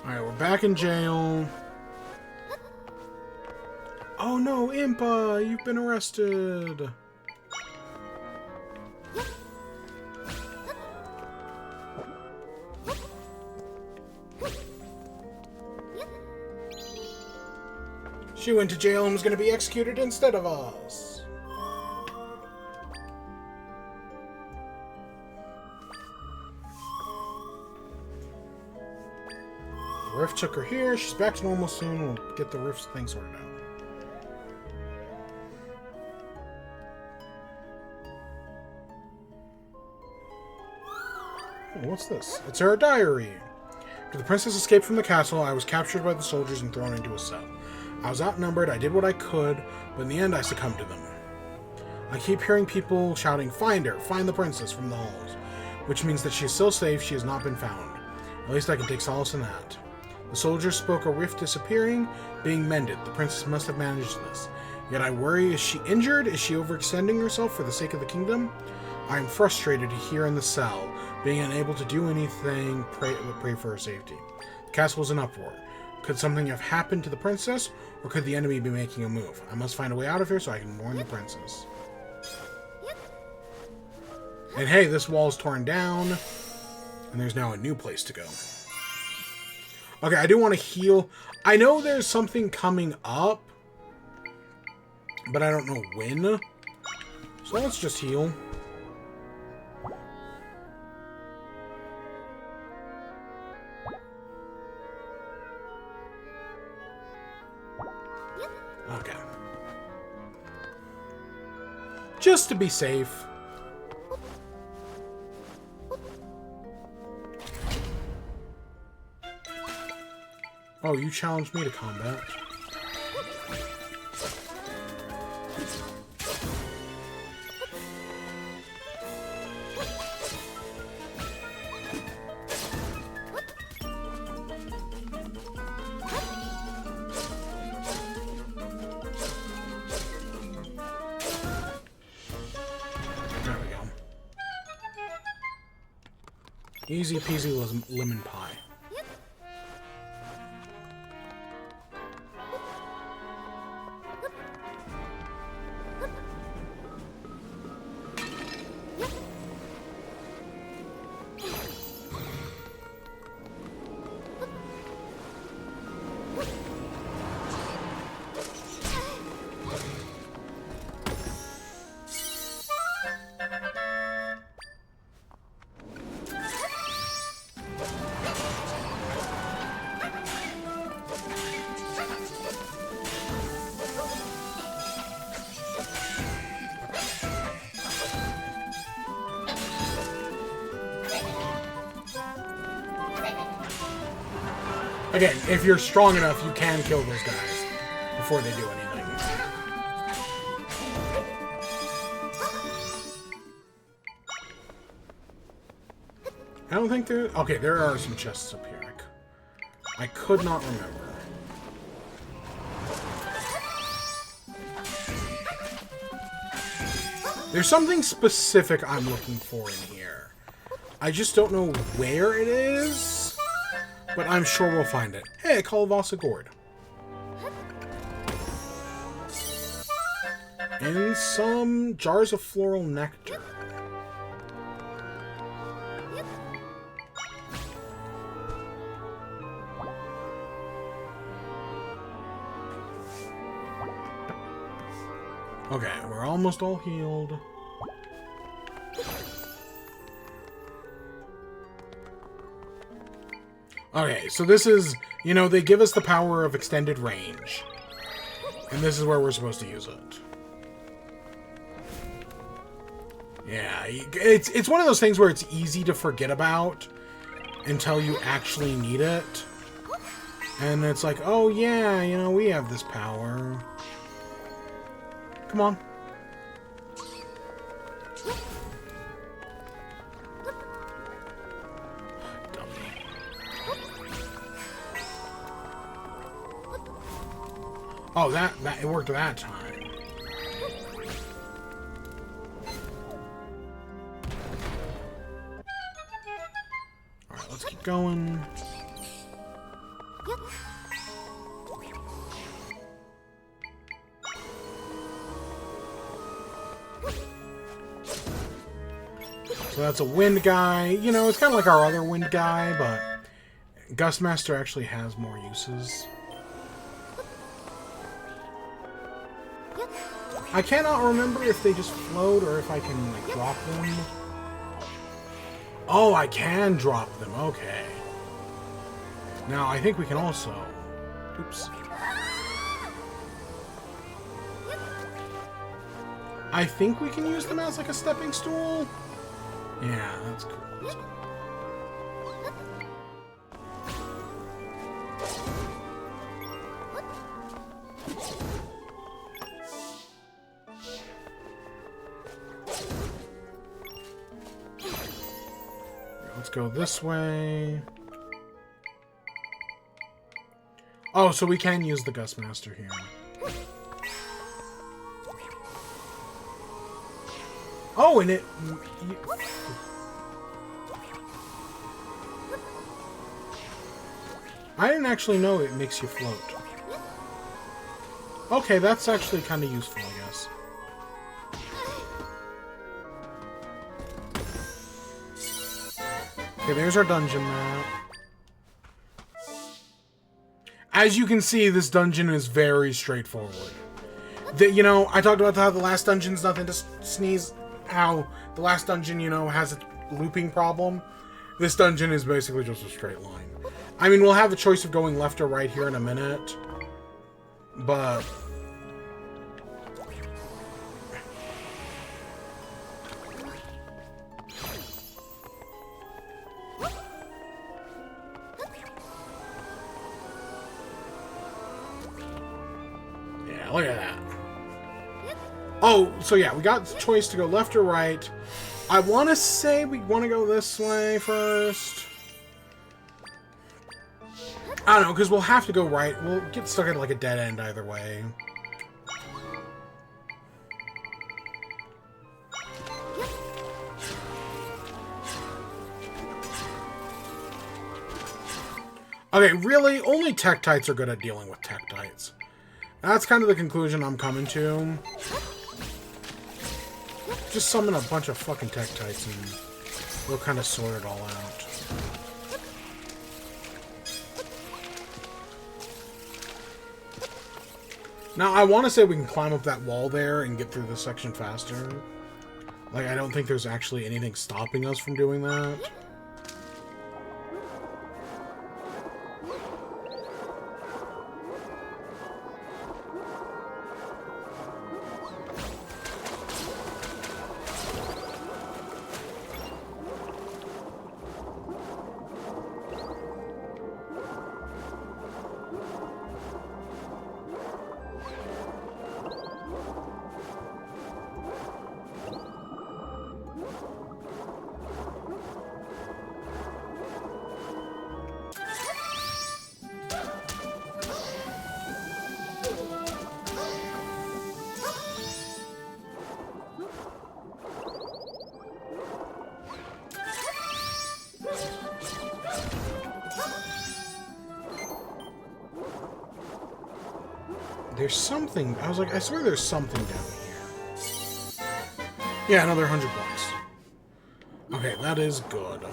Alright, we're back in jail. Oh no, Impa! You've been arrested! She went to jail and was going to be executed instead of us. The Rift took her here. She's back to normal soon. We'll get the Rift thing sorted out. Oh, what's this? It's her diary. After the princess escaped from the castle, I was captured by the soldiers and thrown into a cell. I was outnumbered, I did what I could, but in the end I succumbed to them. I keep hearing people shouting, "Find her! Find the princess!" from the halls, which means that she is still safe, she has not been found. At least I can take solace in that. The soldiers spoke a rift disappearing, being mended. The princess must have managed this. Yet I worry, is she injured? Is she overextending herself for the sake of the kingdom? I am frustrated here in the cell, being unable to do anything but pray for her safety. The castle is in uproar. Could something have happened to the princess, or could the enemy be making a move? I must find a way out of here so I can warn the princess. And hey, this wall's torn down, and there's now a new place to go. Okay, I do want to heal. I know there's something coming up, but I don't know when. So let's just heal. Okay. Just to be safe. Oh, you challenged me to combat. There we go. Easy peasy lemon pie. Again, if you're strong enough, you can kill those guys before they do anything. I don't think there... Okay, there are some chests up here. I could not remember. There's something specific I'm looking for in here. I just don't know where it is. But I'm sure we'll find it. Hey, a Kalavasa gourd. And some jars of floral nectar. Okay, we're almost all healed. Okay, so this is, you know, they give us the power of extended range. And this is where we're supposed to use it. Yeah, it's one of those things where it's easy to forget about until you actually need it. And it's like, oh yeah, you know, we have this power. Come on. Oh, that it worked that time. Alright, let's keep going. So that's a wind guy. You know, it's kind of like our other wind guy, but Gustmaster actually has more uses. I cannot remember if they just float or if I can, like, drop them. Oh, I can drop them. Okay. Now, I think we can also... Oops. I think we can use them as, like, a stepping stool. Yeah, that's cool. That's cool. Let's go this way. Oh, so we can use the Gustmaster here. Oh, and it... I didn't actually know it makes you float. Okay, that's actually kind of useful, I guess. Okay, there's our dungeon map. As you can see, this dungeon is very straightforward. You know, I talked about how the last dungeon's nothing to sneeze. How the last dungeon, you know, has a looping problem. This dungeon is basically just a straight line. I mean, we'll have a choice of going left or right here in a minute. But... yeah, look at that. Oh, so yeah, we got the choice to go left or right. I want to say we want to go this way first. I don't know, because we'll have to go right. We'll get stuck at like a dead end either way. Okay, really? Only Tektites are good at dealing with Tektites. That's kind of the conclusion I'm coming to. Just summon a bunch of fucking Tektites and we'll kind of sort it all out. Now, I want to say we can climb up that wall there and get through this section faster. Like, I don't think there's actually anything stopping us from doing that. There's something. I was like, I swear there's something down here. Yeah, another $100. Okay, that is good.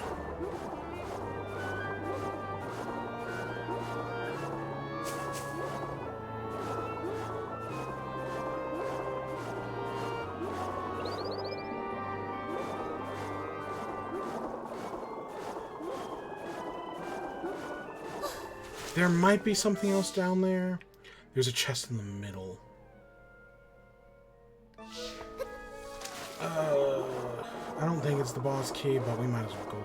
There might be something else down there. There's a chest in the middle. I don't think it's the boss key, but we might as well go look.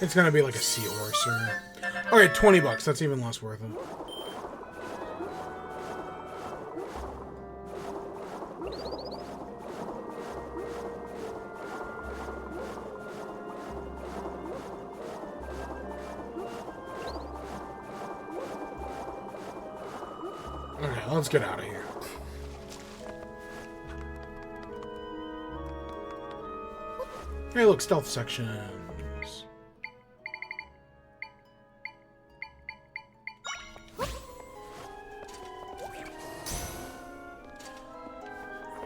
It's gonna be like a seahorse or... Alright, 20 bucks. That's even less worth it. Okay, let's get out of here. Hey, look, stealth sections. Oh,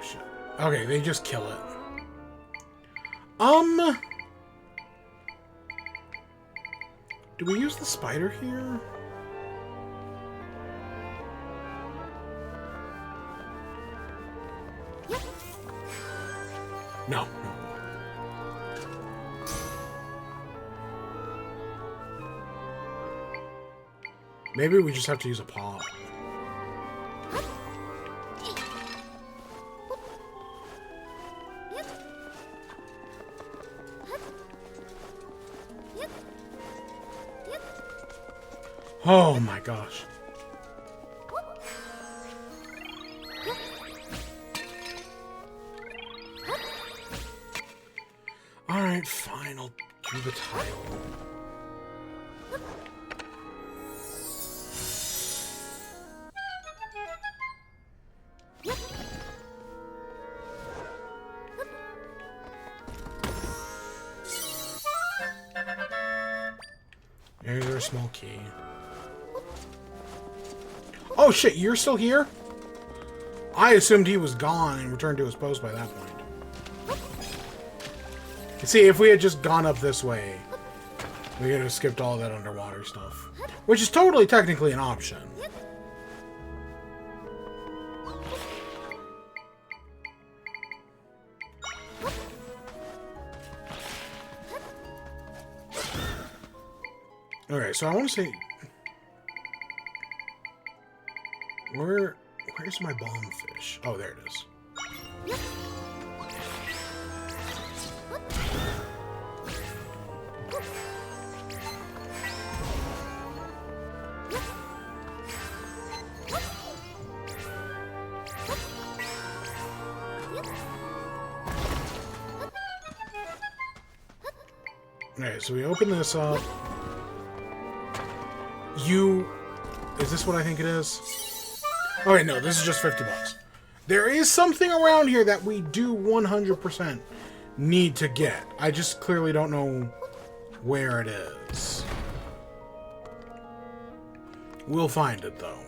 shit. Okay, they just kill it. Do we use the spider here? No, no. Maybe we just have to use a paw. Oh my gosh. Alright, fine, I'll do the tile. There's our small key. Oh shit, you're still here? I assumed he was gone and returned to his post by that point. See, if we had just gone up this way, we could have skipped all that underwater stuff. Which is totally technically an option. Alright, so I want to say... Where's my bombfish? Oh, there it is. Alright, so we open this up. Is this what I think it is? Oh wait, no, this is just 50 bucks. There is something around here that we do 100% need to get. I just clearly don't know where it is. We'll find it, though.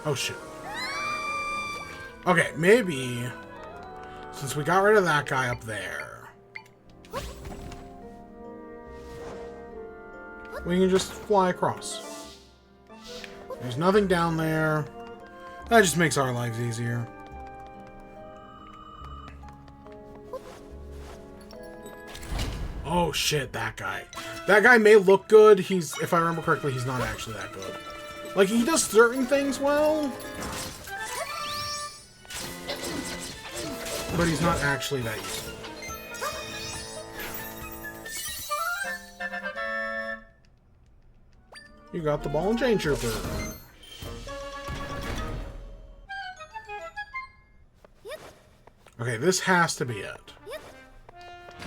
Oh, shit. Okay, maybe... Since we got rid of that guy up there... we can just fly across. There's nothing down there. That just makes our lives easier. Oh, shit, that guy. That guy may look good. If I remember correctly, he's not actually that good. Like, he does certain things well, but he's not actually that useful. You got the ball and chain trooper. Okay, this has to be it.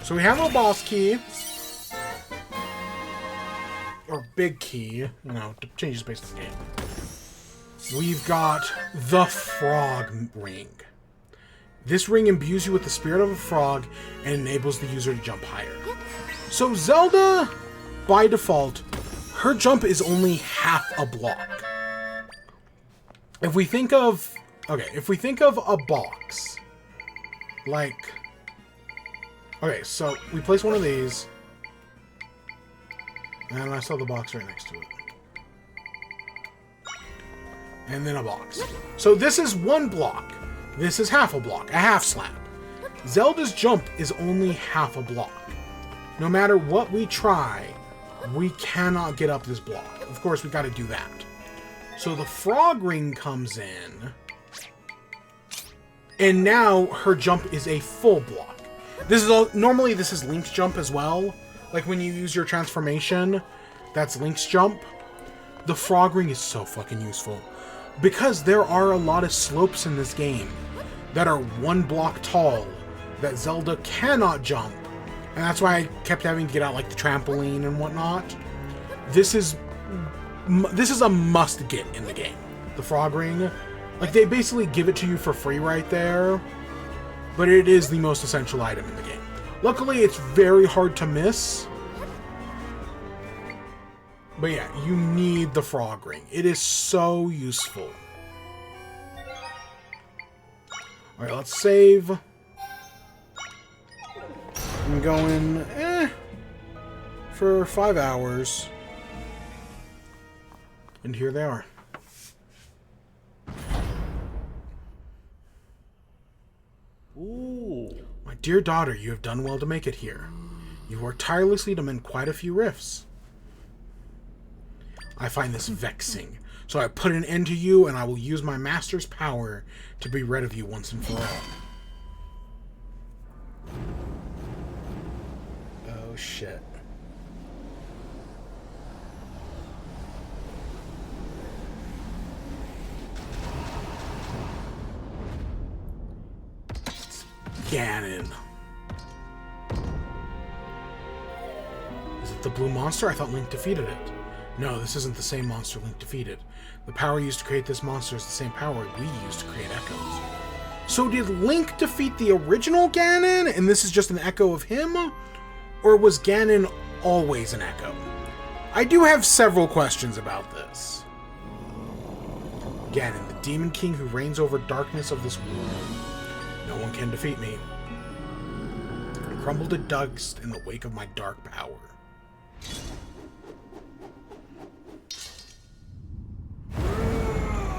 So we have a boss key. Or big key, you know, to change based on the game. We've got the frog ring. This ring imbues you with the spirit of a frog and enables the user to jump higher. So Zelda, by default, her jump is only half a block. If we think of... Okay, if we think of a box, like... Okay, so we place one of these, and I saw the box right next to it. And then a box. So this is one block. This is half a block, a half slab. Zelda's jump is only half a block. No matter what we try, we cannot get up this block. Of course, we got to do that. So the frog ring comes in, and now her jump is a full block. This is normally this is Link's jump as well. Like when you use your transformation, that's Link's jump. The frog ring is so fucking useful because there are a lot of slopes in this game that are one block tall that Zelda cannot jump, and that's why I kept having to get out like the trampoline and whatnot. This is a must get in the game. The frog ring, like they basically give it to you for free right there. But it is the most essential item in the game. Luckily, it's very hard to miss. But yeah, you need the frog ring. It is so useful. Alright, let's save. I'm going, for 5 hours. And here they are. Ooh. My dear daughter, you have done well to make it here. You worked tirelessly to mend quite a few rifts. I find this vexing, so I put an end to you, and I will use my master's power to be rid of you once and for all. Oh, shit. Ganon. Is it the blue monster? I thought Link defeated it. No, this isn't the same monster Link defeated. The power used to create this monster is the same power we used to create echoes. So did Link defeat the original Ganon, and this is just an echo of him? Or was Ganon always an echo? I do have several questions about this. Ganon, the Demon King who reigns over darkness of this world. No one can defeat me. I crumbled to dust in the wake of my dark power.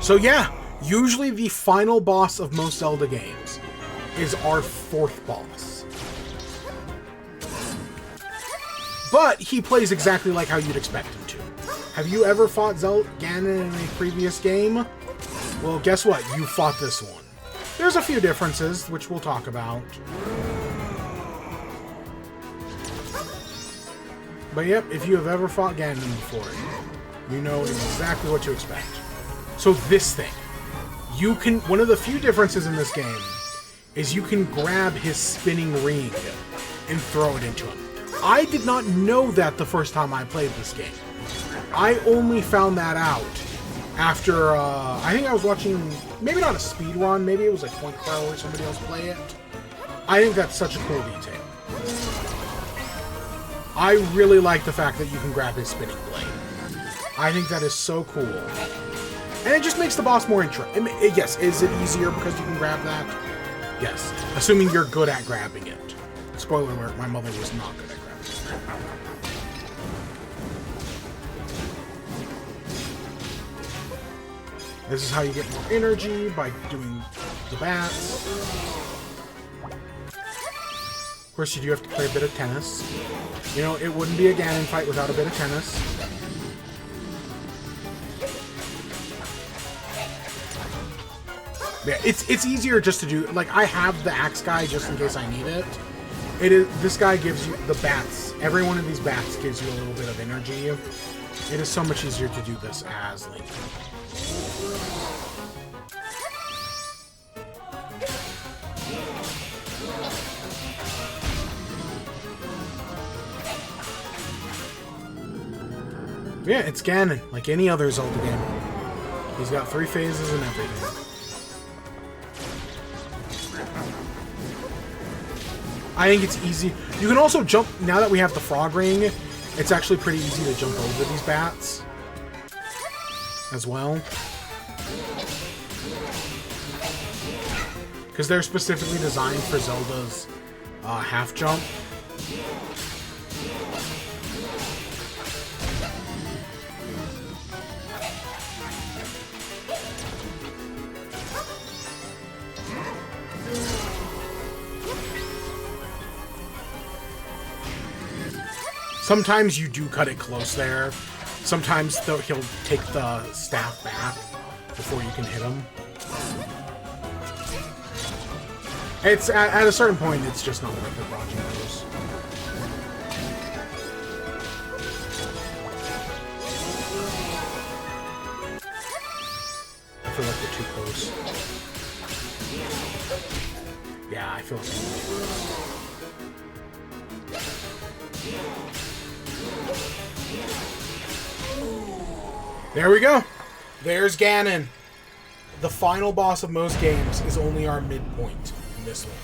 So yeah, usually the final boss of most Zelda games is our 4th boss. But he plays exactly like how you'd expect him to. Have you ever fought Ganon in a previous game? Well, guess what? You fought this one. There's a few differences, which we'll talk about. But yep, if you have ever fought Ganon before, you know exactly what to expect. So this thing, you can, one of the few differences in this game is you can grab his spinning ring and throw it into him. I did not know that the first time I played this game. I only found that out after, I think I was watching, maybe not a speed run, maybe it was like Point Pro or somebody else play it. I think that's such a cool detail. I really like the fact that you can grab his spinning blade. I think that is so cool. And it just makes the boss more interesting. Yes, is it easier because you can grab that? Yes. Assuming you're good at grabbing it. Spoiler alert, my mother was not good at grabbing it. This is how you get more energy, by doing the bats. Of course, you do have to play a bit of tennis. You know, it wouldn't be a Ganon fight without a bit of tennis. Yeah, it's easier just to do, like, I have the axe guy just in case I need it. This guy gives you the bats. Every one of these bats gives you a little bit of energy. It is so much easier to do this as Link. Yeah, it's Ganon, like any other Zelda game. He's got 3 phases and everything. I think it's easy. You can also jump, now that we have the frog ring, it's actually pretty easy to jump over these bats as well. Because they're specifically designed for Zelda's half jump. Sometimes you do cut it close there. Sometimes though he'll take the staff back before you can hit him. It's at a certain point, it's just not worth it dodging those. I feel like they're too close. Yeah, I feel like they're too close. There we go. There's Ganon. The final boss of most games is only our midpoint in this one.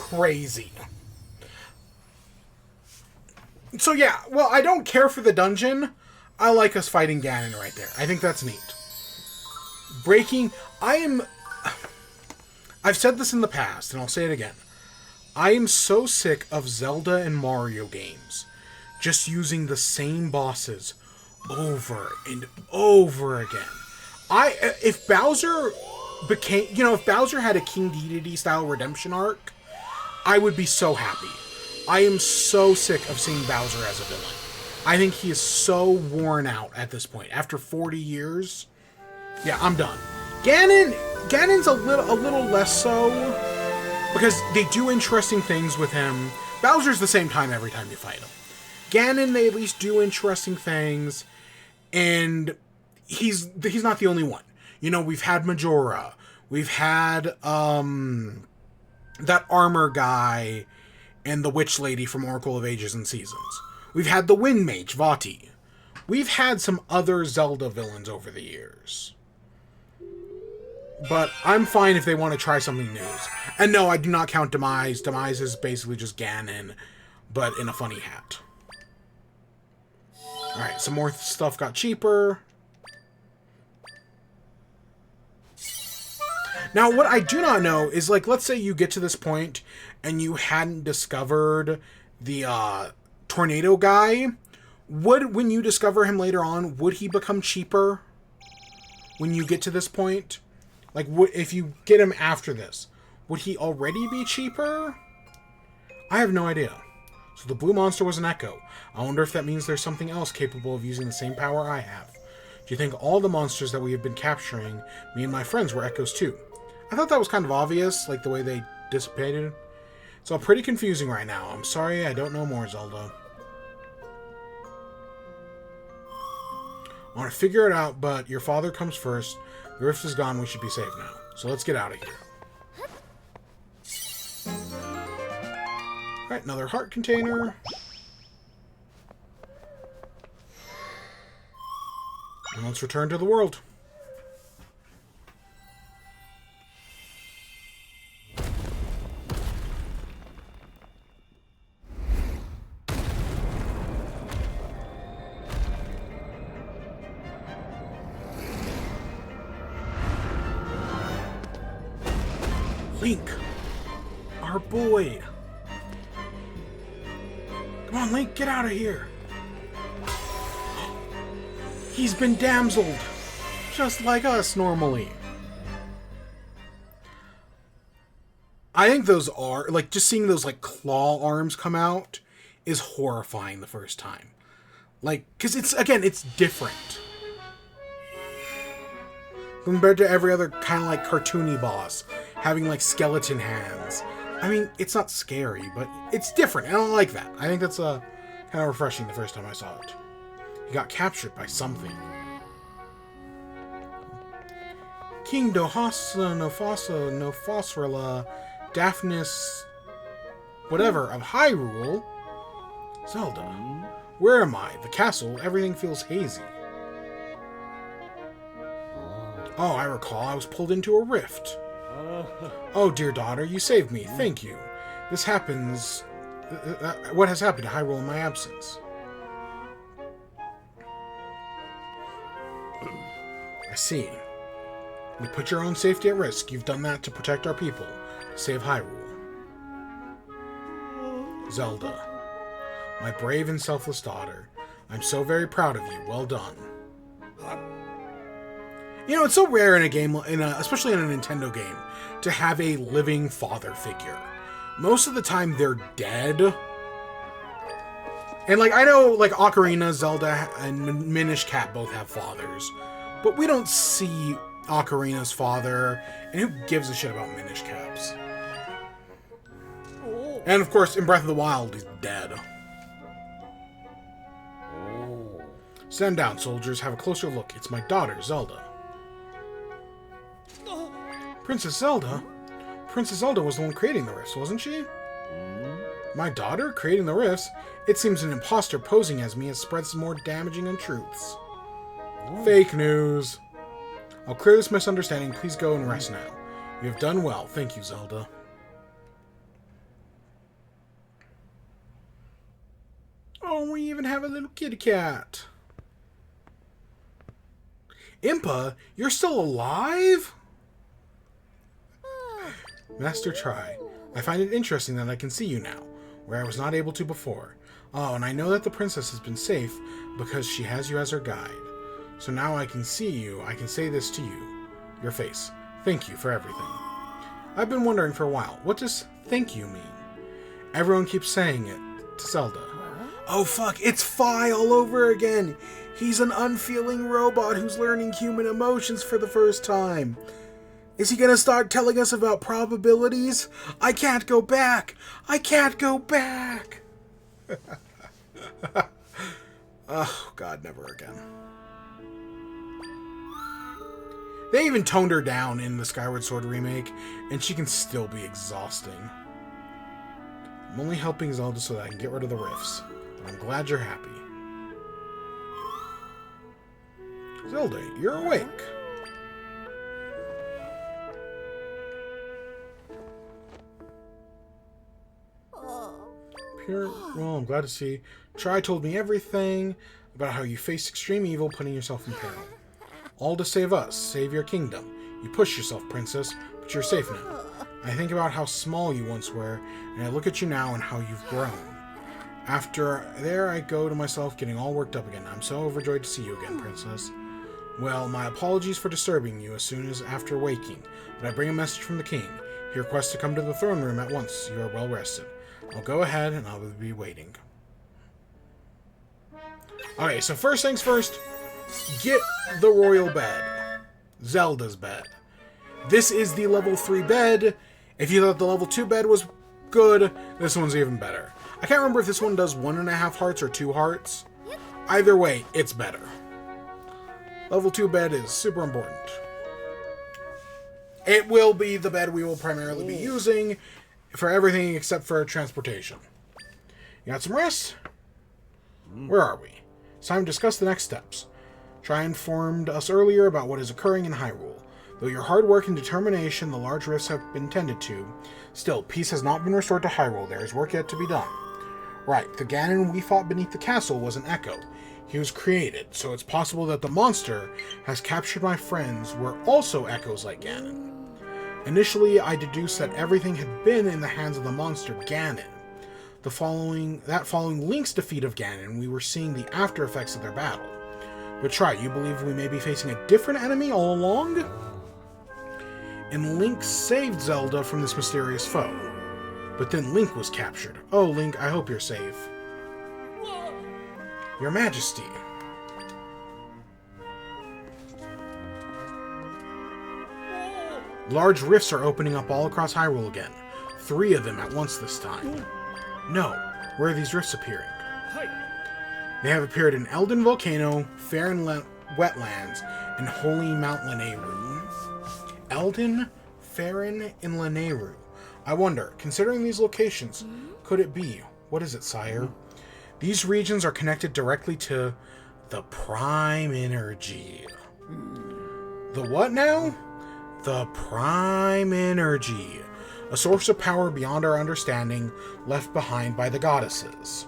Crazy. So yeah, well, I don't care for the dungeon. I like us fighting Ganon right there. I think that's neat. I've said this in the past, and I'll say it again. I am so sick of Zelda and Mario games just using the same bosses over and over again. If Bowser became, if Bowser had a King Dedede style redemption arc, I would be so happy. I am so sick of seeing Bowser as a villain. I think he is so worn out at this point. After 40 years, yeah, I'm done. Ganon's a little less so, because they do interesting things with him. Bowser's the same time every time you fight him. Ganon, they at least do interesting things. And he's not the only one. We've had Majora. We've had that armor guy and the witch lady from Oracle of Ages and Seasons. We've had the wind mage, Vati. We've had some other Zelda villains over the years. But I'm fine if they want to try something new. And no, I do not count Demise. Demise is basically just Ganon, but in a funny hat. Alright, some more stuff got cheaper. Now, what I do not know is, let's say you get to this point and you hadn't discovered the tornado guy. When you discover him later on, would he become cheaper when you get to this point? If you get him after this, would he already be cheaper? I have no idea. So the blue monster was an echo. I wonder if that means there's something else capable of using the same power I have. Do you think all the monsters that we have been capturing, me and my friends, were echoes too? I thought that was kind of obvious, the way they dissipated. It's all pretty confusing right now. I'm sorry I don't know more, Zelda. I want to figure it out, but your father comes first. The rift is gone, we should be safe now. So let's get out of here. Alright, another heart container. And let's return to the world. Link! Our boy! Come on, Link, get out of here! He's been damseled! Just like us, normally. I think those are, just seeing those, claw arms come out is horrifying the first time. Because it's different. Compared to every other kind of, cartoony boss. Having, skeleton hands. I mean, it's not scary, but it's different. I don't like that. I think that's kind of refreshing the first time I saw it. He got captured by something. King Dohasa no Fosrilla Daphnis whatever of Hyrule. Zelda. Where am I? The castle. Everything feels hazy. Oh, I recall. I was pulled into a rift. Oh, dear daughter, you saved me. Thank you. This happens... what has happened to Hyrule in my absence? I see. You put your own safety at risk. You've done that to protect our people, to save Hyrule. Zelda, my brave and selfless daughter, I'm so very proud of you. Well done. You know, it's so rare in a game, especially in a Nintendo game, to have a living father figure. Most of the time, they're dead. And, like, I know, like, Ocarina, Zelda, and Minish Cap both have fathers. But we don't see Ocarina's father, and who gives a shit about Minish Cap's? And, of course, in Breath of the Wild, he's dead. Stand down, soldiers. Have a closer look. It's my daughter, Zelda. Princess Zelda? Princess Zelda was the one creating the rifts, wasn't she? My daughter creating the rifts? It seems an imposter posing as me has spread some more damaging untruths. Fake news. I'll clear this misunderstanding. Please go and rest now. You have done well. Thank you, Zelda. Oh, we even have a little kitty cat. Impa, you're still alive? Master Tri, I find it interesting that I can see you now, where I was not able to before. Oh, and I know that the princess has been safe because she has you as her guide. So now I can see you, I can say this to you. Your face. Thank you for everything. I've been wondering for a while, what does thank you mean? Everyone keeps saying it to Zelda. Oh fuck, it's Fi all over again! He's an unfeeling robot who's learning human emotions for the first time. Is he gonna start telling us about probabilities? I can't go back! I can't go back! Oh, God, never again. They even toned her down in the Skyward Sword remake, and she can still be exhausting. I'm only helping Zelda so that I can get rid of the rifts, but I'm glad you're happy. Zelda, you're awake. Well, I'm glad to see. Tri told me everything about how you faced extreme evil, putting yourself in peril. All to save us, save your kingdom. You push yourself, princess, but you're safe now. I think about how small you once were, and I look at you now and how you've grown. After there, I go to myself, getting all worked up again. I'm so overjoyed to see you again, princess. Well, my apologies for disturbing you as soon as after waking, but I bring a message from the king. He requests to come to the throne room at once. You are well rested. I'll go ahead and I'll be waiting. Okay, so first things first, get the royal bed. Zelda's bed. This is the level 3 bed. If you thought the level 2 bed was good, this one's even better. I can't remember if this one does 1.5 hearts or 2 hearts. Either way, it's better. Level 2 bed is super important. It will be the bed we will primarily be using for everything except for transportation. You got some rest? Where are we? It's time to discuss the next steps. Tri informed us earlier about what is occurring in Hyrule. Though your hard work and determination, the large rifts have been tended to, still, peace has not been restored to Hyrule. There is work yet to be done. Right, the Ganon we fought beneath the castle was an echo. He was created, so it's possible that the monster has captured my friends were also echoes like Ganon. Initially, I deduced that everything had been in the hands of the monster Ganon. Following Link's defeat of Ganon, we were seeing the after effects of their battle. But Tri, you believe we may be facing a different enemy all along? And Link saved Zelda from this mysterious foe. But then Link was captured. Oh, Link, I hope you're safe. Your Majesty. Large rifts are opening up all across Hyrule again. 3 of them at once this time. No, where are these rifts appearing? They have appeared in Elden Volcano, Faron Wetlands, and Holy Mount Lanayru. Elden, Faron, and Lanayru. I wonder, considering these locations, could it be? What is it, sire? These regions are connected directly to the Prime Energy. The what now? The Prime Energy. a source of power beyond our understanding left behind by the goddesses.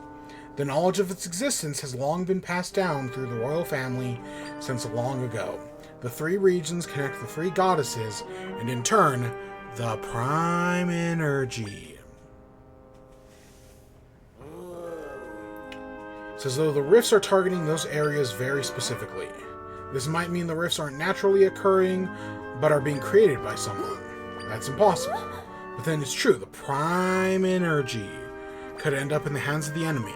The knowledge of its existence has long been passed down through the royal family since long ago. The three regions connect the three goddesses, and in turn, the prime energy. It's as though the rifts are targeting those areas very specifically. This might mean the rifts aren't naturally occurring, but are being created by someone. That's impossible. But then it's true, the prime energy could end up in the hands of the enemy.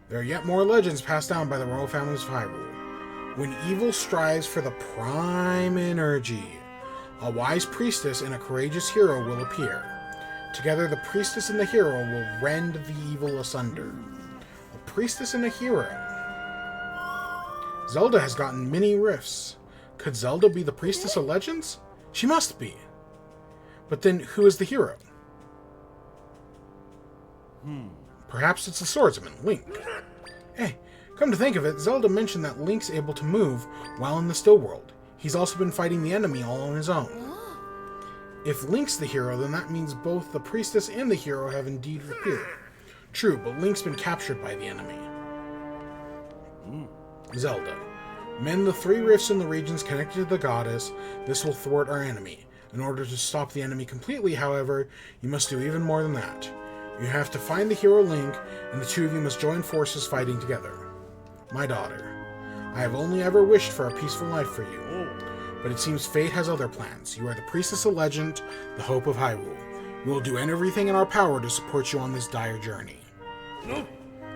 There are yet more legends passed down by the royal families of Hyrule. When evil strives for the prime energy, a wise priestess and a courageous hero will appear. Together, the priestess and the hero will rend the evil asunder. A priestess and a hero. Zelda has gotten many rifts. Could Zelda be the priestess of legends? She must be. But then, who is the hero? Perhaps it's the swordsman, Link. Hey, come to think of it, Zelda mentioned that Link's able to move while in the still world. He's also been fighting the enemy all on his own. If Link's the hero, then that means both the priestess and the hero have indeed appeared. True, but Link's been captured by the enemy. Zelda. Mend the three rifts in the regions connected to the goddess. This will thwart our enemy. In order to stop the enemy completely, however, you must do even more than that. You have to find the hero Link, and the two of you must join forces fighting together. My daughter, I have only ever wished for a peaceful life for you. But it seems fate has other plans. You are the priestess of legend, the hope of Hyrule. We will do everything in our power to support you on this dire journey.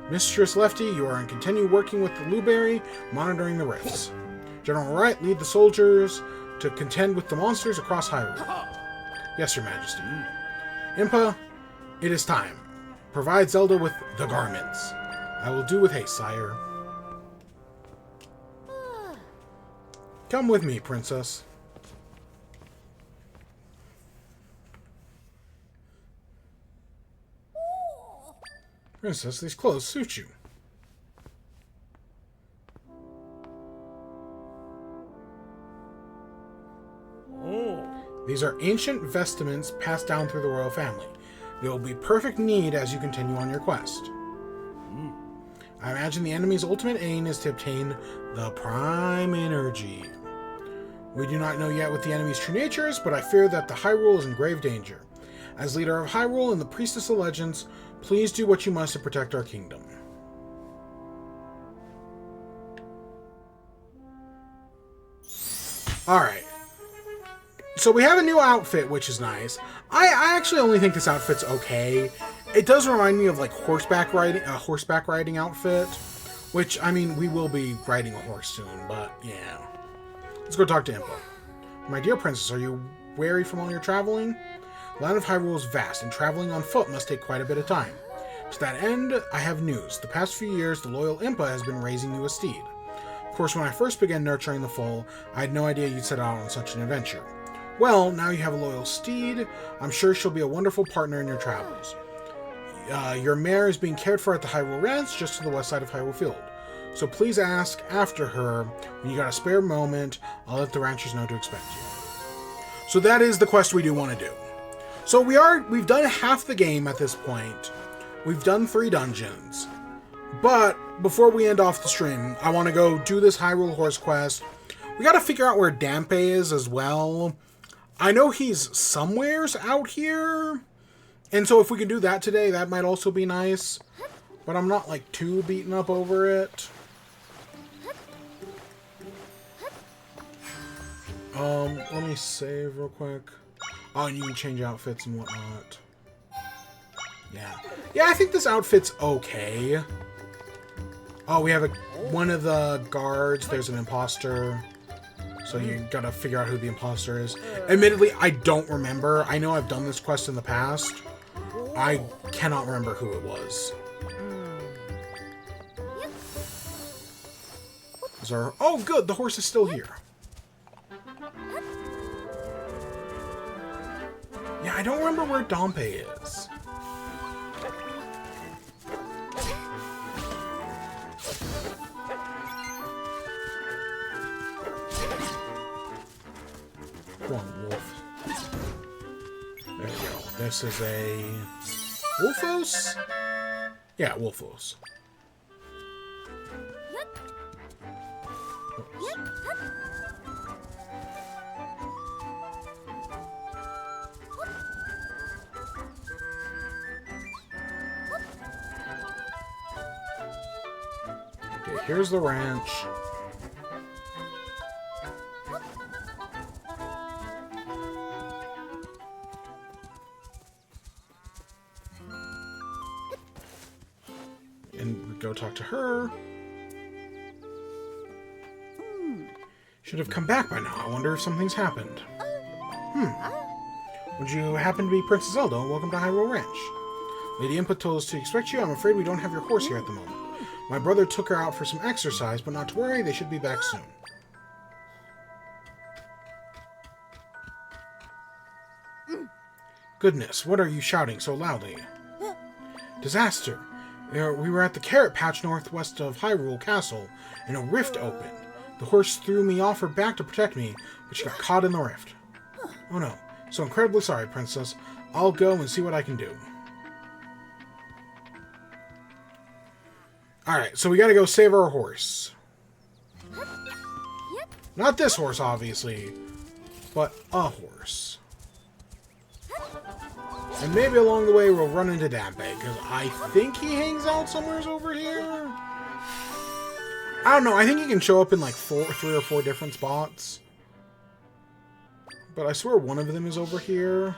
Mistress Lefty, you are to continue working with the Luberry, monitoring the rifts. General Wright, lead the soldiers to contend with the monsters across Hyrule. Yes, Your Majesty. Impa, it is time. Provide Zelda with the garments. I will do with haste, sire. Come with me, princess. Princess, these clothes suit you. These are ancient vestments passed down through the royal family. They will be perfect need as you continue on your quest. I imagine the enemy's ultimate aim is to obtain the prime energy. We do not know yet what the enemy's true nature is, but I fear that the Hyrule is in grave danger. As leader of Hyrule and the priestess of legends, please do what you must to protect our kingdom. Alright. So we have a new outfit, which is nice. I actually only think this outfit's okay. It does remind me of like horseback riding outfit, which, I mean, we will be riding a horse soon, but yeah. Let's go talk to Impa. My dear princess, are you weary from all your traveling? The land of Hyrule is vast, and traveling on foot must take quite a bit of time. To that end, I have news. The past few years, the loyal Impa has been raising you a steed. Of course, when I first began nurturing the foal, I had no idea you'd set out on such an adventure. Well, now you have a loyal steed. I'm sure she'll be a wonderful partner in your travels. Your mare is being cared for at the Hyrule Ranch, just to the west side of Hyrule Field. So please ask after her. When you got a spare moment, I'll let the ranchers know to expect you. So that is the quest we do want to do. So we've done half the game at this point. We've done 3 dungeons. But before we end off the stream, I want to go do this Hyrule Horse quest. We got to figure out where Dampe is as well. I know he's somewheres out here. And so if we can do that today, that might also be nice. But I'm not like too beaten up over it. Let me save real quick. Oh, and you can change outfits and whatnot. Yeah. Yeah, I think this outfit's okay. Oh, we have one of the guards. There's an imposter. So you gotta figure out who the imposter is. Admittedly, I don't remember. I know I've done this quest in the past. I cannot remember who it was. Is there... Oh, good! The horse is still here. Yeah, I don't remember where Dampe is. Come on, wolf. This is a Wolfos? Yeah, Wolfos. Okay, here's the ranch. And we go talk to her. Should have come back by now. I wonder if something's happened. Would you happen to be Princess Zelda? Welcome to Hyrule Ranch. Lady Input told us to expect you. I'm afraid we don't have your horse here at the moment. My brother took her out for some exercise, but not to worry, they should be back soon. Goodness, what are you shouting so loudly? Disaster! We were at the carrot patch northwest of Hyrule Castle, and a rift opened. The horse threw me off her back to protect me, but she got caught in the rift. Oh no. So incredibly sorry, Princess. I'll go and see what I can do. Alright, so we gotta go save our horse. Not this horse, obviously, but a horse. And maybe along the way we'll run into Dampe, because I think he hangs out somewhere over here. I don't know, I think he can show up in like 3 or 4 different spots. But I swear one of them is over here.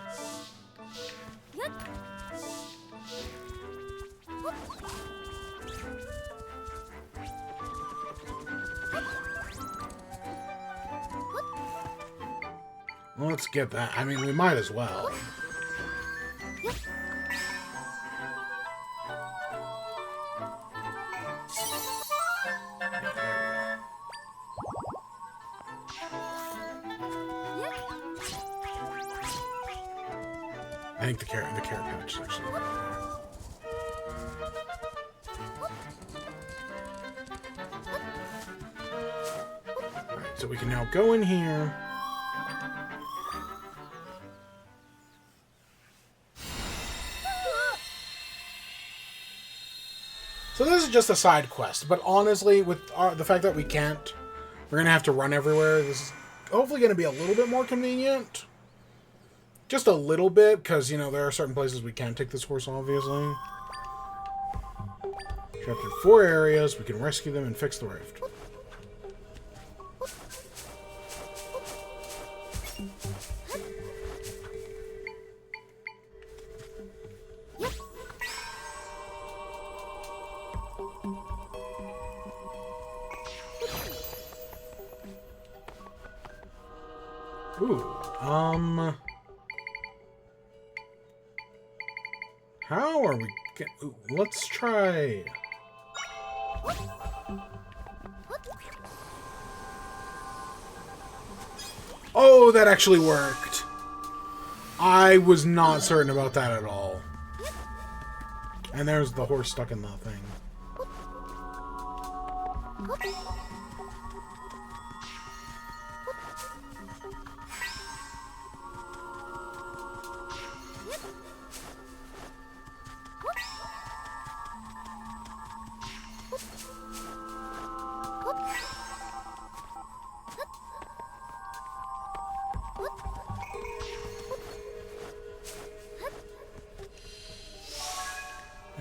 Well, let's get that. I mean, we might as well. I think the carrot patch is actually right there. Alright, so we can now go in here. So this is just a side quest, but honestly, with the fact that we can't, we're going to have to run everywhere, this is hopefully going to be a little bit more convenient. Just a little bit, because, you know, there are certain places we can't take this horse, obviously. Trapped in 4 areas, we can rescue them and fix the rift. Ooh, how are we let's try... Oh, that actually worked. I was not certain about that at all. And there's the horse stuck in the thing.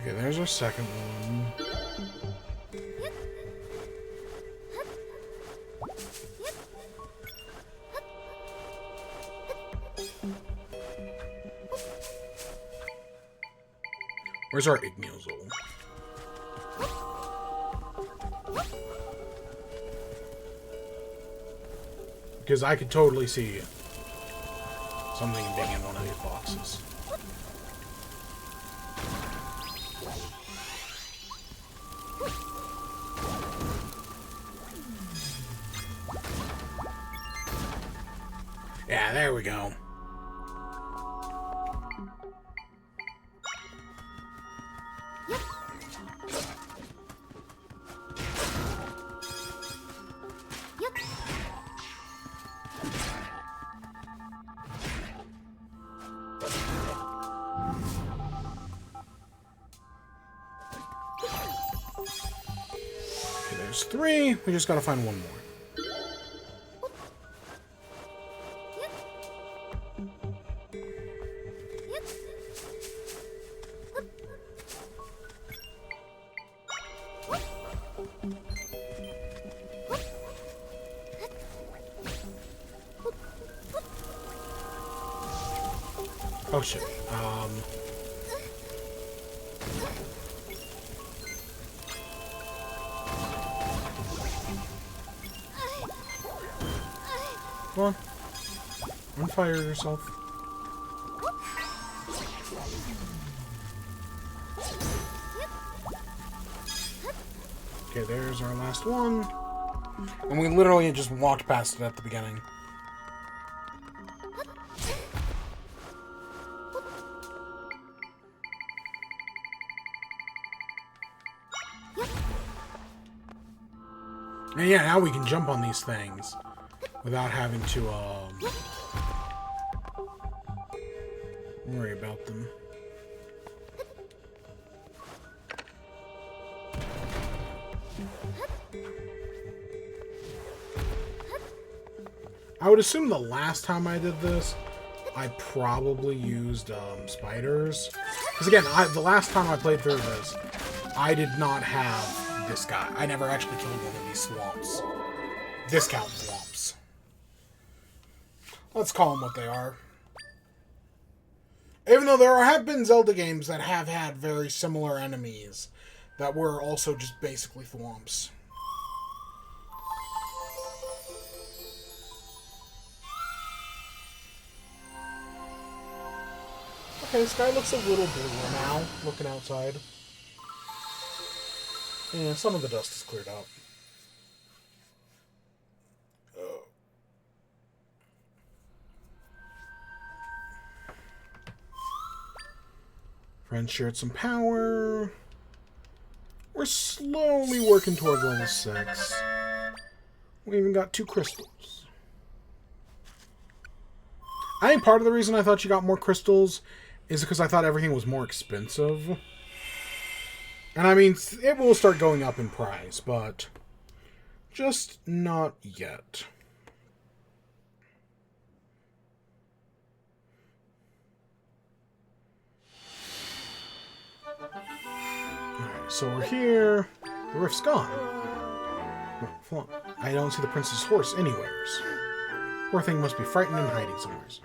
Okay, there's our second one. Where's our Igneozul? Because I could totally see something being in one of these boxes. Yeah, there we go. 3. We just gotta find one more. Oh shit. Come on. Unfire yourself. Okay, there's our last one. And we literally just walked past it at the beginning. And yeah, now we can jump on these things without having to worry about them. I would assume the last time I did this, I probably used spiders. Because again, the last time I played through this, I did not have this guy. I never actually killed one of these swamps. Discount swamps. Let's call them what they are. Even though there have been Zelda games that have had very similar enemies that were also just basically swamps. Okay, the sky looks a little bluer now, looking outside. Yeah, some of the dust is cleared up. Friends shared some power. We're slowly working towards level 6. We even got 2 crystals. I think part of the reason I thought you got more crystals is because I thought everything was more expensive. And I mean, it will start going up in price, but just not yet. Alright, so we're here. The rift's gone. I don't see the prince's horse anywheres. Poor thing must be frightened and hiding somewheres.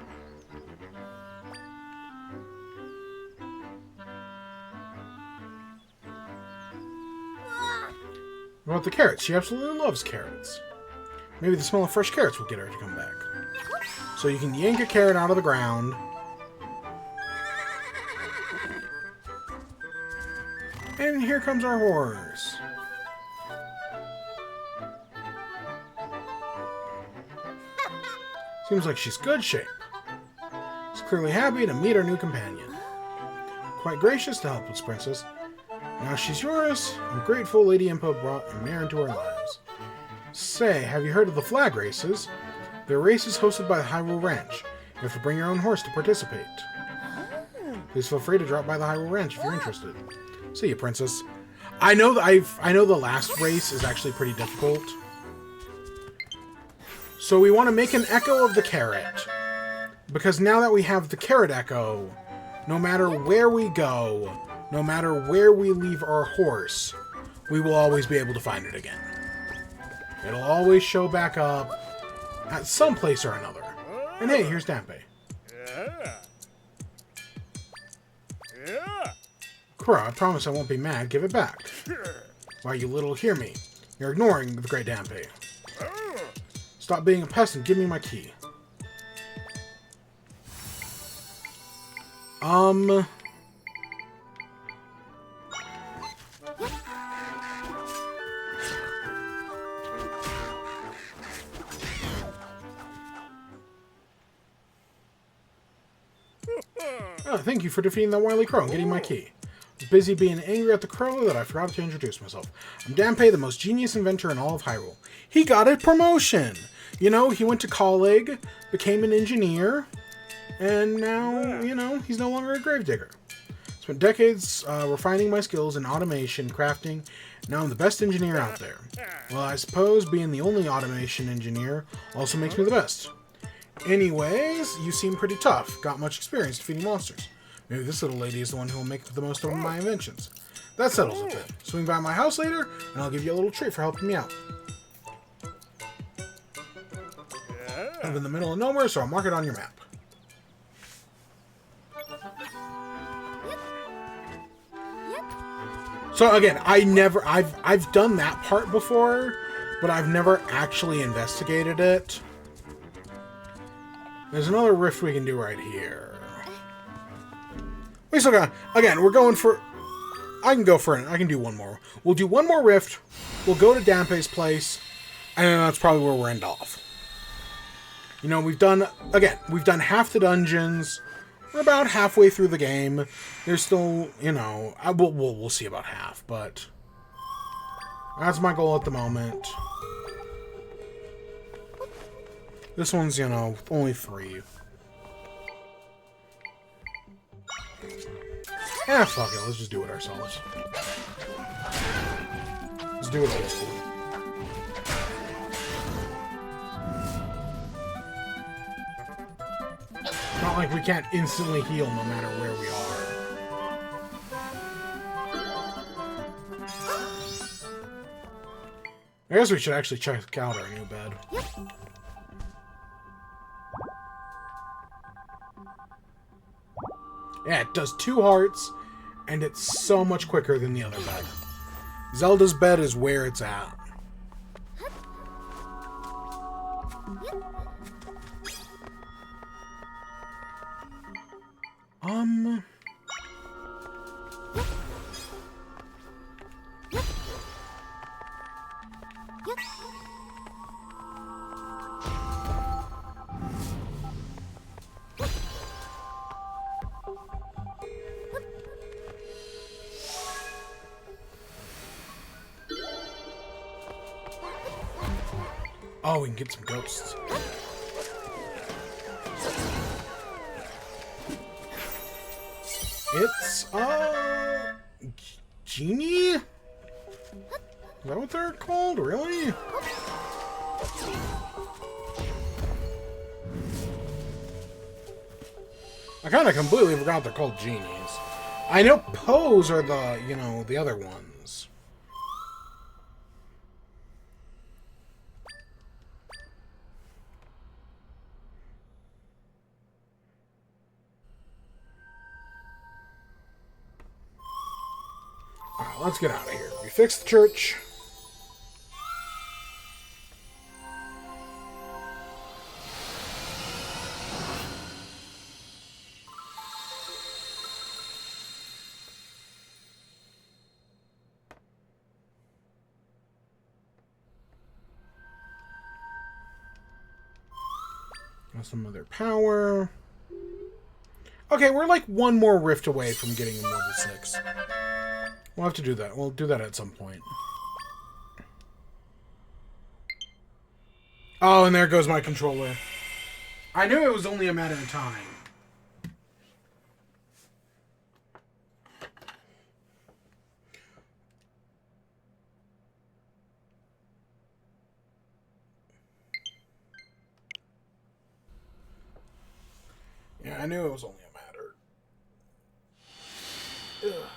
What about the carrots? She absolutely loves carrots. Maybe the smell of fresh carrots will get her to come back. So you can yank a carrot out of the ground. And here comes our horse. Seems like she's good shape. She's clearly happy to meet our new companion. Quite gracious to help us, Princess. Now she's yours. I'm grateful Lady Impa brought a mare into our lives. Say, have you heard of the flag races? They're races hosted by the Hyrule Ranch. You have to bring your own horse to participate. Please feel free to drop by the Hyrule Ranch if you're interested. See you, Princess. I know the last race is actually pretty difficult. So we want to make an echo of the carrot. Because now that we have the carrot echo, no matter where we go, no matter where we leave our horse, we will always be able to find it again. It'll always show back up at some place or another. And hey, here's Dampe. Kura, I promise I won't be mad. Give it back. Why, you little hear me. You're ignoring the great Dampe. Stop being a pest and give me my key. Oh, thank you for defeating that wily crow and getting my key. I was busy being angry at the crow that I forgot to introduce myself. I'm Dampe, the most genius inventor in all of Hyrule. He got a promotion! You know, he went to college, became an engineer, and now, you know, he's no longer a gravedigger. Spent decades refining my skills in automation, crafting, Now I'm the best engineer out there. Well, I suppose being the only automation engineer also makes me the best. Anyways, you seem pretty tough. Got much experience defeating monsters. Maybe this little lady is the one who will make the most of my inventions. That settles it then. Swing by my house later, and I'll give you a little treat for helping me out. I live in the middle of nowhere, so I'll mark it on your map. So again, I've done that part before, but I've never actually investigated it. There's another rift we can do right here. We still got, again, we're going for, I can do one more. We'll do one more rift, we'll go to Dampe's place, and then that's probably where we'll end off. You know, we've done half the dungeons. We're about halfway through the game. There's still, you know, we'll see about half, but that's my goal at the moment. This one's, you know, only 3. Ah, fuck it. Let's just do it ourselves. Let's do it old school. Not like we can't instantly heal no matter where we are. I guess we should actually check out our new bed. Yeah, it does 2 hearts, and it's so much quicker than the other bed. Zelda's bed is where it's at. Oh, we can get some ghosts. It's, genie? Is that what they're called? Really? I kind of completely forgot they're called genies. I know Poes are the, you know, the other ones. Alright, let's get out of here. We fixed the church. Got some other power. Okay, we're like one more rift away from getting level 6. We'll have to do that. We'll do that at some point. Oh, and there goes my controller. I knew it was only a matter of time. Yeah, I knew it was only a matter. Ugh.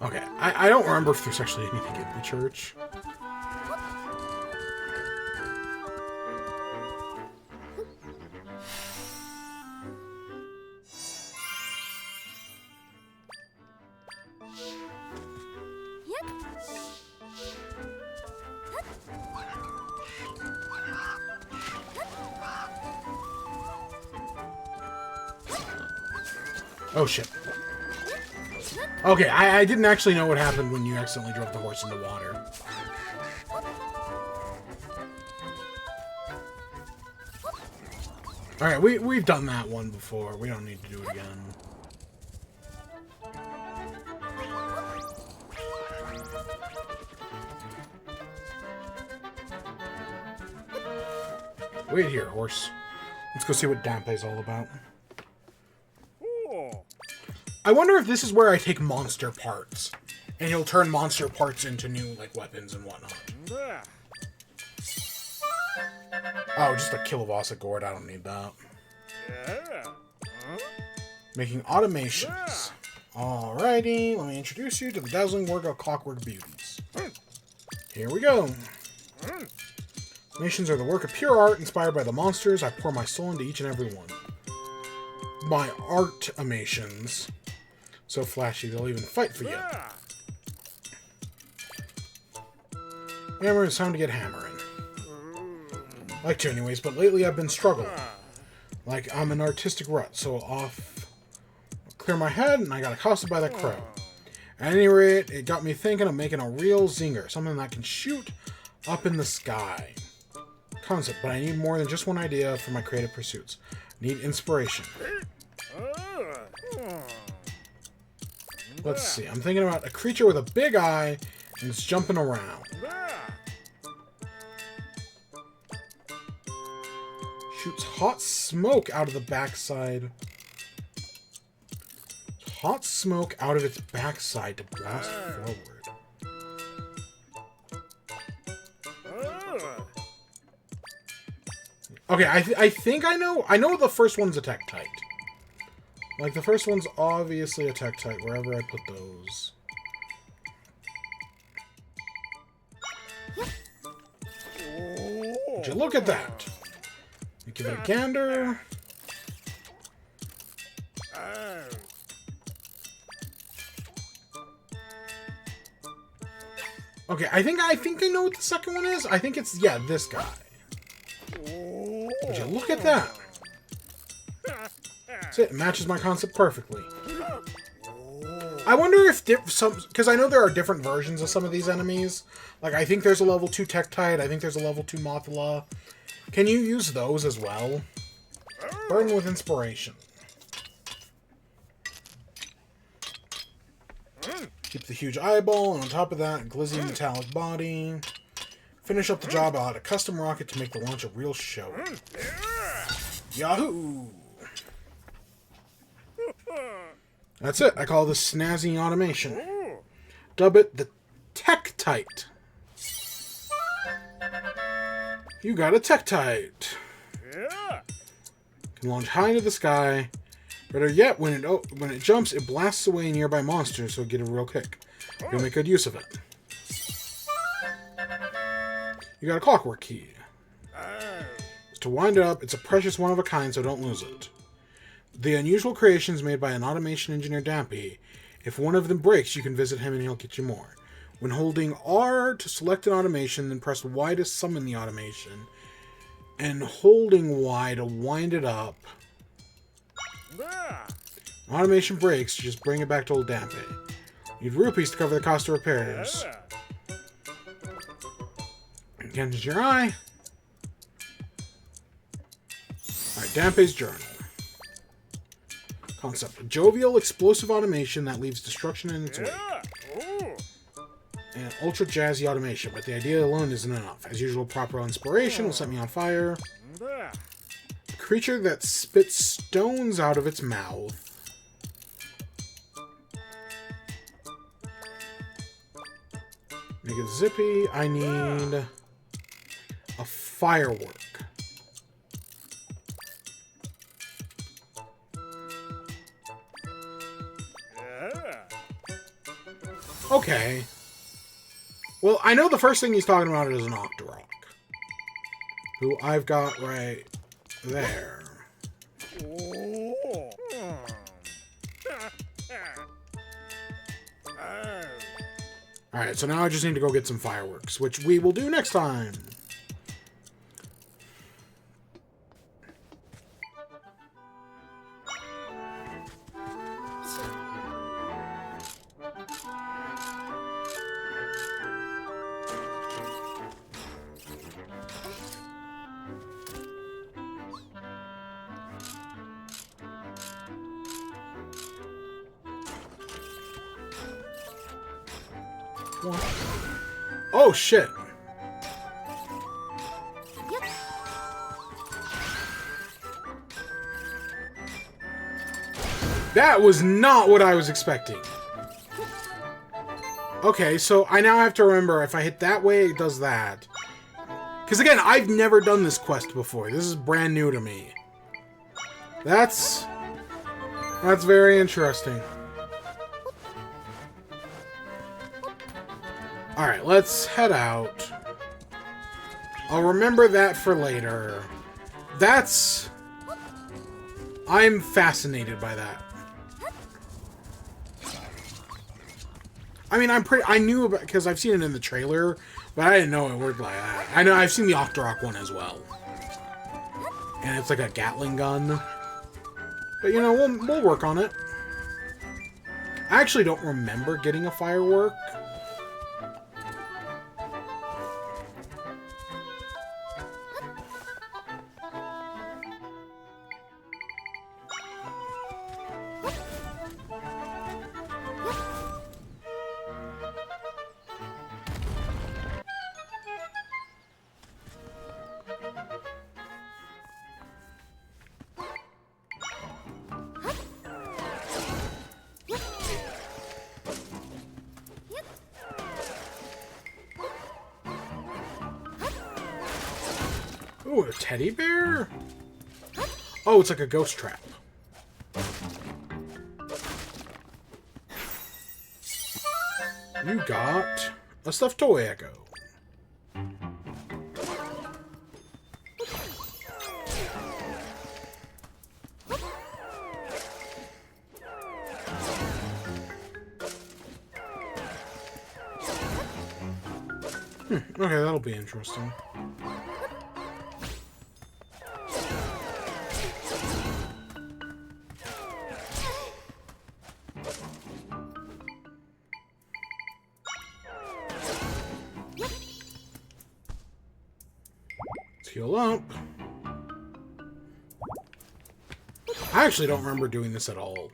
Okay, I don't remember if there's actually anything in the church. Oh shit. Okay, I didn't actually know what happened when you accidentally drove the horse into water. Alright, we've done that one before. We don't need to do it again. Wait here, horse. Let's go see what Dampe's all about. I wonder if this is where I take monster parts. And he'll turn monster parts into new, like, weapons and whatnot. Oh, just a Kilovasa gourd. I don't need that. Making automations. Alrighty, let me introduce you to the dazzling work of Clockwork Beauties. Here we go. Automations are the work of pure art inspired by the monsters. I pour my soul into each and every one. My art animations. So flashy, they'll even fight for you. Hammer, it's time to get hammering. Like to anyways, but lately I've been struggling. Like I'm an artistic rut, so off clear my head and I got accosted by that crow. At any rate, it got me thinking of making a real zinger, something that can shoot up in the sky. Concept, but I need more than just one idea for my creative pursuits. Need inspiration. Let's see, I'm thinking about a creature with a big eye and it's jumping around. Shoots hot smoke out of the backside. Hot smoke out of its backside to blast forward. Okay, I think I know. I know the first one's attack type. Like, the first one's obviously attack type, wherever I put those. Would you look at that? Give it a gander. Okay, I think I know what the second one is. I think it's, yeah, this guy. Would you look at that? That's it. It matches my concept perfectly. I wonder if because I know there are different versions of some of these enemies. Like, I think there's a level 2 Tektite. I think there's a level 2 Mothula. Can you use those as well? Burn with inspiration. Keep the huge eyeball, and on top of that, glizzy metallic body. Finish up the job, I'll add a custom rocket to make the launch a real show. Yahoo! That's it. I call this snazzy automation. Dub it the Tektite. You got a Tektite. Can launch high into the sky. Better yet, when it jumps, it blasts away nearby monsters, so get a real kick. You'll make good use of it. You got a clockwork key. To wind it up, it's a precious one of a kind, so don't lose it. The unusual creations made by an automation engineer Dampy. If one of them breaks, you can visit him and he'll get you more. When holding R to select an automation, then press Y to summon the automation. And holding Y to wind it up. Automation breaks, just bring it back to old Dampy. Need rupees to cover the cost of repairs. Again, is your eye. Alright, Dampy's journal. Concept. A jovial, explosive automation that leaves destruction in its wake. And ultra jazzy automation, but the idea alone isn't enough. As usual, proper inspiration will set me on fire. A creature that spits stones out of its mouth. Make it zippy. I need a firework. Okay. Well, I know the first thing he's talking about is an Octorok. Who I've got right there. Alright, so now I just need to go get some fireworks, which we will do next time. Oh, shit. Yep. That was not what I was expecting. Okay, so I now have to remember if I hit that way, it does that. Because again, I've never done this quest before. This is brand new to me. That's very interesting. Alright, let's head out. I'll remember that for later. I'm fascinated by that. I mean, I knew about, because I've seen it in the trailer, but I didn't know it worked like that. I know I've seen the Octorok one as well. And it's like a Gatling gun. But you know, we'll work on it. I actually don't remember getting a firework. Ooh, a teddy bear? Oh, it's like a ghost trap. You got a stuffed toy echo. Okay, that'll be interesting. Heal up. I actually don't remember doing this at all.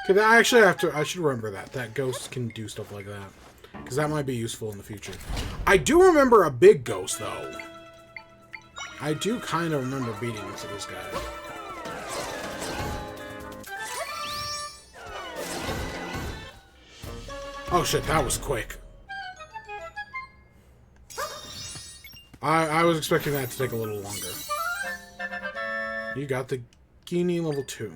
Okay, I should remember that. That ghost can do stuff like that. Because that might be useful in the future. I do remember a big ghost, though. I do kind of remember beating this guy. Oh shit, that was quick. I was expecting that to take a little longer. You got the Genie level 2.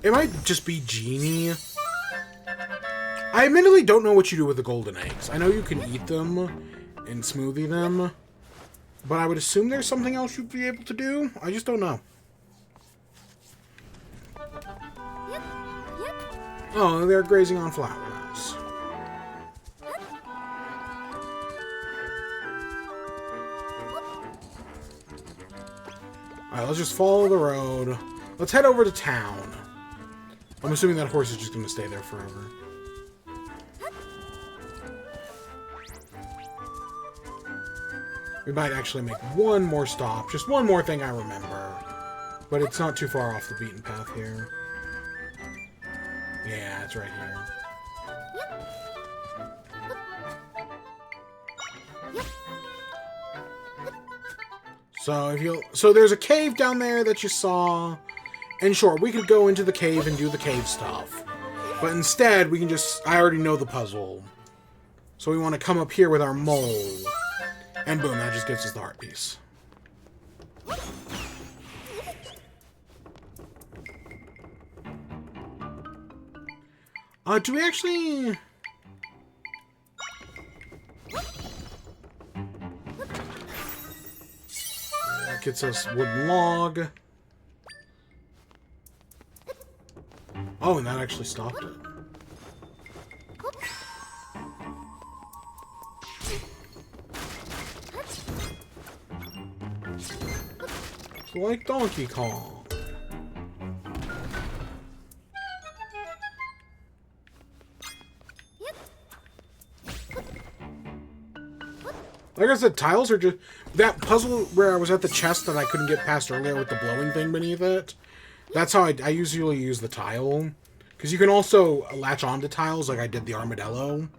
It might just be Genie. I admittedly don't know what you do with the golden eggs. I know you can eat them and smoothie them, but I would assume there's something else you'd be able to do. I just don't know. Oh, they're grazing on flowers. Alright, let's just follow the road. Let's head over to town. I'm assuming that horse is just going to stay there forever. We might actually make one more stop. Just one more thing I remember. But it's not too far off the beaten path here. Yeah, it's right here. So there's a cave down there that you saw. And sure, we could go into the cave and do the cave stuff. But instead, we can just... I already know the puzzle. So we want to come up here with our mole. And boom, that just gets us the heart piece. Do we actually... That gets us wooden log. Oh, and that actually stopped it. It's like Donkey Kong. Like I said, tiles are just... That puzzle where I was at the chest that I couldn't get past earlier with the blowing thing beneath it, that's how I usually use the tile. Because you can also latch onto tiles like I did the armadillo.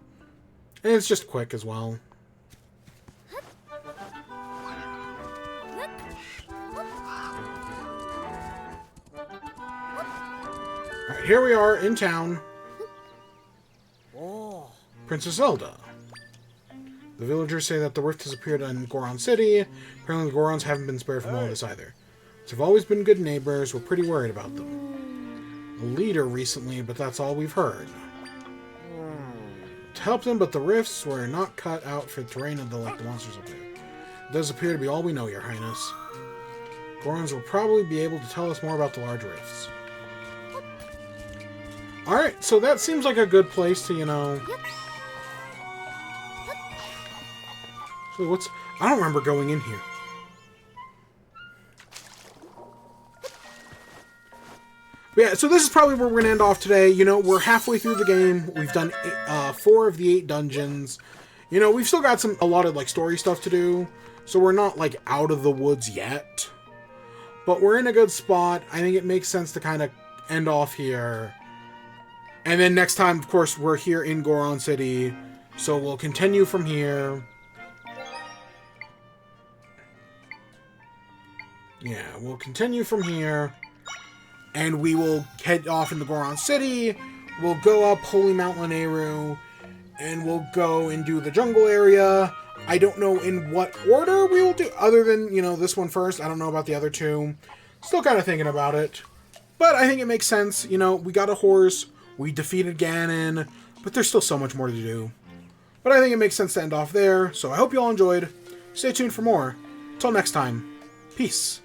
And it's just quick as well. Alright, here we are in town. Oh. Princess Zelda. The villagers say that the rift has appeared in Goron City. Apparently the Gorons haven't been spared from all this either. They've always been good neighbors. We're pretty worried about them. A leader recently, but that's all we've heard. To help them, but the rifts were not cut out for terrain of like the monsters up there. It does appear to be all we know, Your Highness. Gorons will probably be able to tell us more about the large rifts. Alright, so that seems like a good place to, you know... So what's... I don't remember going in here. But yeah, so this is probably where we're going to end off today. You know, we're halfway through the game. We've done 4 of the 8 dungeons. You know, we've still got a lot of, like, story stuff to do. So we're not, like, out of the woods yet. But we're in a good spot. I think it makes sense to kind of end off here. And then next time, of course, we're here in Goron City. So we'll continue from here. Yeah, we'll continue from here. And we will head off into Goron City. We'll go up Holy Mount Lanayru. And we'll go and do the jungle area. I don't know in what order we will do, other than, you know, this one first. I don't know about the other 2. Still kind of thinking about it. But I think it makes sense. You know, we got a horse. We defeated Ganon. But there's still so much more to do. But I think it makes sense to end off there. So I hope you all enjoyed. Stay tuned for more. Till next time. Peace.